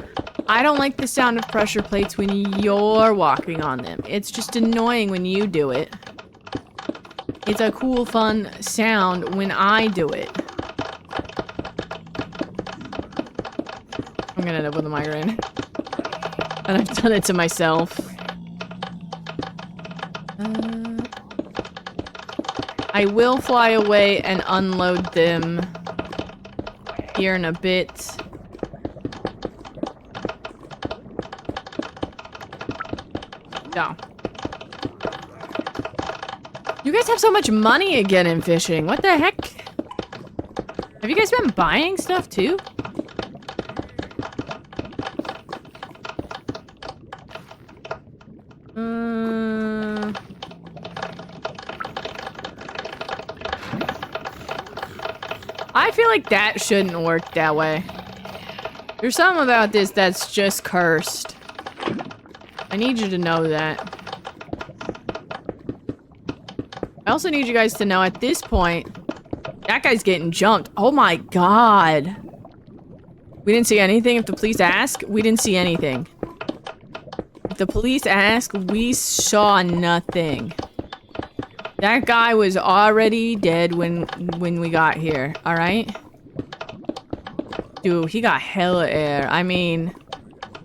I don't like the sound of pressure plates when you're walking on them. It's just annoying when you do it. It's a cool, fun sound when I do it. I'm gonna end up with a migraine. And I've done it to myself. I will fly away and unload them here in a bit. Yeah. You guys have so much money again in fishing. What the heck? Have you guys been buying stuff too? I feel like that shouldn't work that way. There's something about this that's just cursed. I need you to know that. I also need you guys to know at this point, that guy's getting jumped. Oh my god. We didn't see anything. If the police ask, we didn't see anything. If the police ask, we saw nothing. That guy was already dead when we got here, alright? Dude, he got hella air. I mean,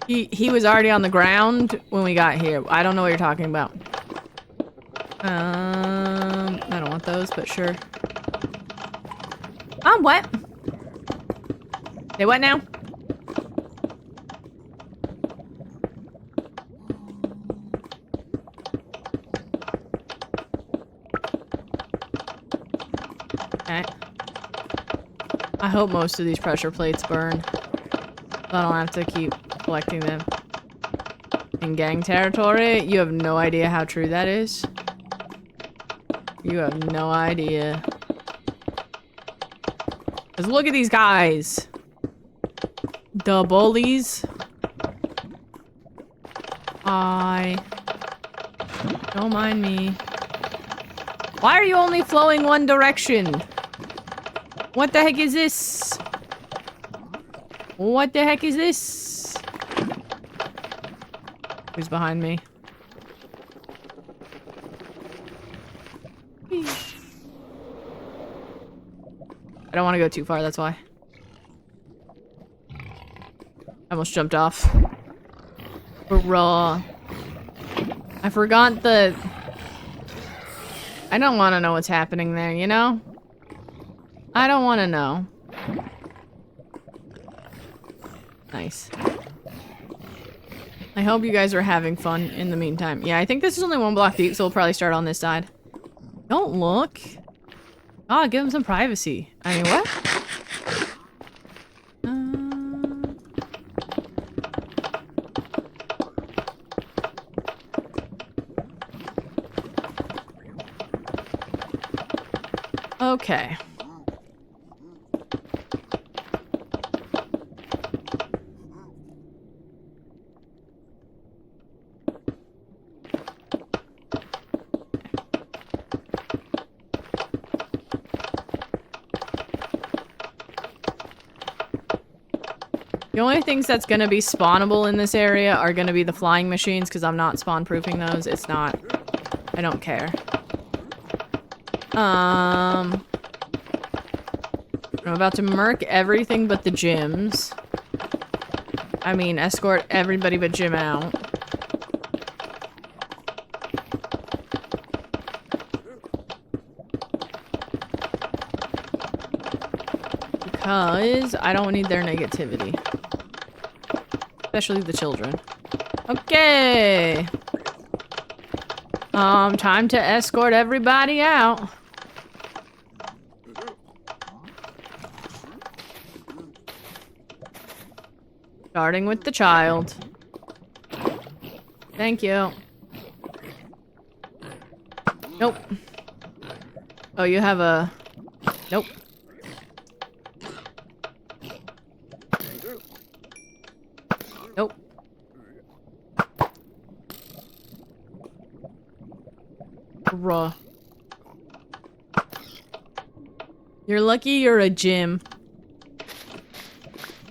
he was already on the ground when we got here. I don't know what you're talking about. I don't want those, but sure. I'm wet. They what now? Okay. I hope most of these pressure plates burn. So I don't have to keep collecting them. In gang territory, you have no idea how true that is. You have no idea. Cause look at these guys. The bullies. I Don't mind me. Why are you only flowing one direction? What the heck is this? What the heck is this? Who's behind me? I don't want to go too far, that's why. I almost jumped off. Bruh. I forgot the... I don't want to know what's happening there, you know? I don't want to know. Nice. I hope you guys are having fun in the meantime. Yeah, I think this is only one block deep, so we'll probably start on this side. Don't look. Oh, give him some privacy. I mean, what? Okay. The only things that's gonna be spawnable in this area are gonna be the flying machines, because I'm not spawn-proofing those. It's not... I don't care. I'm about to murk everything but the gyms. I mean, escort everybody but Jim out. Because I don't need their negativity. Especially the children. Okay. Time to escort everybody out. Starting with the child. Thank you. Nope. Oh, you have a... Nope. Nope. Bruh. You're lucky you're a gym.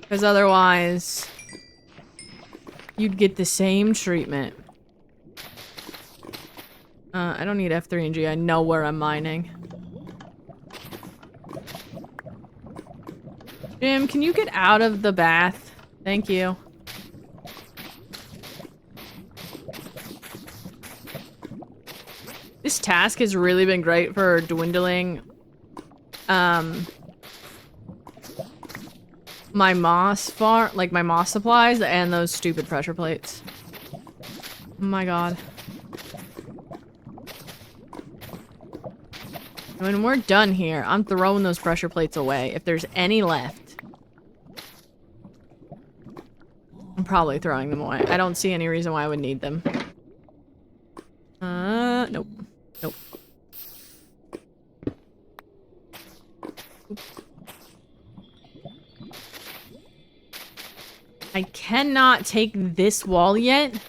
Because otherwise... you'd get the same treatment. I don't need F3 and G. I know where I'm mining. Jim, can you get out of the bath? Thank you. This task has really been great for dwindling, my moss farm, like my moss supplies and those stupid pressure plates. Oh my god. When we're done here, I'm throwing those pressure plates away. If there's any left, I'm probably throwing them away. I don't see any reason why I would need them. Nope. Nope. Oop. I cannot take this wall yet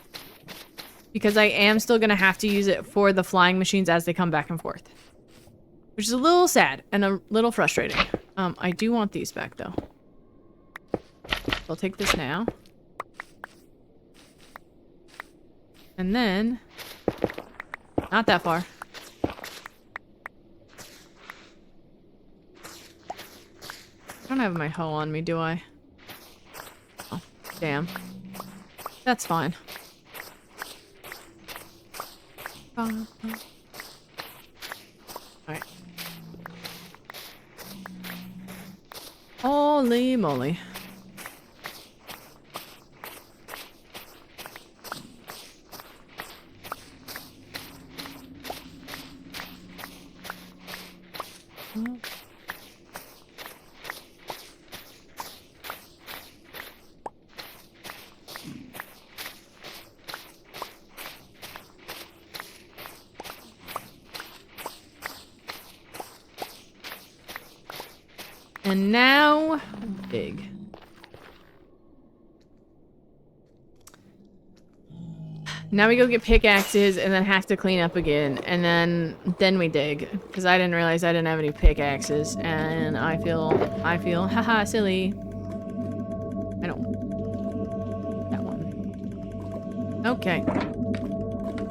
because I am still gonna have to use it for the flying machines as they come back and forth. Which is a little sad and a little frustrating. I do want these back though. I'll take this now. And then... not that far. I don't have my hoe on me, do I? Oh, damn. That's fine. Alright. Holy moly. And now, dig. Now we go get pickaxes and then have to clean up again. And then we dig. Because I didn't realize I didn't have any pickaxes. And I feel, haha, silly. I don't. That one. Okay.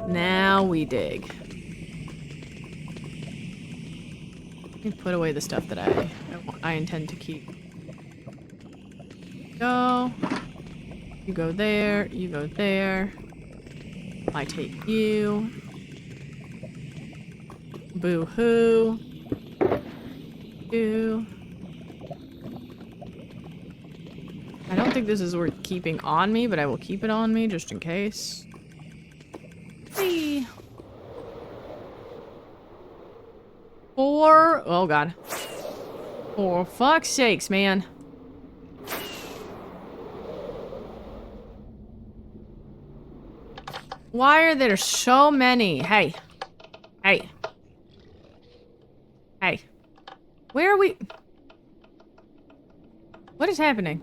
Now we dig. Let me put away the stuff that I intend to keep. Go. You go there. You go there. I take you. Boo-hoo. You. I don't think this is worth keeping on me, but I will keep it on me just in case. Hey. 4. Oh god. For fuck's sakes, man. Why are there so many? Hey. Hey. Hey. Where are we? What is happening?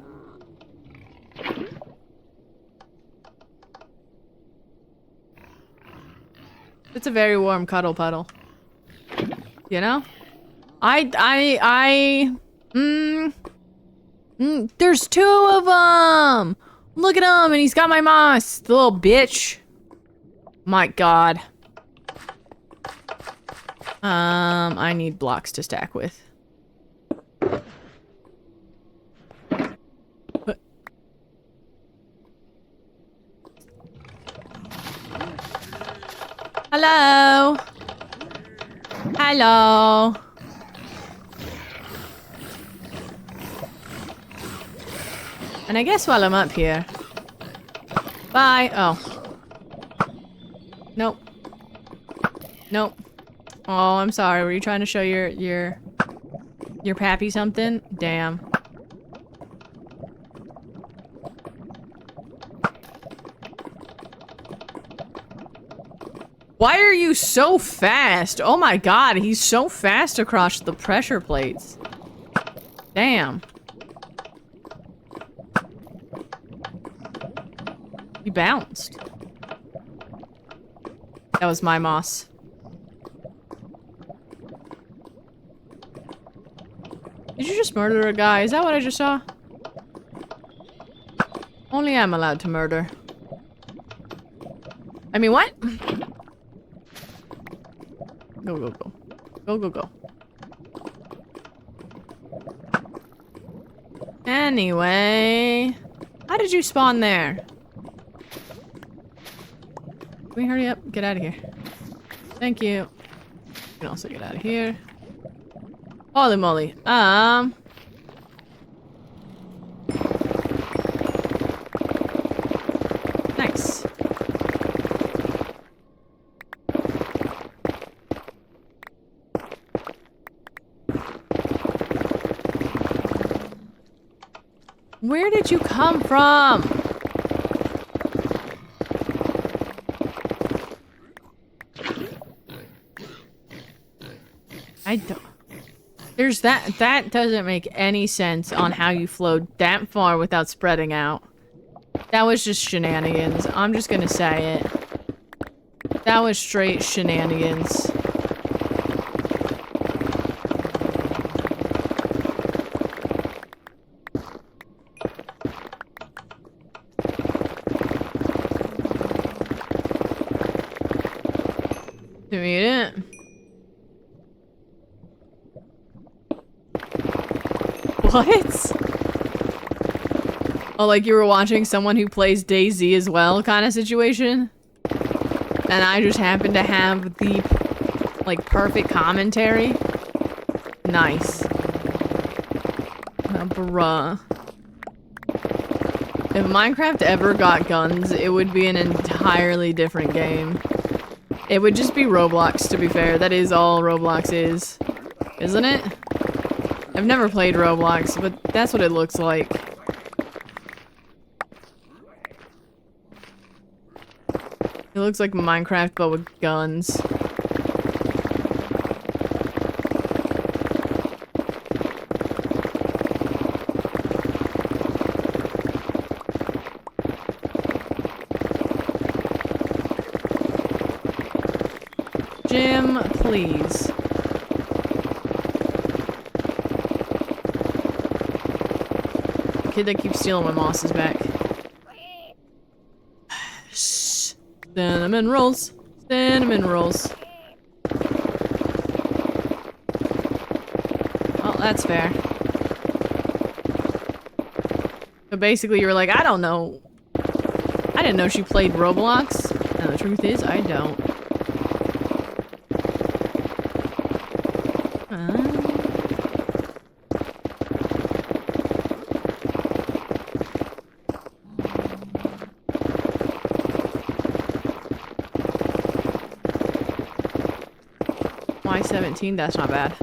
It's a very warm cuddle puddle. You know? There's 2 of them! Look at him, and he's got my moss, the little bitch. My god. I need blocks to stack with. Hello? Hello? And I guess while I'm up here... Bye! Oh. Nope. Nope. Oh, I'm sorry. Were you trying to show your pappy something? Damn. Why are you so fast? Oh my god, he's so fast across the pressure plates. Damn. He bounced. That was my moss. Did you just murder a guy? Is that what I just saw? Only I'm allowed to murder. I mean, what? Go, go, go. Go, go, go. Anyway. How did you spawn there? Can we hurry up? Get out of here. Thank you. You can also get out of here. Holy moly. Nice. Where did you come from? I don't... There's that doesn't make any sense on how you flowed that far without spreading out. That was just shenanigans. I'm just gonna say it. That was straight shenanigans. To meet it. What? Oh, like you were watching someone who plays DayZ as well kind of situation? And I just happen to have the, like, perfect commentary? Nice. Bruh. If Minecraft ever got guns, it would be an entirely different game. It would just be Roblox, to be fair. That is all Roblox is. Isn't it? I've never played Roblox, but that's what it looks like. It looks like Minecraft, but with guns. please. The kid that keeps stealing my moss is back. Cinnamon rolls. Cinnamon rolls. Well, that's fair. So basically you were like, I don't know. I didn't know she played Roblox. And the truth is, I don't. Y17, that's not bad.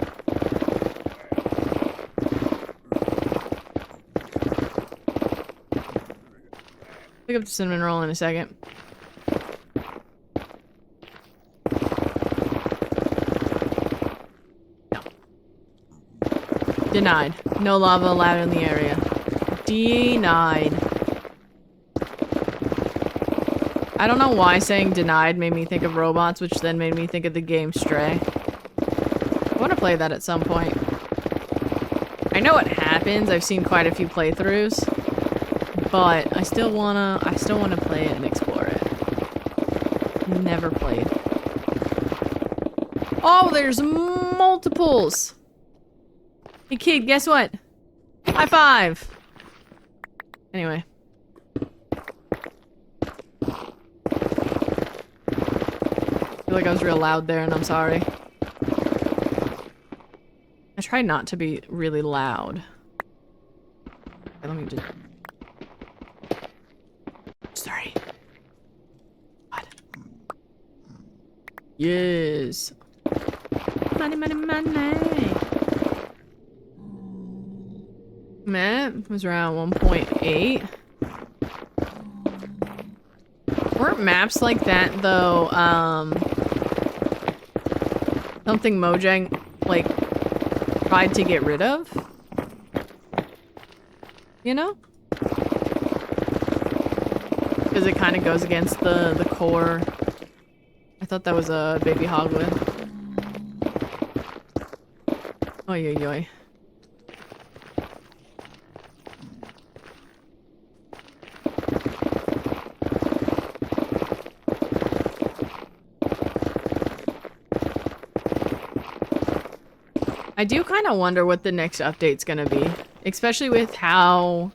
Pick up the cinnamon roll in a second. No. Denied. No lava allowed in the area. Denied. I don't know why saying denied made me think of robots, which then made me think of the game Stray. I want to play that at some point. I know what happens. I've seen quite a few playthroughs, but I still wanna play it and explore it. Never played. Oh, there's multiples. Hey kid, guess what? High five. Anyway. I feel like I was real loud there, and I'm sorry. I try not to be really loud. Okay, let me just... Sorry. What? Yes. Money, money, money. Map was around 1.8. Weren't maps like that, though, something Mojang, like, tried to get rid of? You know? Because it kind of goes against the core. I thought that was a baby hoglet. Oy oy oy. I do kind of wonder what the next update's gonna be, especially with how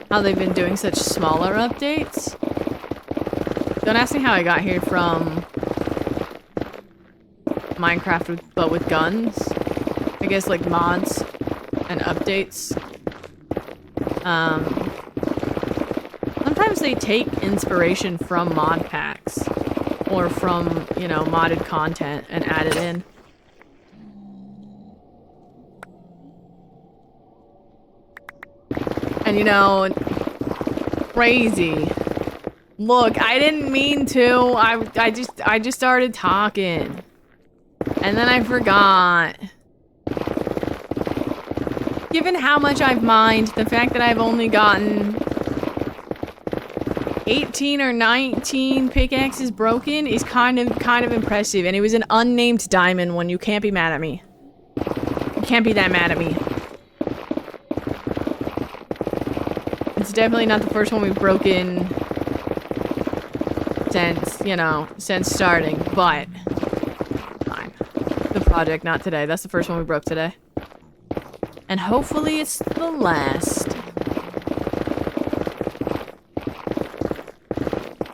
they've been doing such smaller updates. Don't ask me how I got here from Minecraft but with guns. I guess like mods and updates. Sometimes they take inspiration from mod packs or from, you know, modded content and add it in. And you know, crazy. Look, I didn't mean to. I just started talking. And then I forgot. Given how much I've mined, the fact that I've only gotten 18 or 19 pickaxes broken is kind of impressive. And it was an unnamed diamond one. You can't be mad at me. You can't be that mad at me. It's definitely not the first one we've broken since, you know, since starting, but fine. The project, not today. That's the first one we broke today. And hopefully it's the last.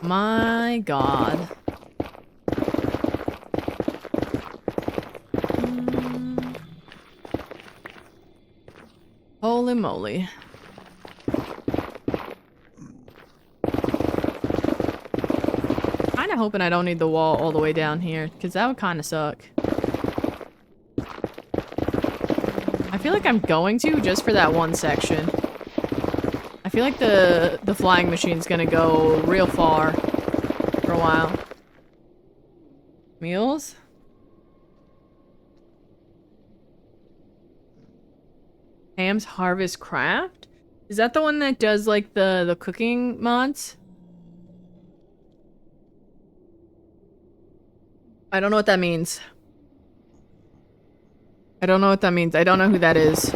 My God. Holy moly. Kinda hoping I don't need the wall all the way down here, because that would kinda suck. I feel like I'm going to, just for that one section. I feel like the flying machine's gonna go real far for a while. Meals? Ham's Harvest Craft? Is that the one that does like the cooking mods? I don't know what that means. I don't know what that means. I don't know who that is.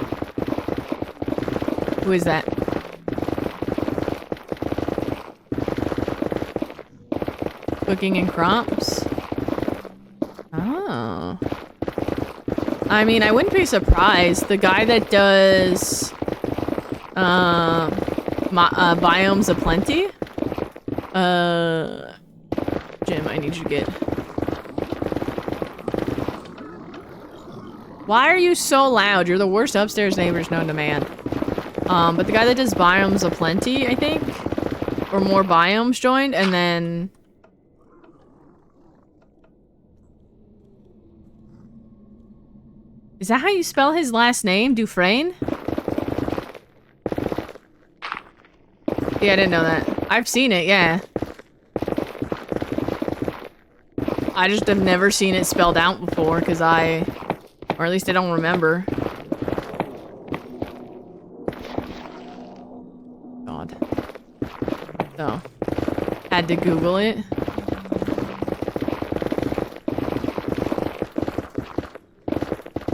Who is that? Cooking and crops? Oh. I mean, I wouldn't be surprised. The guy that does... Biomes of Plenty? Jim, I need you to get... Why are you so loud? You're the worst upstairs neighbors known to man. But the guy that does Biomes of Plenty, I think? Or more biomes joined, and then... Is that how you spell his last name? Dufresne? Yeah, I didn't know that. I've seen it, yeah. I just have never seen it spelled out before, because or at least I don't remember. God. So, had to Google it.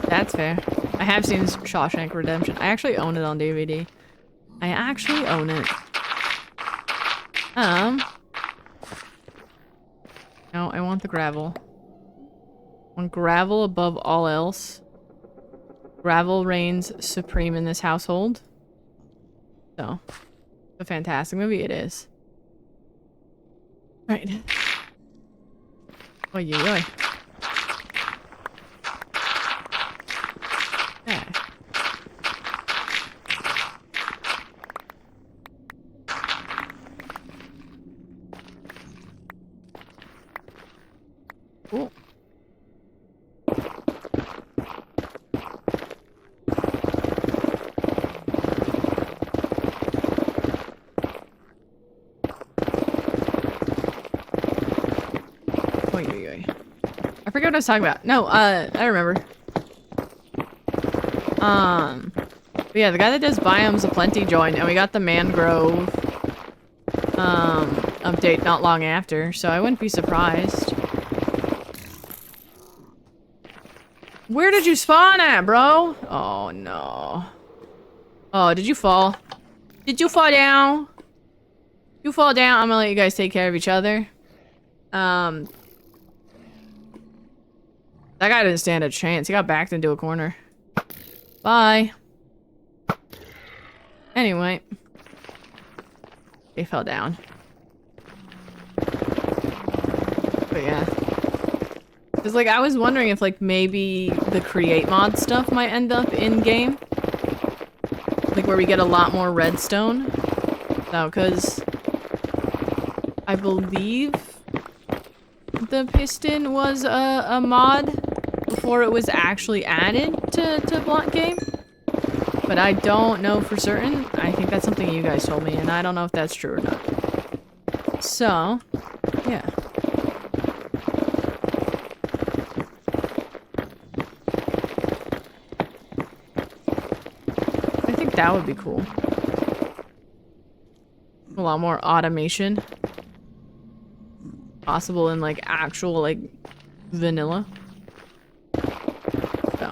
That's fair. I have seen Shawshank Redemption. I actually own it on DVD. I actually own it. No, I want the gravel. I want gravel above all else. Gravel reigns supreme in this household. So, a fantastic movie it is. Right. Oy, oy, oy. Yeah. Cool. Oy, oy, oy. I forget what I was talking about. No, I remember. But yeah, the guy that does Biomes of Plenty joined, and we got the Mangrove, update not long after, so I wouldn't be surprised. Where did you spawn at, bro? Oh, no. Oh, did you fall? Did you fall down? You fall down? I'm gonna let you guys take care of each other. That guy didn't stand a chance. He got backed into a corner. Bye. Anyway. They fell down. But yeah. Cause like I was wondering if like maybe the create mod stuff might end up in game. Like where we get a lot more redstone. No, cause I believe the piston was a mod before it was actually added to Block Game. But I don't know for certain. I think that's something you guys told me, and I don't know if that's true or not. So, yeah. I think that would be cool. A lot more automation. Possible in, like, actual, like, vanilla. So.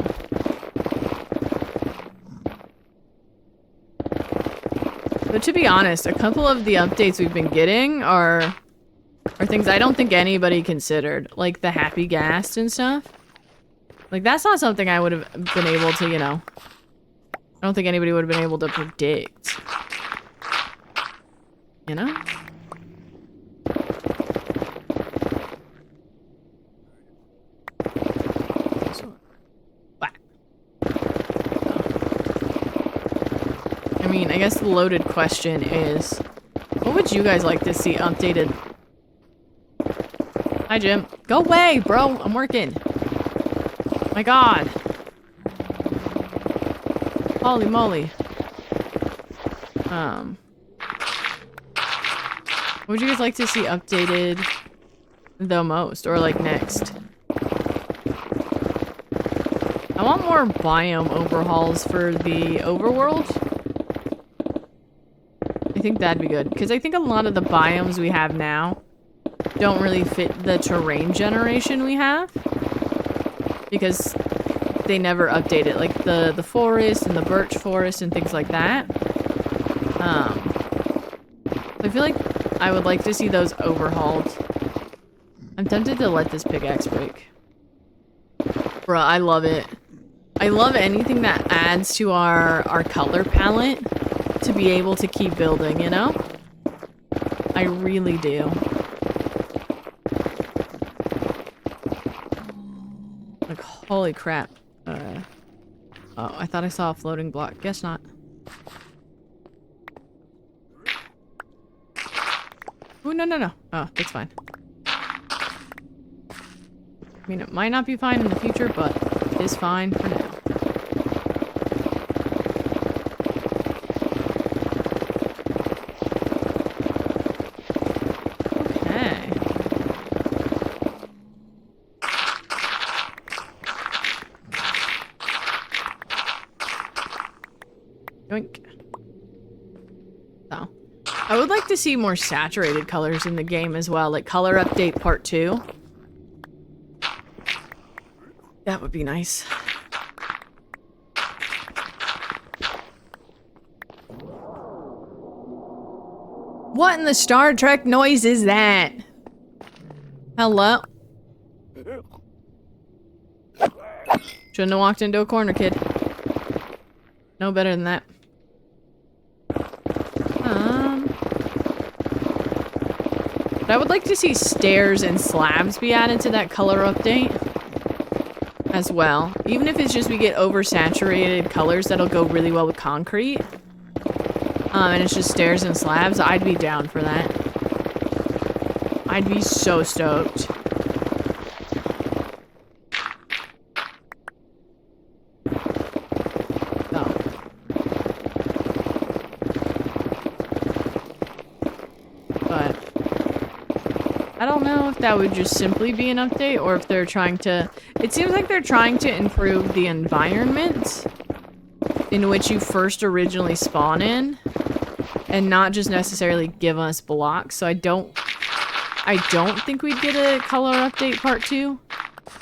But to be honest, a couple of the updates we've been getting are things I don't think anybody considered. Like the Happy Gas and stuff. Like, that's not something I would have been able to, you know... I don't think anybody would have been able to predict. You know? I mean, I guess the loaded question is, what would you guys like to see updated? Hi, Jim. Go away, bro. I'm working. My God. Holy moly. What would you guys like to see updated the most, or like next? I want more biome overhauls for the overworld. I think that'd be good, because I think a lot of the biomes we have now don't really fit the terrain generation we have. Because they never update it. Like the forest and the birch forest and things like that. I feel like I would like to see those overhauled. I'm tempted to let this pickaxe break. Bruh, I love it. I love anything that adds to our color palette to be able to keep building, you know? I really do. Like, holy crap. Oh, I thought I saw a floating block. Guess not. Oh, no, no, no. Oh, that's fine. I mean, it might not be fine in the future, but it is fine for now. Okay. Yoink. So, I would like to see more saturated colors in the game as well, like Color Update Part 2. That would be nice. What in the Star Trek noise is that? Hello? Shouldn't have walked into a corner, kid. No better than that. But I would like to see stairs and slabs be added to that color update as well. Even if it's just we get oversaturated colors that'll go really well with concrete. And it's just stairs and slabs, I'd be down for that. I'd be so stoked. But I don't know if that would just simply be an update or if they're trying to... It seems like they're trying to improve the environment in which you first originally spawn in and not just necessarily give us blocks. So I don't think we'd get a color update part 2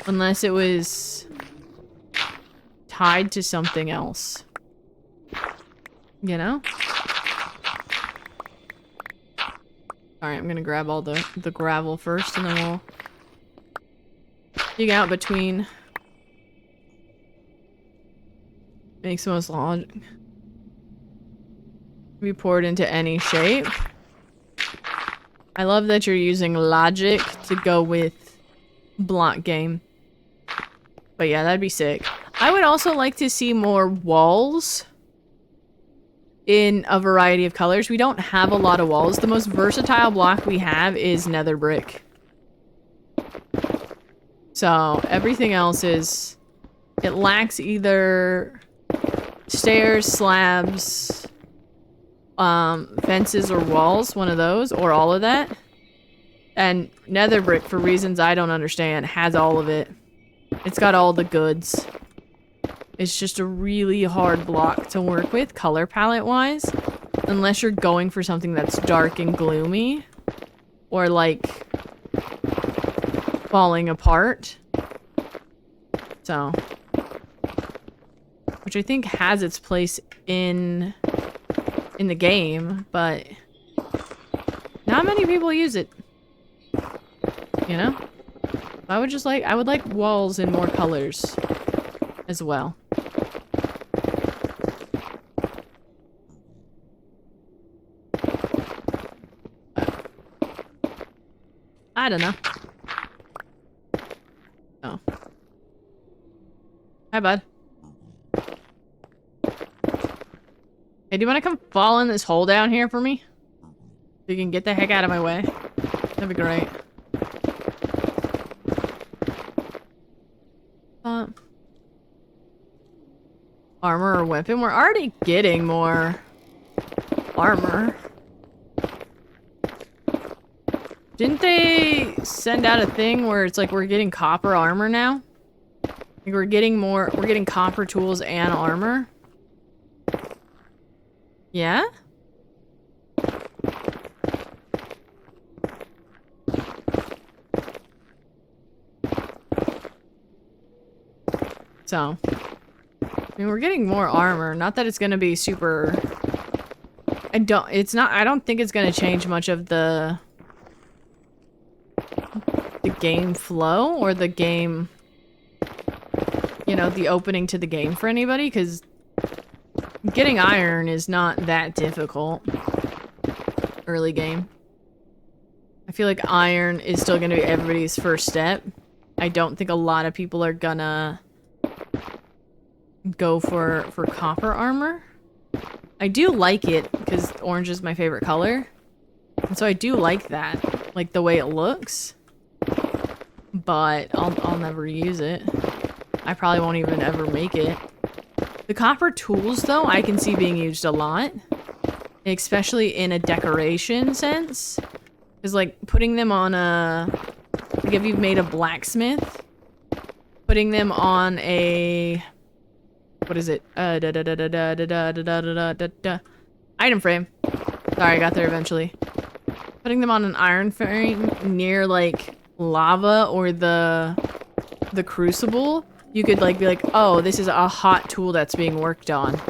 unless it was tied to something else. You know? Alright, I'm gonna grab all the gravel first, and then we'll dig out between. Makes the most logic. Be poured into any shape. I love that you're using logic to go with block game. But yeah, that'd be sick. I would also like to see more walls in a variety of colors. We don't have a lot of walls. The most versatile block we have is nether brick. So everything else is... It lacks either stairs, slabs, fences, or walls. One of those, or all of that. And nether brick, for reasons I don't understand, has all of it. It's got all the goods. It's just a really hard block to work with, color palette wise. Unless you're going for something that's dark and gloomy. Or like falling apart. So. Which I think has its place in the game, but not many people use it. You know? I would like walls in more colors as well. I don't know. Oh. Hi, bud. Hey, do you want to come fall in this hole down here for me? So you can get the heck out of my way. That'd be great. Armor or weapon? We're already getting more armor. Didn't they send out a thing where it's like we're getting copper armor now? Like we're getting copper tools and armor? Yeah? So, I mean, we're getting more armor. Not that it's gonna be super... I don't think it's gonna change much of the game flow or the game, you know, the opening to the game for anybody, because getting iron is not that difficult early game. I feel like iron is still gonna be everybody's first step. I don't think a lot of people are gonna go for copper armor. I do like it because orange is my favorite color. And so I do like that, like the way it looks. But I'll never use it. I probably won't even ever make it. The copper tools though, I can see being used a lot. Especially in a decoration sense. Because like putting them on a, like if you've made a blacksmith, putting them on a, what is it? Item frame. Sorry, I got there eventually. Putting them on an iron frame near like lava or the crucible, you could like be like, oh, this is a hot tool that's being worked on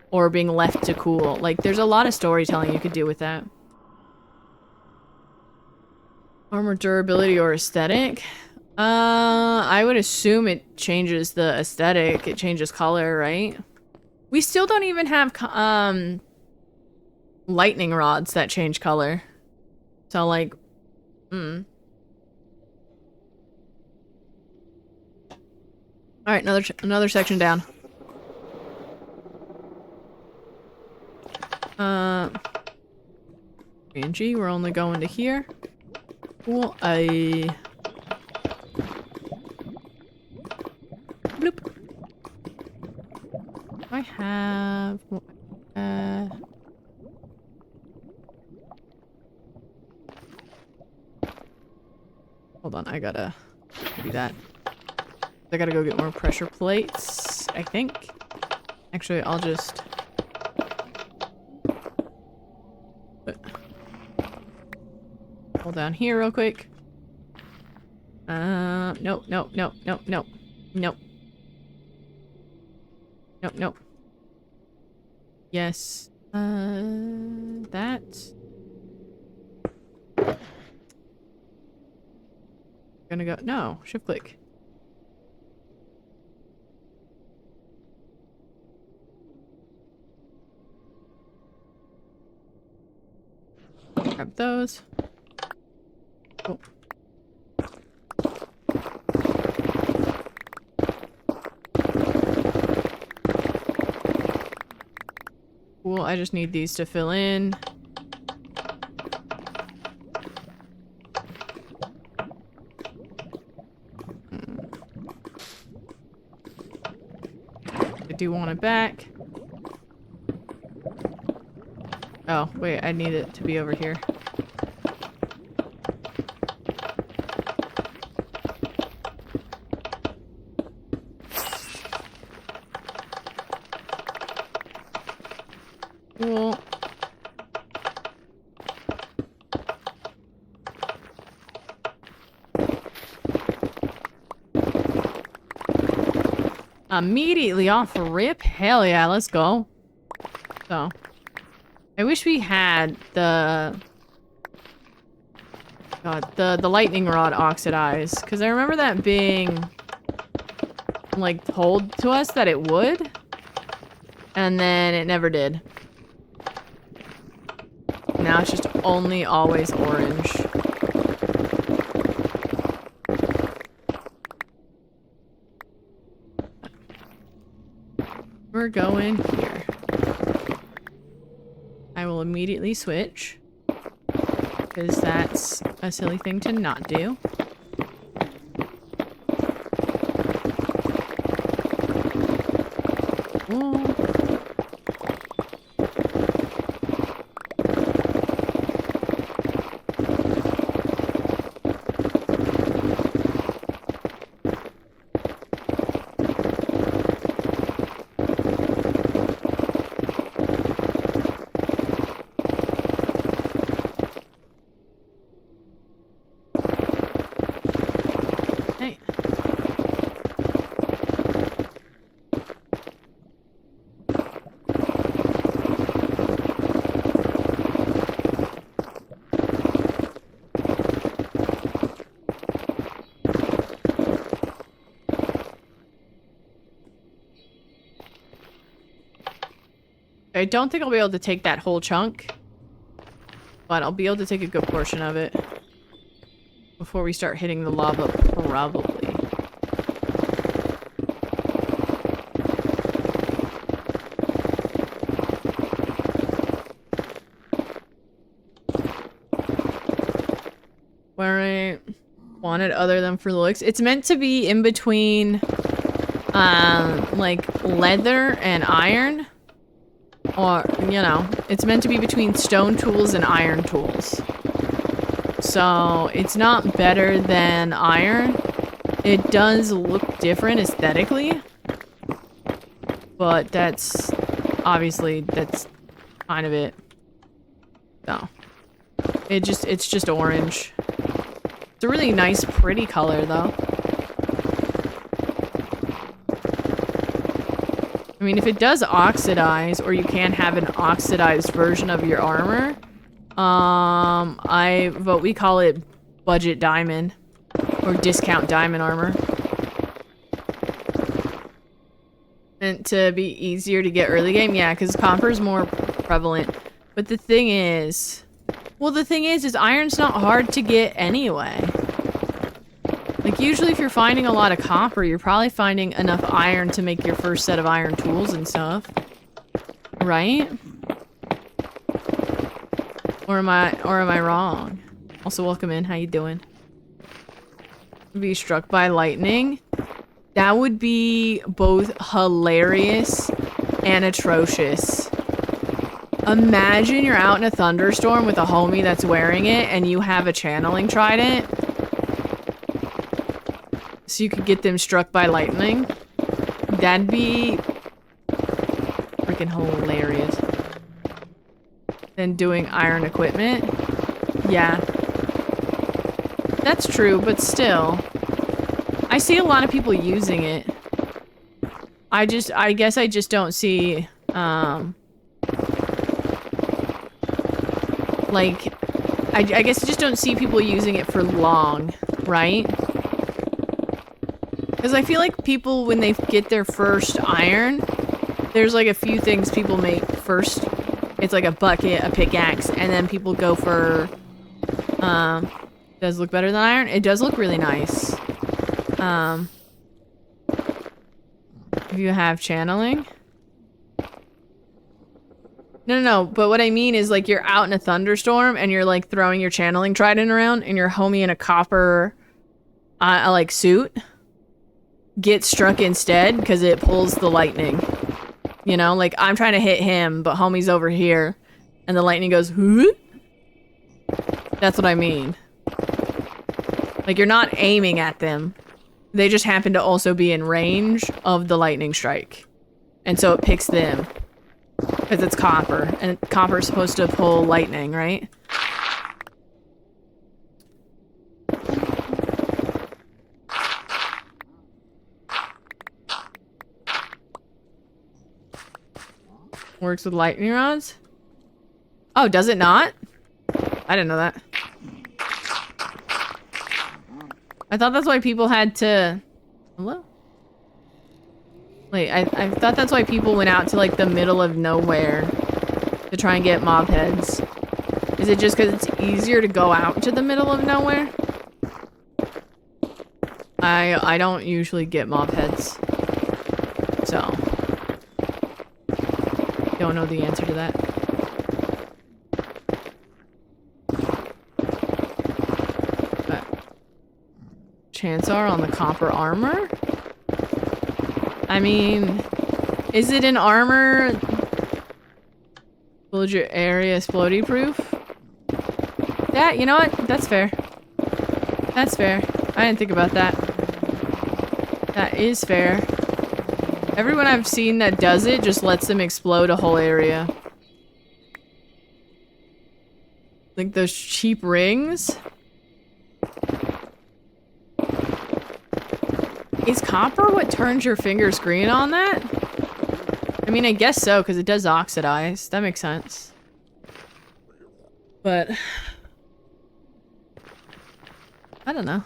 or being left to cool. Like there's a lot of storytelling you could do with that. Armor durability or aesthetic? I would assume it changes the aesthetic. It changes color, right? We still don't even have lightning rods that change color. So like, All right, another section down. G, we're only going to here. Cool. Bloop. I have. Hold on, I gotta do that. I gotta go get more pressure plates, I think. Actually, I'll just... hold down here real quick. Nope. Yes. That. Gonna go. No, shift click. Grab those. Cool. Cool, I just need these to fill in. I do want it back. Oh, wait, I need it to be over here. Cool. Immediately off rip? Hell yeah, let's go. So, I wish we had the lightning rod oxidized, because I remember that being like told to us that it would, and then it never did. Now it's just only always orange. We're going here. I will immediately switch, because that's a silly thing to not do. Ooh. I don't think I'll be able to take that whole chunk. But I'll be able to take a good portion of it. Before we start hitting the lava, probably. Where I wanted other than for the looks. It's meant to be in between, like leather and iron. Or, you know, it's meant to be between stone tools and iron tools. So, it's not better than iron. It does look different aesthetically. But that's, obviously, that's kind of it. So, it's just orange. It's a really nice, pretty color, though. I mean, if it does oxidize, or you can have an oxidized version of your armor, I vote we call it budget diamond, or discount diamond armor. And to be easier to get early game, yeah, because copper's more prevalent. But the thing is, well, the thing is iron's not hard to get anyway. Like, usually if you're finding a lot of copper, you're probably finding enough iron to make your first set of iron tools and stuff. Right? Or am I wrong? Also, welcome in. How you doing? Be struck by lightning? That would be both hilarious and atrocious. Imagine you're out in a thunderstorm with a homie that's wearing it and you have a channeling trident. So you could get them struck by lightning. That'd be freaking hilarious. Then doing iron equipment. Yeah. That's true, but still. I see a lot of people using it. I guess I just don't see, like, I guess I just don't see people using it for long, right? Because I feel like people, when they get their first iron, there's like a few things people make first. It's like a bucket, a pickaxe, and then people go for, does look better than iron? It does look really nice. If you have channeling. No, but what I mean is, like, you're out in a thunderstorm and you're like throwing your channeling trident around and your homie in a copper, like suit gets struck instead because it pulls the lightning. You know, like, I'm trying to hit him, but homie's over here and the lightning goes, whoop. That's what I mean. Like, you're not aiming at them. They just happen to also be in range of the lightning strike. And so it picks them. Because it's copper. And copper is supposed to pull lightning, right? Works with lightning rods? Oh, does it not? I didn't know that. I thought that's why people had to... Hello? Wait, I thought that's why people went out to, like, the middle of nowhere to try and get mob heads. Is it just because it's easier to go out to the middle of nowhere? I don't usually get mob heads. So. Don't know the answer to that. Chance are on the copper armor? I mean, is it an armor? Build your area explodey proof? That, you know what? That's fair. That's fair. I didn't think about that. That is fair. Everyone I've seen that does it just lets them explode a whole area. Like those cheap rings? Is copper what turns your fingers green on that? I mean, I guess so, because it does oxidize. That makes sense. But... I don't know.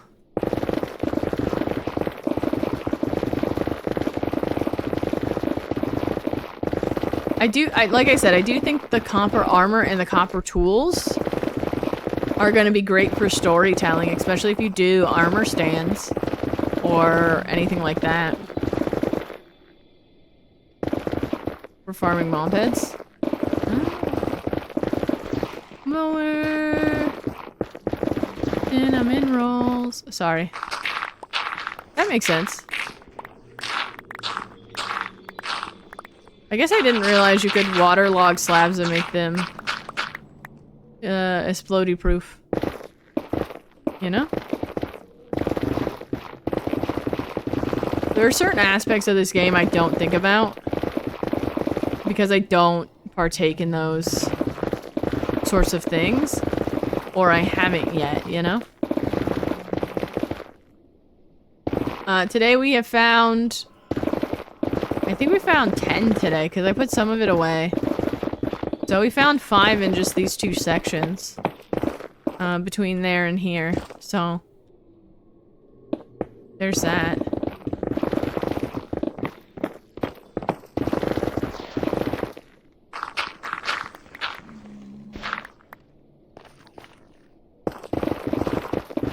Like I said, I do think the copper armor and the copper tools are going to be great for storytelling, especially if you do armor stands or anything like that. For farming mob heads. Mower. And I'm in rolls. Sorry. That makes sense. I guess I didn't realize you could waterlog slabs and make them explodey proof. You know? There are certain aspects of this game I don't think about because I don't partake in those sorts of things, or I haven't yet, you know? Today we have found, I think we found 10 today because I put some of it away. So we found 5 in just these 2 sections. Between there and here. So there's that.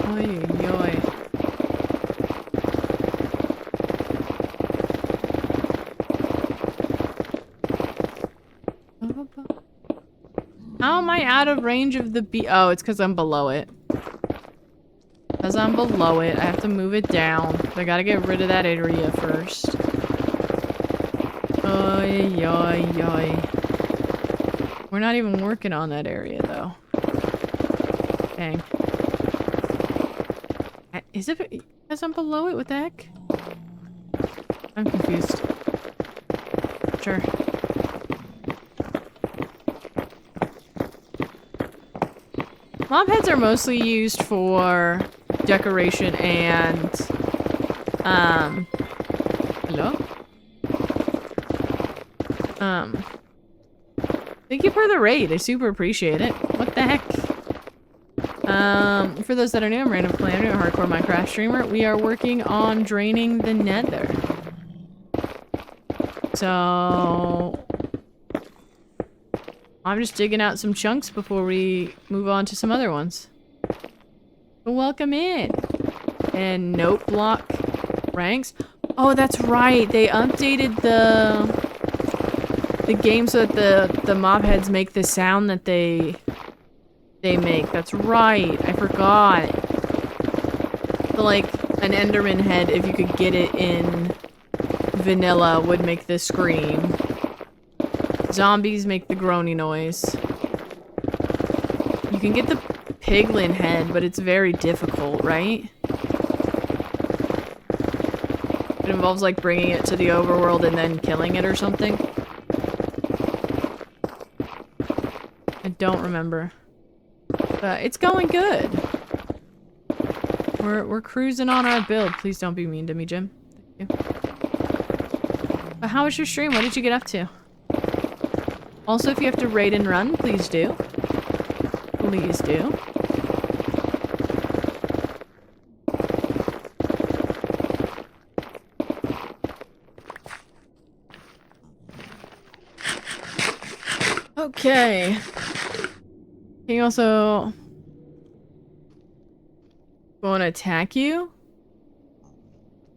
Oy, oy. How am I out of range of the bee? Oh, it's because I'm below it. Because I'm below it, I have to move it down. I gotta get rid of that area first. Oy, oy, oy. We're not even working on that area, though. Dang. Is it because I'm below it? What the heck? I'm confused. Sure. Mob heads are mostly used for decoration and, hello? Thank you for the raid. I super appreciate it. What the heck? For those that are new, I'm Random Planner, a hardcore Minecraft streamer. We are working on draining the nether. So I'm just digging out some chunks before we move on to some other ones. But welcome in. And note block ranks. Oh, that's right. They updated the game so that the mob heads make the sound that they make. That's right. I forgot. So, like, an Enderman head, if you could get it in vanilla, would make this scream. Zombies make the groany noise. You can get the piglin head, but it's very difficult, right? It involves, like, bringing it to the overworld and then killing it or something. I don't remember. But it's going good. We're cruising on our build. Please don't be mean to me, Jim. Thank you. But how was your stream? What did you get up to? Also, if you have to raid and run, please do. Please do. Okay. Can you also go and attack you?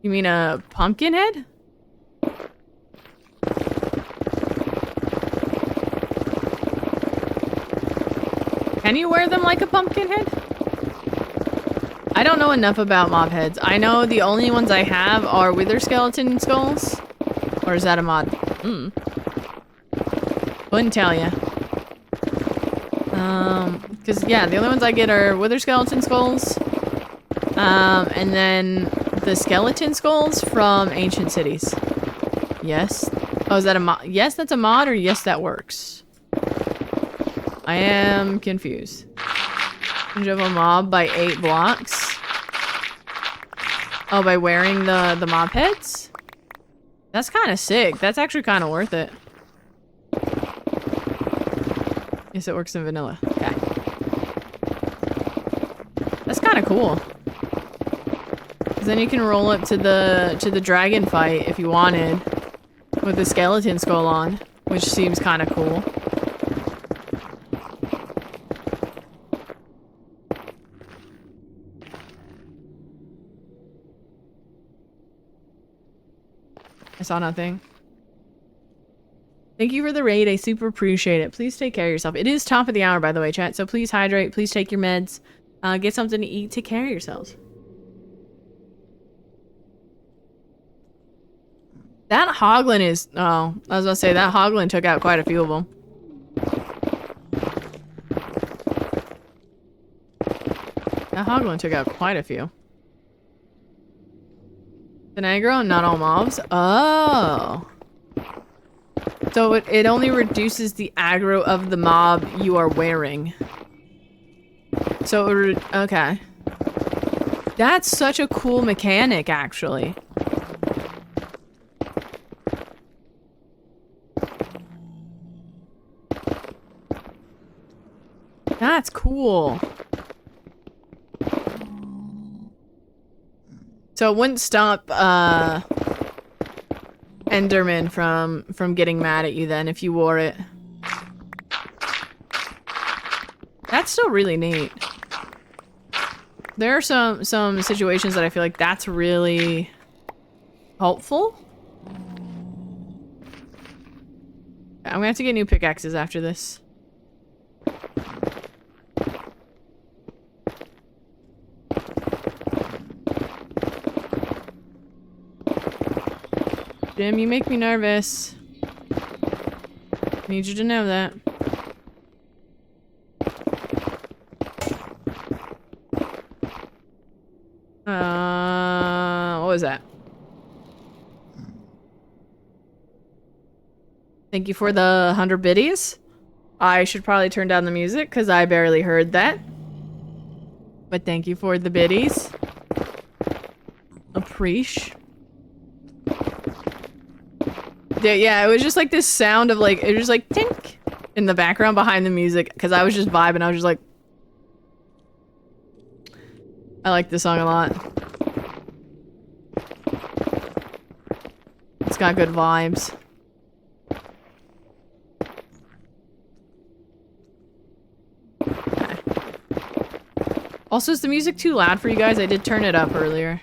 You mean a pumpkin head? Can you wear them like a pumpkin head? I don't know enough about mob heads. I know the only ones I have are wither skeleton skulls. Or is that a mod? Couldn't tell ya. Because, yeah, the only ones I get are wither skeleton skulls. And then the skeleton skulls from ancient cities. Yes. Oh, is that a mod? Yes, that's a mod, or yes, that works? I am confused. Change of a mob by 8 blocks. Oh, by wearing the mob heads? That's kind of sick. That's actually kind of worth it. Yes, it works in vanilla. Okay. That's kind of cool. Cause then you can roll up to the dragon fight if you wanted, with the skeleton skull on, which seems kind of cool. I saw nothing. Thank you for the raid. I super appreciate it. Please take care of yourself. It is top of the hour, by the way, chat. So please hydrate. Please take your meds. Get something to eat. Take care of yourselves. That hoglin is... Oh, I was gonna say, that hoglin took out quite a few of them. That hoglin took out quite a few. The aggro, not all mobs. Oh. So it only reduces the aggro of the mob you are wearing. So okay. That's such a cool mechanic, actually. That's cool. So it wouldn't stop Enderman from getting mad at you then if you wore it. That's still really neat. There are some situations that I feel like that's really helpful. I'm gonna have to get new pickaxes after this. Jim, you make me nervous. I need you to know that. What was that? Thank you for the 100 biddies. I should probably turn down the music because I barely heard that. But thank you for the biddies. Appreciate. Yeah, it was just like this sound of like, it was just like tink in the background behind the music because I was just vibing. I was just like, I like this song a lot. It's got good vibes. Okay. Also, is the music too loud for you guys? I did turn it up earlier.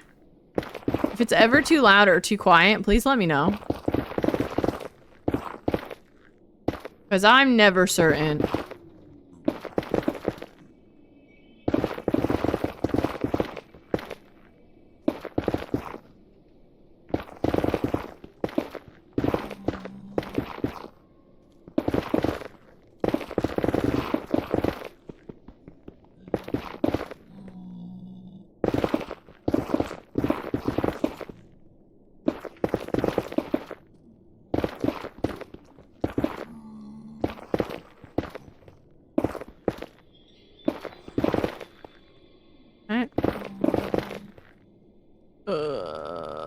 If it's ever too loud or too quiet, please let me know. Because I'm never certain.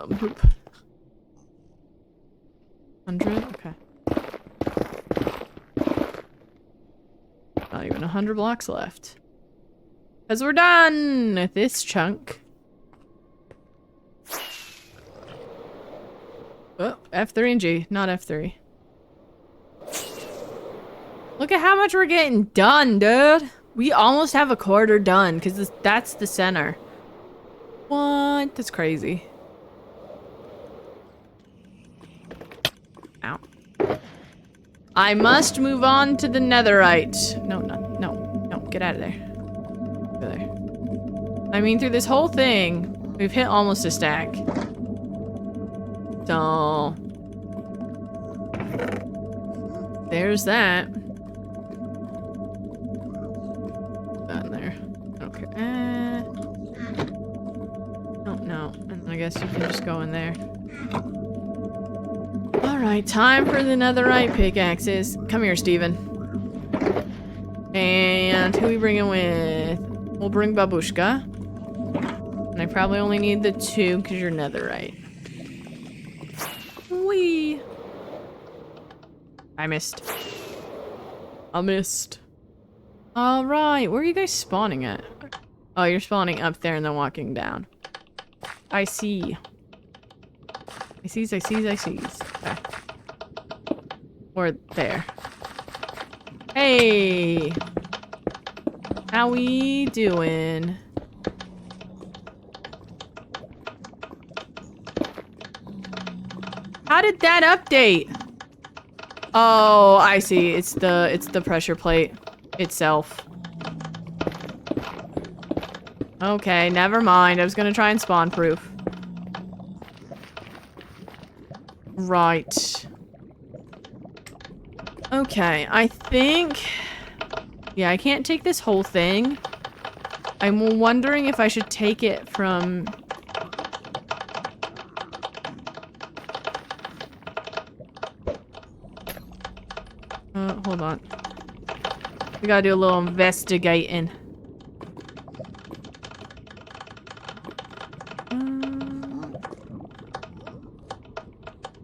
Boop. 100? Okay. Not even 100 blocks left. Because we're done with this chunk. Oh, F3 and G, not F3. Look at how much we're getting done, dude. We almost have a quarter done, because that's the center. What? That's crazy. Ow. I must move on to the netherite. No, get out of there. Go there. I mean, through this whole thing, we've hit almost a stack. So... there's that. Down there. Okay. No. And I guess you can just go in there. Alright, time for the netherite pickaxes. Come here, Steven. And who we bringing with? We'll bring Babushka. And I probably only need the 2 because you're netherite. Whee! I missed. Alright, where are you guys spawning at? Oh, you're spawning up there and then walking down. I see. I sees. Okay. Or there. Hey! How we doing? How did that update? Oh, I see. It's the pressure plate itself. Okay, never mind. I was gonna try and spawn proof. Right. Okay, I think... Yeah, I can't take this whole thing. I'm wondering if I should take it from... hold on. We gotta do a little investigating.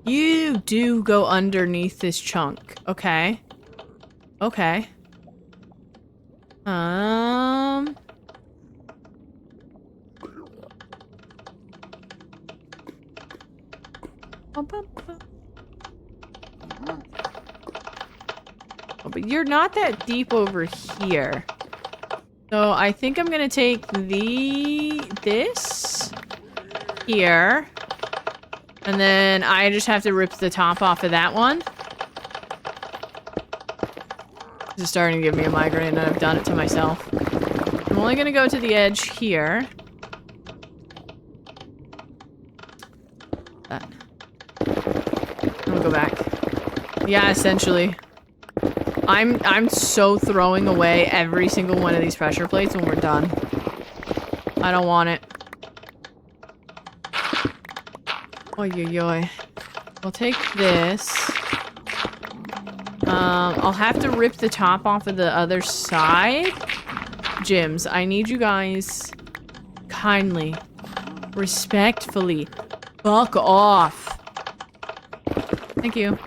You do go underneath this chunk. Okay. Okay. Oh, but you're not that deep over here. So I think I'm gonna take this here. And then I just have to rip the top off of that one. This is starting to give me a migraine and I've done it to myself. I'm only gonna go to the edge here. That. I'm gonna go back. Yeah, essentially. I'm so throwing away every single one of these pressure plates when we're done. I don't want it. Oy, oy, oy. We'll take this. I'll have to rip the top off of the other side. Gyms, I need you guys kindly, respectfully, fuck off. Thank you.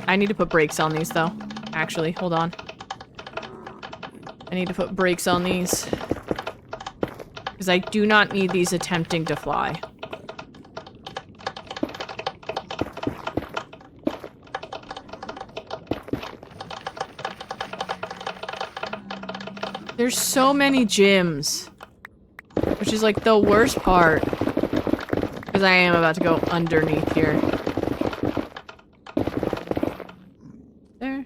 I need to put brakes on these though. Actually, hold on. I need to put brakes on these. Because I do not need these attempting to fly. There's so many gyms. Which is like the worst part. Because I am about to go underneath here. There.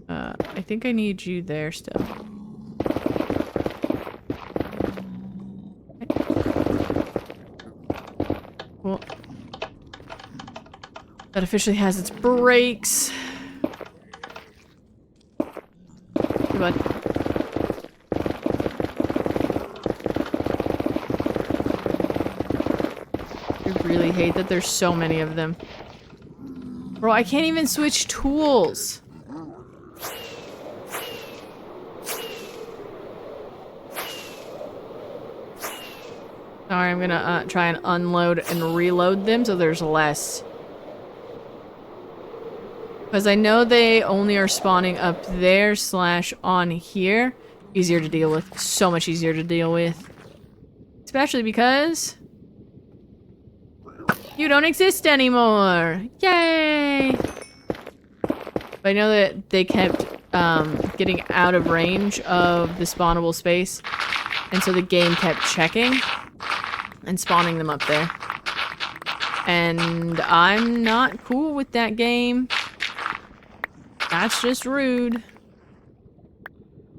I think I need you there still. Cool. That officially has its brakes. Hey, bud. I really hate that there's so many of them. Bro, I can't even switch tools. Sorry, I'm gonna try and unload and reload them so there's less. Because I know they only are spawning up there / on here. Easier to deal with. So much easier to deal with. Especially because... you don't exist anymore! Yay! But I know that they kept getting out of range of the spawnable space. And so the game kept checking. And spawning them up there. And I'm not cool with that game. That's just rude.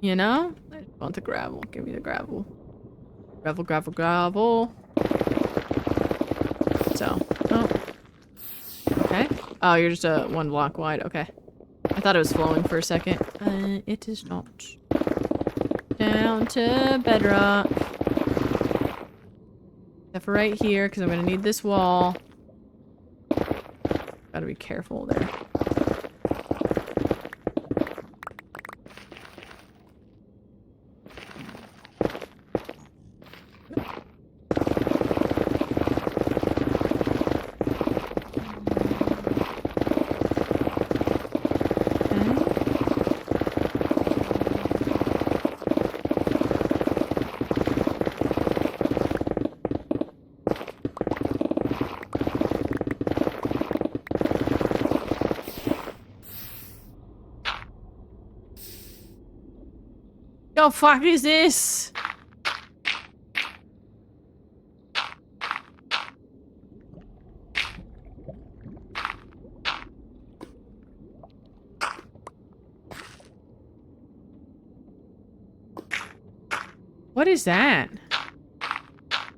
You know? I just want the gravel. Give me the gravel. Gravel, gravel, gravel. So. Oh. Okay. Oh, you're just one block wide. Okay. I thought it was flowing for a second. It is not. Down to bedrock. Except for right here, because I'm going to need this wall. Gotta be careful there. the fuck is this? What is that?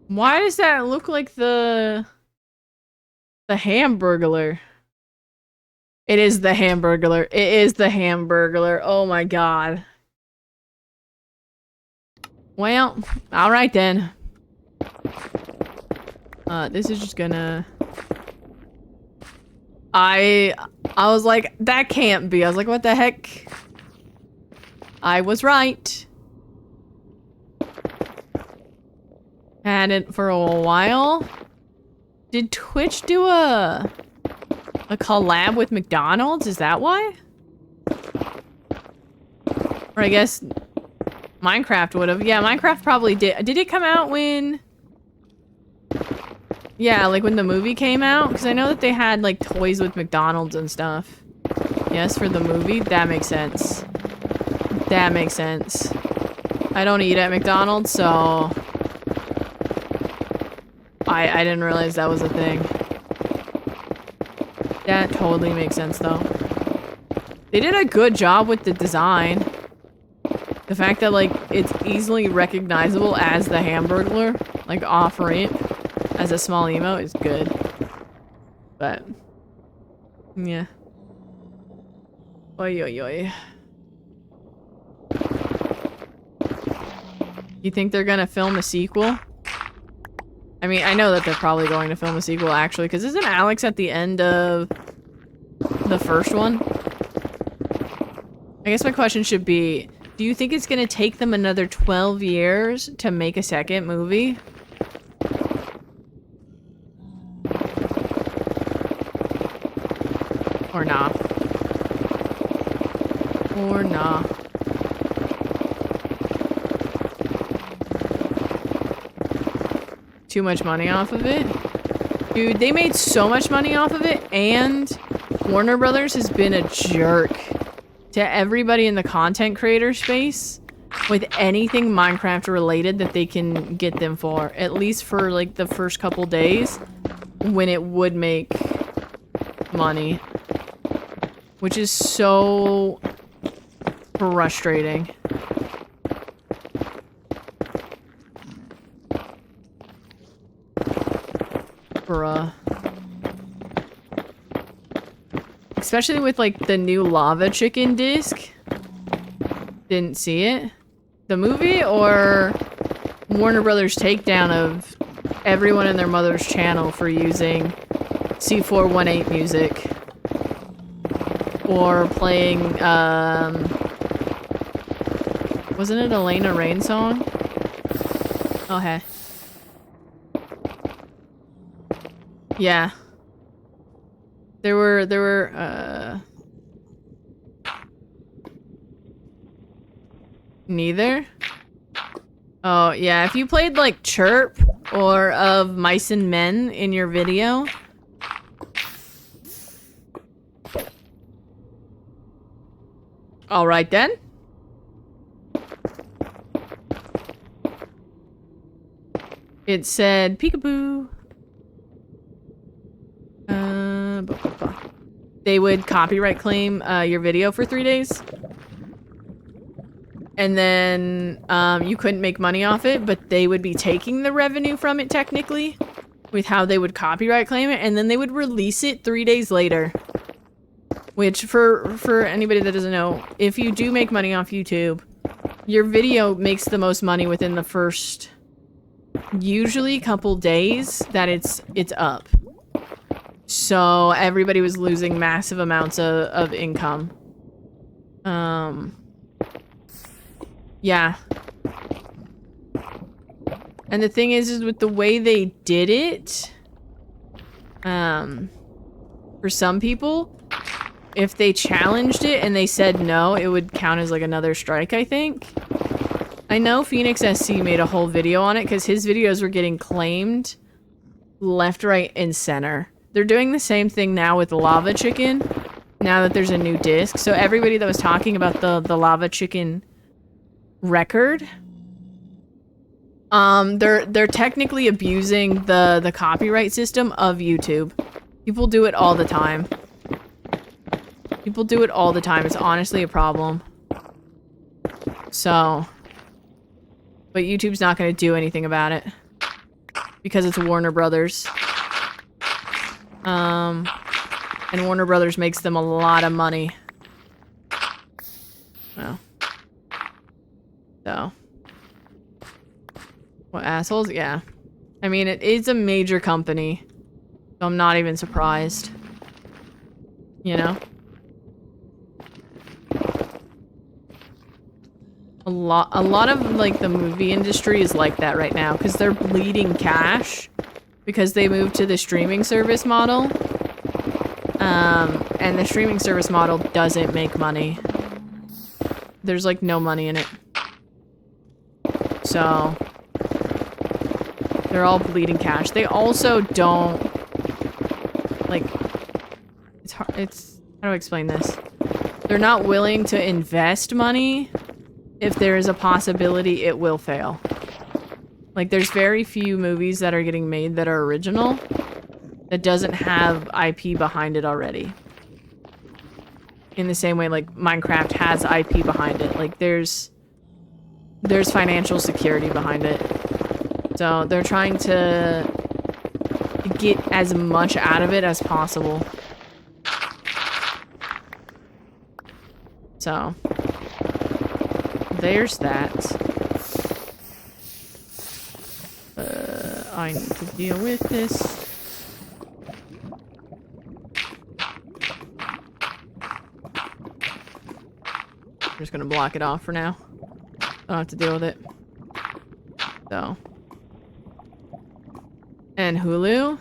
Why does that look like the Hamburglar? It is the Hamburglar. It is the Hamburglar. Oh my god. Well, alright then. This is just gonna... I was like, that can't be. I was like, what the heck? I was right. Had it for a while. Did Twitch do a collab with McDonald's? Is that why? Or I guess Minecraft would have. Yeah, Minecraft probably did. Did it come out when... Yeah, like when the movie came out? Because I know that they had like toys with McDonald's and stuff. Yes, for the movie? That makes sense. That makes sense. I don't eat at McDonald's, so... I didn't realize that was a thing. That totally makes sense, though. They did a good job with the design. The fact that, like, it's easily recognizable as the Hamburglar, like, off-ramp, as a small emote is good. But, yeah. Oi, oi, oi. You think they're gonna film a sequel? I mean, I know that they're probably going to film a sequel, actually, because isn't Alex at the end of the first one? I guess my question should be, do you think it's going to take them another 12 years to make a second movie? Or nah? Or nah? Too much money off of it? Dude, they made so much money off of it, and Warner Brothers has been a jerk to everybody in the content creator space with anything Minecraft related that they can get them for, at least for like the first couple days when it would make money, which is so frustrating. Bruh. Especially with like the new lava chicken disc. Didn't see it. The movie or Warner Brothers takedown of everyone and their mother's channel for using C418 music. Or playing, wasn't it a Elena Rain song? Oh, hey. Yeah. There were, neither? Oh, yeah, if you played, like, Chirp or of Mice and Men in your video... Alright then. It said, peekaboo. They would copyright claim your video for 3 days. And then you couldn't make money off it, but they would be taking the revenue from it technically with how they would copyright claim it, and then they would release it 3 days later. Which, for anybody that doesn't know, if you do make money off YouTube, your video makes the most money within the first, usually, couple days that it's up. So everybody was losing massive amounts of income. Yeah. And the thing is with the way they did it, for some people, if they challenged it and they said no, it would count as like another strike, I think. I know Phoenix SC made a whole video on it because his videos were getting claimed left, right, and center. They're doing the same thing now with Lava Chicken, now that there's a new disc. So everybody that was talking about the Lava Chicken record. They're technically abusing the copyright system of YouTube. People do it all the time. People do it all the time. It's honestly a problem. So, but YouTube's not going to do anything about it because it's Warner Brothers. And Warner Brothers makes them a lot of money. Oh. So. What, assholes? Yeah. I mean, it is a major company. So I'm not even surprised. You know? A lot of, like, the movie industry is like that right now. Because they're bleeding cash. Because they moved to the streaming service model. And the streaming service model doesn't make money. There's, like, no money in it. So... they're all bleeding cash. They also don't... like... it's hard... it's... how do I explain this? They're not willing to invest money if there is a possibility it will fail. Like, there's very few movies that are getting made that are original that doesn't have IP behind it already. In the same way, like, Minecraft has IP behind it. Like, there's financial security behind it. So, they're trying to get as much out of it as possible. So, there's that. I need to deal with this. I'm just gonna block it off for now. I don't have to deal with it. So. And Hulu?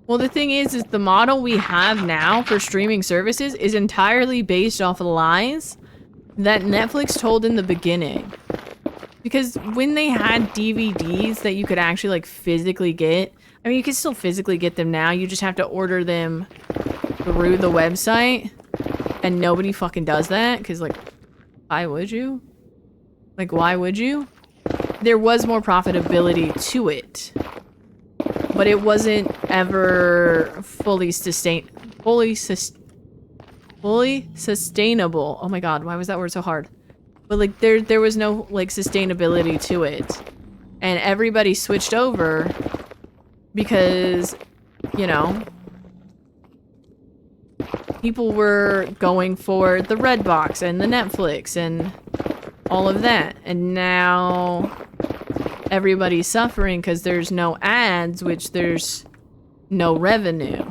Well, the thing is the model we have now for streaming services is entirely based off of lies that Netflix told in the beginning. Because when they had DVDs that you could actually, like, physically get... I mean, you can still physically get them now. You just have to order them through the website. And nobody fucking does that. Because, like, why would you? Like, why would you? There was more profitability to it. But it wasn't ever fully sustainable. Oh my god, why was that word so hard? But, like, there was no, like, sustainability to it. And everybody switched over because, you know, people were going for the Redbox and the Netflix and all of that. And now everybody's suffering because there's no ads, which there's no revenue.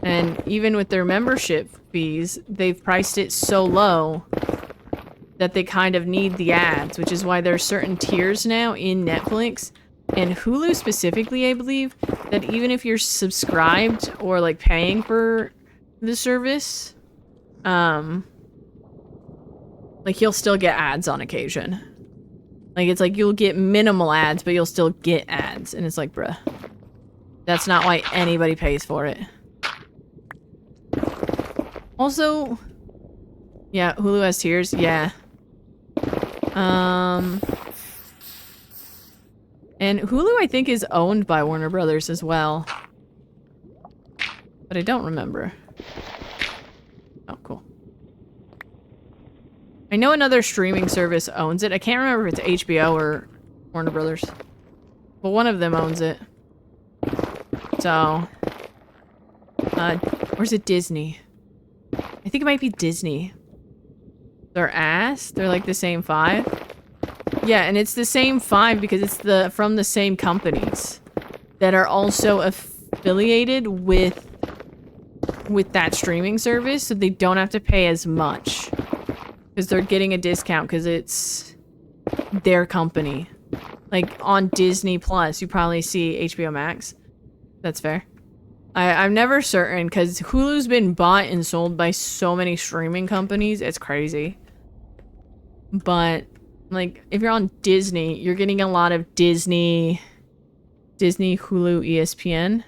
And even with their membership fees, they've priced it so low that they kind of need the ads, which is why there are certain tiers now in Netflix and Hulu specifically, I believe, that even if you're subscribed or, like, paying for the service, like, you'll still get ads on occasion. Like, it's like you'll get minimal ads, but you'll still get ads. And it's like, bruh, that's not why anybody pays for it. Also, yeah, Hulu has tiers, yeah. And Hulu, I think, is owned by Warner Brothers as well. But I don't remember. Oh, cool. I know another streaming service owns it. I can't remember if it's HBO or Warner Brothers. But one of them owns it. So... or is it Disney? I think it might be Disney. They're ass? They're like the same 5? Yeah, and it's the same 5 because it's from the same companies that are also affiliated with that streaming service, so they don't have to pay as much. Because they're getting a discount because it's their company. Like, on Disney Plus, you probably see HBO Max. That's fair. I'm never certain, because Hulu's been bought and sold by so many streaming companies, it's crazy. But, like, if you're on Disney, you're getting a lot of Disney, Hulu, ESPN.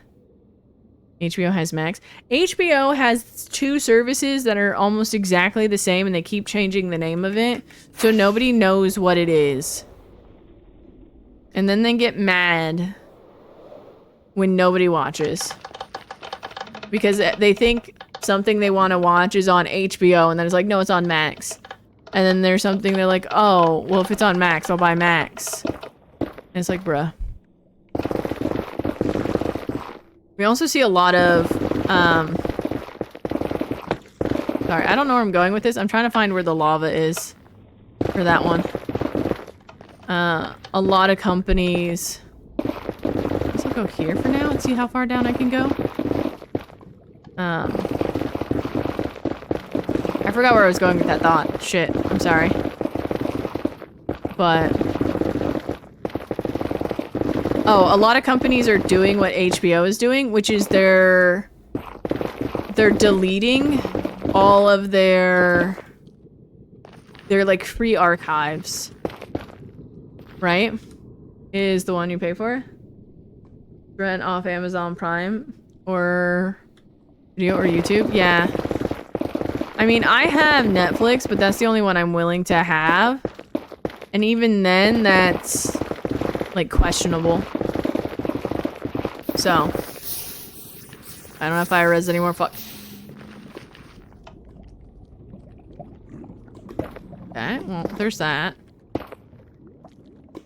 HBO has Max. HBO has 2 services that are almost exactly the same and they keep changing the name of it. So nobody knows what it is. And then they get mad when nobody watches. Because they think something they want to watch is on HBO and then it's like, no, it's on Max. And then there's something they're like, oh, well, if it's on Max, I'll buy Max. And it's like, bruh. We also see a lot of, sorry, I don't know where I'm going with this. I'm trying to find where the lava is for that one. A lot of companies... Let's go here for now and see how far down I can go. I forgot where I was going with that thought. Shit, I'm sorry. But... Oh, a lot of companies are doing what HBO is doing, which is they're deleting all of their like free archives. Right? Is the one you pay for? Rent off Amazon Prime or video or YouTube? Yeah. I mean, I have Netflix, but that's the only one I'm willing to have. And even then, that's like questionable. So, I don't have fire res anymore. Fuck. Okay, well, there's that. Can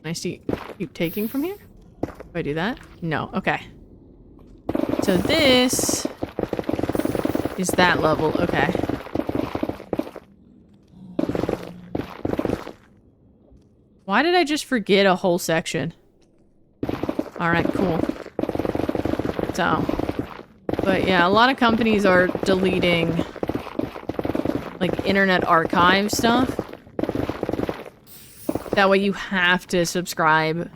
I keep taking from here? Do I do that? No. Okay. So this is that level. Okay. Why did I just forget a whole section? Alright, cool. So, but yeah, a lot of companies are deleting like internet archive stuff. That way you have to subscribe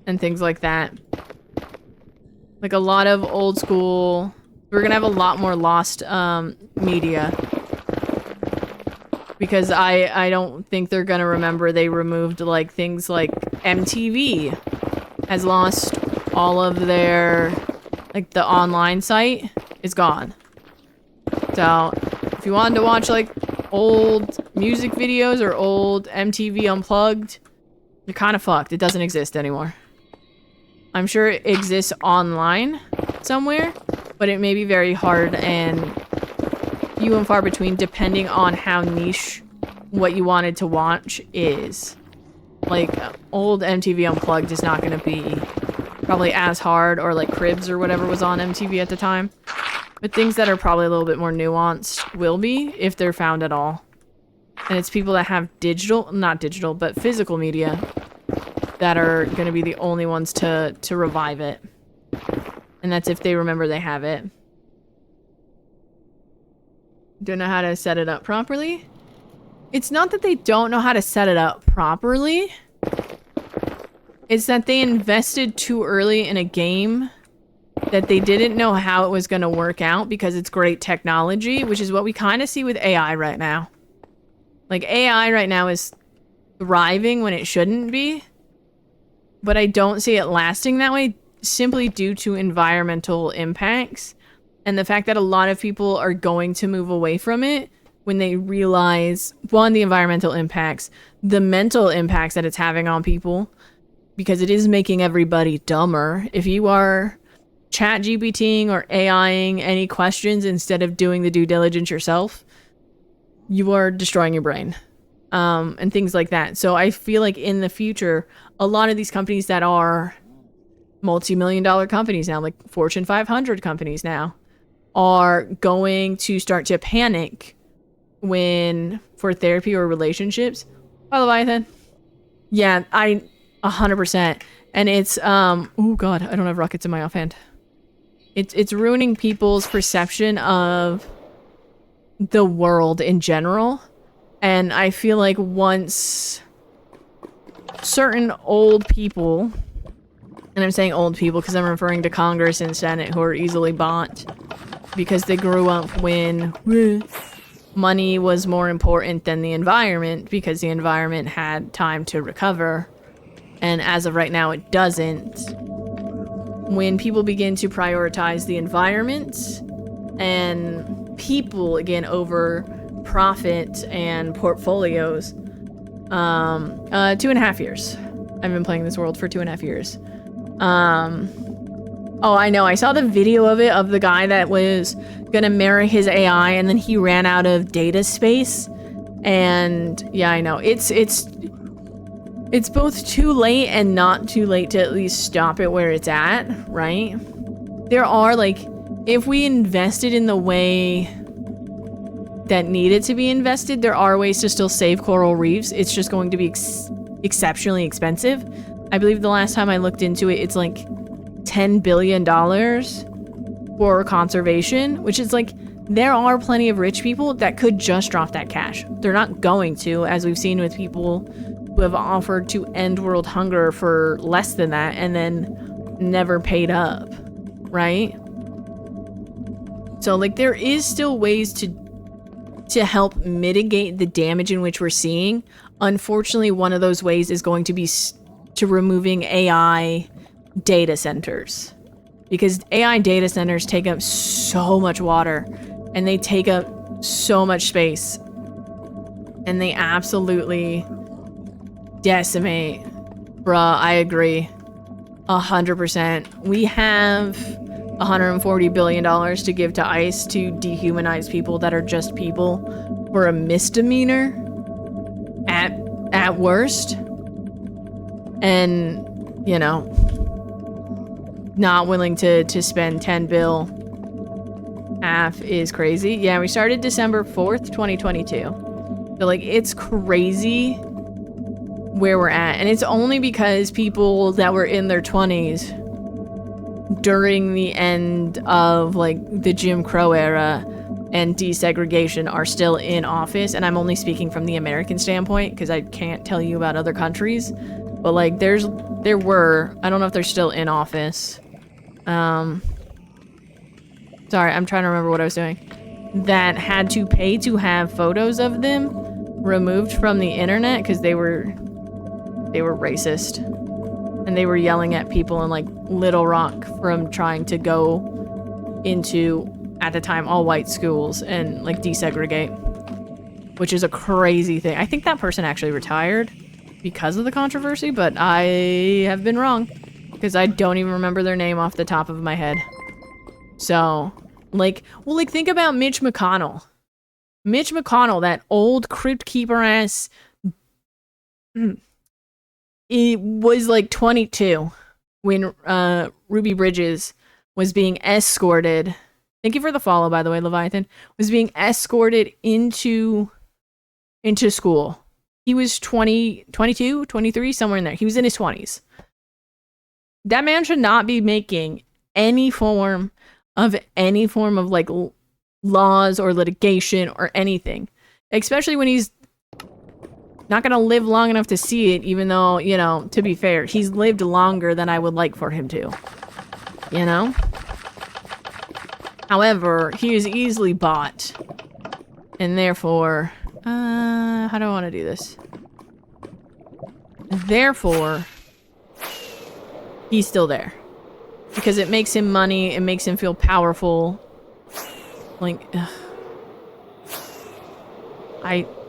and things like that. Like a lot of old school, we're gonna have a lot more lost media. Because I don't think they're gonna remember they removed like things like MTV has lost all of their, like the online site is gone. So if you wanted to watch like old music videos or old MTV Unplugged, you're kind of fucked. It doesn't exist anymore. I'm sure it exists online somewhere, but it may be very hard and few and far between depending on how niche what you wanted to watch is. Like, old MTV Unplugged is not going to be probably as hard, or like Cribs or whatever was on MTV at the time. But things that are probably a little bit more nuanced will be, if they're found at all. And it's people that have not digital, but physical media that are going to be the only ones to revive it. And that's if they remember they have it. Don't know how to set it up properly. It's not that they don't know how to set it up properly. It's that they invested too early in a game that they didn't know how it was going to work out because it's great technology, which is what we kind of see with AI right now. Like, AI right now is thriving when it shouldn't be, but I don't see it lasting that way simply due to environmental impacts and the fact that a lot of people are going to move away from it when they realize, one, the environmental impacts, the mental impacts that it's having on people, because it is making everybody dumber. If you are chat GPTing or AIing any questions instead of doing the due diligence yourself, you are destroying your brain. And things like that. So I feel like in the future, a lot of these companies that are multi-million-dollar companies now, like Fortune 500 companies now, are going to start to panic when, for therapy or relationships. By Leviathan. Yeah, 100%. And it's, oh god, I don't have rockets in my offhand. It's ruining people's perception of the world in general. And I feel like once certain old people, and I'm saying old people because I'm referring to Congress and Senate who are easily bought because they grew up when money was more important than the environment because the environment had time to recover. And as of right now, it doesn't. when people begin to prioritize the environment and people again over profit and portfolios. 2.5 years. I've been playing this world for 2.5 years. Oh, I know. I saw the video of it, of the guy that was gonna marry his AI and then he ran out of data space. And yeah, I know. It's both too late and not too late to at least stop it where it's at, right? There are, like, if we invested in the way that needed to be invested, there are ways to still save coral reefs. It's just going to be exceptionally expensive. I believe the last time I looked into it, it's like $10 billion for conservation, which is like, there are plenty of rich people that could just drop that cash. They're not going to, as we've seen with people who have offered to end world hunger for less than that and then never paid up, right? So like, there is still ways to help mitigate the damage in which we're seeing. Unfortunately, one of those ways is going to be to removing AI data centers, because AI data centers take up so much water and they take up so much space and they absolutely decimate. Bruh, I agree 100%. We have $140 billion to give to ICE to dehumanize people that are just people for a misdemeanor at worst. And, you know, not willing to spend 10 bill half is crazy. Yeah, we started December 4th, 2022. So, like, it's crazy where we're at. And it's only because people that were in their 20s during the end of, like, the Jim Crow era and desegregation are still in office. And I'm only speaking from the American standpoint because I can't tell you about other countries. But, like, there were, I don't know if they're still in office. Sorry, I'm trying to remember what I was doing. That had to pay to have photos of them removed from the internet because they were racist. And they were yelling at people in, like, Little Rock from trying to go into, at the time, all white schools and, like, desegregate. Which is a crazy thing. I think that person actually retired because of the controversy, but I have been wrong. Because I don't even remember their name off the top of my head. So, like, well, like, think about Mitch McConnell. Mitch McConnell, that old crypt keeper ass... He was like 22 when Ruby Bridges was being escorted. Thank you for the follow, by the way, Leviathan. Was being escorted into school. He was 22, 23, somewhere in there. He was in his 20s. That man should not be making any form of like laws or litigation or anything, especially when he's not gonna live long enough to see it, even though, you know, to be fair, he's lived longer than I would like for him to. You know? However, he is easily bought. And therefore... how do I want to do this? Therefore... he's still there. Because it makes him money, it makes him feel powerful. Like...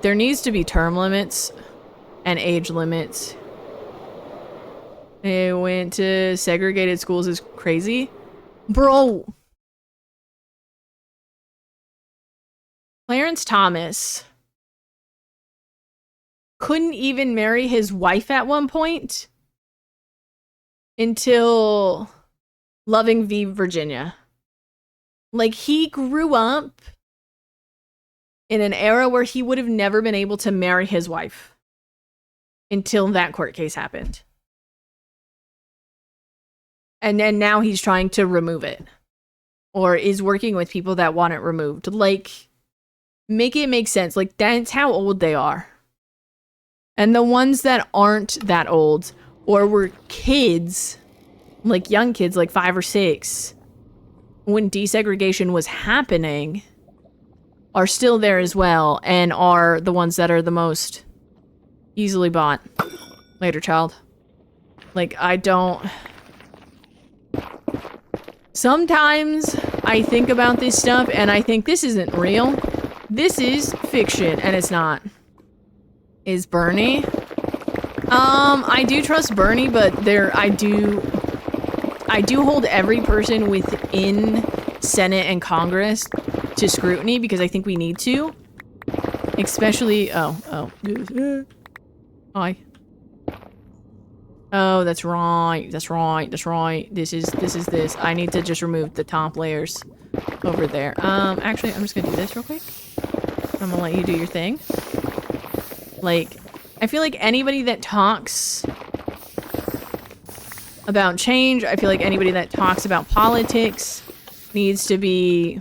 there needs to be term limits and age limits. They went to segregated schools is crazy. Bro. Clarence Thomas couldn't even marry his wife at one point until Loving v. Virginia. Like, he grew up in an era where he would have never been able to marry his wife until that court case happened. And then now he's trying to remove it. Or is working with people that want it removed. Like, make it make sense. Like, that's how old they are. And the ones that aren't that old, or were kids, like young kids, like 5 or 6, when desegregation was happening, are still there as well, and are the ones that are the most easily bought. Later, child. Like, I don't... Sometimes I think about this stuff and I think this isn't real. This is fiction, and it's not. Is Bernie? I do trust Bernie, but I do hold every person within Senate and Congress to scrutiny because I think we need to. Especially, hi. Oh, that's right. This is. I need to just remove the top layers over there. Actually, I'm just gonna do this real quick. I'm gonna let you do your thing. Like, I feel like anybody that talks about change, I feel like anybody that talks about politics needs to be,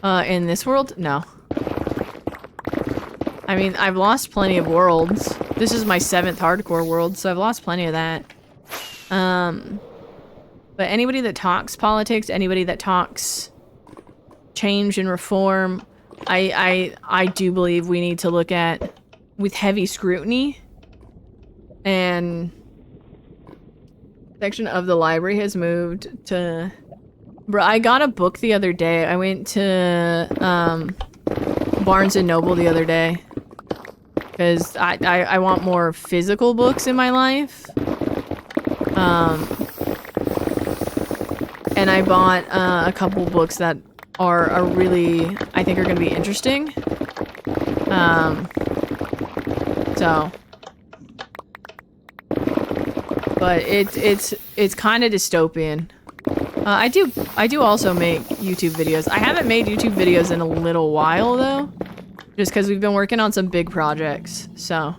in this world? No. I mean, I've lost plenty of worlds. This is my 7th hardcore world, so I've lost plenty of that. But anybody that talks politics, anybody that talks change and reform, I do believe we need to look at with heavy scrutiny. And section of the library has moved to... Bro, I got a book the other day. I went to Barnes & Noble the other day. Because I want more physical books in my life. And I bought a couple books that are really, I think are going to be interesting. So. But it's kind of dystopian. I do also make YouTube videos. I haven't made YouTube videos in a little while though. Just because we've been working on some big projects, so.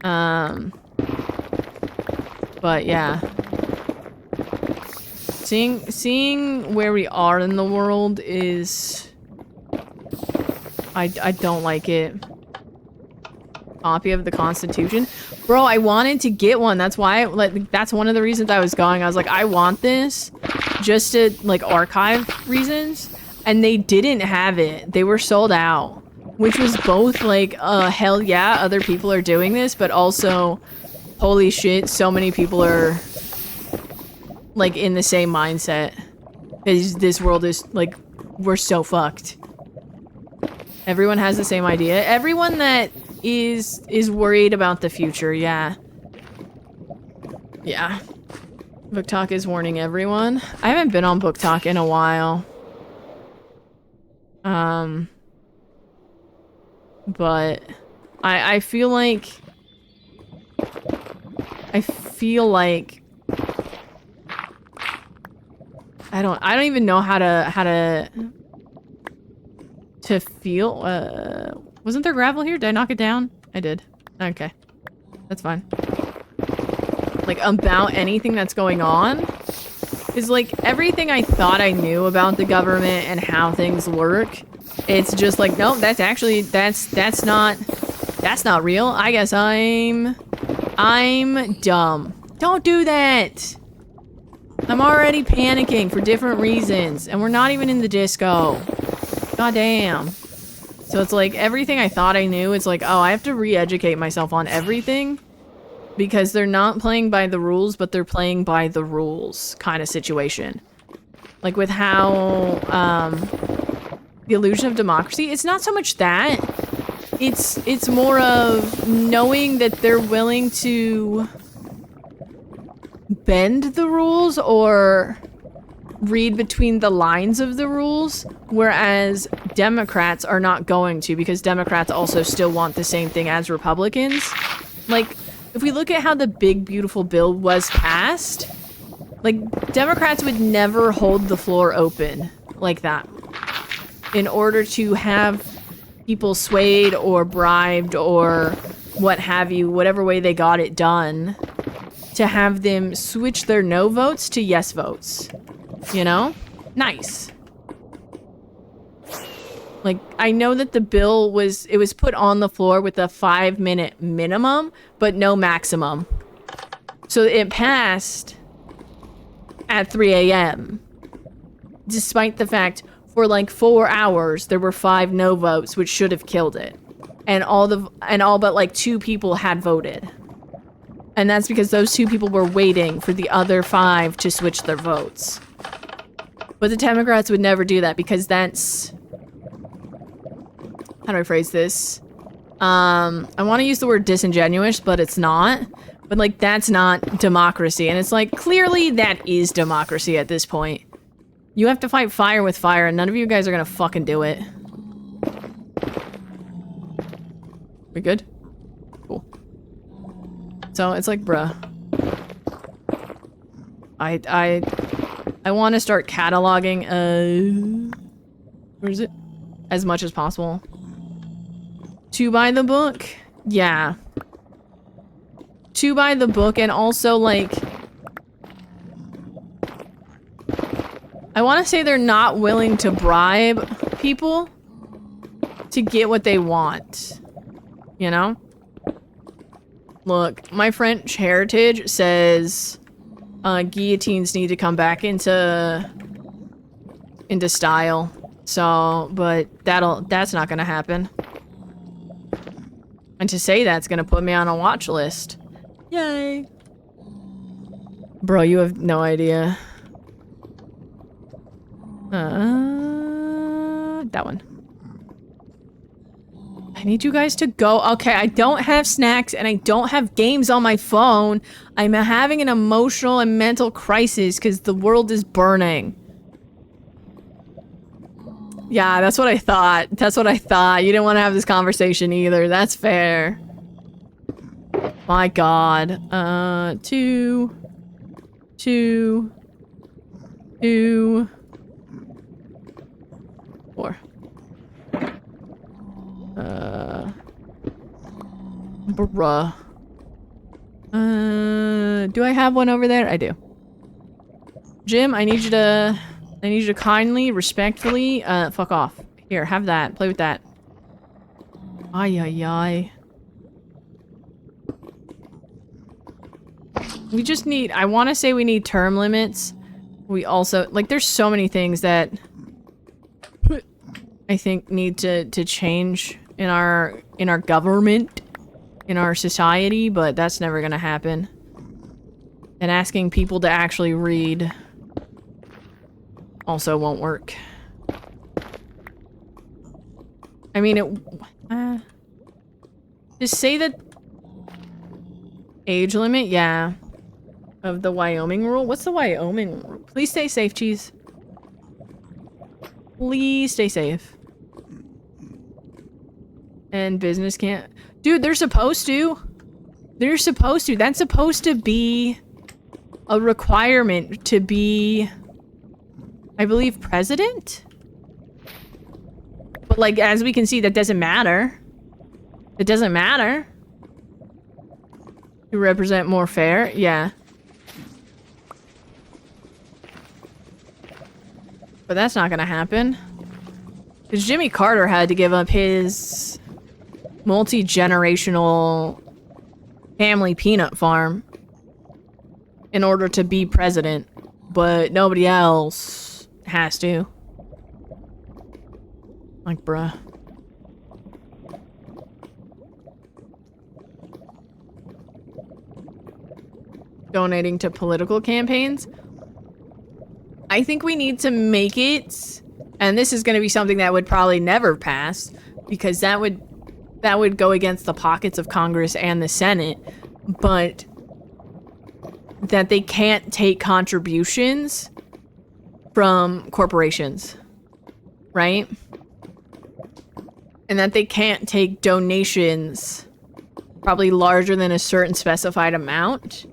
But yeah. Seeing where we are in the world is... I don't like it. Copy of the Constitution. Bro, I wanted to get one. That's why, like, that's one of the reasons I was going. I was like, I want this just to, like, archive reasons. And they didn't have it. They were sold out. Which was both like, hell yeah, other people are doing this, but also, holy shit, so many people are, like, in the same mindset. Because this world is, like, we're so fucked. Everyone has the same idea. Everyone that is worried about the future, yeah. Yeah. Book Talk is warning everyone. I haven't been on Book Talk in a while. But I feel like I don't even know how to feel. Wasn't there gravel here? Did I knock it down? I did. Okay. That's fine. Like, about anything that's going on is like everything I thought I knew about the government and how things work. It's just like, no, that's not real. I guess I'm dumb. Don't do that. I'm already panicking for different reasons, and we're not even in the disco. God damn. So it's like everything I thought I knew, it's like, oh, I have to re-educate myself on everything because they're not playing by the rules, but they're playing by the rules kind of situation. Like with how, the illusion of democracy, it's not so much that. It's more of knowing that they're willing to bend the rules or read between the lines of the rules, whereas Democrats are not going to, because Democrats also still want the same thing as Republicans. Like, if we look at how the big beautiful bill was passed, like, Democrats would never hold the floor open like that in order to have people swayed or bribed or what have you, whatever way they got it done, to have them switch their no votes to yes votes. You know? Nice. Like, I know that the bill was put on the floor with a 5-minute minimum, but no maximum. So it passed at 3 a.m. Despite the fact for like 4 hours there were 5 no votes, which should have killed it. And all but like 2 people had voted. And that's because those 2 people were waiting for the other 5 to switch their votes. But the Democrats would never do that because that's... How do I phrase this? I want to use the word disingenuous, but it's not. But, like, that's not democracy. And it's like, clearly that is democracy at this point. You have to fight fire with fire, and none of you guys are gonna fucking do it. We good? Cool. So, it's like, bruh. I want to start cataloging, where is it? As much as possible. To buy the book? Yeah. To buy the book, and also, like... I want to say they're not willing to bribe people to get what they want. You know? Look, my French heritage says guillotines need to come back into style. So, but that's not gonna happen. And to say that's gonna put me on a watch list. Yay. Bro, you have no idea. That one. I need you guys to go. Okay, I don't have snacks and I don't have games on my phone. I'm having an emotional and mental crisis because the world is burning. Yeah, that's what I thought. That's what I thought. You didn't want to have this conversation either. That's fair. My God. 2. 4. Bruh. Do I have one over there? I do. Jim, I need you to kindly, respectfully, fuck off. Here, have that. Play with that. Ay, ay, ay. We just need, I want to say we need term limits. We also, like, there's so many things that I think need to change in our government, in our society, but that's never gonna happen. And asking people to actually read also won't work. I mean, just say that age limit, yeah, of the Wyoming rule. What's the Wyoming rule? Please stay safe, cheese. Please stay safe. And business can't... Dude, they're supposed to. They're supposed to. That's supposed to be a requirement to be, I believe, president? But, like, as we can see, that doesn't matter. It doesn't matter. To represent more fair? Yeah. But that's not gonna happen. Because Jimmy Carter had to give up his multi-generational family peanut farm in order to be president, but nobody else has to. Like, bruh. Donating to political campaigns? I think we need to make it, and this is going to be something that would probably never pass, because that would go against the pockets of Congress and the Senate, but that they can't take contributions from corporations, right? And that they can't take donations probably larger than a certain specified amount.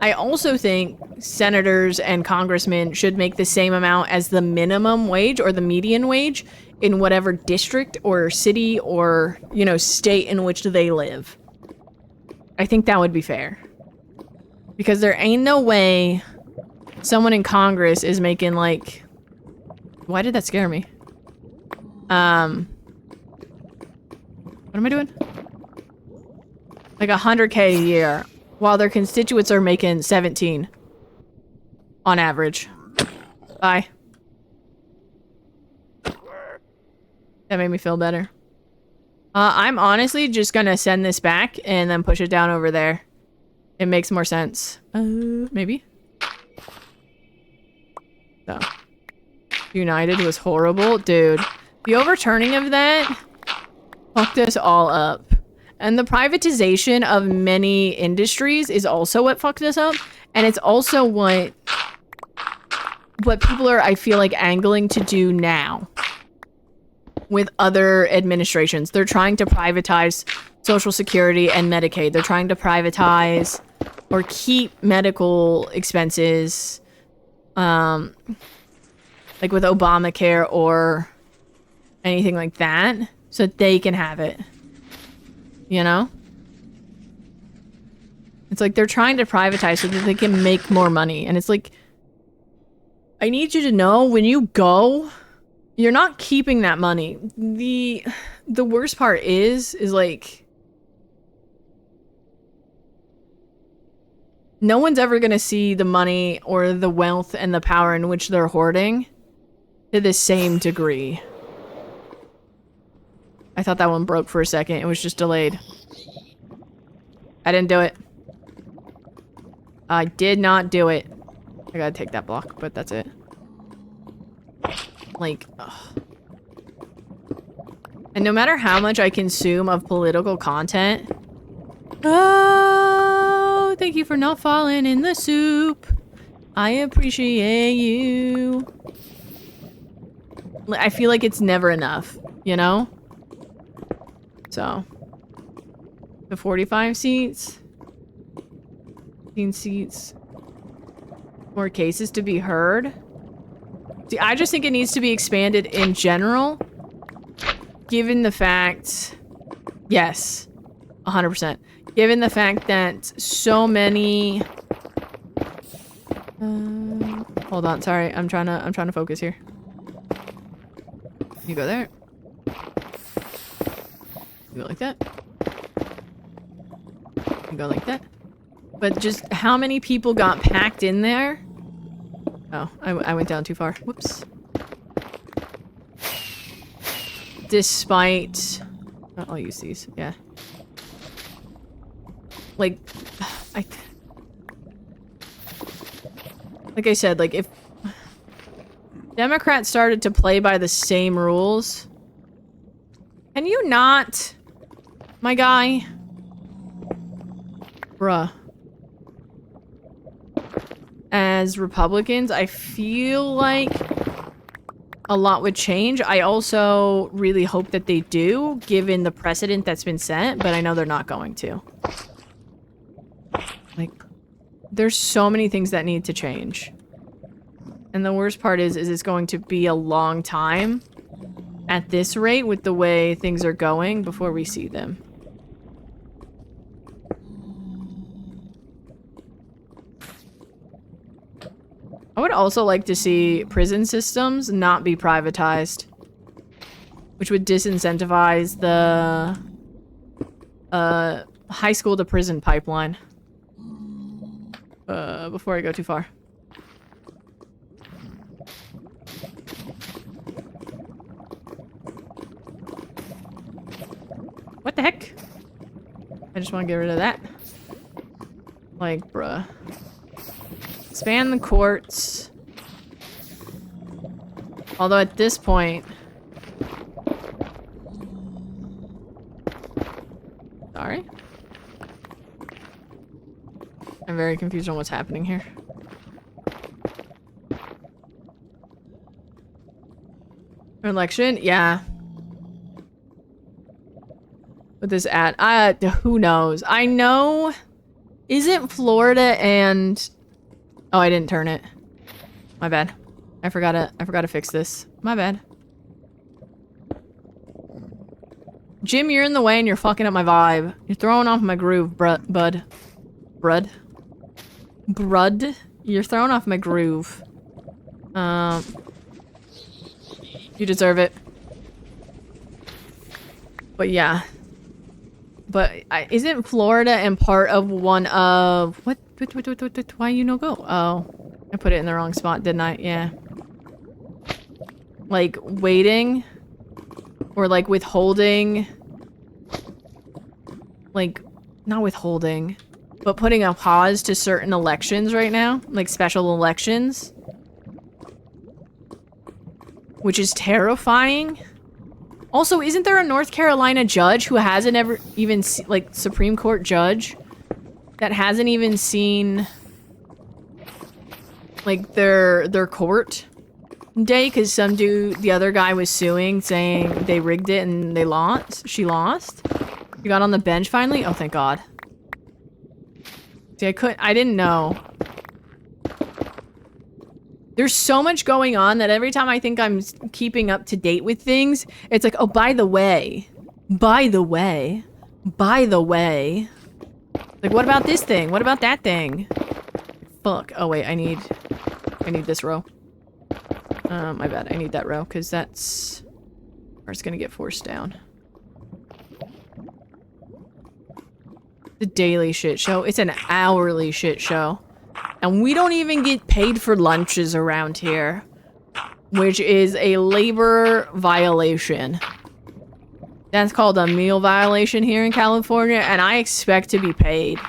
I also think senators and congressmen should make the same amount as the minimum wage or the median wage in whatever district or city or, you know, state in which they live. I think that would be fair. Because there ain't no way someone in Congress is making, like... Why did that scare me? What am I doing? Like 100K a year, while their constituents are making 17. On average. Bye. That made me feel better. I'm honestly just gonna send this back and then push it down over there. It makes more sense. Maybe? So. United was horrible. Dude, the overturning of that fucked us all up. And the privatization of many industries is also what fucked us up. And it's also what people are, I feel like, angling to do now with other administrations. They're trying to privatize Social Security and Medicaid. They're trying to privatize or keep medical expenses, like with Obamacare or anything like that, so that they can have it. You know? It's like they're trying to privatize so that they can make more money. And it's like, I need you to know, when you go, you're not keeping that money. The worst part is like, no one's ever gonna see the money or the wealth and the power in which they're hoarding to the same degree. I thought that one broke for a second. It was just delayed. I didn't do it. I did not do it. I gotta take that block, but that's it. Like, ugh. And no matter how much I consume of political content... Oh, thank you for not falling in the soup. I appreciate you. I feel like it's never enough, you know? So, the 45 seats, 15 seats, more cases to be heard. See, I just think it needs to be expanded in general, given the fact, yes, 100%, given the fact that so many, hold on, sorry, I'm trying to focus here. You go there. You go like that. You go like that. But just how many people got packed in there? Oh, I went down too far. Whoops. Despite... Oh, I'll use these. Yeah. Like I said, like, if Democrats started to play by the same rules... Can you not... My guy? Bruh. As Republicans, I feel like a lot would change. I also really hope that they do, given the precedent that's been set, but I know they're not going to. Like, there's so many things that need to change. And the worst part is it's going to be a long time at this rate with the way things are going before we see them. I would also like to see prison systems not be privatized, which would disincentivize the high school to prison pipeline. Before I go too far. What the heck? I just want to get rid of that. Like, bruh. Span the courts. Although at this point... Sorry? I'm very confused on what's happening here. Election? Yeah. With this ad, who knows? I know... Isn't Florida and... Oh, I didn't turn it. My bad. I forgot to fix this. My bad. Jim, you're in the way and you're fucking up my vibe. You're throwing off my groove, bud. Brud. You're throwing off my groove. You deserve it. But yeah. But isn't Florida and part of one of... What? Why you no go? Oh. I put it in the wrong spot, didn't I? Yeah. Like, waiting. Or, like, withholding. Like, not withholding. But putting a pause to certain elections right now. Like, special elections. which is terrifying. Also, isn't there a North Carolina judge who hasn't ever even like Supreme Court judge that hasn't even seen like their court day because some dude, the other guy was suing saying they rigged it and they lost. She lost. You got on the bench finally? Oh, thank God. See, I didn't know. There's so much going on that every time I think I'm keeping up to date with things, it's like, oh, by the way. Like, what about this thing? What about that thing? Fuck. Oh, wait, I need this row. My bad. I need that row, because that's where it's gonna get forced down. The daily shit show. It's an hourly shit show. And we don't even get paid for lunches around here. Which is a labor violation. That's called a meal violation here in California, and I expect to be paid.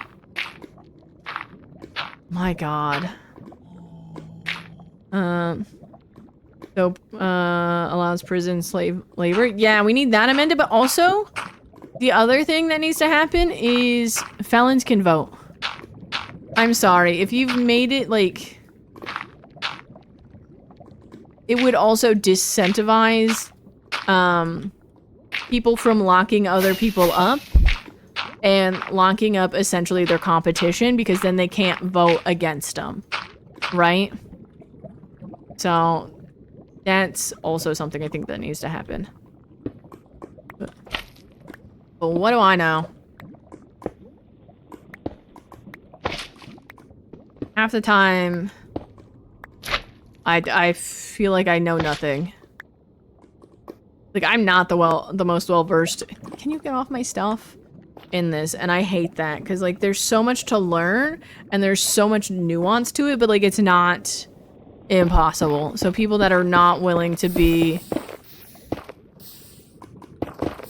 My God. Allows prison slave labor. Yeah, we need that amended, but also the other thing that needs to happen is felons can vote. I'm sorry, if you've made it like... It would also disincentivize people from locking other people up and locking up essentially their competition because then they can't vote against them, right? So that's also something I think that needs to happen. But what do I know? Half the time, I feel like I know nothing. Like, I'm not the most well-versed. Can you get off my stuff? In this, and I hate that, because, like, there's so much to learn, and there's so much nuance to it, but, like, it's not impossible. So people that are not willing to be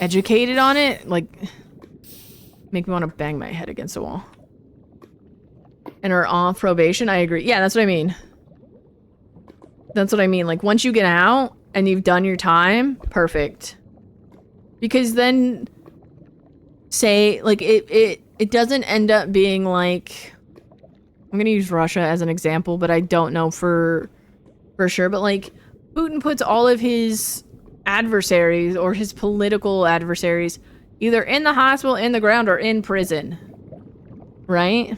educated on it, like, make me want to bang my head against a wall. And are off probation, I agree. Yeah, that's what I mean. That's what I mean. Like, once you get out, and you've done your time, perfect. Because then... say, like, it doesn't end up being like... I'm gonna use Russia as an example, but I don't know for sure. But, like, Putin puts all of his adversaries, or his political adversaries, either in the hospital, in the ground, or in prison. Right?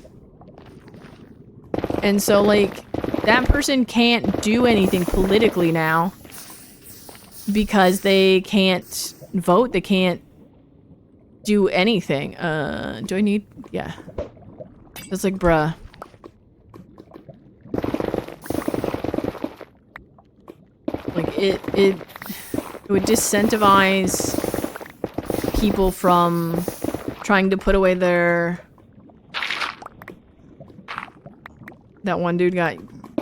And so, like, that person can't do anything politically now. Because they can't vote, they can't do anything. Do I need... yeah. It's like, bruh. Like, it would disincentivize people from trying to put away their... That one dude got...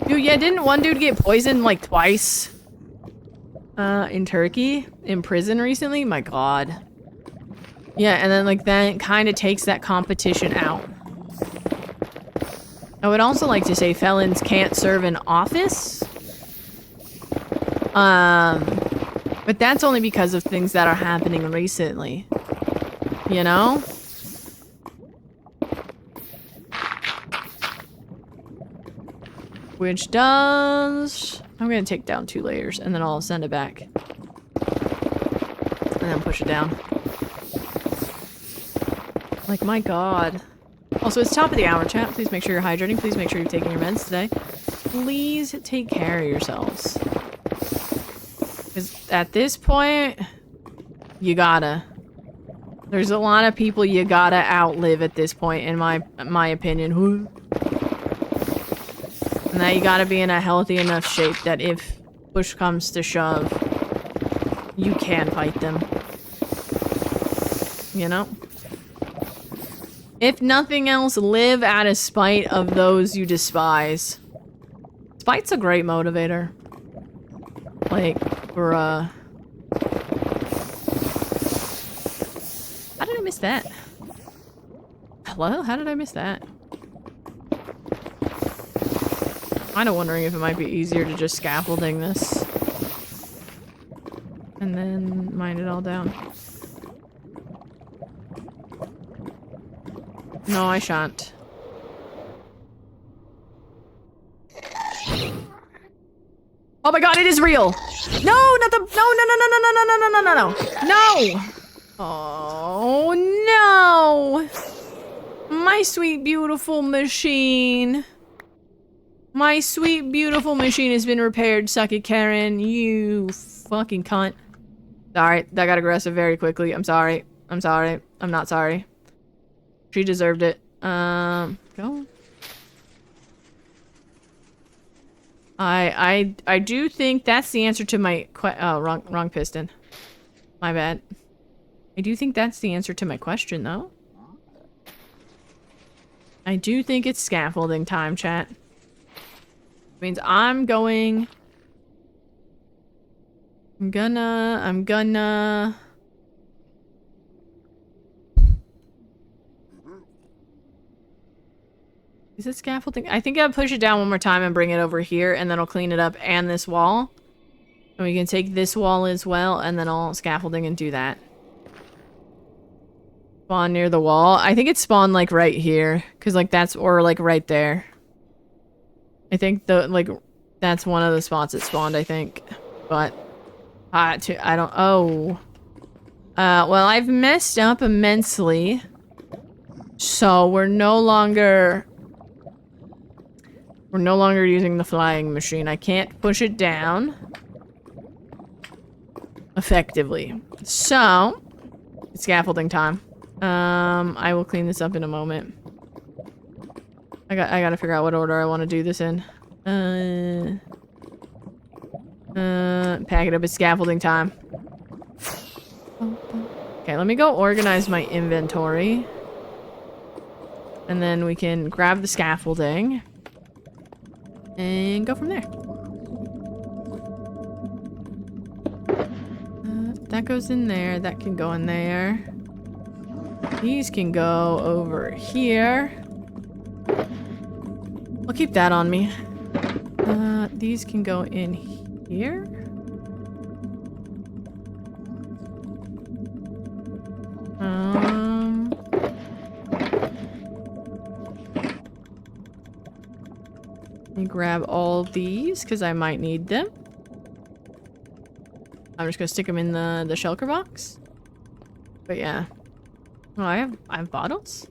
Dude, yeah, didn't one dude get poisoned, like, twice? In Turkey? In prison recently? My God. Yeah, and then, like, that kind of takes that competition out. I would also like to say felons can't serve in office. But that's only because of things that are happening recently. You know? Which does... I'm gonna take down 2 layers, and then I'll send it back. And then push it down. Like, my God. Also, it's top of the hour, chat. Please make sure you're hydrating. Please make sure you're taking your meds today. Please take care of yourselves. Because at this point, you gotta. There's a lot of people you gotta outlive at this point, in my opinion. And that you gotta be in a healthy enough shape that if push comes to shove, you can fight them. You know? If nothing else, live out of spite of those you despise. Spite's a great motivator. Like, bruh. How did I miss that? Hello? How did I miss that? Kinda wondering if it might be easier to just scaffolding this. And then mine it all down. No, I shan't. Oh my god, it is real! No, not the- No, no, no, no, no, no, no, no, no, no, no! No! Oh, no! My sweet, beautiful machine. My sweet, beautiful machine has been repaired, suck it, Karen. You fucking cunt. Sorry, that got aggressive very quickly. I'm sorry. I'm sorry. I'm not sorry. She deserved it. Go. I do think that's the answer to my wrong piston. My bad. I do think that's the answer to my question, though. I do think it's scaffolding time, chat. Means I'm gonna... Is it scaffolding? I think I'll push it down one more time and bring it over here, and then I'll clean it up and this wall. And we can take this wall as well, and then I'll scaffolding and do that. Spawn near the wall. I think it's spawned like right here, because like that's, or like right there. I think the, like, that's one of the spots it spawned, I think. But, I don't, oh. Well, I've messed up immensely. So we're no longer using the flying machine. I can't push it down effectively. So, it's scaffolding time. I will clean this up in a moment. I gotta figure out what order I want to do this in. Pack it up. It's scaffolding time. Okay, let me go organize my inventory. And then we can grab the scaffolding. And go from there. That goes in there. That can go in there. These can go over here. I'll keep that on me. These can go in here. Let me grab all these because I might need them. I'm just gonna stick them in the shulker box. But yeah. Oh, I have bottles?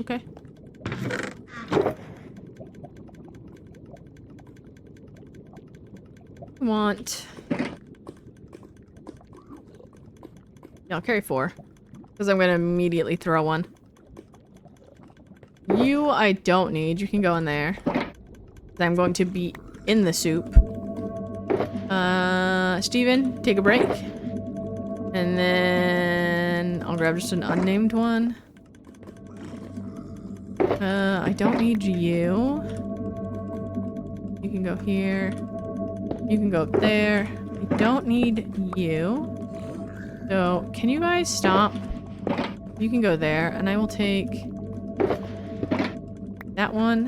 Okay. Yeah, I'll carry 4. Because I'm gonna immediately throw one. You I don't need. You can go in there. I'm going to be in the soup. Steven, take a break. And then I'll grab just an unnamed one. I don't need you. You can go here. You can go up there. I don't need you. So, can you guys stop? You can go there, and I will take that one.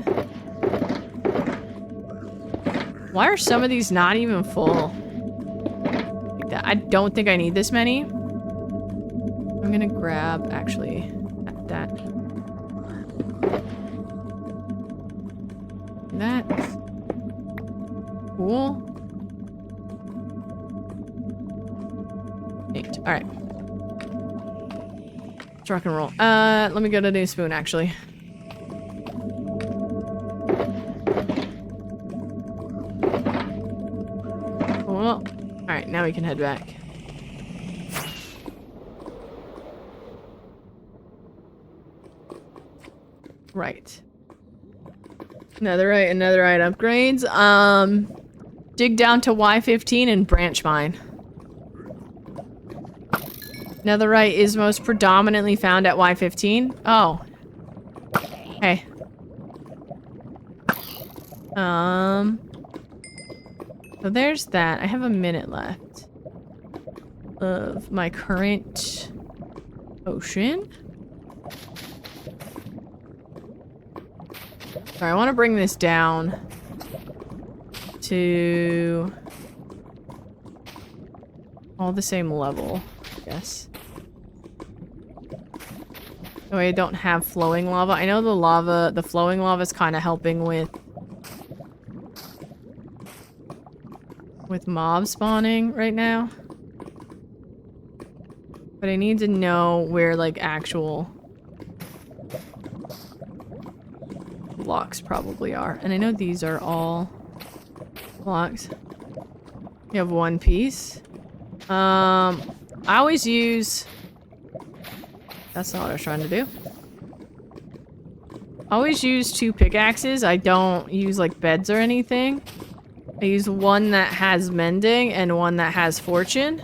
Why are some of these not even full? Like that. I don't think I need this many. I'm gonna grab, actually, that. That. Cool. Neat. Alright. Let's rock and roll. Let me go to the spoon, actually. Cool. Alright, now we can head back. Right. Netherite and netherite upgrades. Dig down to Y15 and branch mine. Netherite is most predominantly found at Y15. Oh. Hey. So there's that. I have a minute left of my current potion. Sorry, I want to bring this down to All the same level, yes. Oh, I don't have flowing lava. I know the flowing lava is kind of helping with mob spawning right now. But I need to know where, like, actual blocks probably are. And I know these are all blocks. You have one piece. I always use... That's not what I was trying to do. I always use 2 pickaxes. I don't use, like, beds or anything. I use one that has mending and one that has fortune.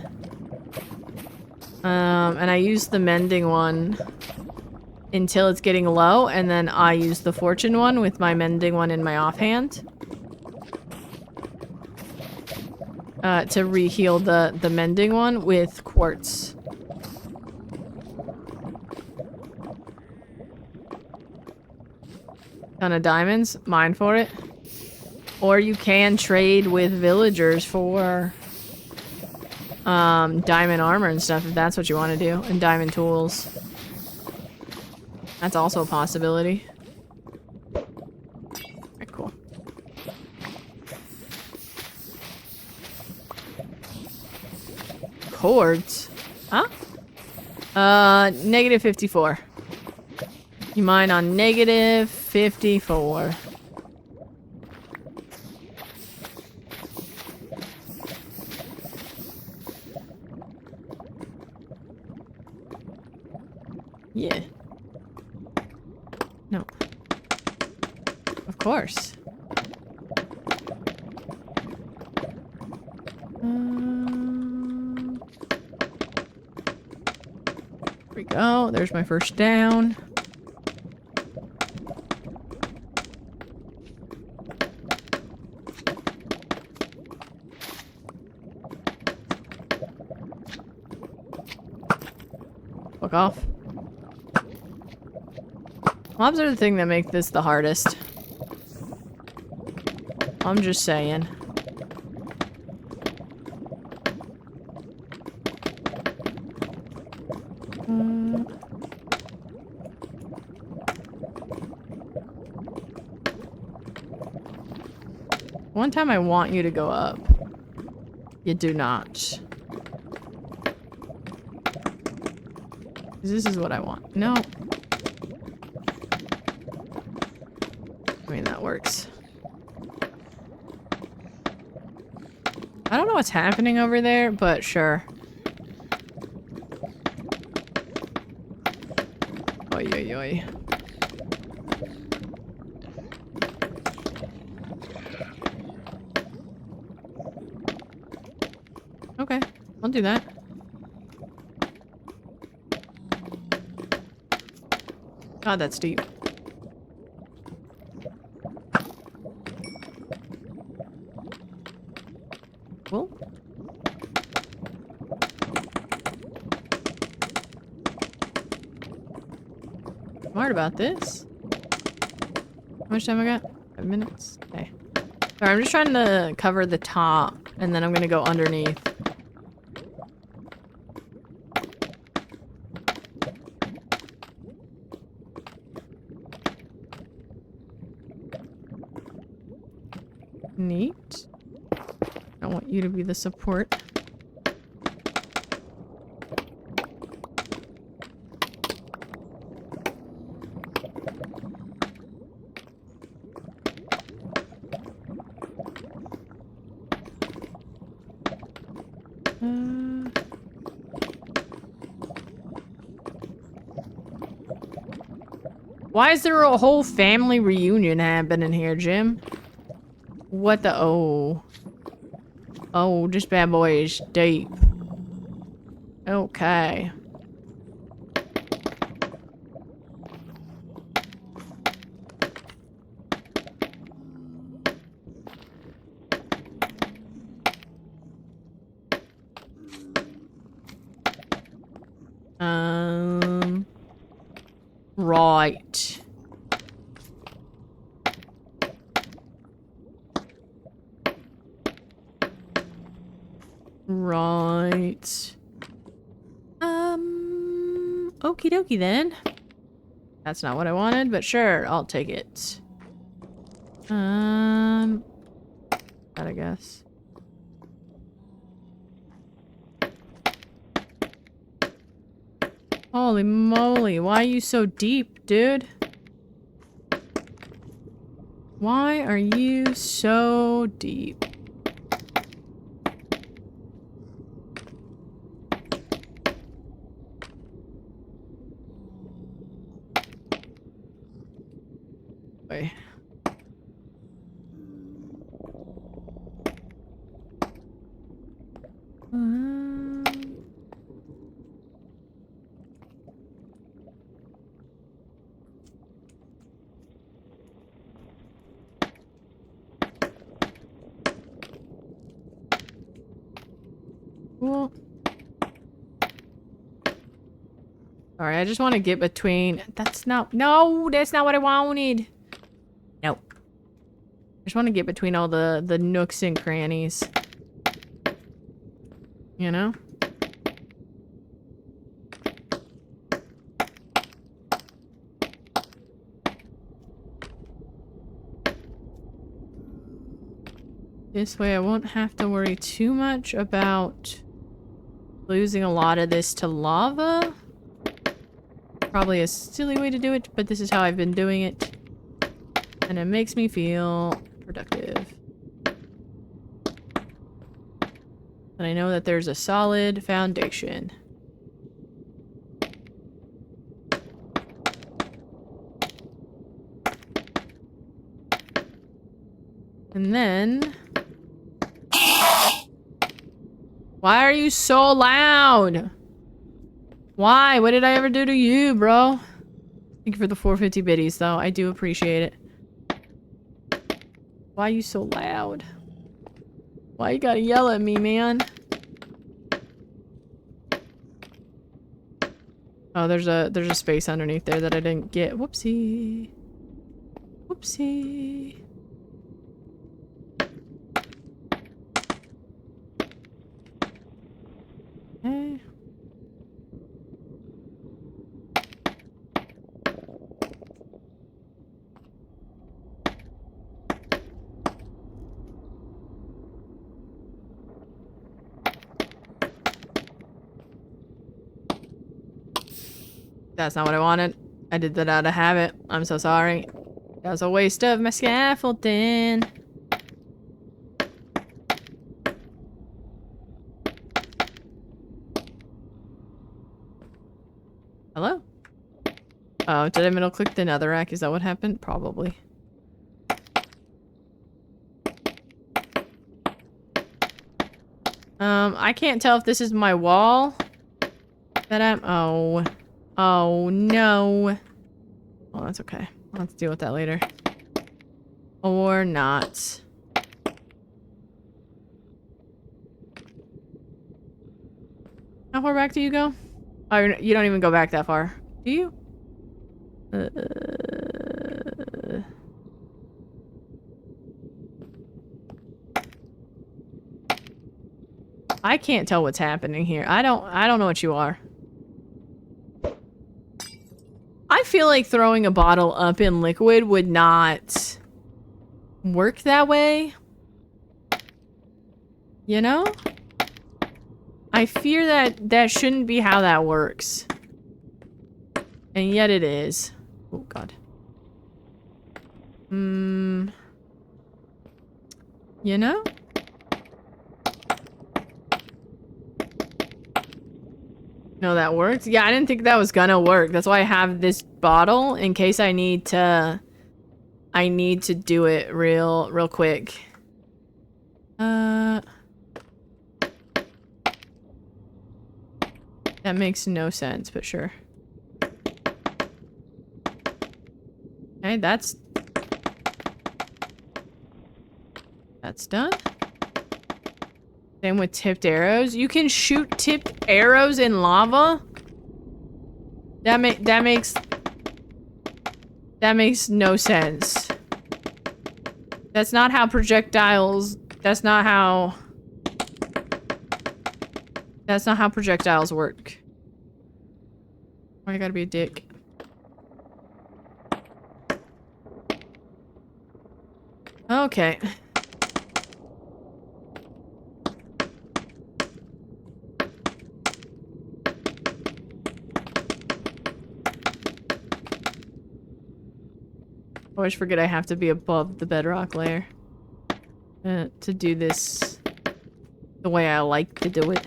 And I use the mending one until it's getting low, and then I use the fortune one with my mending one in my offhand. To re-heal the mending one with quartz. Ton of diamonds, mine for it. Or you can trade with villagers for diamond armor and stuff if that's what you want to do, and diamond tools. That's also a possibility. Alright, cool. Cords? Huh? Negative 54. You mine on negative 54. Yeah. No. Of course. There we go. There's my first down. Fuck off. Mobs are the thing that make this the hardest. I'm just saying. One time I want you to go up. You do not. This is what I want. No. I mean, that works. I don't know what's happening over there, but sure. Oi, oi, oi. Okay, I'll do that. God, that's deep. Cool. Smart about this. How much time I got? 5 minutes? Okay. Sorry, I'm just trying to cover the top, and then I'm gonna go underneath. Neat. I want you to be the support. Why is there a whole family reunion happening here, Jim? What the— oh. Oh, this bad boy is deep. Okay. Right. Right. Okie dokie then. That's not what I wanted, but sure, I'll take it. That I guess. Holy moly, why are you so deep, dude? Why are you so deep? Wait. Cool. Sorry, I just want to get between. No, that's not what I wanted. Nope. I just want to get between all the nooks and crannies. You know? This way I won't have to worry too much about losing a lot of this to lava. Probably a silly way to do it, but this is how I've been doing it. And it makes me feel productive. And I know that there's a solid foundation. And then... Why are you so loud? Why? What did I ever do to you, bro? Thank you for the 450 biddies, though. I do appreciate it. Why are you so loud? Why you gotta yell at me, man? Oh, there's a space underneath there that I didn't get. Whoopsie. Whoopsie. Okay. That's not what I wanted. I did that out of habit. I'm so sorry. That was a waste of my scaffolding. Hello? Oh, did I middle click the netherrack? Is that what happened? Probably. I can't tell if this is my wall that I'm... Oh. Oh, no. Well, that's okay. I'll have to deal with that later. Or not. How far back do you go? Oh, you don't even go back that far. Do you? I can't tell what's happening here. I don't know what you are. I feel like throwing a bottle up in liquid would not work that way. You know? I fear that that shouldn't be how that works. And yet it is. Oh, God. You know? No, that worked? Yeah, I didn't think that was gonna work. That's why I have this bottle in case I need to do it real quick. That makes no sense, but sure. Okay, that's done. Same with tipped arrows. You can shoot tipped arrows in lava? That makes no sense. That's not how projectiles... That's not how... That's not how projectiles work. Why I gotta be a dick? Okay. I always forget I have to be above the bedrock layer to do this the way I like to do it.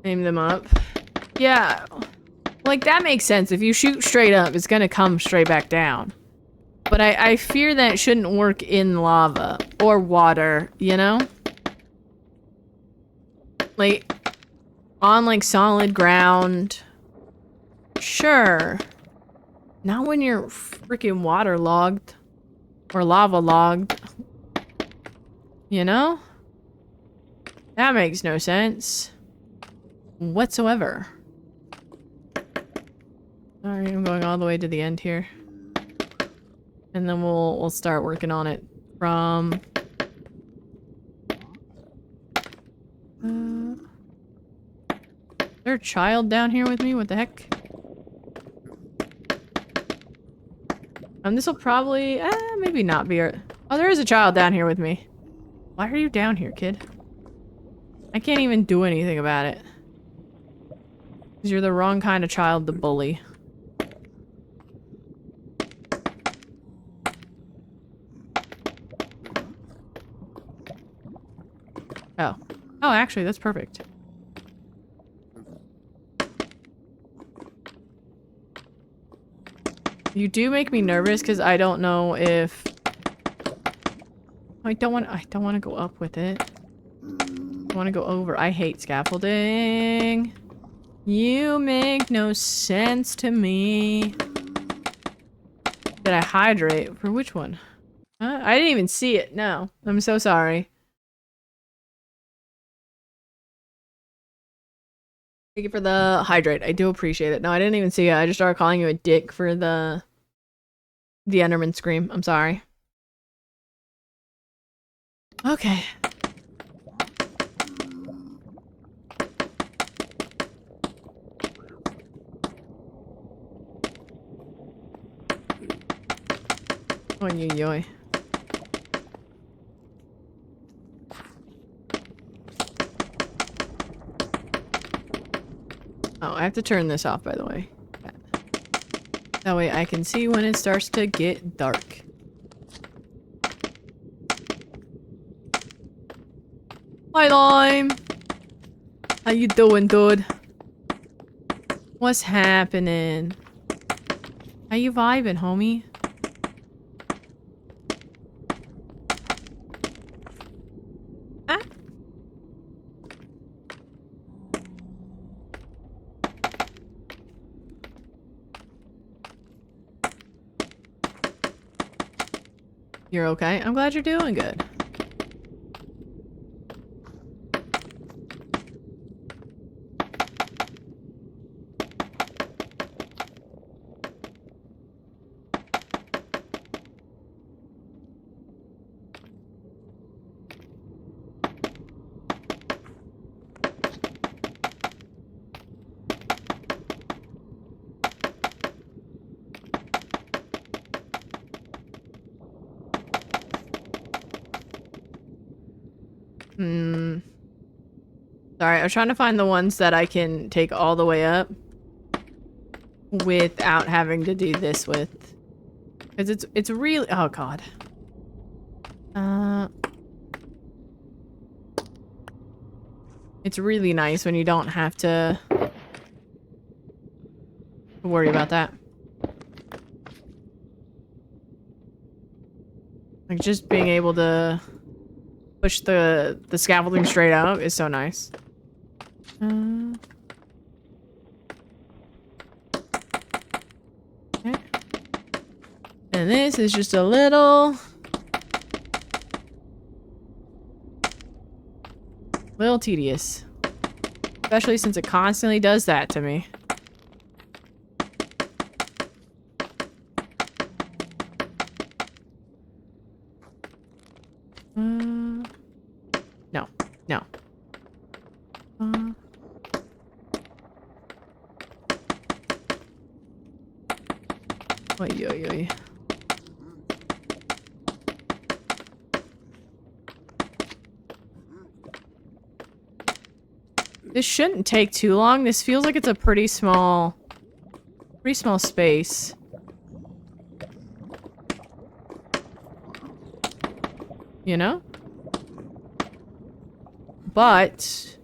Aim them up. Yeah. Like, that makes sense. If you shoot straight up, it's gonna come straight back down. But I fear that it shouldn't work in lava. Or water, you know? Like, on, like, solid ground. Sure. Not when you're freaking waterlogged. Or lava-logged. You know? That makes no sense. Whatsoever. Alright, I'm going all the way to the end here. And then we'll start working on it from... is there a child down here with me? What the heck? This'll probably... maybe not be... Oh, there is a child down here with me. Why are you down here, kid? I can't even do anything about it. Because you're the wrong kind of child to bully. Oh. Oh, actually, that's perfect. You do make me nervous because I don't know if... I don't want to go up with it. I want to go over. I hate scaffolding. You make no sense to me. Did I hydrate? For which one? I didn't even see it. No. I'm so sorry. Thank you for the hydrate. I do appreciate it. No, I didn't even see it. I just started calling you a dick for the Enderman scream. I'm sorry. Okay. Oh, yoy. Oh, I have to turn this off, by the way. That way I can see when it starts to get dark. Hi, Lime! How you doing, dude? What's happening? How you vibing, homie? Ah. You're okay? I'm glad you're doing good. Sorry, I was trying to find the ones that I can take all the way up without having to do this with. Because it's really... Oh, God. It's really nice when you don't have to worry about that. Like, just being able to push the scaffolding straight out is so nice. Okay. And this is just a little tedious. Especially since it constantly does that to me. Oy, oy, oy. This shouldn't take too long. This feels like it's a pretty small space. You know? But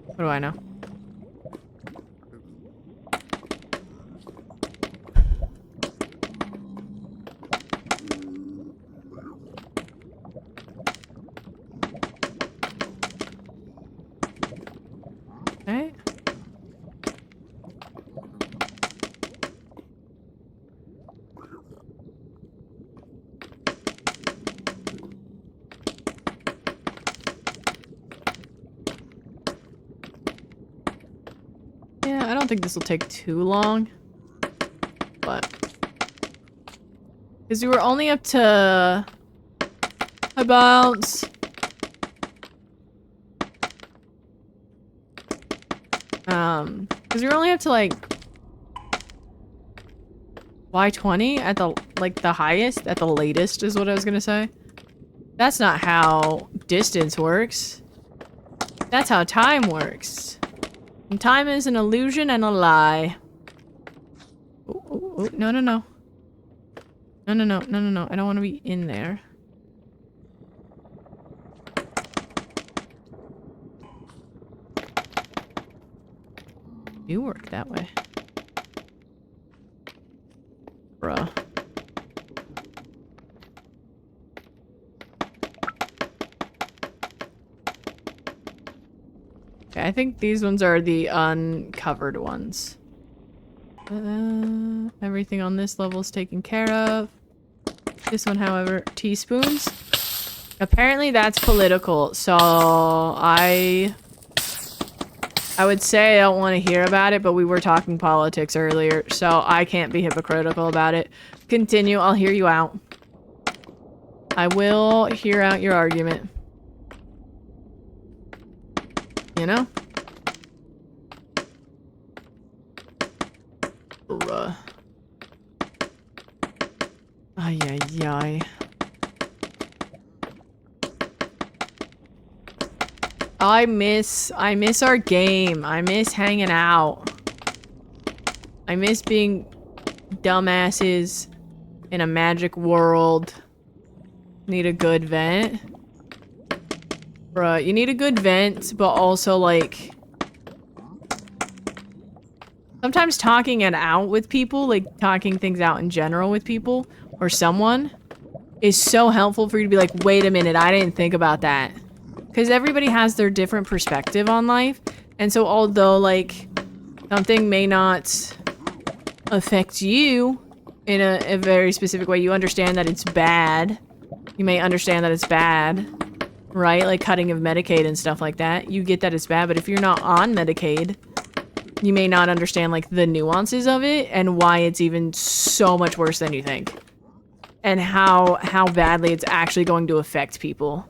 what do I know? Okay. Yeah, I don't think this will take too long. But because we were only up to about because we were only up to like Y20 at the the highest, at the latest is what I was gonna say. That's not how distance works. That's how time works. And time is an illusion and a lie. Ooh, ooh, ooh. No, no, no. No, no, no, no, no, no. I don't want to be in there. You work that way. Bruh. Okay, I think these ones are the uncovered ones. Everything on this level is taken care of. This one, however, teaspoons. Apparently that's political, so I would say I don't want to hear about it, but we were talking politics earlier, so I can't be hypocritical about it. Continue, I'll hear you out. I will hear out your argument. You know? Bruh. Ay, ay, ay. I miss our game. I miss hanging out. I miss being dumbasses in a magic world. Need a good vent. Bruh, you need a good vent, but also like sometimes talking it out with people, like talking things out in general with people or someone is so helpful for you to be like, wait a minute, I didn't think about that. Because everybody has their different perspective on life. And so although, like, something may not affect you in a very specific way, you understand that it's bad. You may understand that it's bad, right? Like cutting of Medicaid and stuff like that. You get that it's bad, but if you're not on Medicaid, you may not understand, like, the nuances of it and why it's even so much worse than you think. And how badly it's actually going to affect people.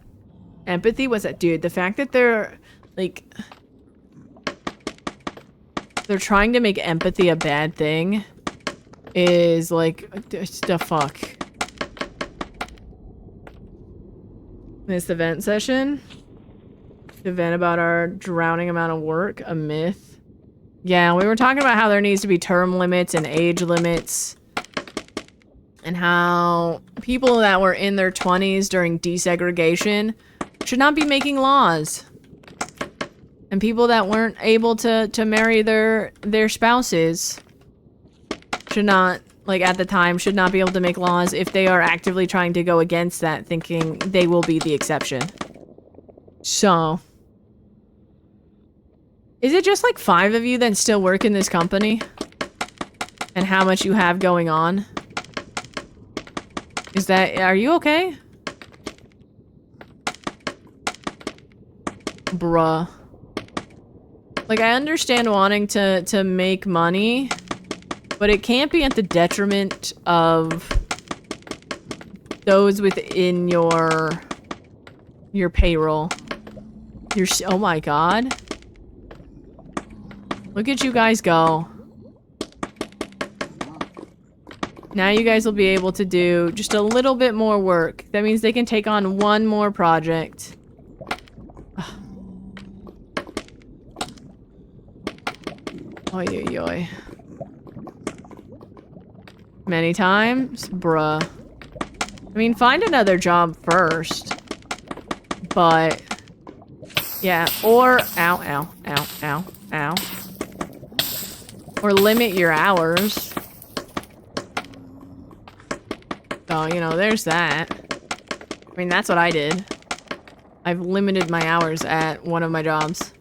Empathy was that, dude, the fact that they're like they're trying to make empathy a bad thing is like the fuck. This event session, the event about our drowning amount of work, a myth. Yeah, we were talking about how there needs to be term limits and age limits and how people that were in their 20s during desegregation should not be making laws. And people that weren't able to marry their spouses should not, like at the time, should not be able to make laws if they are actively trying to go against that, thinking they will be the exception. So, is it just like 5 of you that still work in this company? And how much you have going on? Is that, are you okay? Bruh. Like, I understand wanting to make money, but it can't be at the detriment of those within your payroll. Oh my god. Look at you guys go. Now you guys will be able to do just a little bit more work. That means they can take on one more project. Oy, oy, oy. Many times? Bruh. I mean, find another job first. But... yeah, or... ow, ow, ow, ow, ow. Or limit your hours. So, you know, there's that. I mean, that's what I did. I've limited my hours at one of my jobs.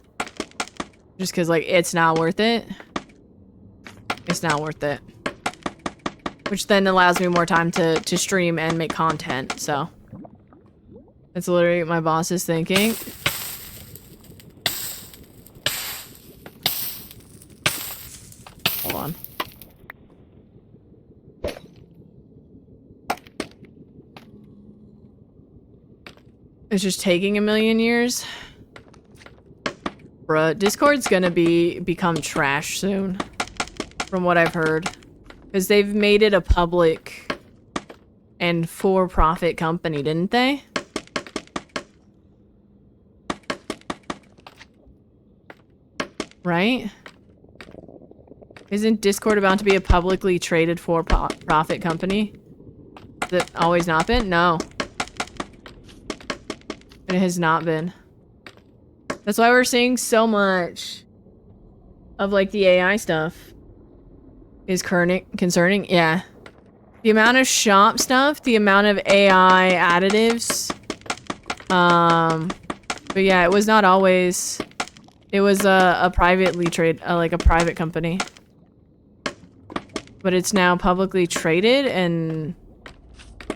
Just because, like, it's not worth it. It's not worth it. Which then allows me more time to stream and make content, so. That's literally what my boss is thinking. Hold on. It's just taking a million years. Bruh, Discord's gonna become trash soon. From what I've heard. Because they've made it a public and for-profit company, didn't they? Right? Isn't Discord about to be a publicly traded for-profit company? Has it always not been? No. It has not been. That's why we're seeing so much of, like, the AI stuff is concerning. Yeah. The amount of shop stuff, the amount of AI additives. But yeah, it was not always... It was a privately like a private company. But it's now publicly traded, and...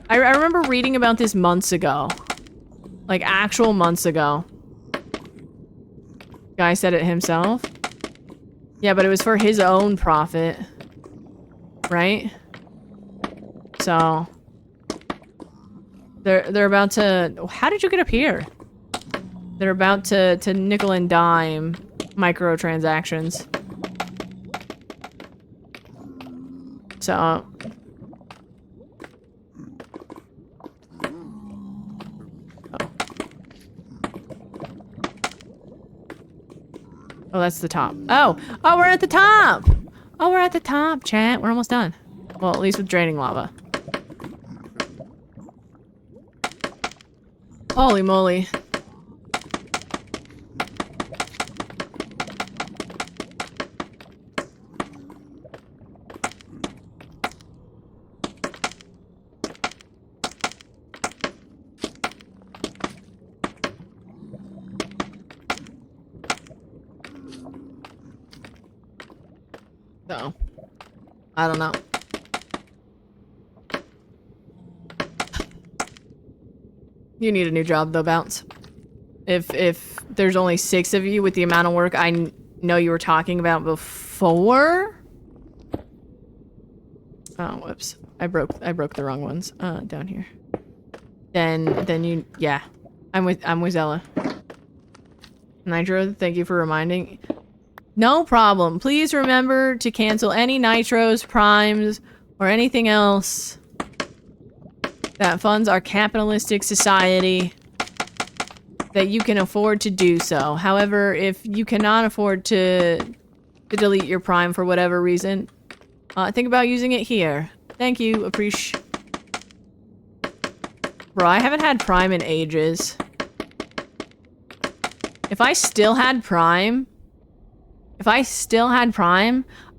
I remember reading about this months ago. Like, actual months ago. Guy said it himself. Yeah, but it was for his own profit. Right? So... They're about to... How did you get up here? They're about to nickel and dime microtransactions. So... Oh, that's the top. Oh! Oh, we're at the top! Oh, we're at the top, chat. We're almost done. Well, at least with draining lava. Holy moly. So, I don't know. You need a new job though, Bounce. If there's only 6 of you with the amount of work I know you were talking about before. Oh, whoops. I broke the wrong ones. Down here. Then you, yeah. I'm with Ella. Nitro, thank you for reminding. No problem. Please remember to cancel any nitros, primes, or anything else that funds our capitalistic society that you can afford to do so. However, if you cannot afford to delete your prime for whatever reason, think about using it here. Thank you. Appreciate. Bro, I haven't had prime in ages. If I still had prime,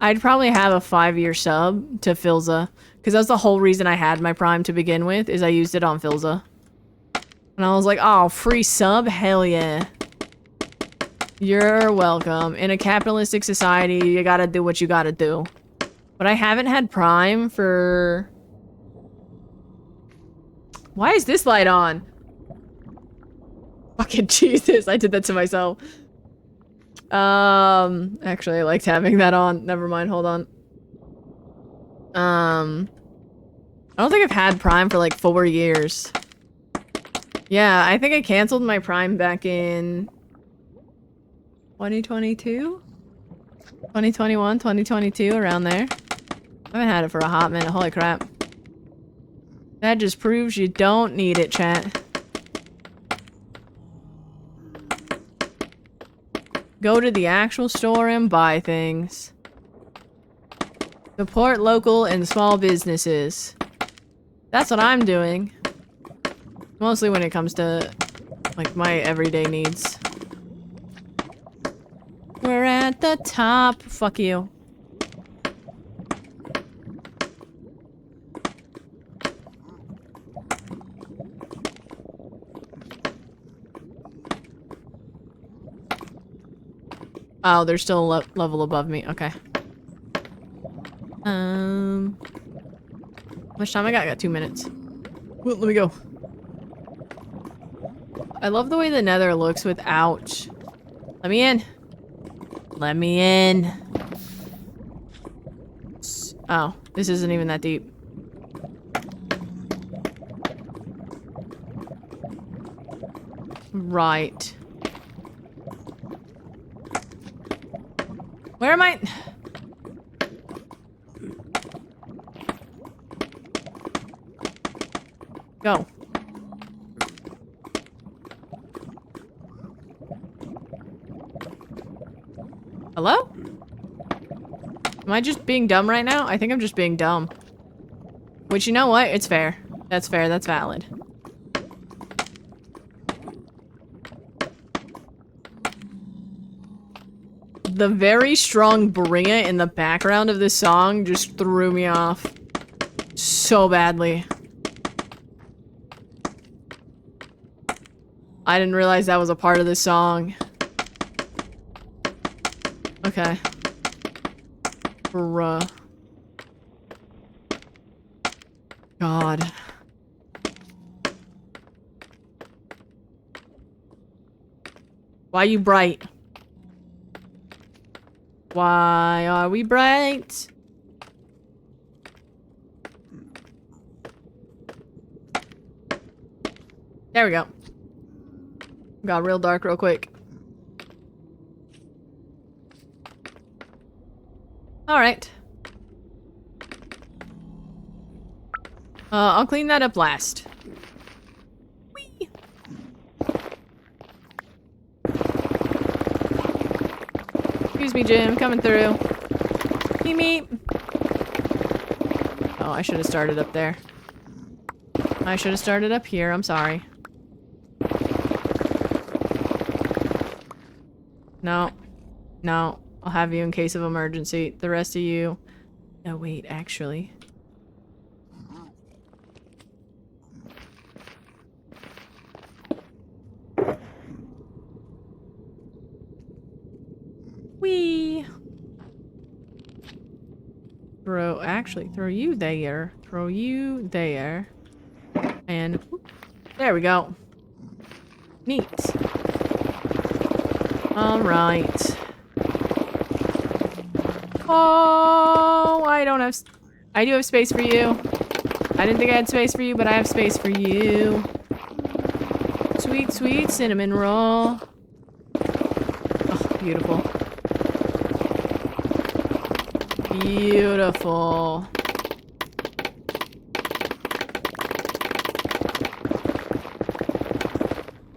I'd probably have a 5-year sub to Filza. Because that's the whole reason I had my prime to begin with, is I used it on Filza. And I was like, oh, free sub? Hell yeah. You're welcome. In a capitalistic society, you gotta do what you gotta do. But I haven't had prime for... Why is this light on? Fucking Jesus, I did that to myself. Actually, I liked having that on. Never mind, hold on. I don't think I've had Prime for like 4 years. Yeah, I think I canceled my Prime back in 2022? 2021, 2022, around there. I haven't had it for a hot minute. Holy crap. That just proves you don't need it, chat. Go to the actual store and buy things. Support local and small businesses. That's what I'm doing. Mostly when it comes to, like, my everyday needs. We're at the top. Fuck you. Oh, they're still a level above me. Okay. How much time I got? I got 2 minutes. Well, let me go. I love the way the nether looks without... Let me in. Let me in. Oh, this isn't even that deep. Right. Where am I? Go. Hello? Am I just being dumb right now? I think I'm just being dumb. Which, you know what? It's fair. That's fair. That's valid. The very strong bring it in the background of this song just threw me off so badly. I didn't realize that was a part of this song. Okay. Bruh. God. Why you bright? Why are we bright? There we go. Got real dark real quick. Alright. I'll clean that up last. Whee! Excuse me, Jim. Coming through. Meep meep. Oh, I should have started up there. I should have started up here. I'm sorry. No. No. I'll have you in case of emergency. The rest of you... No, wait, actually. Whee! Throw you there. Throw you there. And... whoop, there we go. Neat. Alright. Oh, I don't have... I do have space for you. I didn't think I had space for you, but I have space for you. Sweet, sweet cinnamon roll. Oh, beautiful. Beautiful.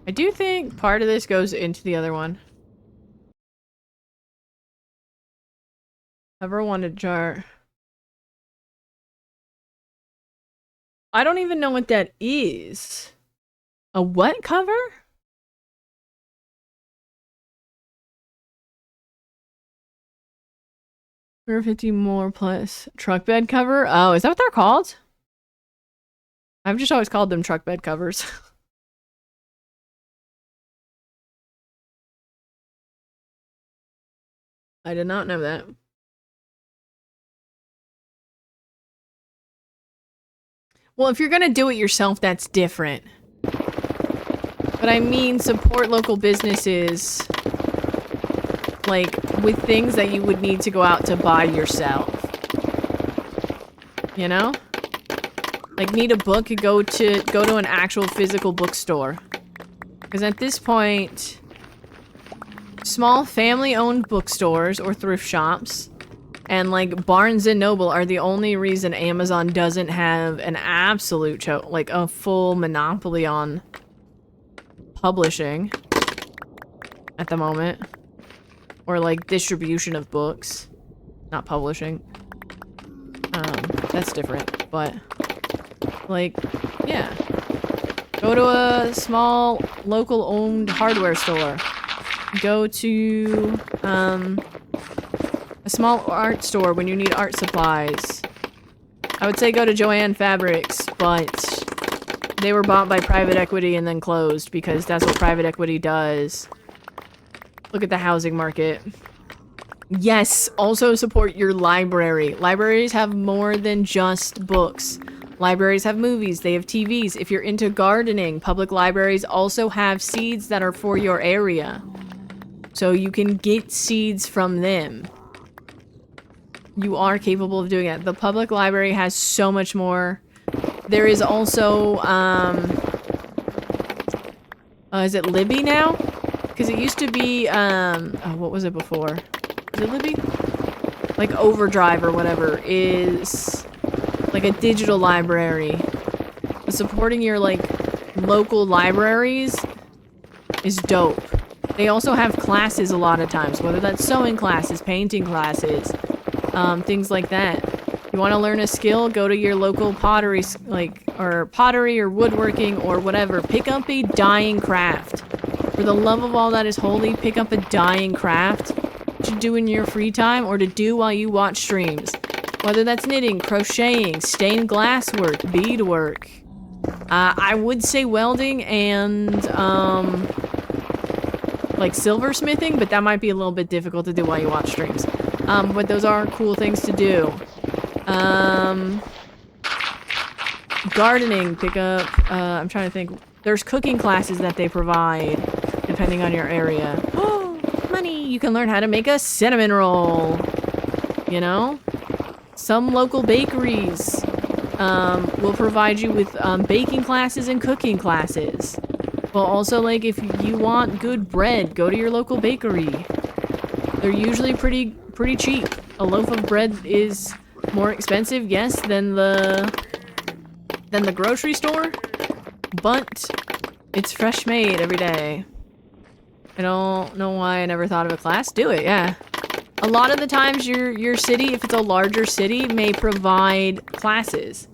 I do think part of this goes into the other one. Ever wanted jar. I don't even know what that is. A what cover? 150 more plus truck bed cover? Oh, is that what they're called? I've just always called them truck bed covers. I did not know that. Well, if you're gonna do it yourself, that's different. But I mean, support local businesses, like, with things that you would need to go out to buy yourself. You know? Like, need a book, go to an actual physical bookstore. Because at this point, small family-owned bookstores or thrift shops And like Barnes and Noble are the only reason Amazon doesn't have an absolute like a full monopoly on publishing at the moment. Or like distribution of books. Not publishing. That's different, but like, yeah. Go to a small local owned hardware store. Go to a small art store when you need art supplies. I would say go to Joann Fabrics, but they were bought by private equity and then closed because that's what private equity does. Look at the housing market. Yes, also support your library. Libraries have more than just books. Libraries have movies, they have TVs. If you're into gardening, public libraries also have seeds that are for your area. So you can get seeds from them. You are capable of doing it. The public library has so much more. There is also, is it Libby now? Because it used to be, oh, what was it before? Is it Libby? Like Overdrive or whatever is like a digital library. But supporting your, like, local libraries is dope. They also have classes a lot of times, whether that's sewing classes, painting classes, things like that. You want to learn a skill, go to your local pottery, or pottery or woodworking or whatever. Pick up a dyeing craft. For the love of all that is holy, pick up a dyeing craft to do in your free time or to do while you watch streams. Whether that's knitting, crocheting, stained glass work, beadwork. I would say welding and, like silversmithing, but that might be a little bit difficult to do while you watch streams. But those are cool things to do. Gardening, pick up, I'm trying to think. There's cooking classes that they provide, depending on your area. Oh, money! You can learn how to make a cinnamon roll. You know? Some local bakeries will provide you with baking classes and cooking classes. Well, also, like, if you want good bread, go to your local bakery. They're usually pretty cheap. A loaf of bread is more expensive, yes, than the grocery store, but it's fresh made every day. I don't know why I never thought of a class. Do it, yeah. A lot of the times your city, if it's a larger city, may provide classes.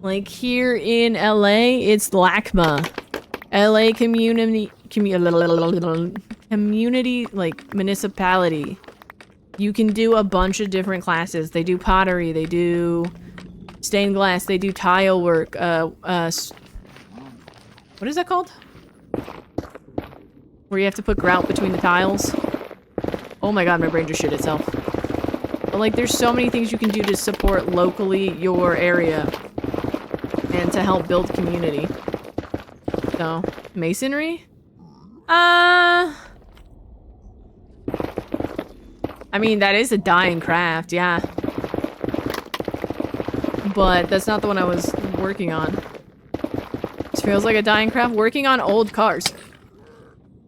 Like here in LA, it's LACMA. LA community, like municipality. You can do a bunch of different classes. They do pottery, they do stained glass, they do tile work, what is that called? Where you have to put grout between the tiles. Oh my god, my brain just shit itself. But like, there's so many things you can do to support locally your area. And to help build community. So, masonry? I mean, that is a dying craft, yeah. But that's not the one I was working on. This feels like a dying craft. Working on old cars.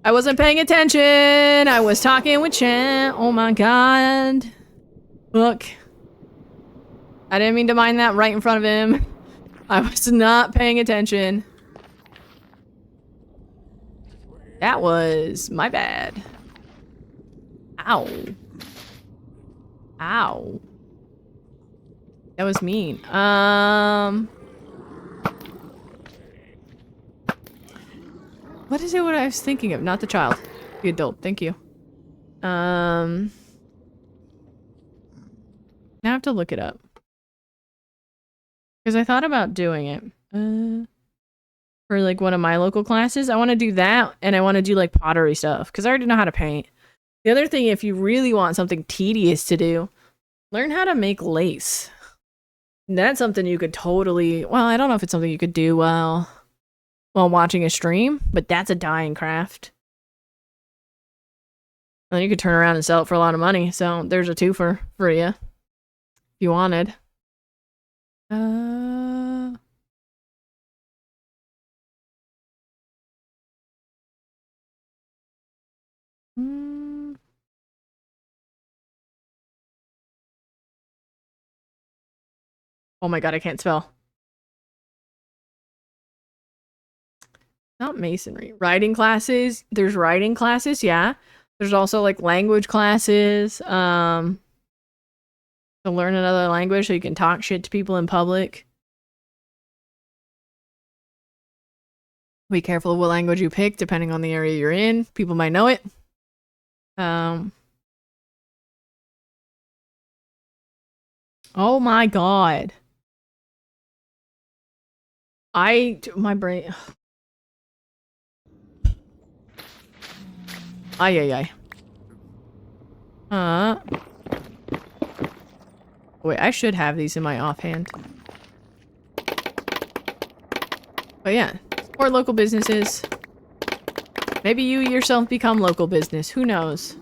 I wasn't paying attention! I was talking with Chan. Oh my god. Look. I didn't mean to mind that right in front of him. I was not paying attention. That was my bad. Ow. Ow. That was mean. What is it what I was thinking of? Not the child. The adult. Thank you. Now I have to look it up. Because I thought about doing it. For like one of my local classes. I want to do that and I want to do like pottery stuff. Because I already know how to paint. The other thing, if you really want something tedious to do, learn how to make lace. That's something you could totally... Well, I don't know if it's something you could do while watching a stream, but that's a dying craft. And then you could turn around and sell it for a lot of money. So there's a twofer for you. If you wanted. Oh my god, I can't spell. Not masonry. Writing classes. There's writing classes, yeah. There's also like language classes. To learn another language so you can talk shit to people in public. Be careful of what language you pick, depending on the area you're in. People might know it. Oh my god. My brain. Ay. Wait, I should have these in my offhand. But yeah, support local businesses. Maybe you yourself become local business. Who knows?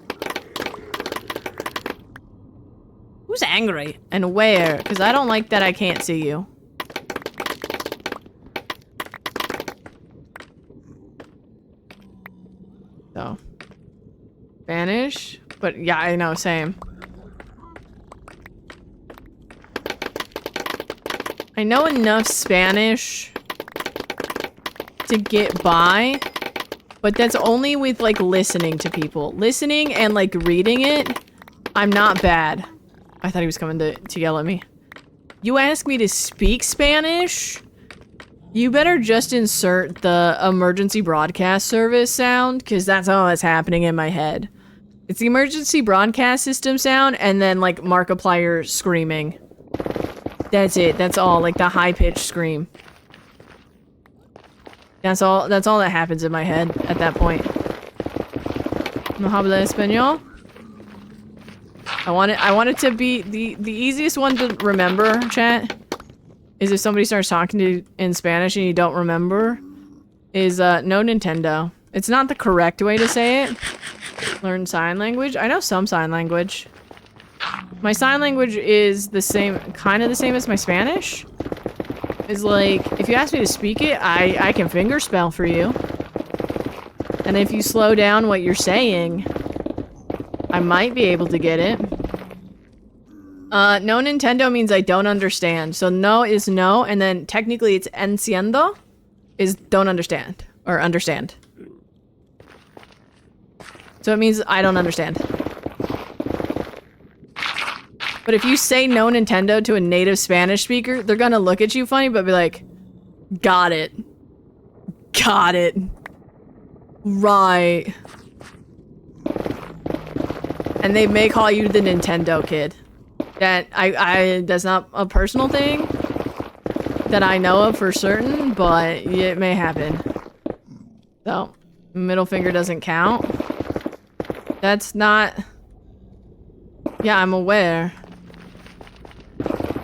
Who's angry? And where? Because I don't like that I can't see you. So. Spanish? But yeah, I know, same. I know enough Spanish to get by, but that's only with, like, listening to people. Listening and, like, reading it, I'm not bad. I thought he was coming to yell at me. You ask me to speak Spanish? You better just insert the emergency broadcast service sound, because that's all that's happening in my head. It's the emergency broadcast system sound, and then, like, Markiplier screaming. That's it. That's all. Like, the high-pitched scream. That's all that happens in my head at that point. No habla español? I want it to be the easiest one to remember, chat, is if somebody starts talking to you in Spanish and you don't remember, is no Nintendo. It's not the correct way to say it. Learn sign language. I know some sign language. My sign language is the same, kind of the same as my Spanish. Is like, if you ask me to speak it, I can finger spell for you. And if you slow down what you're saying, I might be able to get it. No Nintendo means I don't understand. So no is no, and then technically it's enciendo is don't understand, or understand. So it means I don't understand. But if you say no Nintendo to a native Spanish speaker, they're gonna look at you funny, but be like, got it. Got it. Right. And they may call you the Nintendo kid. That's not a personal thing that I know of for certain, but it may happen. So, middle finger doesn't count. That's not... Yeah, I'm aware.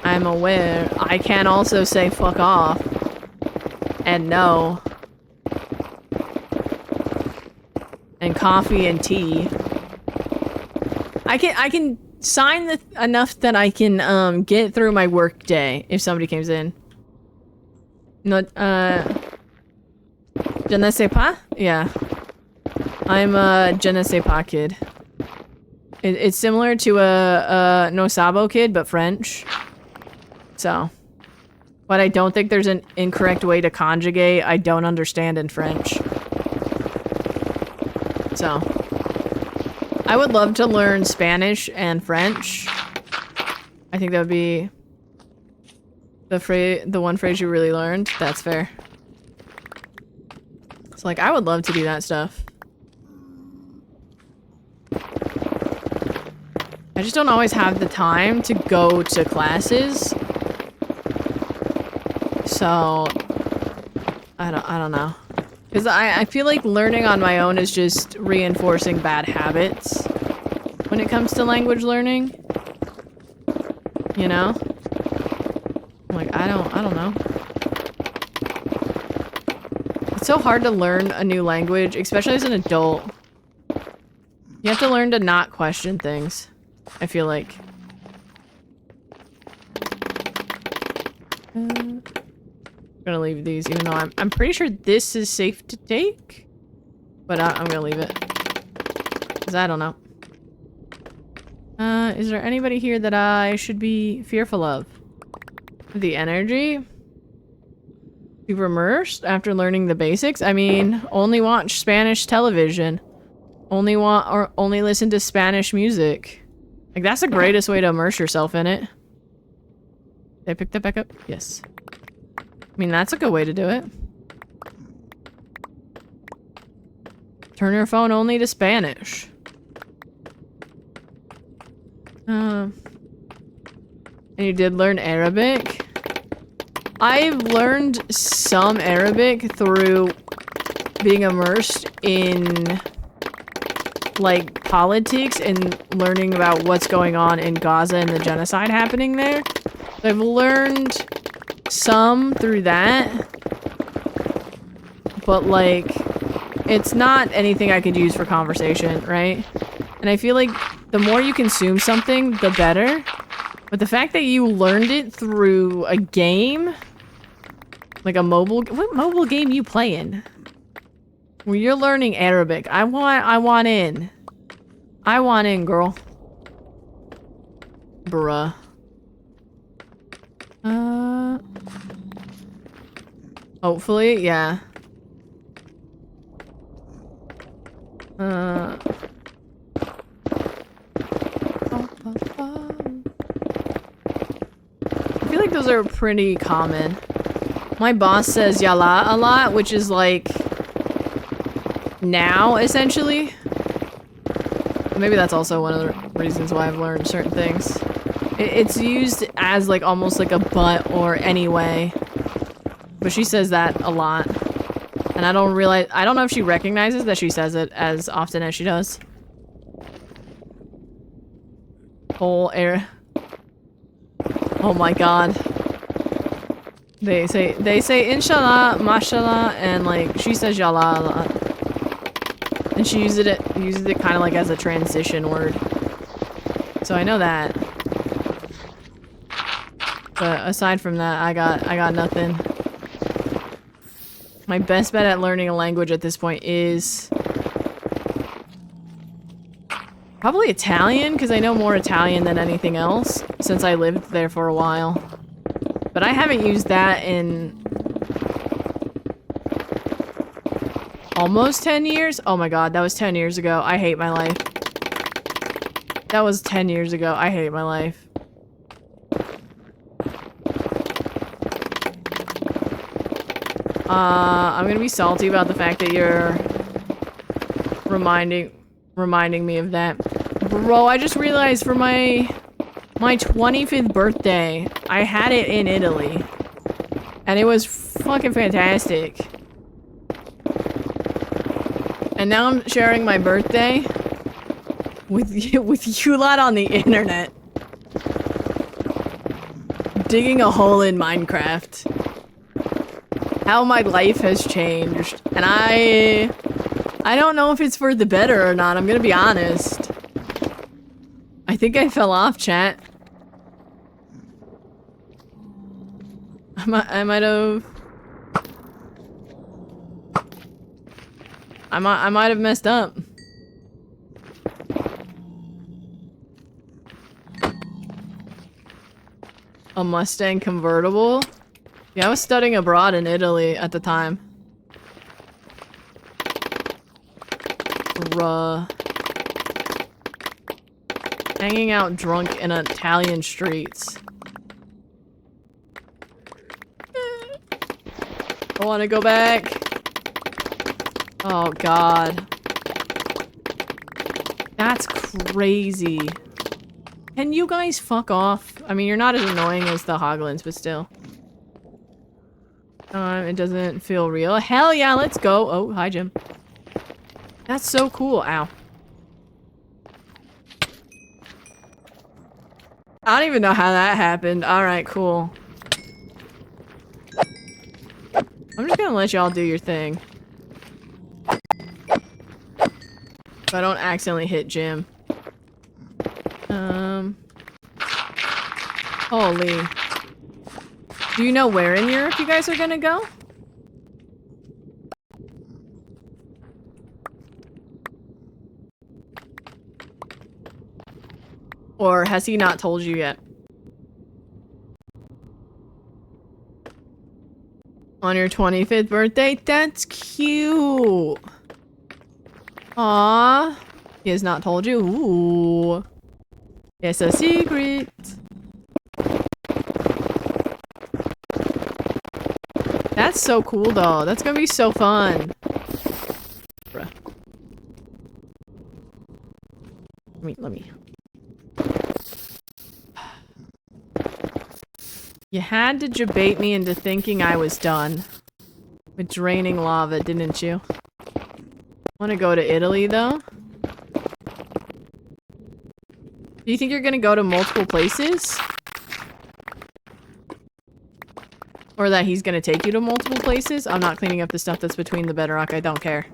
I'm aware. I can also say fuck off. And no. And coffee and tea. I can sign enough that I can get through my work day if somebody comes in. No, je ne sais pas? Yeah. I'm a je ne sais pas kid. It's similar to a no sabo kid, but French. So. But I don't think there's an incorrect way to conjugate I don't understand in French. So. I would love to learn Spanish and French. I think that would be the one phrase you really learned. That's fair. So, like, I would love to do that stuff. I just don't always have the time to go to classes. So, I don't know. Because I feel like learning on my own is just reinforcing bad habits when it comes to language learning. You know? Like, I don't know. It's so hard to learn a new language, especially as an adult. You have to learn to not question things, I feel like. I'm gonna leave these, even though I'm pretty sure this is safe to take. But I'm gonna leave it. Because I don't know. Is there anybody here that I should be fearful of? The energy? Super immersed after learning the basics? I mean, only watch Spanish television. Only listen to Spanish music. Like, that's the greatest way to immerse yourself in it. Did I pick that back up? Yes. I mean, that's a good way to do it. Turn your phone only to Spanish. And you did learn Arabic? I've learned some Arabic through being immersed in, like, politics and learning about what's going on in Gaza and the genocide happening there. So I've learned some through that, but, like, it's not anything I could use for conversation, right? And I feel like the more you consume something, the better. But the fact that you learned it through a game, like a what mobile game you playing? Where you're learning Arabic. I want in. I want in, girl. Bruh. Hopefully, yeah. I feel like those are pretty common. My boss says yalla a lot, which is like now, essentially. Maybe that's also one of the reasons why I've learned certain things. It's used as like almost like a but or anyway. But she says that a lot. And I don't know if she recognizes that she says it as often as she does. Whole air. Oh my god. They say inshallah, mashallah, and like she says yalla a lot. And she uses it kind of like as a transition word. So I know that. But aside from that, I got nothing. My best bet at learning a language at this point is probably Italian, because I know more Italian than anything else since I lived there for a while. But I haven't used that in almost 10 years. Oh my god, that was 10 years ago. I hate my life. That was 10 years ago. I hate my life. I'm gonna be salty about the fact that you're reminding me of that. Bro, I just realized for my 25th birthday, I had it in Italy. And it was fucking fantastic. And now I'm sharing my birthday with you lot on the internet. Digging a hole in Minecraft. How my life has changed. And I don't know if it's for the better or not, I'm gonna be honest. I think I fell off, chat. I might have messed up. A Mustang convertible? Yeah, I was studying abroad in Italy at the time. Bruh. Hanging out drunk in Italian streets. I wanna go back. Oh god. That's crazy. Can you guys fuck off? I mean, you're not as annoying as the Hoglins, but still. It doesn't feel real. Hell yeah, let's go. Oh, hi, Jim. That's so cool. Ow. I don't even know how that happened. Alright, cool. I'm just gonna let y'all do your thing. If I don't accidentally hit Jim. Holy. Do you know where in Europe you guys are gonna go? Or has he not told you yet? On your 25th birthday? That's cute. Aww. He has not told you? Ooh. It's a secret. That's so cool though. That's gonna be so fun. Bruh. Let me. You had to debate me into thinking I was done with draining lava, didn't you? Want to go to Italy though? Do you think you're gonna go to multiple places? Or that he's gonna take you to multiple places? I'm not cleaning up the stuff that's between the bedrock, I don't care.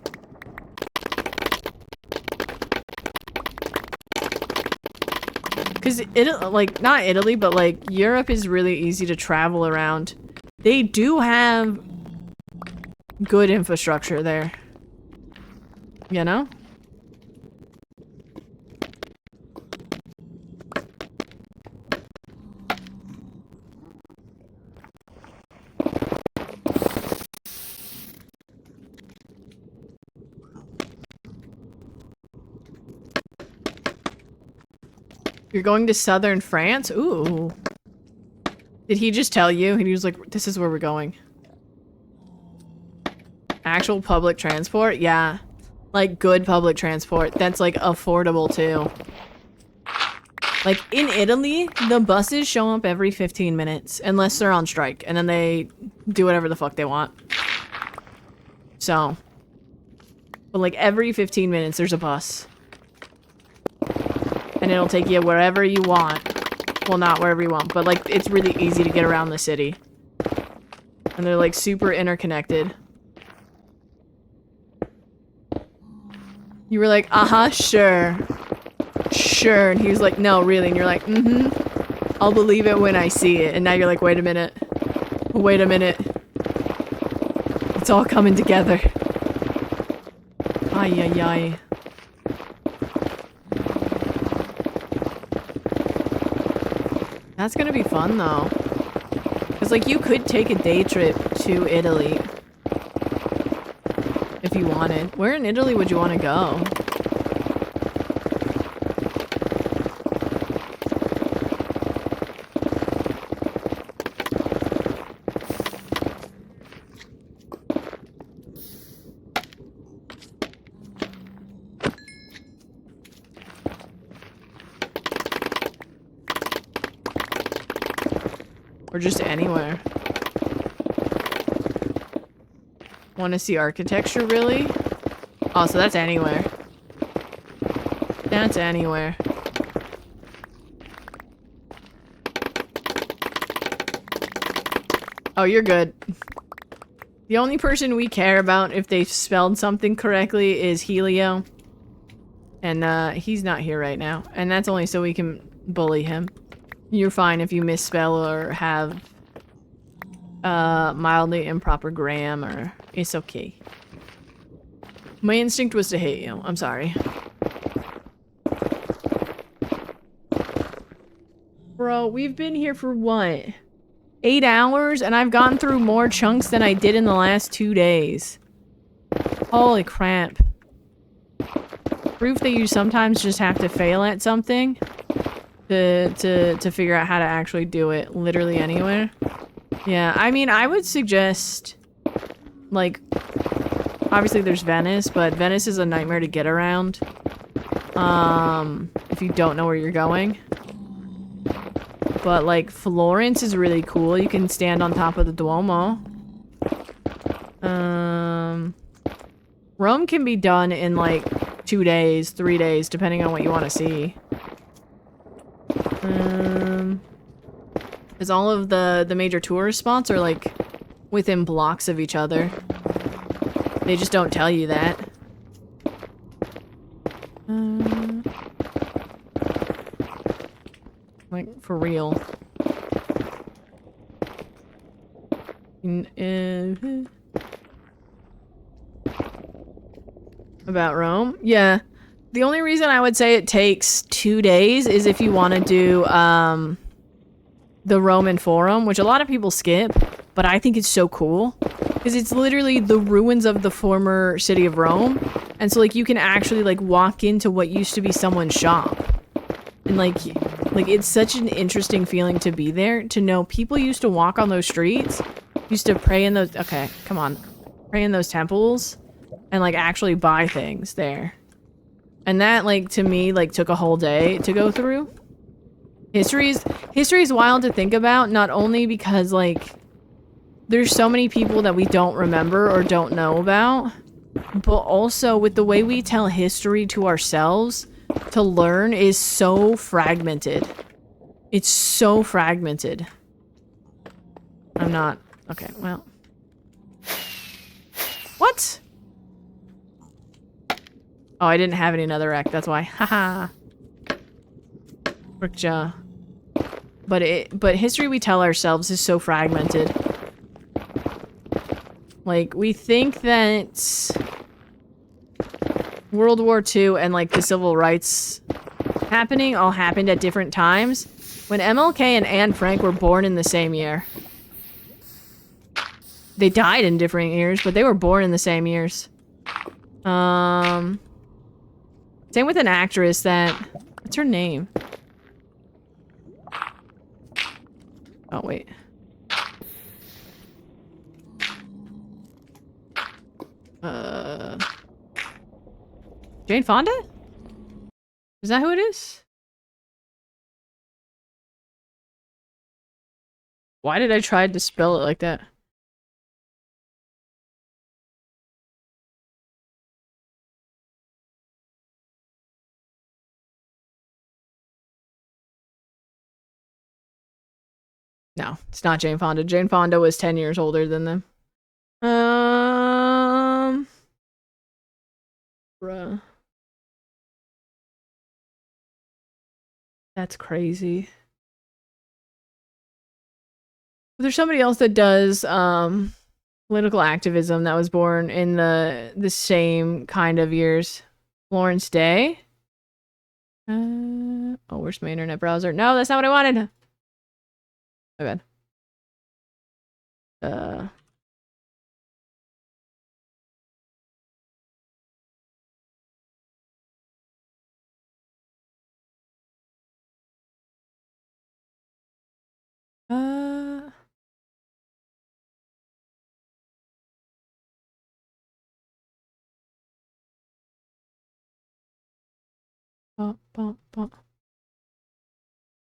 Because, like, not Italy, but, like, Europe is really easy to travel around. They do have good infrastructure there. You know? You're going to southern France? Ooh. Did he just tell you? He was like, this is where we're going. Actual public transport? Yeah. Like, good public transport. That's, like, affordable, too. Like, in Italy, the buses show up every 15 minutes. Unless they're on strike. And then they do whatever the fuck they want. So. But, like, every 15 minutes, there's a bus. And it'll take you wherever you want. Well, not wherever you want, but like, it's really easy to get around the city. And they're like super interconnected. You were like, uh-huh, sure. Sure. And he was like, no, really. And you're like, mm-hmm. I'll believe it when I see it. And now you're like, wait a minute. Wait a minute. It's all coming together. Ay, ay, ay. That's gonna be fun though. Cause like you could take a day trip to Italy. If you wanted. Where in Italy would you want to go? Or just anywhere. Want to see architecture, really? Oh, so that's anywhere. That's anywhere. Oh, you're good. The only person we care about if they've spelled something correctly is Helio. And, he's not here right now. And that's only so we can bully him. You're fine if you misspell or have mildly improper grammar. It's okay. My instinct was to hate you. I'm sorry. Bro, we've been here for what? 8 hours? And I've gone through more chunks than I did in the last 2 days. Holy crap. Proof that you sometimes just have to fail at something. To figure out how to actually do it literally anywhere. Yeah, I mean, I would suggest, like, obviously there's Venice, but Venice is a nightmare to get around. If you don't know where you're going. But, like, Florence is really cool. You can stand on top of the Duomo. Rome can be done in, like, 2 days, 3 days, depending on what you want to see. Because all of the major tourist spots are like within blocks of each other. They just don't tell you that. Like, for real. About Rome? Yeah. The only reason I would say it takes 2 days is if you want to do, the Roman Forum, which a lot of people skip, but I think it's so cool. Because it's literally the ruins of the former city of Rome. And so, like, you can actually, like, walk into what used to be someone's shop. And, like, it's such an interesting feeling to be there. To know people used to walk on those streets. Used to pray in those... Okay, come on. Pray in those temples. And, like, actually buy things there. And that, like, to me, like, took a whole day to go through. History is wild to think about, not only because, like, there's so many people that we don't remember or don't know about, but also with the way we tell history to ourselves to learn is so fragmented. It's so fragmented. I'm not... Okay, well... What? Oh, I didn't have any netherrack, that's why. Haha. Brickjaw. But history we tell ourselves is so fragmented. Like, we think that World War II and, like, the civil rights happening all happened at different times, when MLK and Anne Frank were born in the same year. They died in different years, but they were born in the same years. Same with an actress that... What's her name? Oh, wait. Jane Fonda? Is that who it is? Why did I try to spell it like that? No, it's not Jane Fonda. Jane Fonda was 10 years older than them. Bruh. That's crazy. There's somebody else that does, political activism that was born in the same kind of years. Florence Day? Oh, where's my internet browser? No, that's not what I wanted! My bad.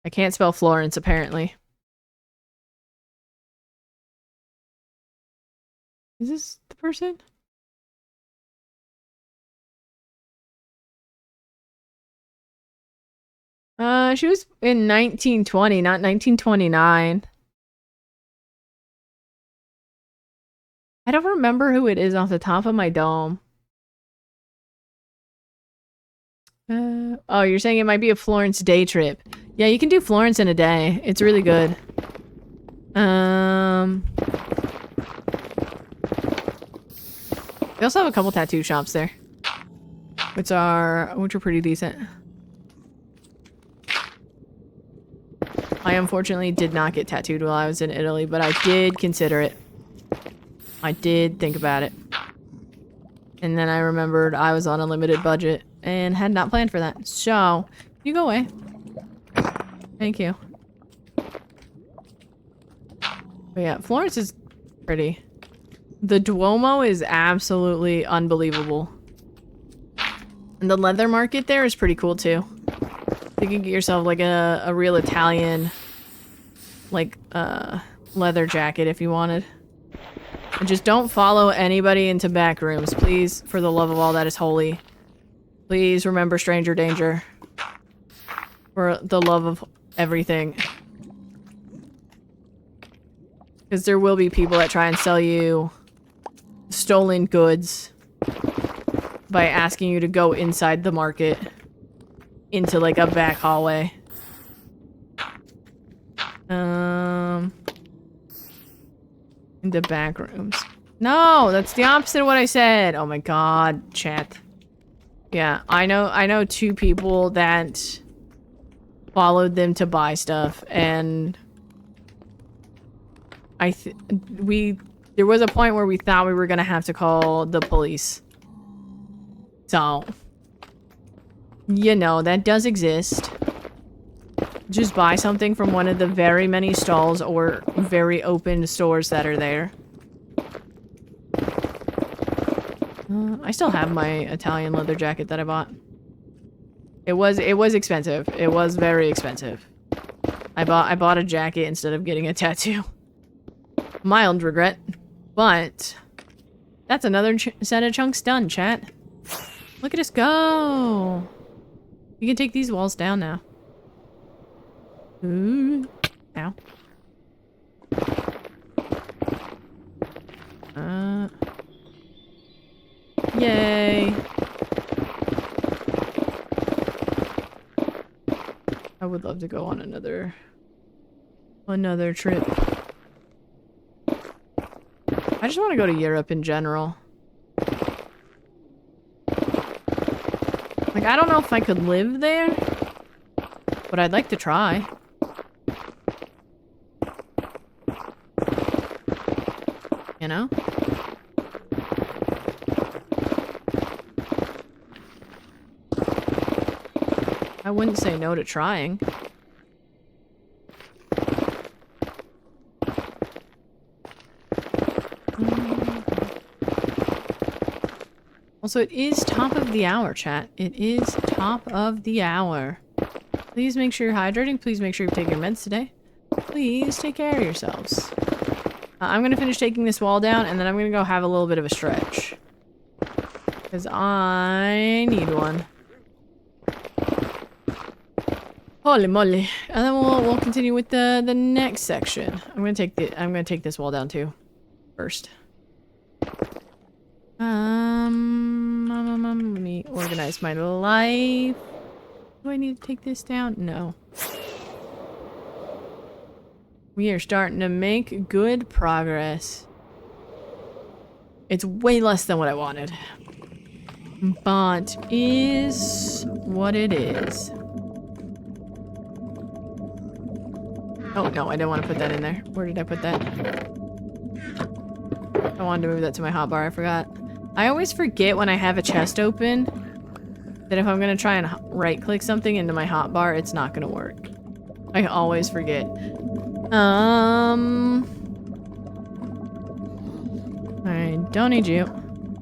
I can't spell Florence, apparently. Is this the person? She was in 1920, not 1929. I don't remember who it is off the top of my dome. Oh, you're saying it might be a Florence day trip. Yeah, you can do Florence in a day. It's really good. We also have a couple tattoo shops there. Which are pretty decent. I unfortunately did not get tattooed while I was in Italy, but I did consider it. I did think about it. And then I remembered I was on a limited budget and had not planned for that. So, you go away. Thank you. But yeah, Florence is pretty. The Duomo is absolutely unbelievable. And the leather market there is pretty cool too. You can get yourself like a real Italian, like, leather jacket if you wanted. And just don't follow anybody into back rooms, please, for the love of all that is holy. Please remember stranger danger. For the love of everything. Because there will be people that try and sell you stolen goods by asking you to go inside the market into like a back hallway. Into back rooms. No, that's the opposite of what I said. Oh my god, chat. Yeah, I know two people that followed them to buy stuff, and we There was a point where we thought we were gonna have to call the police. So, you know, that does exist. Just buy something from one of the very many stalls or very open stores that are there. I still have my Italian leather jacket that I bought. It was expensive. It was very expensive. I bought a jacket instead of getting a tattoo. Mild regret, but that's another set of chunks done, chat. Look at us go. You can take these walls down now. Ooh. Ow. Yay. I would love to go on another trip. I just want to go to Europe in general. Like, I don't know if I could live there, but I'd like to try. You know? I wouldn't say no to trying. Also, it is top of the hour, chat. It is top of the hour. Please make sure you're hydrating. Please make sure you're taking your meds today. Please take care of yourselves. I'm gonna finish taking this wall down, and then I'm gonna go have a little bit of a stretch. Because I need one. Holy moly. And then we'll continue with the next section. I'm gonna take this wall down too. First. Let me organize my life. Do I need to take this down? No. We are starting to make good progress. It's way less than what I wanted. But is what it is. Oh, no, I didn't want to put that in there. Where did I put that? I wanted to move that to my hotbar, I forgot. I always forget when I have a chest open that if I'm gonna try and right-click something into my hotbar, it's not gonna work. I always forget. I don't need you.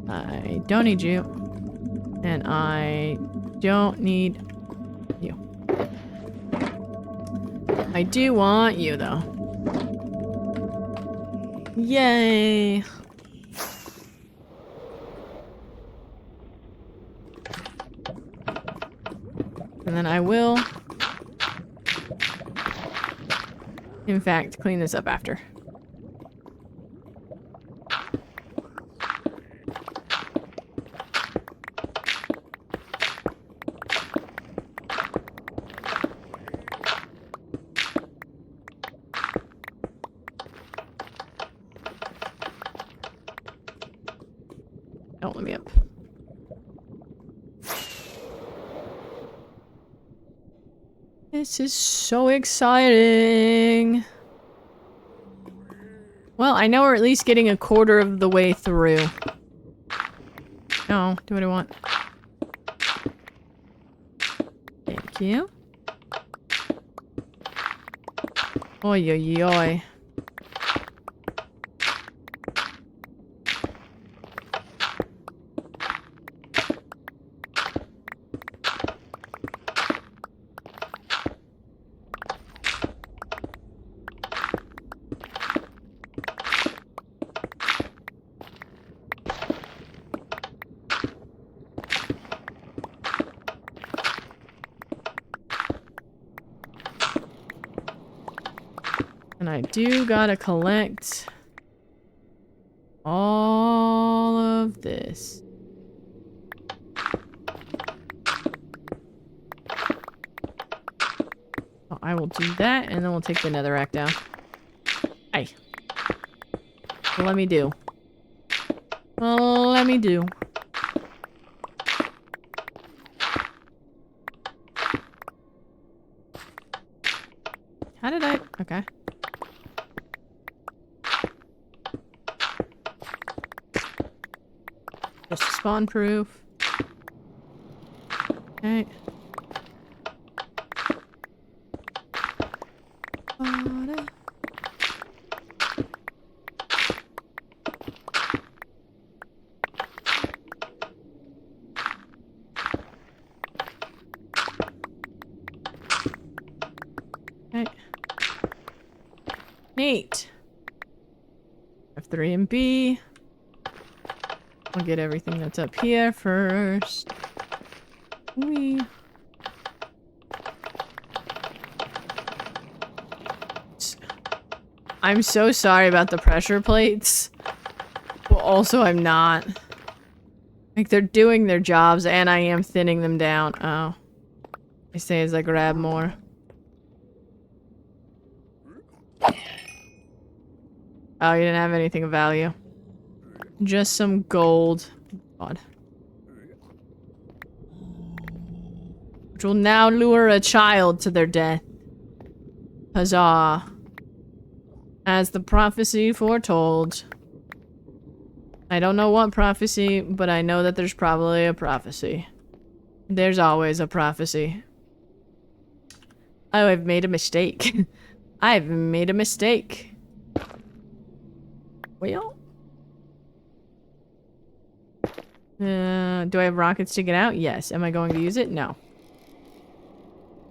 I don't need you. And I don't need you. I do want you, though. Yay! And then I will, in fact, clean this up after. Don't let me up. This is so exciting. Well, I know we're at least getting a quarter of the way through. No, do what I want. Thank you. Oi, oi, oi. And I do gotta collect all of this. So I will do that, and then we'll take the netherrack down. Hey. Let me do. Let me do. How did I... Okay. Spawn proof. Okay. Okay. Neat. F3 and B. I'll get everything that's up here first. Whee. I'm so sorry about the pressure plates. But also I'm not. Like, they're doing their jobs and I am thinning them down. Oh. I say as I grab more. Oh, you didn't have anything of value. Just some gold. God. Which will now lure a child to their death. Huzzah. As the prophecy foretold. I don't know what prophecy, but I know that there's probably a prophecy. There's always a prophecy. Oh, I've made a mistake. I've made a mistake. Well. Do I have rockets to get out? Yes. Am I going to use it? No.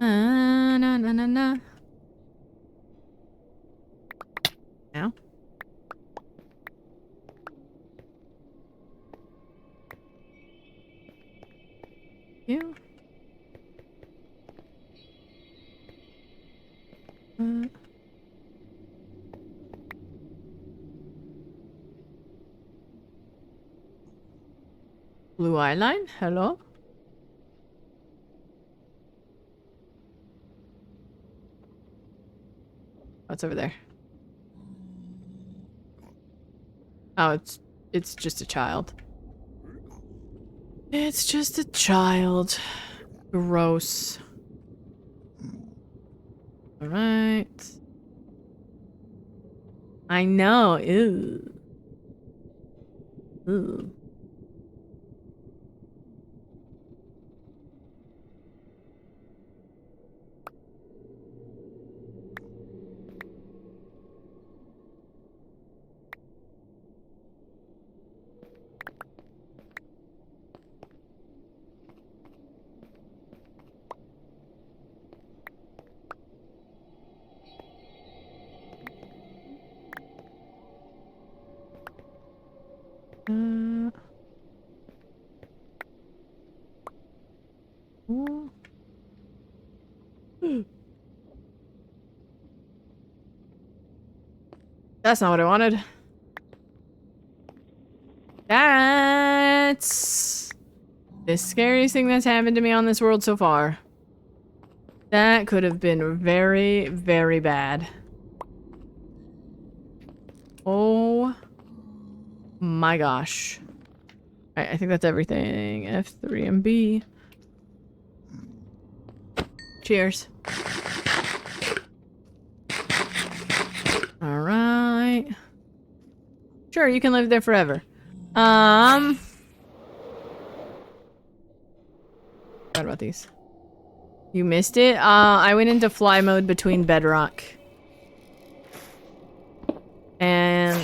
Na na na na. Now. You. Blue eye line? Hello? What's over there? Oh, it's just a child. It's just a child. Gross. Alright. I know. Ew. Ew. That's not what I wanted. That's the scariest thing that's happened to me on this world so far. That could have been very, very bad. Oh my gosh. Alright, I think that's everything. F3 and B. Cheers. Alright. Sure, you can live there forever. Forgot about these. You missed it? I went into fly mode between bedrock. And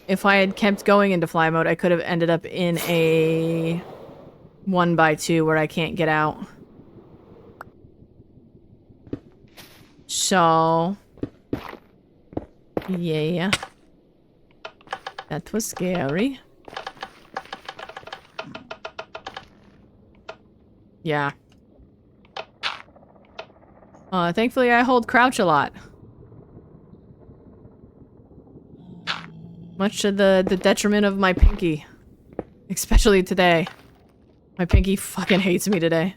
if I had kept going into fly mode, I could have ended up in a 1x2 where I can't get out. So... yeah. That was scary. Yeah. Thankfully I hold crouch a lot. Much to the detriment of my pinky. Especially today. My pinky fucking hates me today.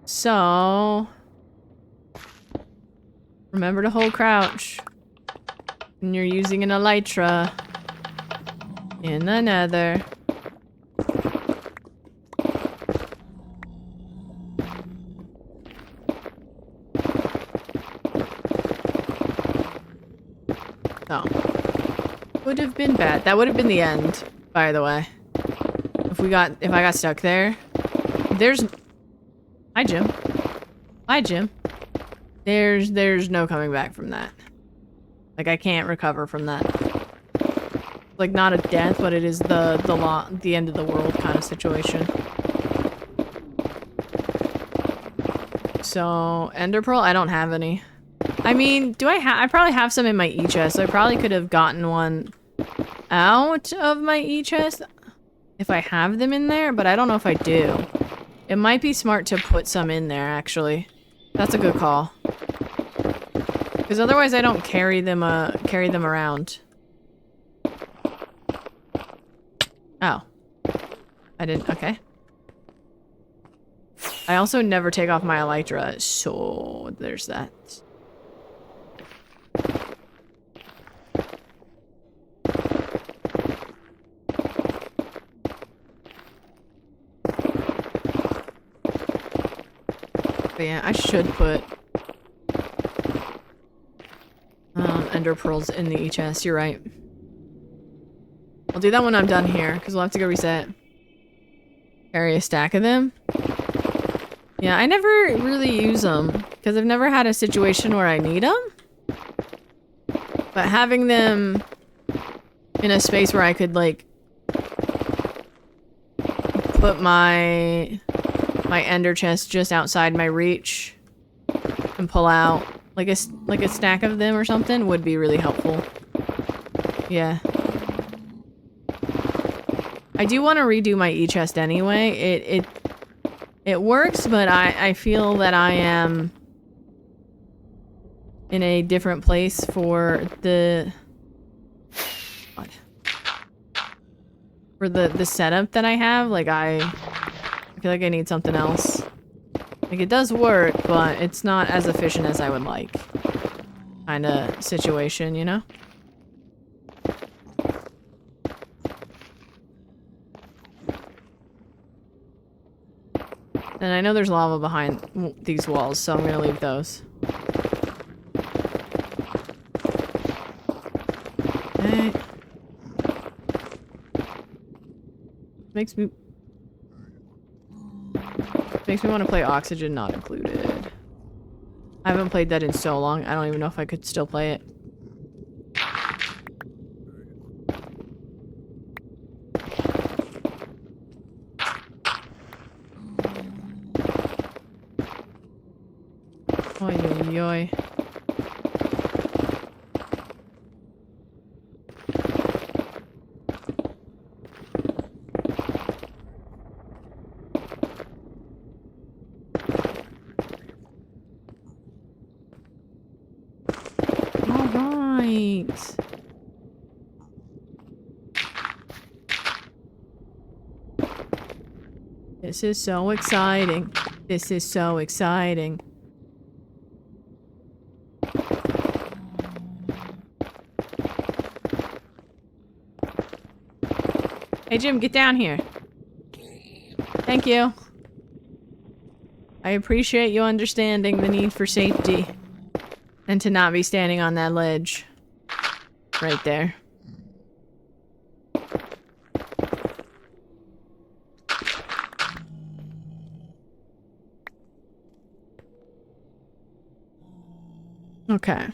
So... remember to hold crouch. When you're using an elytra. In the nether. So. Would have been bad. That would have been the end, by the way. If I got stuck there. There's... Hi, Jim. Hi, Jim. There's no coming back from that. Like, I can't recover from that. Like, not a death, but it is the end of the world kind of situation. So, Ender Pearl? I don't have any. I mean, I probably have some in my E-chest. I probably could have gotten one out of my E-chest if I have them in there, but I don't know if I do. It might be smart to put some in there, actually. That's a good call. Because otherwise I don't carry them around. Oh. I didn't, okay. I also never take off my elytra, so there's that. But yeah, I should put Ender Pearls in the E-chest, you're right. I'll do that when I'm done here, because we'll have to go reset. Carry a stack of them. Yeah, I never really use them, because I've never had a situation where I need them. But having them in a space where I could, like, put my ender chest just outside my reach and pull out like a stack of them or something would be really helpful. Yeah. I do want to redo my E-chest anyway. It works, but I feel that I am in a different place for the setup that I have. Like I feel like I need something else. Like it does work, but it's not as efficient as I would like. Kinda situation, you know? And I know there's lava behind these walls, so I'm gonna leave those. Okay. Makes me want to play Oxygen Not Included. I haven't played that in so long, I don't even know if I could still play it. Oy, oy, oy. All right. This is so exciting. This is so exciting. Hey Jim, get down here. Thank you. I appreciate you understanding the need for safety. And to not be standing on that ledge. Right there. Okay.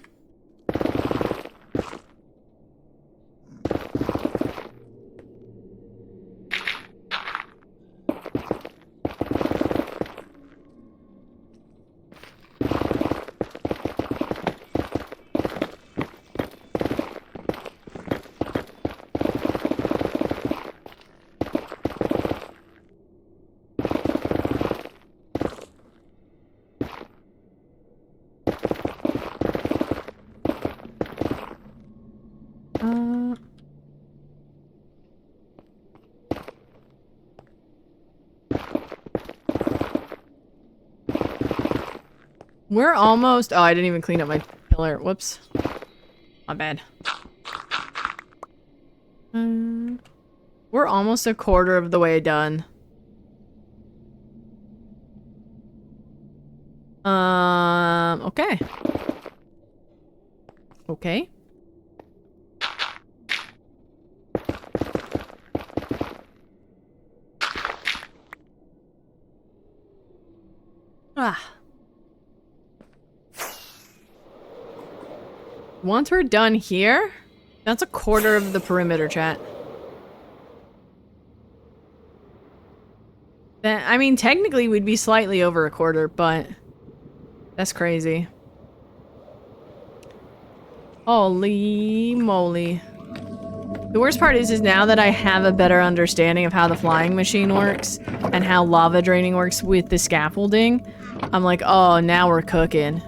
We're almost... Oh, I didn't even clean up my pillar. Whoops. My bad. We're almost a quarter of the way done. Okay. Okay. Once we're done here, that's a quarter of the perimeter, chat. Then, I mean, technically we'd be slightly over a quarter, but that's crazy. Holy moly. The worst part is now that I have a better understanding of how the flying machine works and how lava draining works with the scaffolding, I'm like, oh, now we're cooking.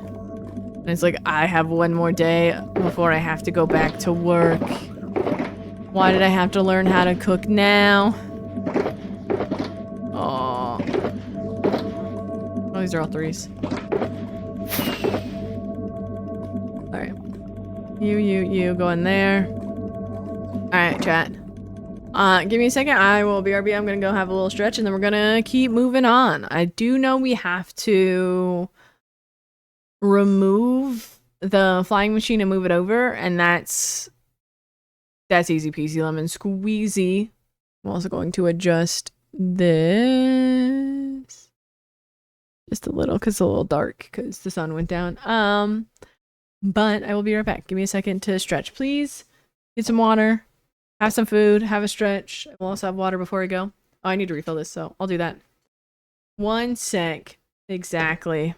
And it's like, I have one more day before I have to go back to work. Why did I have to learn how to cook now? Oh. Oh, these are all threes. Alright. You, go in there. Alright, chat. Give me a second. I will BRB. I'm gonna go have a little stretch and then we're gonna keep moving on. I do know we have to remove the flying machine and move it over, and that's easy peasy lemon squeezy. I'm also going to adjust this just a little because it's a little dark because the sun went down. But I will be right back. Give me a second to stretch, please. Get some water, have some food, have a stretch. I will also have water before I go. Oh, I need to refill this, so I'll do that. 1 sec. Exactly.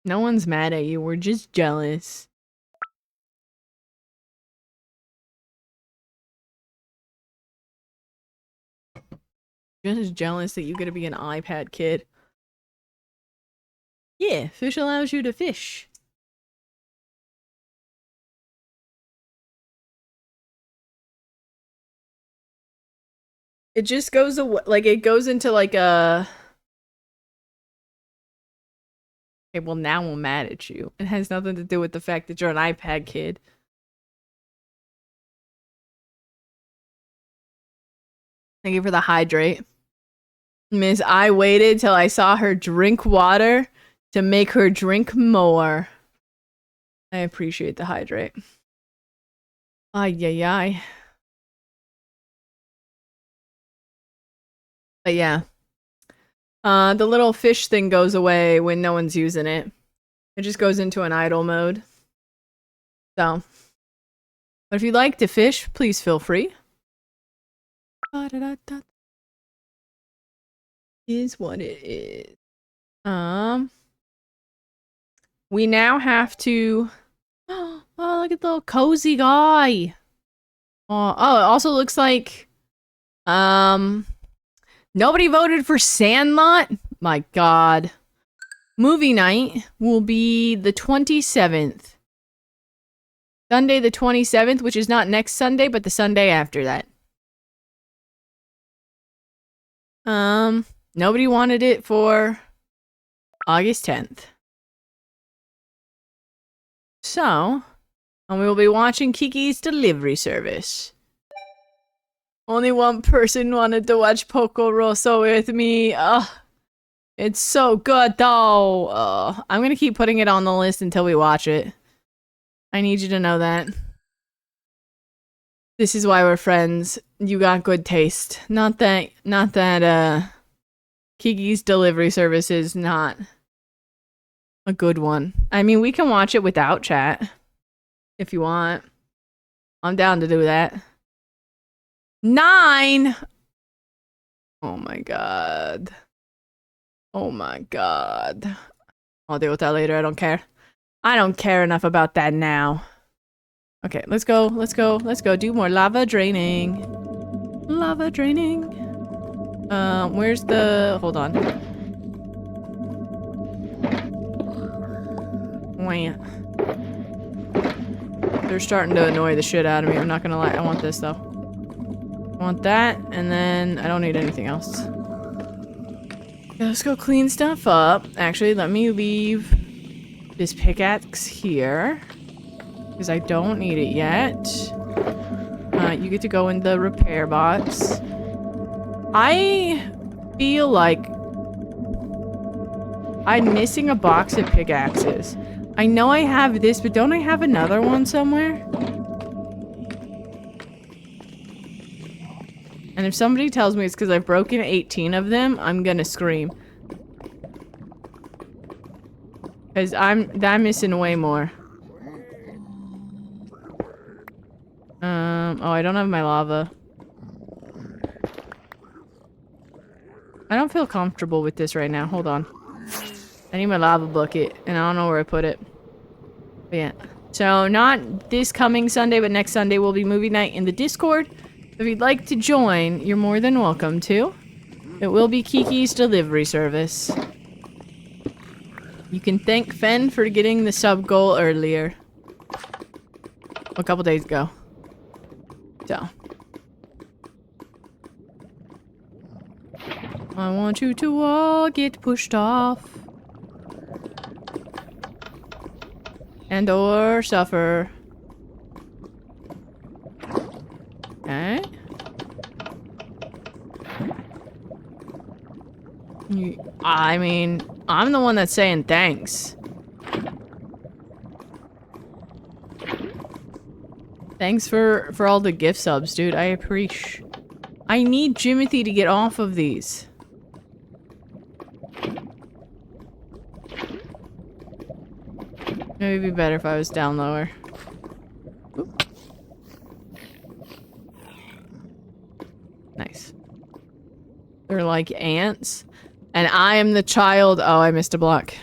No one's mad at you. We're just jealous. Just jealous that you get to be an iPad kid. Yeah, fish allows you to fish. It just goes away, like it goes into like a... Okay, well now I'm mad at you. It has nothing to do with the fact that you're an iPad kid. Thank you for the hydrate. Miss, I waited till I saw her drink water to make her drink more. I appreciate the hydrate. Ay, ay, ay. But yeah. The little fish thing goes away when no one's using it. It just goes into an idle mode. So. But if you'd like to fish, please feel free. Is what it is. We now have to... Oh, look at the little cozy guy. Oh, it also looks like... Nobody voted for Sandlot? My god. Movie night will be the 27th. Sunday the 27th, which is not next Sunday, but the Sunday after that. Nobody wanted it for August 10th. So, we will be watching Kiki's Delivery Service. Only one person wanted to watch Poco Rosso with me. It's so good though. I'm gonna keep putting it on the list until we watch it. I need you to know that. This is why we're friends. You got good taste. Not that Kiki's Delivery Service is not a good one. I mean, we can watch it without chat. If you want. I'm down to do that. 9! Oh my god. Oh my god. I'll deal with that later. I don't care. I don't care enough about that now. Okay, let's go. Let's go. Let's go do more lava draining. Lava draining. Where's the... Hold on. Wait. They're starting to annoy the shit out of me. I'm not gonna lie. I want this, though. I want that, and then I don't need anything else. Okay, let's go clean stuff up. Actually, let me leave this pickaxe here. Because I don't need it yet. You get to go in the repair box. I feel like I'm missing a box of pickaxes. I know I have this, but don't I have another one somewhere? And if somebody tells me it's because I've broken 18 of them, I'm gonna scream. Because I'm missing way more. Oh, I don't have my lava. I don't feel comfortable with this right now. Hold on. I need my lava bucket, and I don't know where I put it. But yeah. So, not this coming Sunday, but next Sunday will be movie night in the Discord. If you'd like to join, you're more than welcome to. It will be Kiki's Delivery Service. You can thank Fen for getting the sub goal earlier. A couple days ago. So. I want you to all get pushed off. And or suffer. Okay. I mean, I'm the one that's saying thanks. Thanks for all the gift subs, dude. I appreciate. I need Jimothy to get off of these. Maybe it'd be better if I was down lower. Oop. Nice. They're like ants. And I am the child. Oh, I missed a block.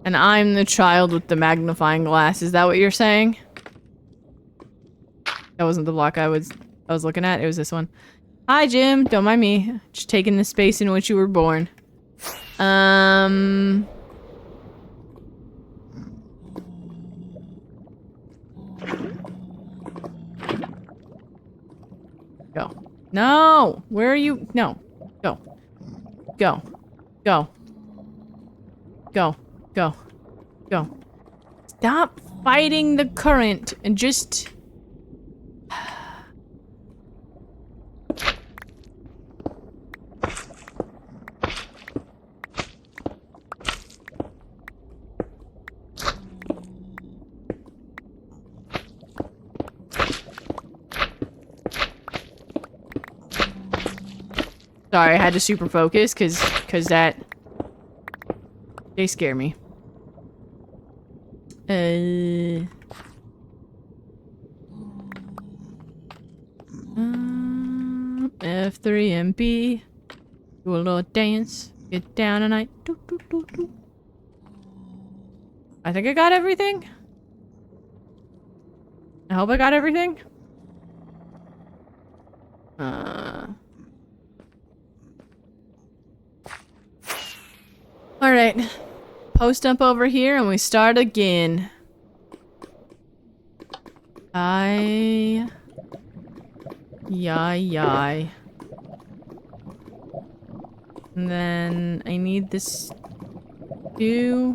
And I'm the child with the magnifying glass. Is that what you're saying? That wasn't the block I was looking at. It was this one. Hi, Jim. Don't mind me. Just taking the space in which you were born. Go. No! Where are you? No. Go. Go. Go. Go. Go. Go. Stop fighting the current and just... Sorry, I had to super focus cause that they scare me. F3MP. Do a little dance. Get down tonight. Do, do, do, do. I think I got everything. I hope I got everything. Alright. Post up over here and we start again. Yai. And then I need this 2.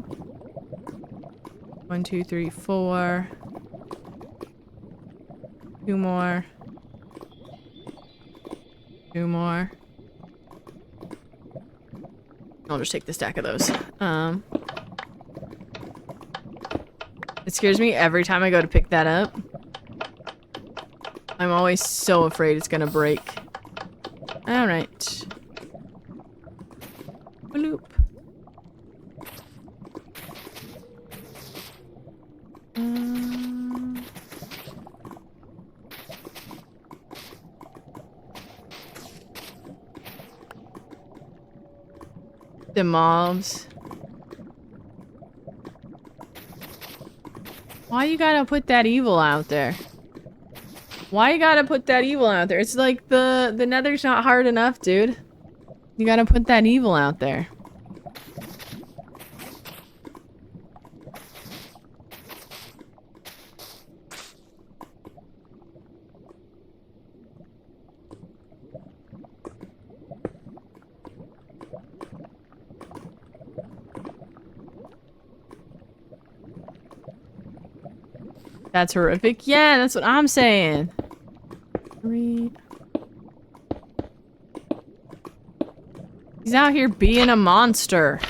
1, 2, 3, 4. 2 more. 2 more. I'll just take the stack of those. It scares me every time I go to pick that up. I'm always so afraid it's gonna break. Alright. Bloop. The mobs. Why you gotta put that evil out there? Why you gotta put that evil out there? It's like the nether's not hard enough, dude. You gotta put that evil out there. That's horrific. Yeah, that's what I'm saying. 3. He's out here being a monster.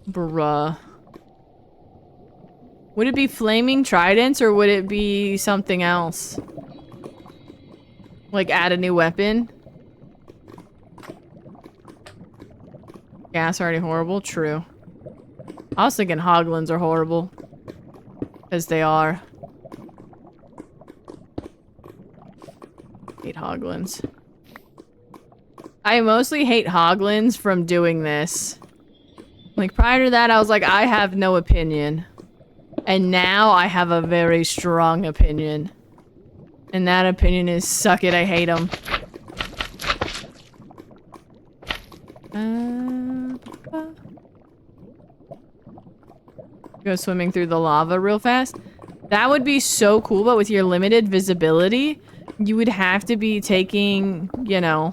Bruh. Would it be flaming tridents or would it be something else? Like add a new weapon? Gas already horrible? True. I was thinking hoglins are horrible. Because they are. Hate hoglins. I mostly hate hoglins from doing this. Like, prior to that, I was like, I have no opinion. And now I have a very strong opinion. And that opinion is, suck it, I hate them. Go swimming through the lava real fast. That would be so cool, but with your limited visibility, you would have to be taking, you know,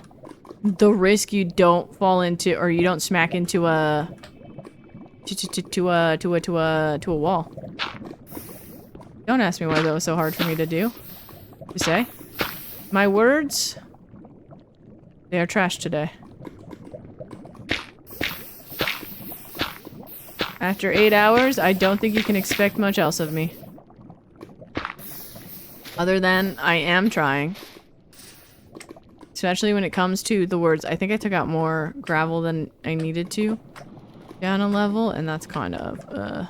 the risk you don't fall into or you don't smack into a wall. Don't ask me why that was so hard for me to do. To say. My words, they are trash today. After 8 hours, I don't think you can expect much else of me. Other than, I am trying. Especially when it comes to the words. I think I took out more gravel than I needed to. Down a level, and that's kind of,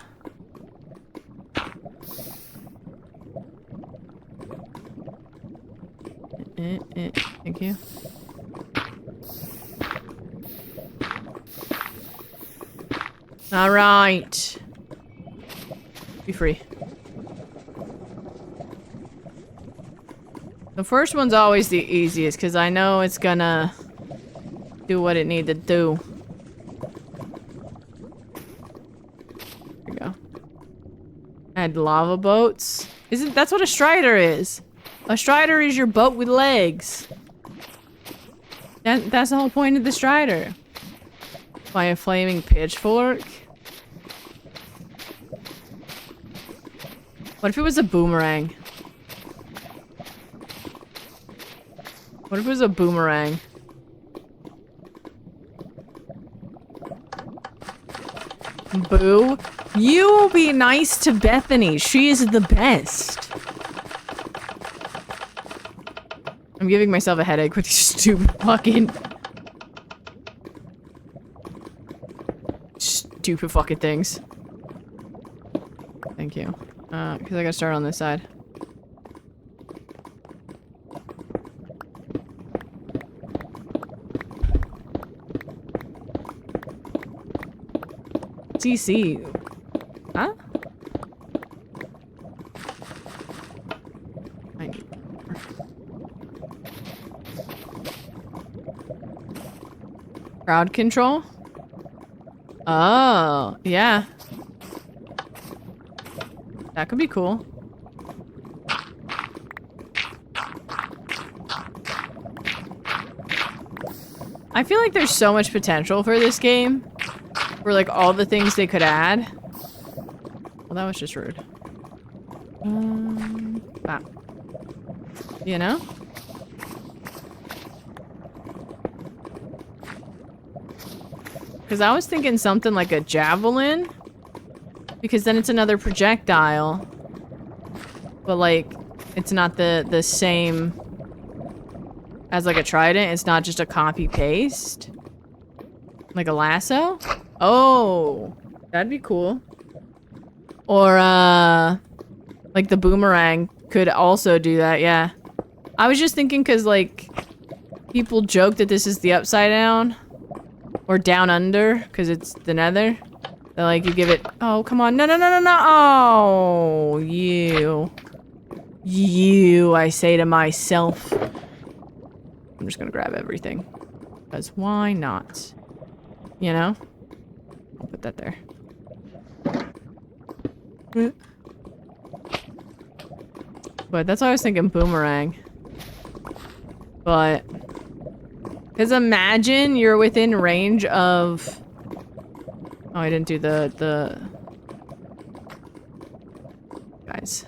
Thank you. Alright. Be free. The first one's always the easiest, because I know it's gonna do what it need to do. There we go. Add lava boats. That's what a strider is? A strider is your boat with legs. That's the whole point of the strider. By a flaming pitchfork? What if it was a boomerang? What if it was a boomerang? Boo. You be nice to Bethany. She is the best. I'm giving myself a headache with these stupid fucking things. Thank you. Because I gotta start on this side. CC. Huh? I need more. Crowd control? Oh, yeah. That could be cool. I feel like there's so much potential for this game. For like all the things they could add. Well, that was just rude. Wow. You know? Because I was thinking something like a javelin. Because then it's another projectile. But like, it's not the same as like a trident. It's not just a copy-paste. Like a lasso? Oh, that'd be cool. Or, like the boomerang could also do that, yeah. I was just thinking because, like, people joke that this is the upside down. Or down under, because it's the nether. That, like, you give it... Oh, come on. No, no, no, no, no. Oh, you. You, I say to myself. I'm just gonna grab everything. Because why not? You know? I'll put that there. But that's why I was thinking boomerang. But... Because imagine you're within range of... Oh, I didn't do the... Guys.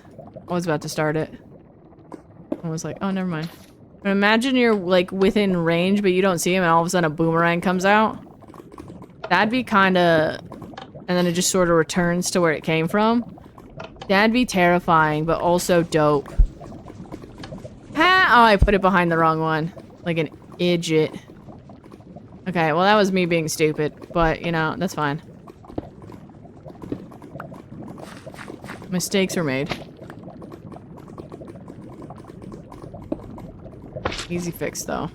I was about to start it. I was like, oh, never mind. But imagine you're, like, within range, but you don't see him, and all of a sudden a boomerang comes out. That'd be kinda... And then it just sort of returns to where it came from. That'd be terrifying, but also dope. Ha! Oh, I put it behind the wrong one. Like an idiot. Okay, well that was me being stupid, but, you know, that's fine. Mistakes were made. Easy fix, though.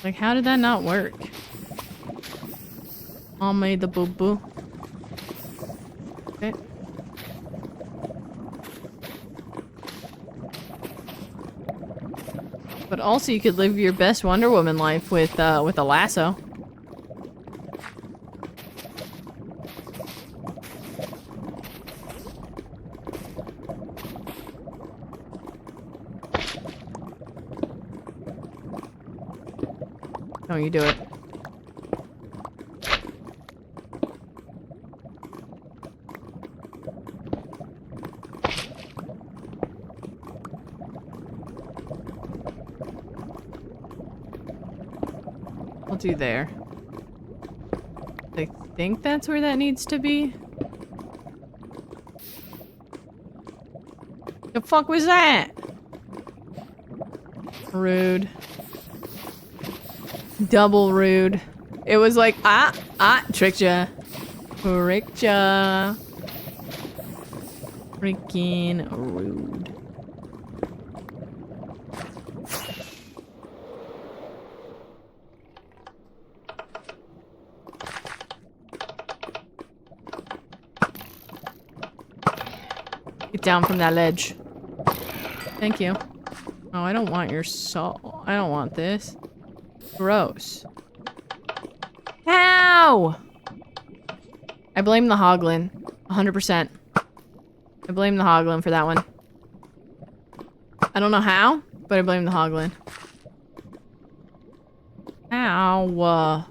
Like, how did that not work? All made the boo-boo. Okay. But also, you could live your best Wonder Woman life with a lasso. Oh, you do it. I'll do there. I think that's where that needs to be. The fuck was that? Rude. Double rude. It was like, tricked ya. Tricked ya. Freaking rude. Get down from that ledge. Thank you. Oh, I don't want your salt. I don't want this. Gross. How? I blame the hoglin. 100%. I blame the hoglin for that one. I don't know how, but I blame the hoglin. Ow.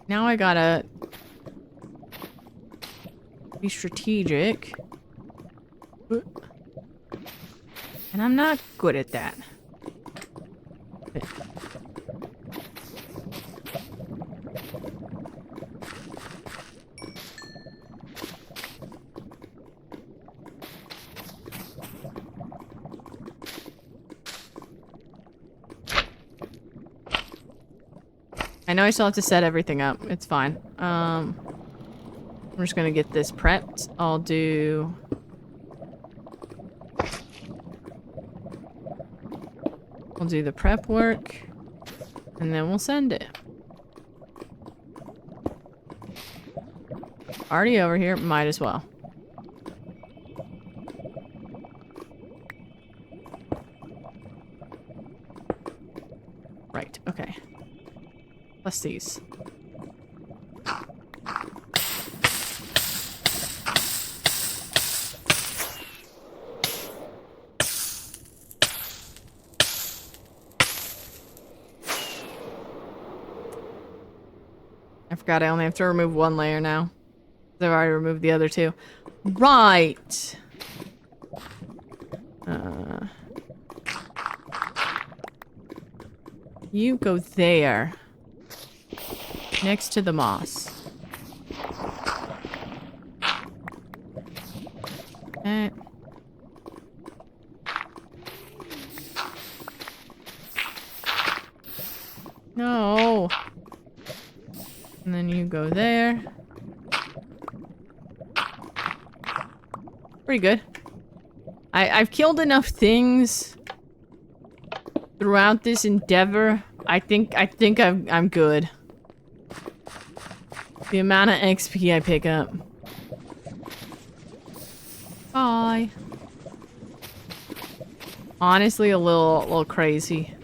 Now I gotta be strategic. And I'm not good at that. I know I still have to set everything up. It's fine. I'm just gonna get this prepped. I'll do the prep work, and then we'll send it. Already over here, might as well. Right, okay. Plus these. I forgot I only have to remove one layer now. I've already removed the other two. Right! You go there. Next to the moss. Okay. No! And then you go there. Pretty good. I've killed enough things throughout this endeavor. I think I'm good. The amount of XP I pick up. Bye. Honestly, a little crazy.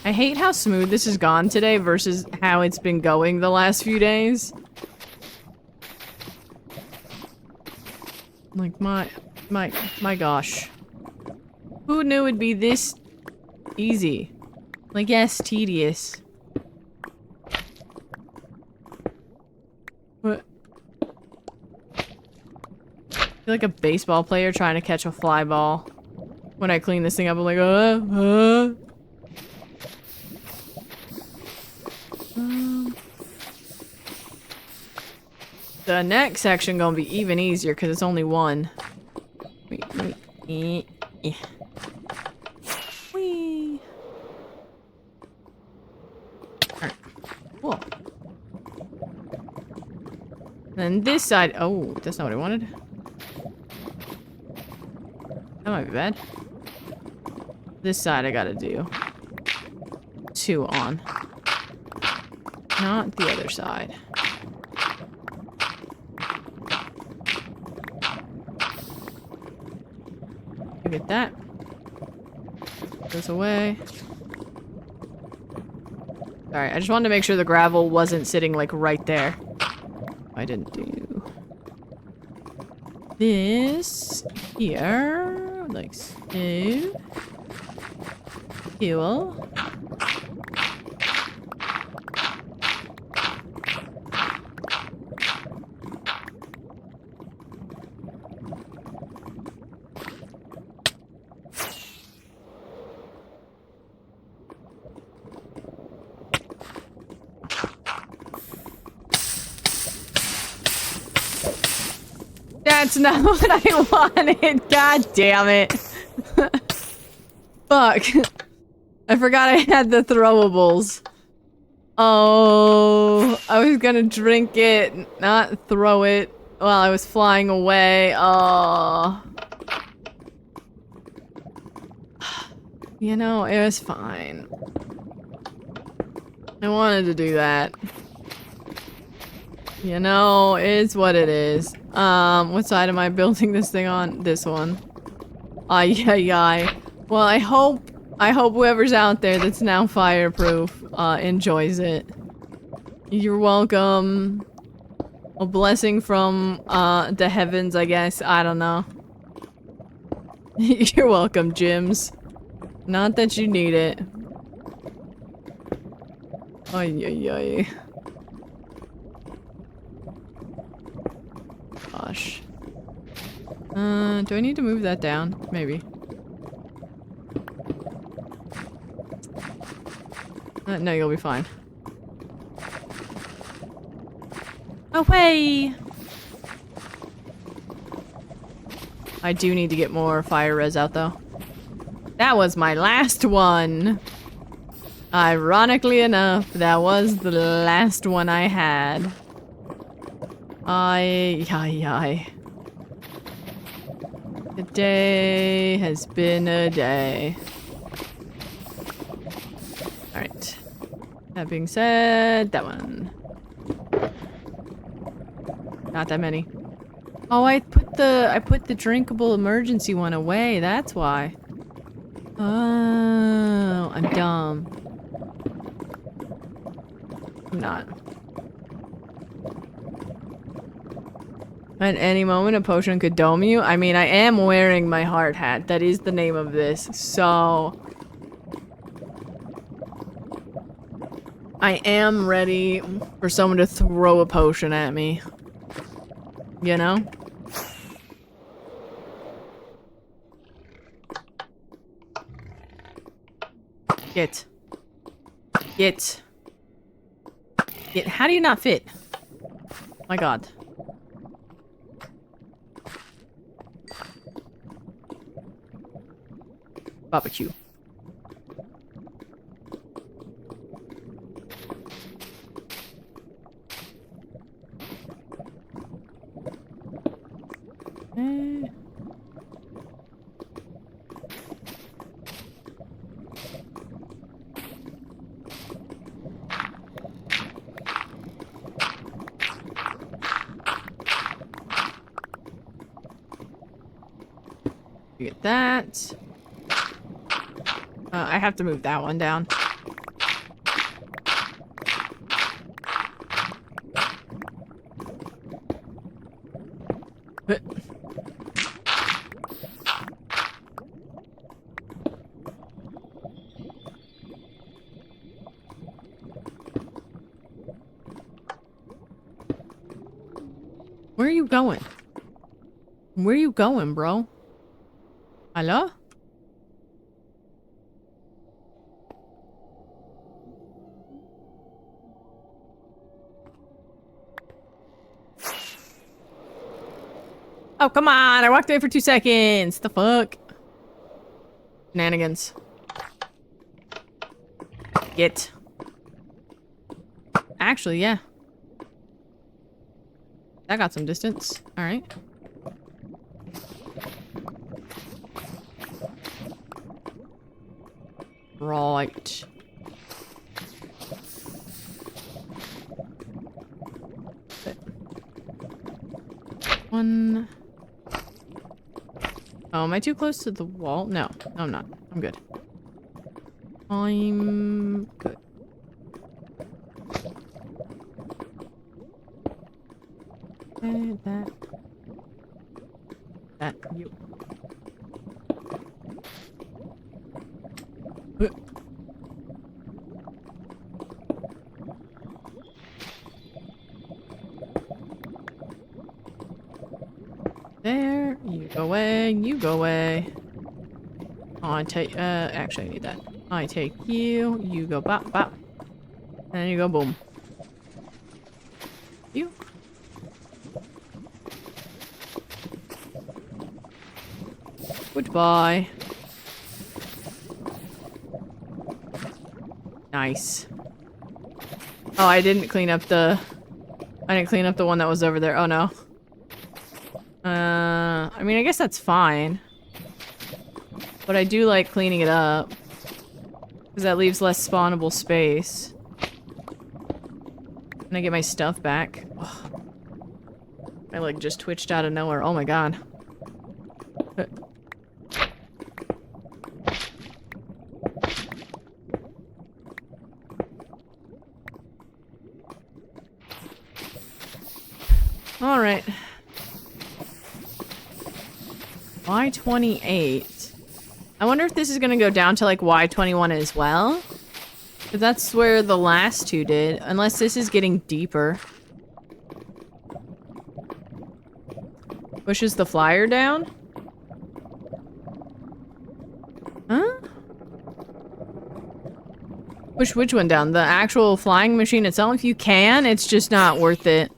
I hate how smooth this has gone today versus how it's been going the last few days. Like, my gosh. Who knew it'd be this easy? Like, yes, tedious. What? I feel like a baseball player trying to catch a fly ball. When I clean this thing up, I'm like, The next section gonna be even easier because it's only one. Wee. Alright. Cool. Then this side. Oh, that's not what I wanted. That might be bad. This side I gotta do 2 on. Not the other side. Get that. Goes away. Alright, I just wanted to make sure the gravel wasn't sitting like right there. I didn't do this here. Like so. Cool. That's not what I wanted. God damn it. Fuck. I forgot I had the throwables. Oh, I was gonna drink it, not throw it while I was flying away. Oh. You know, it was fine. I wanted to do that. You know, it's what it is. What side am I building this thing on? This one. Ay, ay, ay. Well, I hope whoever's out there that's now fireproof, enjoys it. You're welcome. A blessing from, the heavens, I guess. I don't know. You're welcome, Jims. Not that you need it. Ay, ay, ay. Gosh. Do I need to move that down? Maybe. No, you'll be fine. Away! I do need to get more fire res out, though. That was my last one! Ironically enough, that was the last one I had. Ay, ay, ay. The day has been a day. Alright. That being said, that one. Not that many. Oh, I put the drinkable emergency one away, that's why. Oh, I'm dumb. I'm not. At any moment, a potion could dome you. I mean, I am wearing my hard hat. That is the name of this. So... I am ready for someone to throw a potion at me. You know? Get. Get. Get. How do you not fit? My god. Barbecue. Get that. I have to move that one down. Where are you going? Where are you going, bro? Hello? Oh, come on! I walked away for 2 seconds! The fuck? Shenanigans. Get. Actually, yeah. That got some distance. Alright. Right. One. Oh, am I too close to the wall? No. No, I'm not. I'm good. I'm good. Okay, that. You. There, you go away, you go away. Oh, I take, actually I need that. I take you, you go bop bop. And you go boom. You. Goodbye. Nice. Oh, I didn't clean up the... I didn't clean up the one that was over there. Oh, no. I mean, I guess that's fine. But I do like cleaning it up. Because that leaves less spawnable space. Can I get my stuff back? Ugh. My leg just twitched out of nowhere. Oh my god. Alright. Y28. I wonder if this is gonna go down to like Y21 as well? But that's where the last two did. Unless this is getting deeper. Pushes the flyer down? Huh? Push which one down? The actual flying machine itself? If you can, it's just not worth it.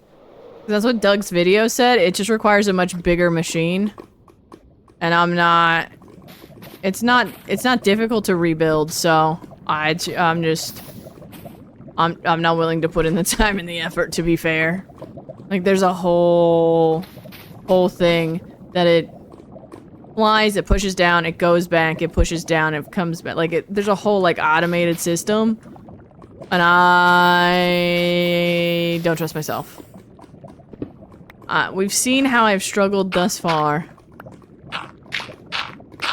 That's what Doug's video said. It just requires a much bigger machine. And I'm not... It's not difficult to rebuild, so... I'm not willing to put in the time and the effort, to be fair. Like, there's a whole thing that it flies, it pushes down, it goes back, it pushes down, it comes back. Like, there's a whole, like, automated system. And I don't trust myself. We've seen how I've struggled thus far.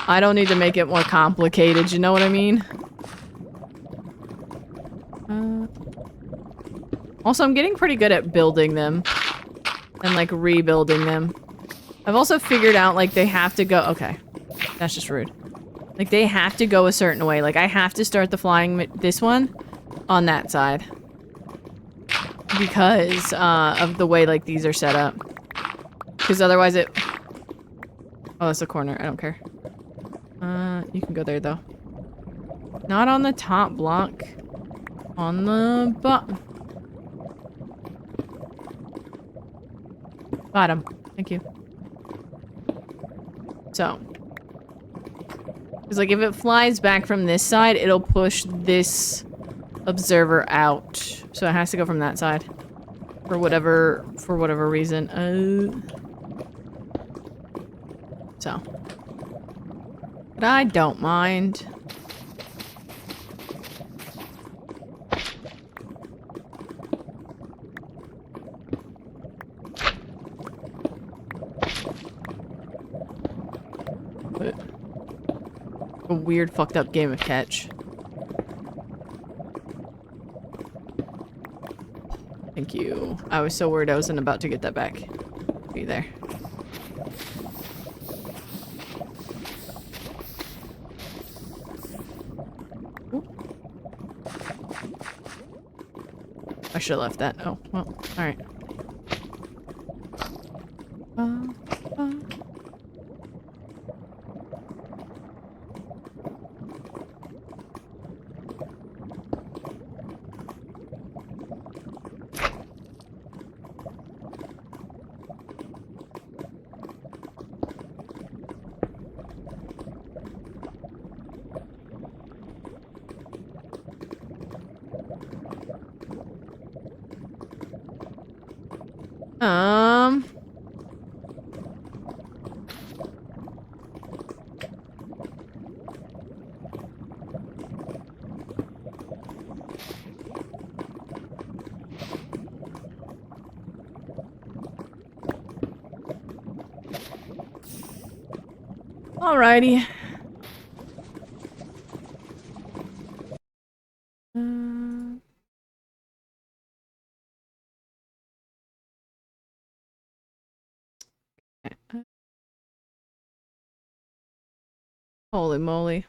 I don't need to make it more complicated, you know what I mean? Also, I'm getting pretty good at building them. And, like, rebuilding them. I've also figured out, like, they have to go... Okay. That's just rude. Like, they have to go a certain way. Like, I have to start the flying... This one on that side. Because, of the way, like, these are set up. Because otherwise it... Oh, that's a corner. I don't care. You can go there, though. Not on the top block. On the bottom. Thank you. So. Because, like, if it flies back from this side, it'll push this observer out. So it has to go from that side. For whatever reason. So. But I don't mind. A weird fucked up game of catch. Thank you. I was so worried I wasn't about to get that back. Be there. Ooh. I should have left that. Oh, well, alright. Alrighty. Holy moly.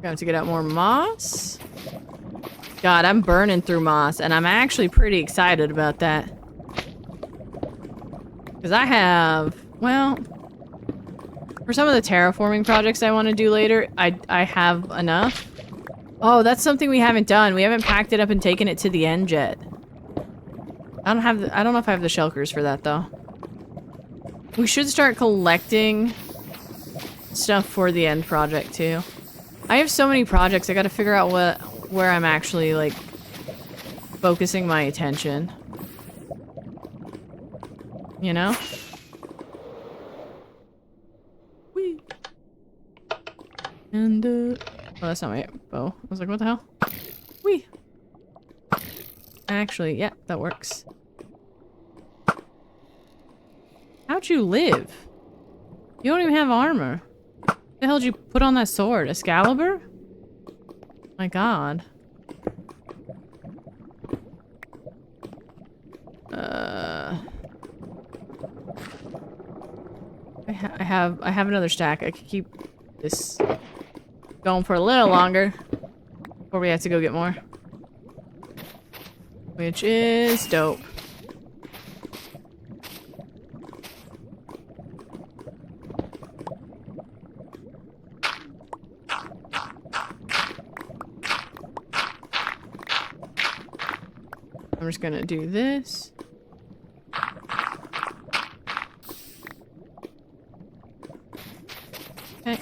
Got to get out more moss. God, I'm burning through moss, and I'm actually pretty excited about that. Because I have, well, for some of the terraforming projects I want to do later, I have enough. Oh, that's something we haven't done. We haven't packed it up and taken it to the end yet. I don't know if I have the shulkers for that though. We should start collecting stuff for the end project too. I have so many projects. I got to figure out where I'm actually like focusing my attention. You know? Whee. And oh, that's not my bow. I was like, what the hell? Whee. Actually, yeah, that works. How'd you live? You don't even have armor. What the hell did you put on that sword? Excalibur? My god. I have another stack. I could keep this going for a little longer before we have to go get more. Which is dope. I'm just gonna do this. Okay.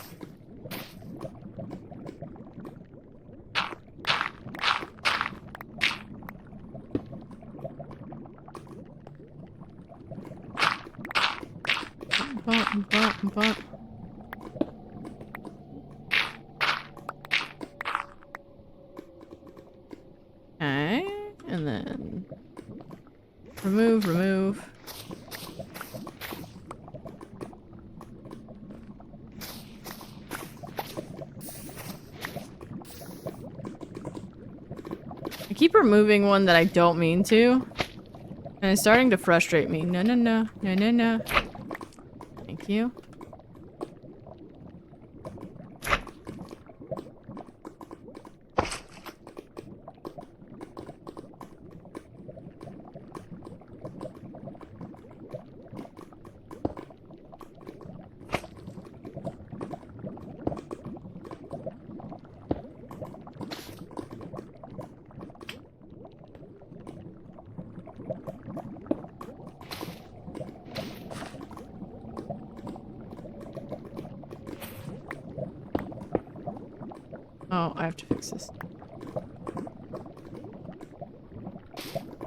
Bump. Okay, and then remove. I keep removing one that I don't mean to, and it's starting to frustrate me. No. Thank you. Oh, I have to fix this.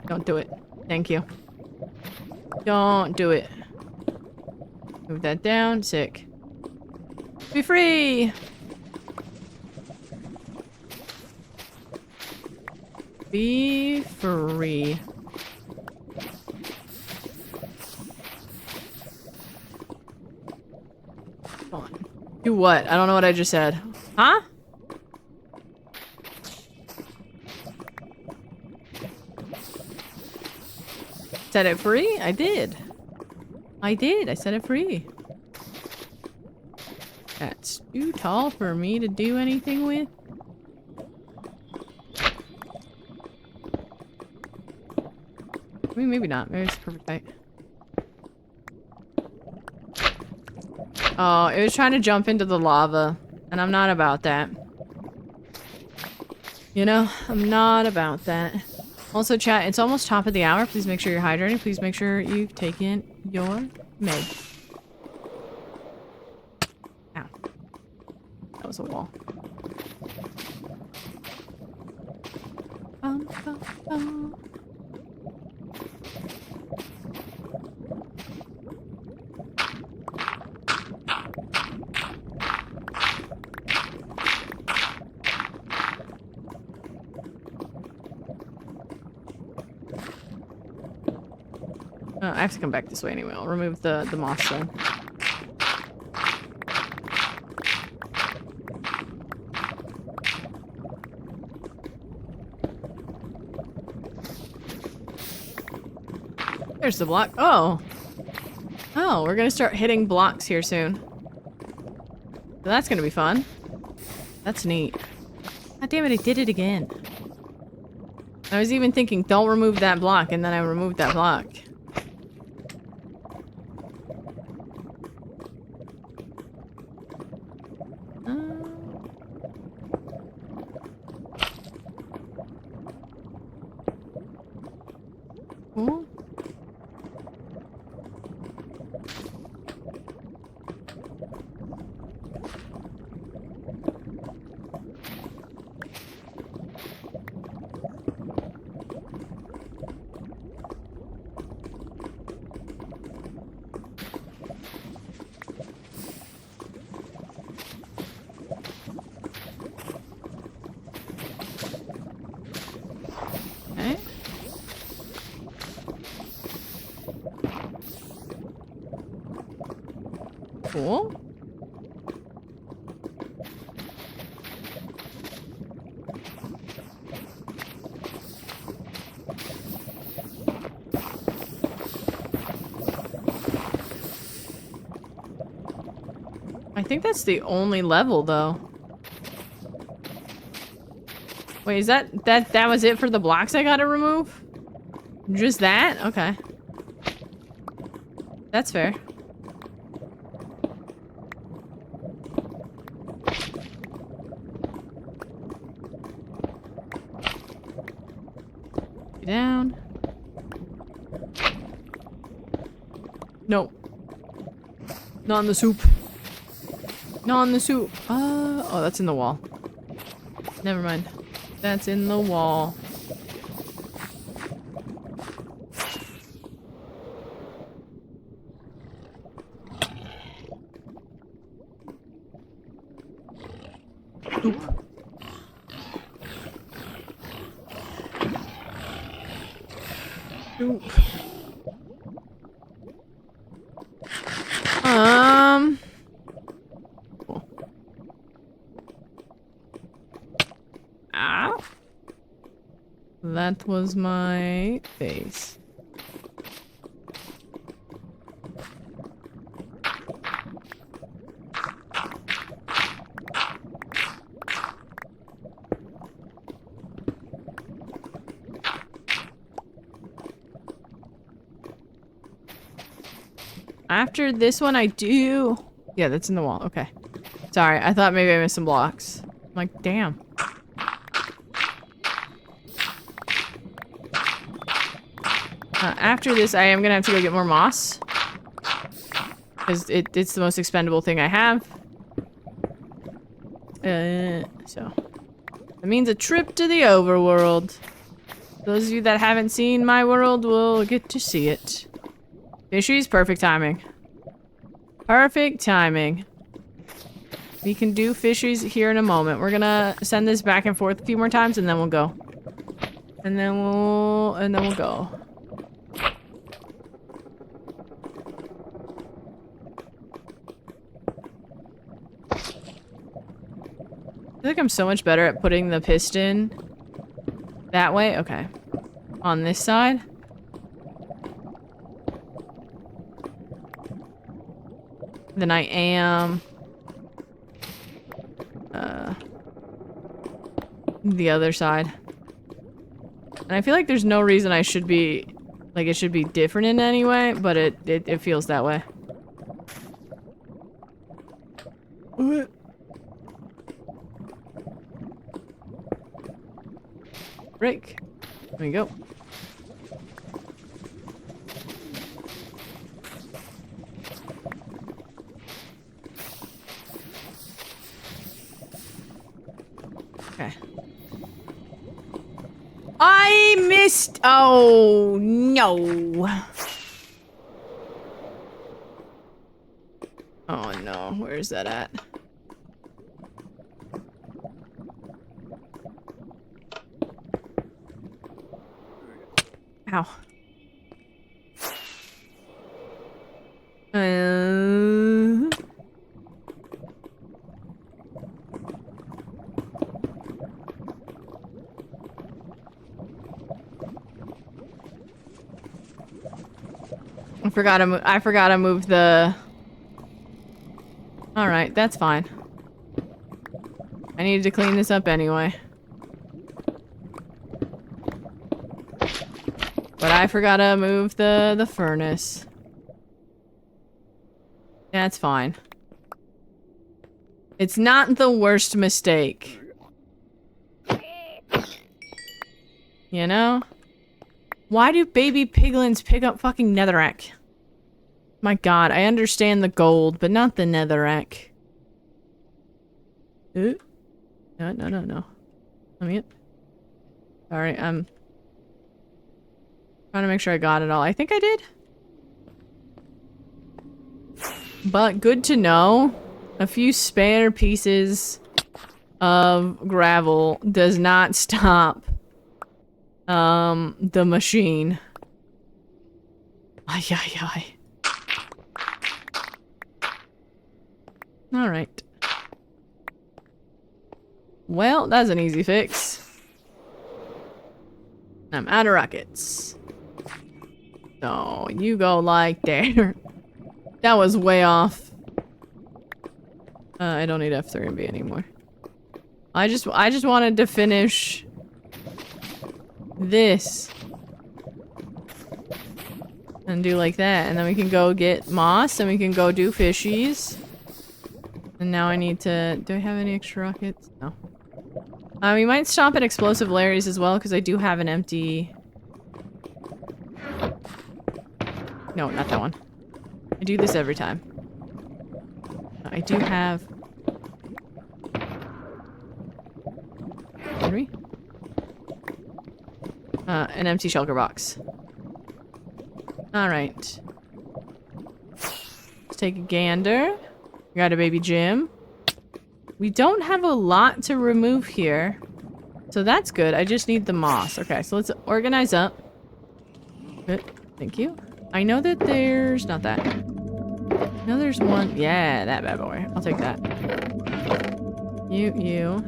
Don't do it. Thank you. Don't do it. Move that down. Sick. Be free! Be free. Come on. Do what? I don't know what I just said. Huh? Set it free? I did. I set it free. That's too tall for me to do anything with. I mean, maybe not. Maybe it's perfect height. Oh, it was trying to jump into the lava. And I'm not about that. You know, I'm not about that. Also, chat, it's almost top of the hour. Please make sure you're hydrating. Please make sure you've taken your med. Ow. That was a wall. Bum, bum, bum. I have to come back this way anyway. I'll remove the moss then. There's the block. Oh. Oh, we're gonna start hitting blocks here soon. So that's gonna be fun. That's neat. God damn it, I did it again. I was even thinking, don't remove that block, and then I removed that block. Cool. I think that's the only level, though. Wait, is that was it for the blocks I gotta remove? Just that? Okay. That's fair. Get down. No. Not in the soup. Not in the soup. Oh, that's in the wall. Never mind. That's in the wall. Oop. Oop. Cool. Ah. That was my face. After this one, I do... Yeah, that's in the wall. Okay. Sorry, I thought maybe I missed some blocks. I'm like, damn. After this, I am gonna have to go get more moss. Because it's the most expendable thing I have. So. That means a trip to the overworld. Those of you that haven't seen my world will get to see it. Fishies, perfect timing. Perfect timing. We can do fishies here in a moment. We're gonna send this back and forth a few more times and then we'll go. And then we'll go. I feel like I'm so much better at putting the piston that way. Okay. On this side. Than I am the other side. And I feel like there's no reason I should be like it should be different in any way, but it feels that way. Break. There we go. Okay. I missed. Oh no. Oh no. Where's that at? Ow. I forgot to move the... Alright, that's fine. I needed to clean this up anyway. But I forgot to move the furnace. That's fine. It's not the worst mistake. You know? Why do baby piglins pick up fucking netherrack? My god, I understand the gold, but not the netherrack. Ooh. No. Let me... Sorry, I'm... trying to make sure I got it all. I think I did. But good to know. A few spare pieces of gravel does not stop the machine. Ay. Alright. Well, that's an easy fix. I'm out of rockets. So, you go like there. That was way off. I don't need F3B anymore. I just wanted to finish this. And do like that. And then we can go get moss and we can go do fishies. And now I need to... Do I have any extra rockets? No. We might stop at Explosive Larry's as well because I do have an empty... No, not that one. I do this every time. I do have... Henry? An empty shulker box. Alright. Let's take a gander. We got a baby Jim. We don't have a lot to remove here. So that's good. I just need the moss. Okay, so let's organize up. Good. Thank you. I know that there's... Not that. I know there's one... Yeah, that bad boy. I'll take that. You.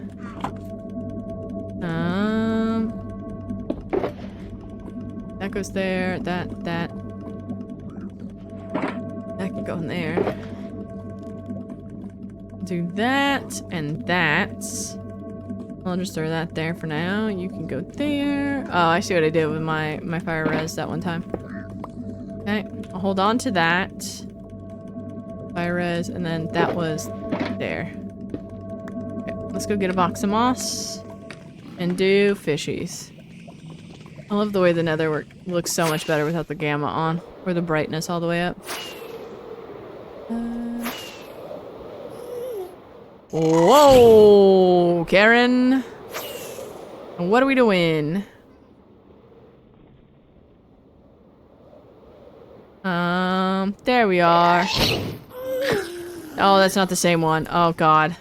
That goes there. That. That can go in there. Do that and that. I'll just throw that there for now. You can go there. Oh, I see what I did with my fire res that one time. Okay, I'll hold on to that. Fire res, and then that was there. Okay, let's go get a box of moss and do fishies. I love the way the nether looks so much better without the gamma on, or the brightness all the way up. Whoa, Karen. What are we doing? There we are. Oh, that's not the same one. Oh, God.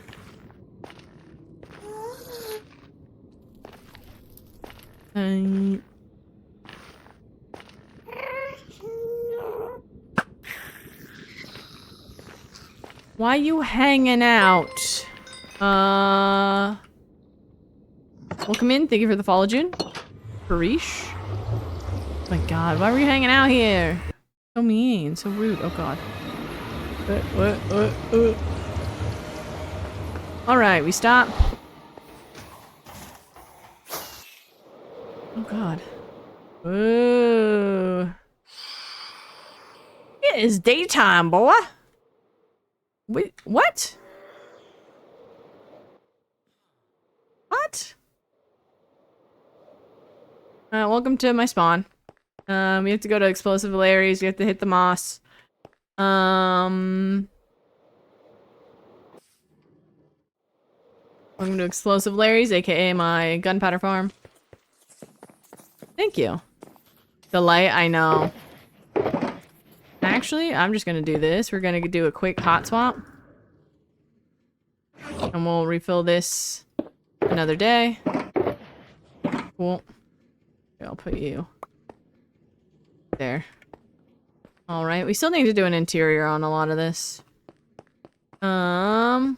Why you hanging out? Welcome in. Thank you for the follow, June. Parish. Oh my God, why were you hanging out here? So mean, so rude. Oh God. Alright, we stop. Oh God. Ooh. It is daytime, boy. Wait, what? What? Welcome to my spawn. We have to go to Explosive Larry's. We have to hit the moss. Welcome to Explosive Larry's, aka my gunpowder farm. Thank you. The light, I know. Actually, I'm just gonna do this. We're gonna do a quick hot swap. And we'll refill this another day. Cool. Okay, I'll put you there. Alright, we still need to do an interior on a lot of this. And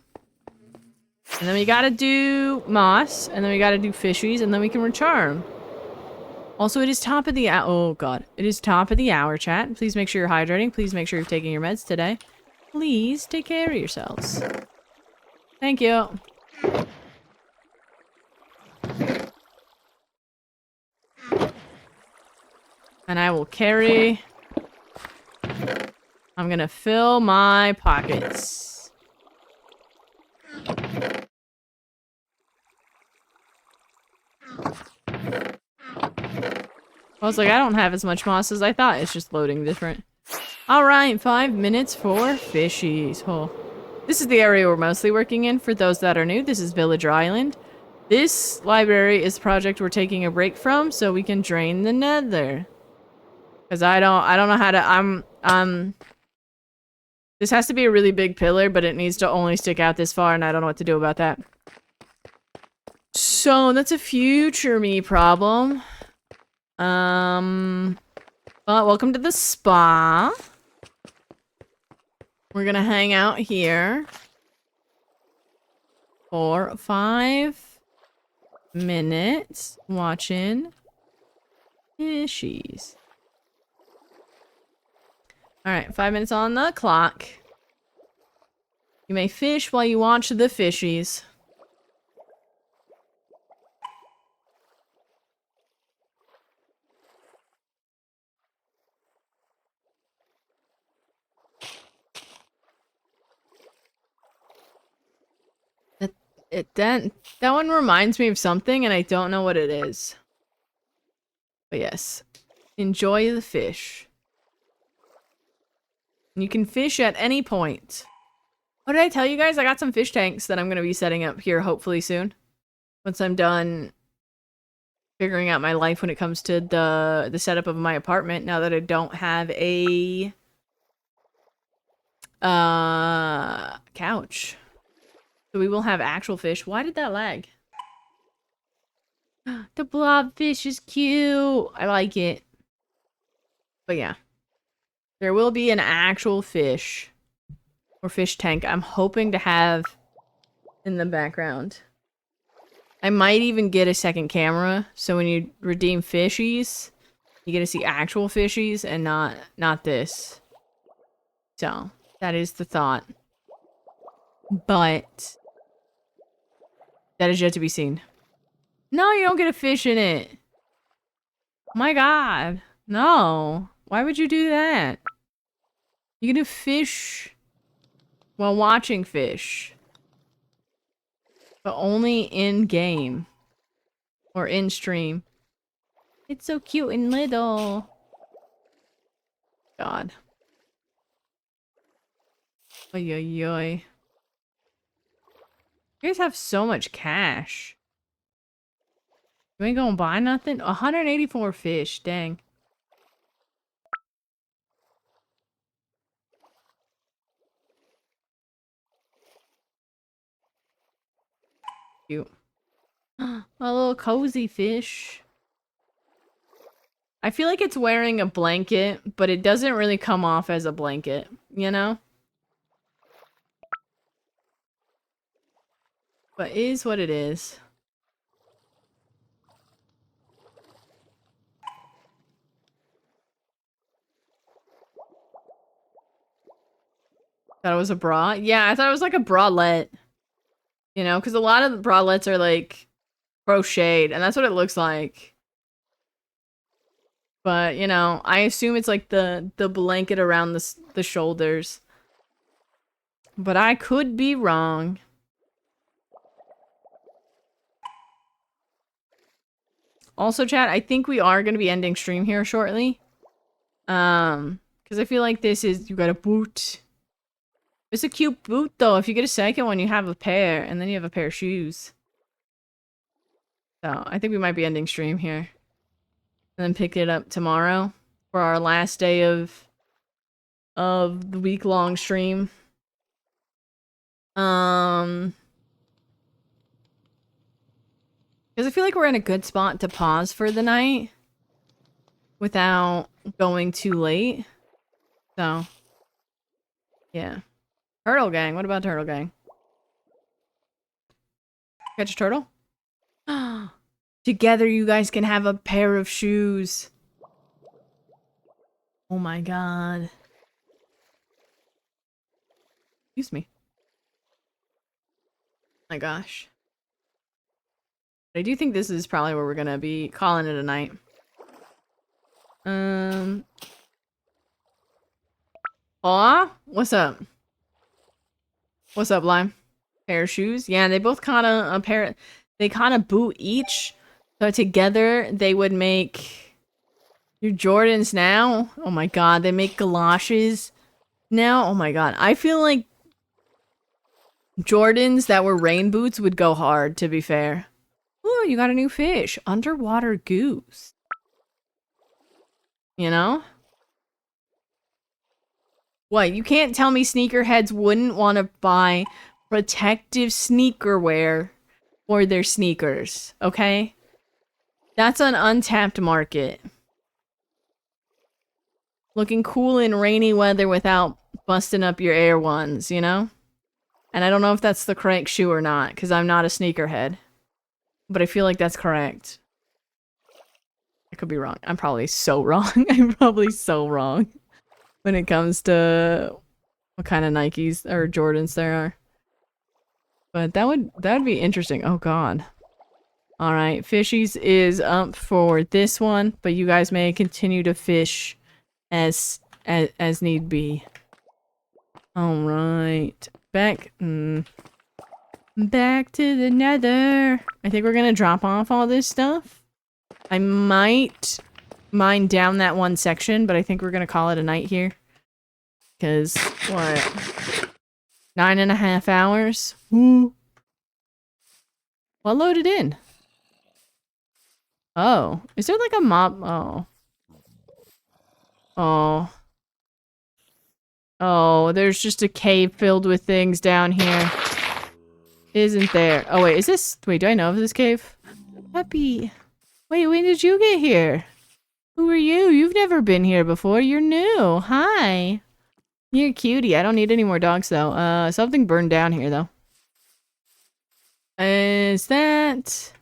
then we gotta do moss, and then we gotta do fishies, and then we can recharm. Also, it is top of the hour. Oh God, it is top of the hour, chat. Please make sure you're hydrating. Please make sure you're taking your meds today. Please take care of yourselves. Thank you. And I will carry. I'm gonna fill my pockets. I was like, I don't have as much moss as I thought. It's just loading different. Alright, 5 minutes for fishies. Oh. This is the area we're mostly working in. For those that are new, this is Villager Island. This library is the project we're taking a break from so we can drain the nether. Because I don't know how to, this has to be a really big pillar, but it needs to only stick out this far, and I don't know what to do about that. So, that's a future me problem. Well, welcome to the spa. We're gonna hang out here. for 5 minutes watching fishies. Alright, 5 minutes on the clock. You may fish while you watch the fishies. That one reminds me of something, and I don't know what it is. But yes, enjoy the fish. You can fish at any point. What did I tell you guys? I got some fish tanks that I'm going to be setting up here hopefully soon. Once I'm done figuring out my life when it comes to the setup of my apartment, now that I don't have a couch. So we will have actual fish. Why did that lag? The blobfish is cute. I like it. But yeah. There will be an actual fish. Or fish tank I'm hoping to have in the background. I might even get a second camera. So when you redeem fishies, you get to see actual fishies and not this. So, that is the thought. But that is yet to be seen. No, you don't get a fish in it. My god. No. Why would you do that? You get to fish while watching fish. But only in-game. Or in-stream. It's so cute and little. God. Oy, oy, oy. You guys have so much cash. You ain't gonna buy nothing? 184 fish, dang. Cute. A little cozy fish. I feel like it's wearing a blanket, but it doesn't really come off as a blanket, you know? But it is what it is. Thought it was a bra? Yeah, I thought it was like a bralette. You know, because a lot of the bralettes are like crocheted, and that's what it looks like. But, you know, I assume it's like the blanket around the shoulders. But I could be wrong. Also, chat, I think we are going to be ending stream here shortly. Because I feel like this is... You got a boot. It's a cute boot, though. If you get a second one, you have a pair. And then you have a pair of shoes. So, I think we might be ending stream here. And then pick it up tomorrow. For our last day of the week-long stream. Because I feel like we're in a good spot to pause for the night. Without going too late. So. Yeah. Turtle Gang. What about Turtle Gang? Catch a turtle? Together you guys can have a pair of shoes. Oh my god. Excuse me. My gosh. I do think this is probably where we're gonna be calling it a night. Aw, what's up? What's up, Lime? Pair of shoes? Yeah, they both kind of they kind of boot each. So together they would make your Jordans now. Oh my god, they make galoshes now. Oh my god, I feel like Jordans that were rain boots would go hard, to be fair. Ooh, you got a new fish. Underwater goose. You know? What, you can't tell me sneakerheads wouldn't want to buy protective sneaker wear for their sneakers, okay? That's an untapped market. Looking cool in rainy weather without busting up your Air Ones, you know? And I don't know if that's the correct shoe or not, because I'm not a sneakerhead. But I feel like that's correct. I could be wrong. I'm probably so wrong. I'm probably so wrong when it comes to what kind of Nikes or Jordans there are. But that would be interesting. Oh god. Alright, Fishies is up for this one, but you guys may continue to fish as need be. Alright. Back back to the nether. I think we're gonna drop off all this stuff. I might mine down that one section, but I think we're gonna call it a night here. Cause what? 9.5 hours? Woo. What loaded in? Oh. Is there like a mob? Oh. Oh. Oh, there's just a cave filled with things down here. Isn't there? Oh wait, is this- wait, do I know of this cave? Happy. Wait, when did you get here? Who are you? You've never been here before. You're new. Hi. You're a cutie. I don't need any more dogs though. Something burned down here though. Is that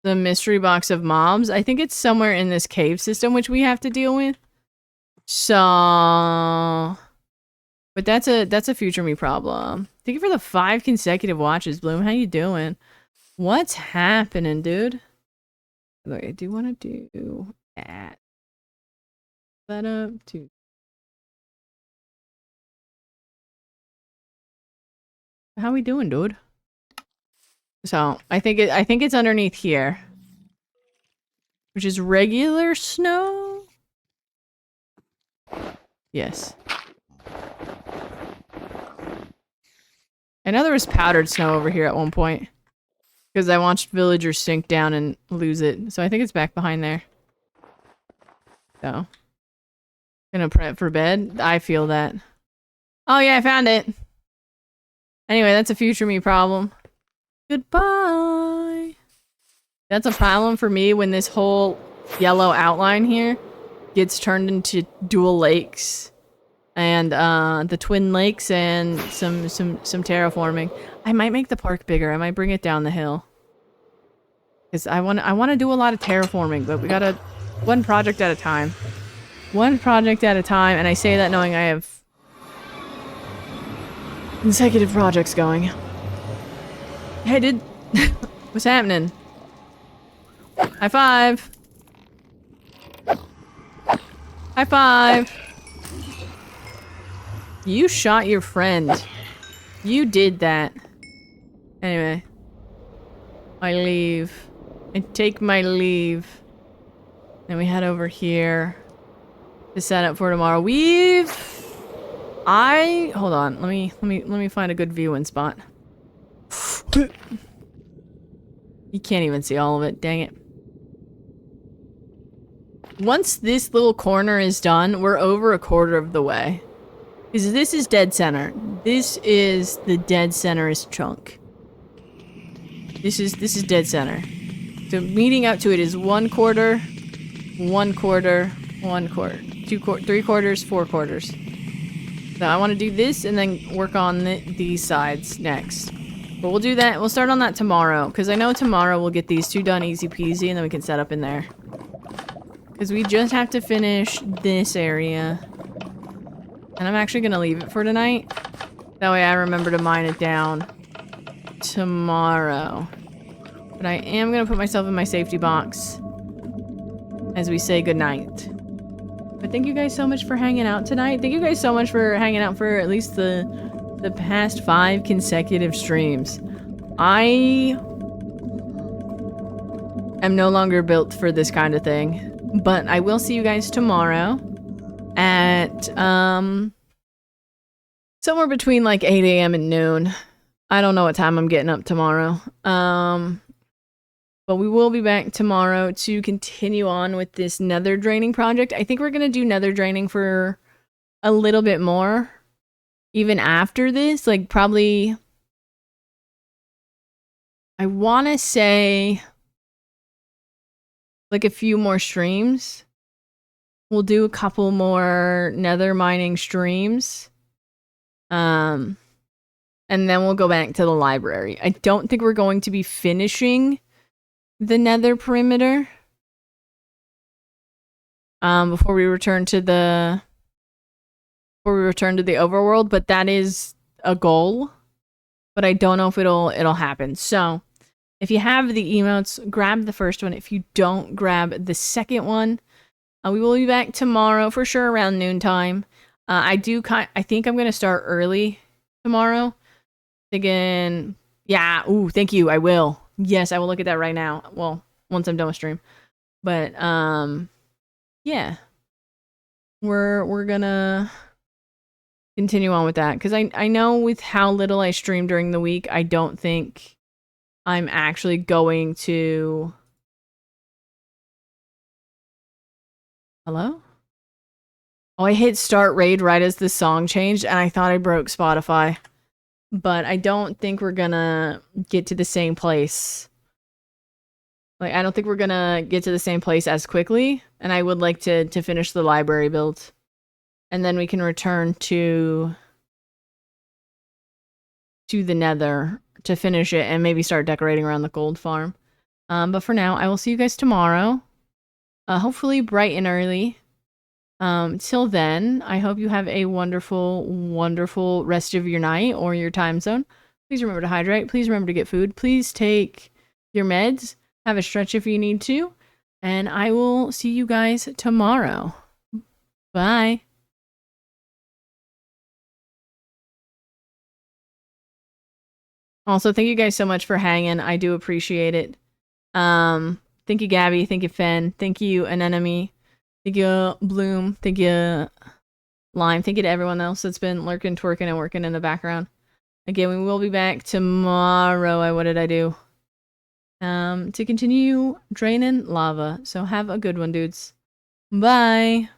the mystery box of mobs? I think it's somewhere in this cave system which we have to deal with. So, but that's a future me problem. Thank you for the 5 consecutive watches, Bloom. How you doing? What's happening, dude? Look, I do want to do that. Set up to. How we doing, dude? So I think it's underneath here, which is regular snow. Yes. I know there was powdered snow over here at one point because I watched villagers sink down and lose it. So I think it's back behind there. So gonna prep for bed. I feel that. Oh yeah, I found it. Anyway, that's a future me problem. Goodbye. That's a problem for me when this whole yellow outline here gets turned into dual lakes and the twin lakes and some terraforming. I might make the park bigger. I might bring it down the hill. Cuz I want to do a lot of terraforming, but we got to one project at a time. One project at a time, and I say that knowing I have consecutive projects going. Hey, dude. What's happening? High five. High five. You shot your friend. You did that. Anyway. I leave. I take my leave. Then we head over here to set up for tomorrow. Hold on. Let me find a good viewing spot. You can't even see all of it. Dang it. Once this little corner is done, we're over a quarter of the way. Because this is dead center. This is the dead centerist chunk. This is dead center. So meeting up to it is 1 quarter, 1 quarter, 1 quarter, 3 quarters, 4 quarters. So I want to do this and then work on these sides next. But we'll do that. We'll start on that tomorrow. Because I know tomorrow we'll get these 2 done easy peasy and then we can set up in there. Because we just have to finish this area. And I'm actually going to leave it for tonight. That way I remember to mine it down tomorrow. But I am going to put myself in my safety box as we say goodnight. But thank you guys so much for hanging out tonight. Thank you guys so much for hanging out for at least the past 5 consecutive streams. I am no longer built for this kind of thing. But I will see you guys tomorrow at somewhere between like 8 a.m. and noon. I don't know what time I'm getting up tomorrow. But we will be back tomorrow to continue on with this nether draining project. I think we're going to do nether draining for a little bit more. Even after this, like probably, I want to say like a few more streams. We'll do a couple more nether mining streams. And then we'll go back to the library. I don't think we're going to be finishing the nether perimeter before we return to the overworld, but that is a goal. But I don't know if it'll happen. So if you have the emotes, grab the first one. If you don't, grab the second one. We will be back tomorrow for sure around noontime. I think I'm gonna start early tomorrow. Thinking, yeah. Ooh, thank you. I will. Yes, I will look at that right now. Well, once I'm done with stream. But yeah, we're gonna continue on with that because I know with how little I stream during the week, I don't think I'm actually going to. Hello? Oh, I hit start raid right as the song changed, and I thought I broke Spotify. But I don't think we're gonna get to the same place. Like, I don't think we're gonna get to the same place as quickly, and I would like to finish the library build. And then we can return to the nether to finish it and maybe start decorating around the gold farm. But for now, I will see you guys tomorrow. Hopefully bright and early. Till then, I hope you have a wonderful, wonderful rest of your night or your time zone. Please remember to hydrate. Please remember to get food. Please take your meds. Have a stretch if you need to. And I will see you guys tomorrow. Bye. Also, thank you guys so much for hanging. I do appreciate it. Thank you, Gabby. Thank you, Fen. Thank you, Anemone. Thank you, Bloom. Thank you, Lime. Thank you to everyone else that's been lurking, twerking, and working in the background. Again, we will be back tomorrow. What did I do? To continue draining lava. So have a good one, dudes. Bye.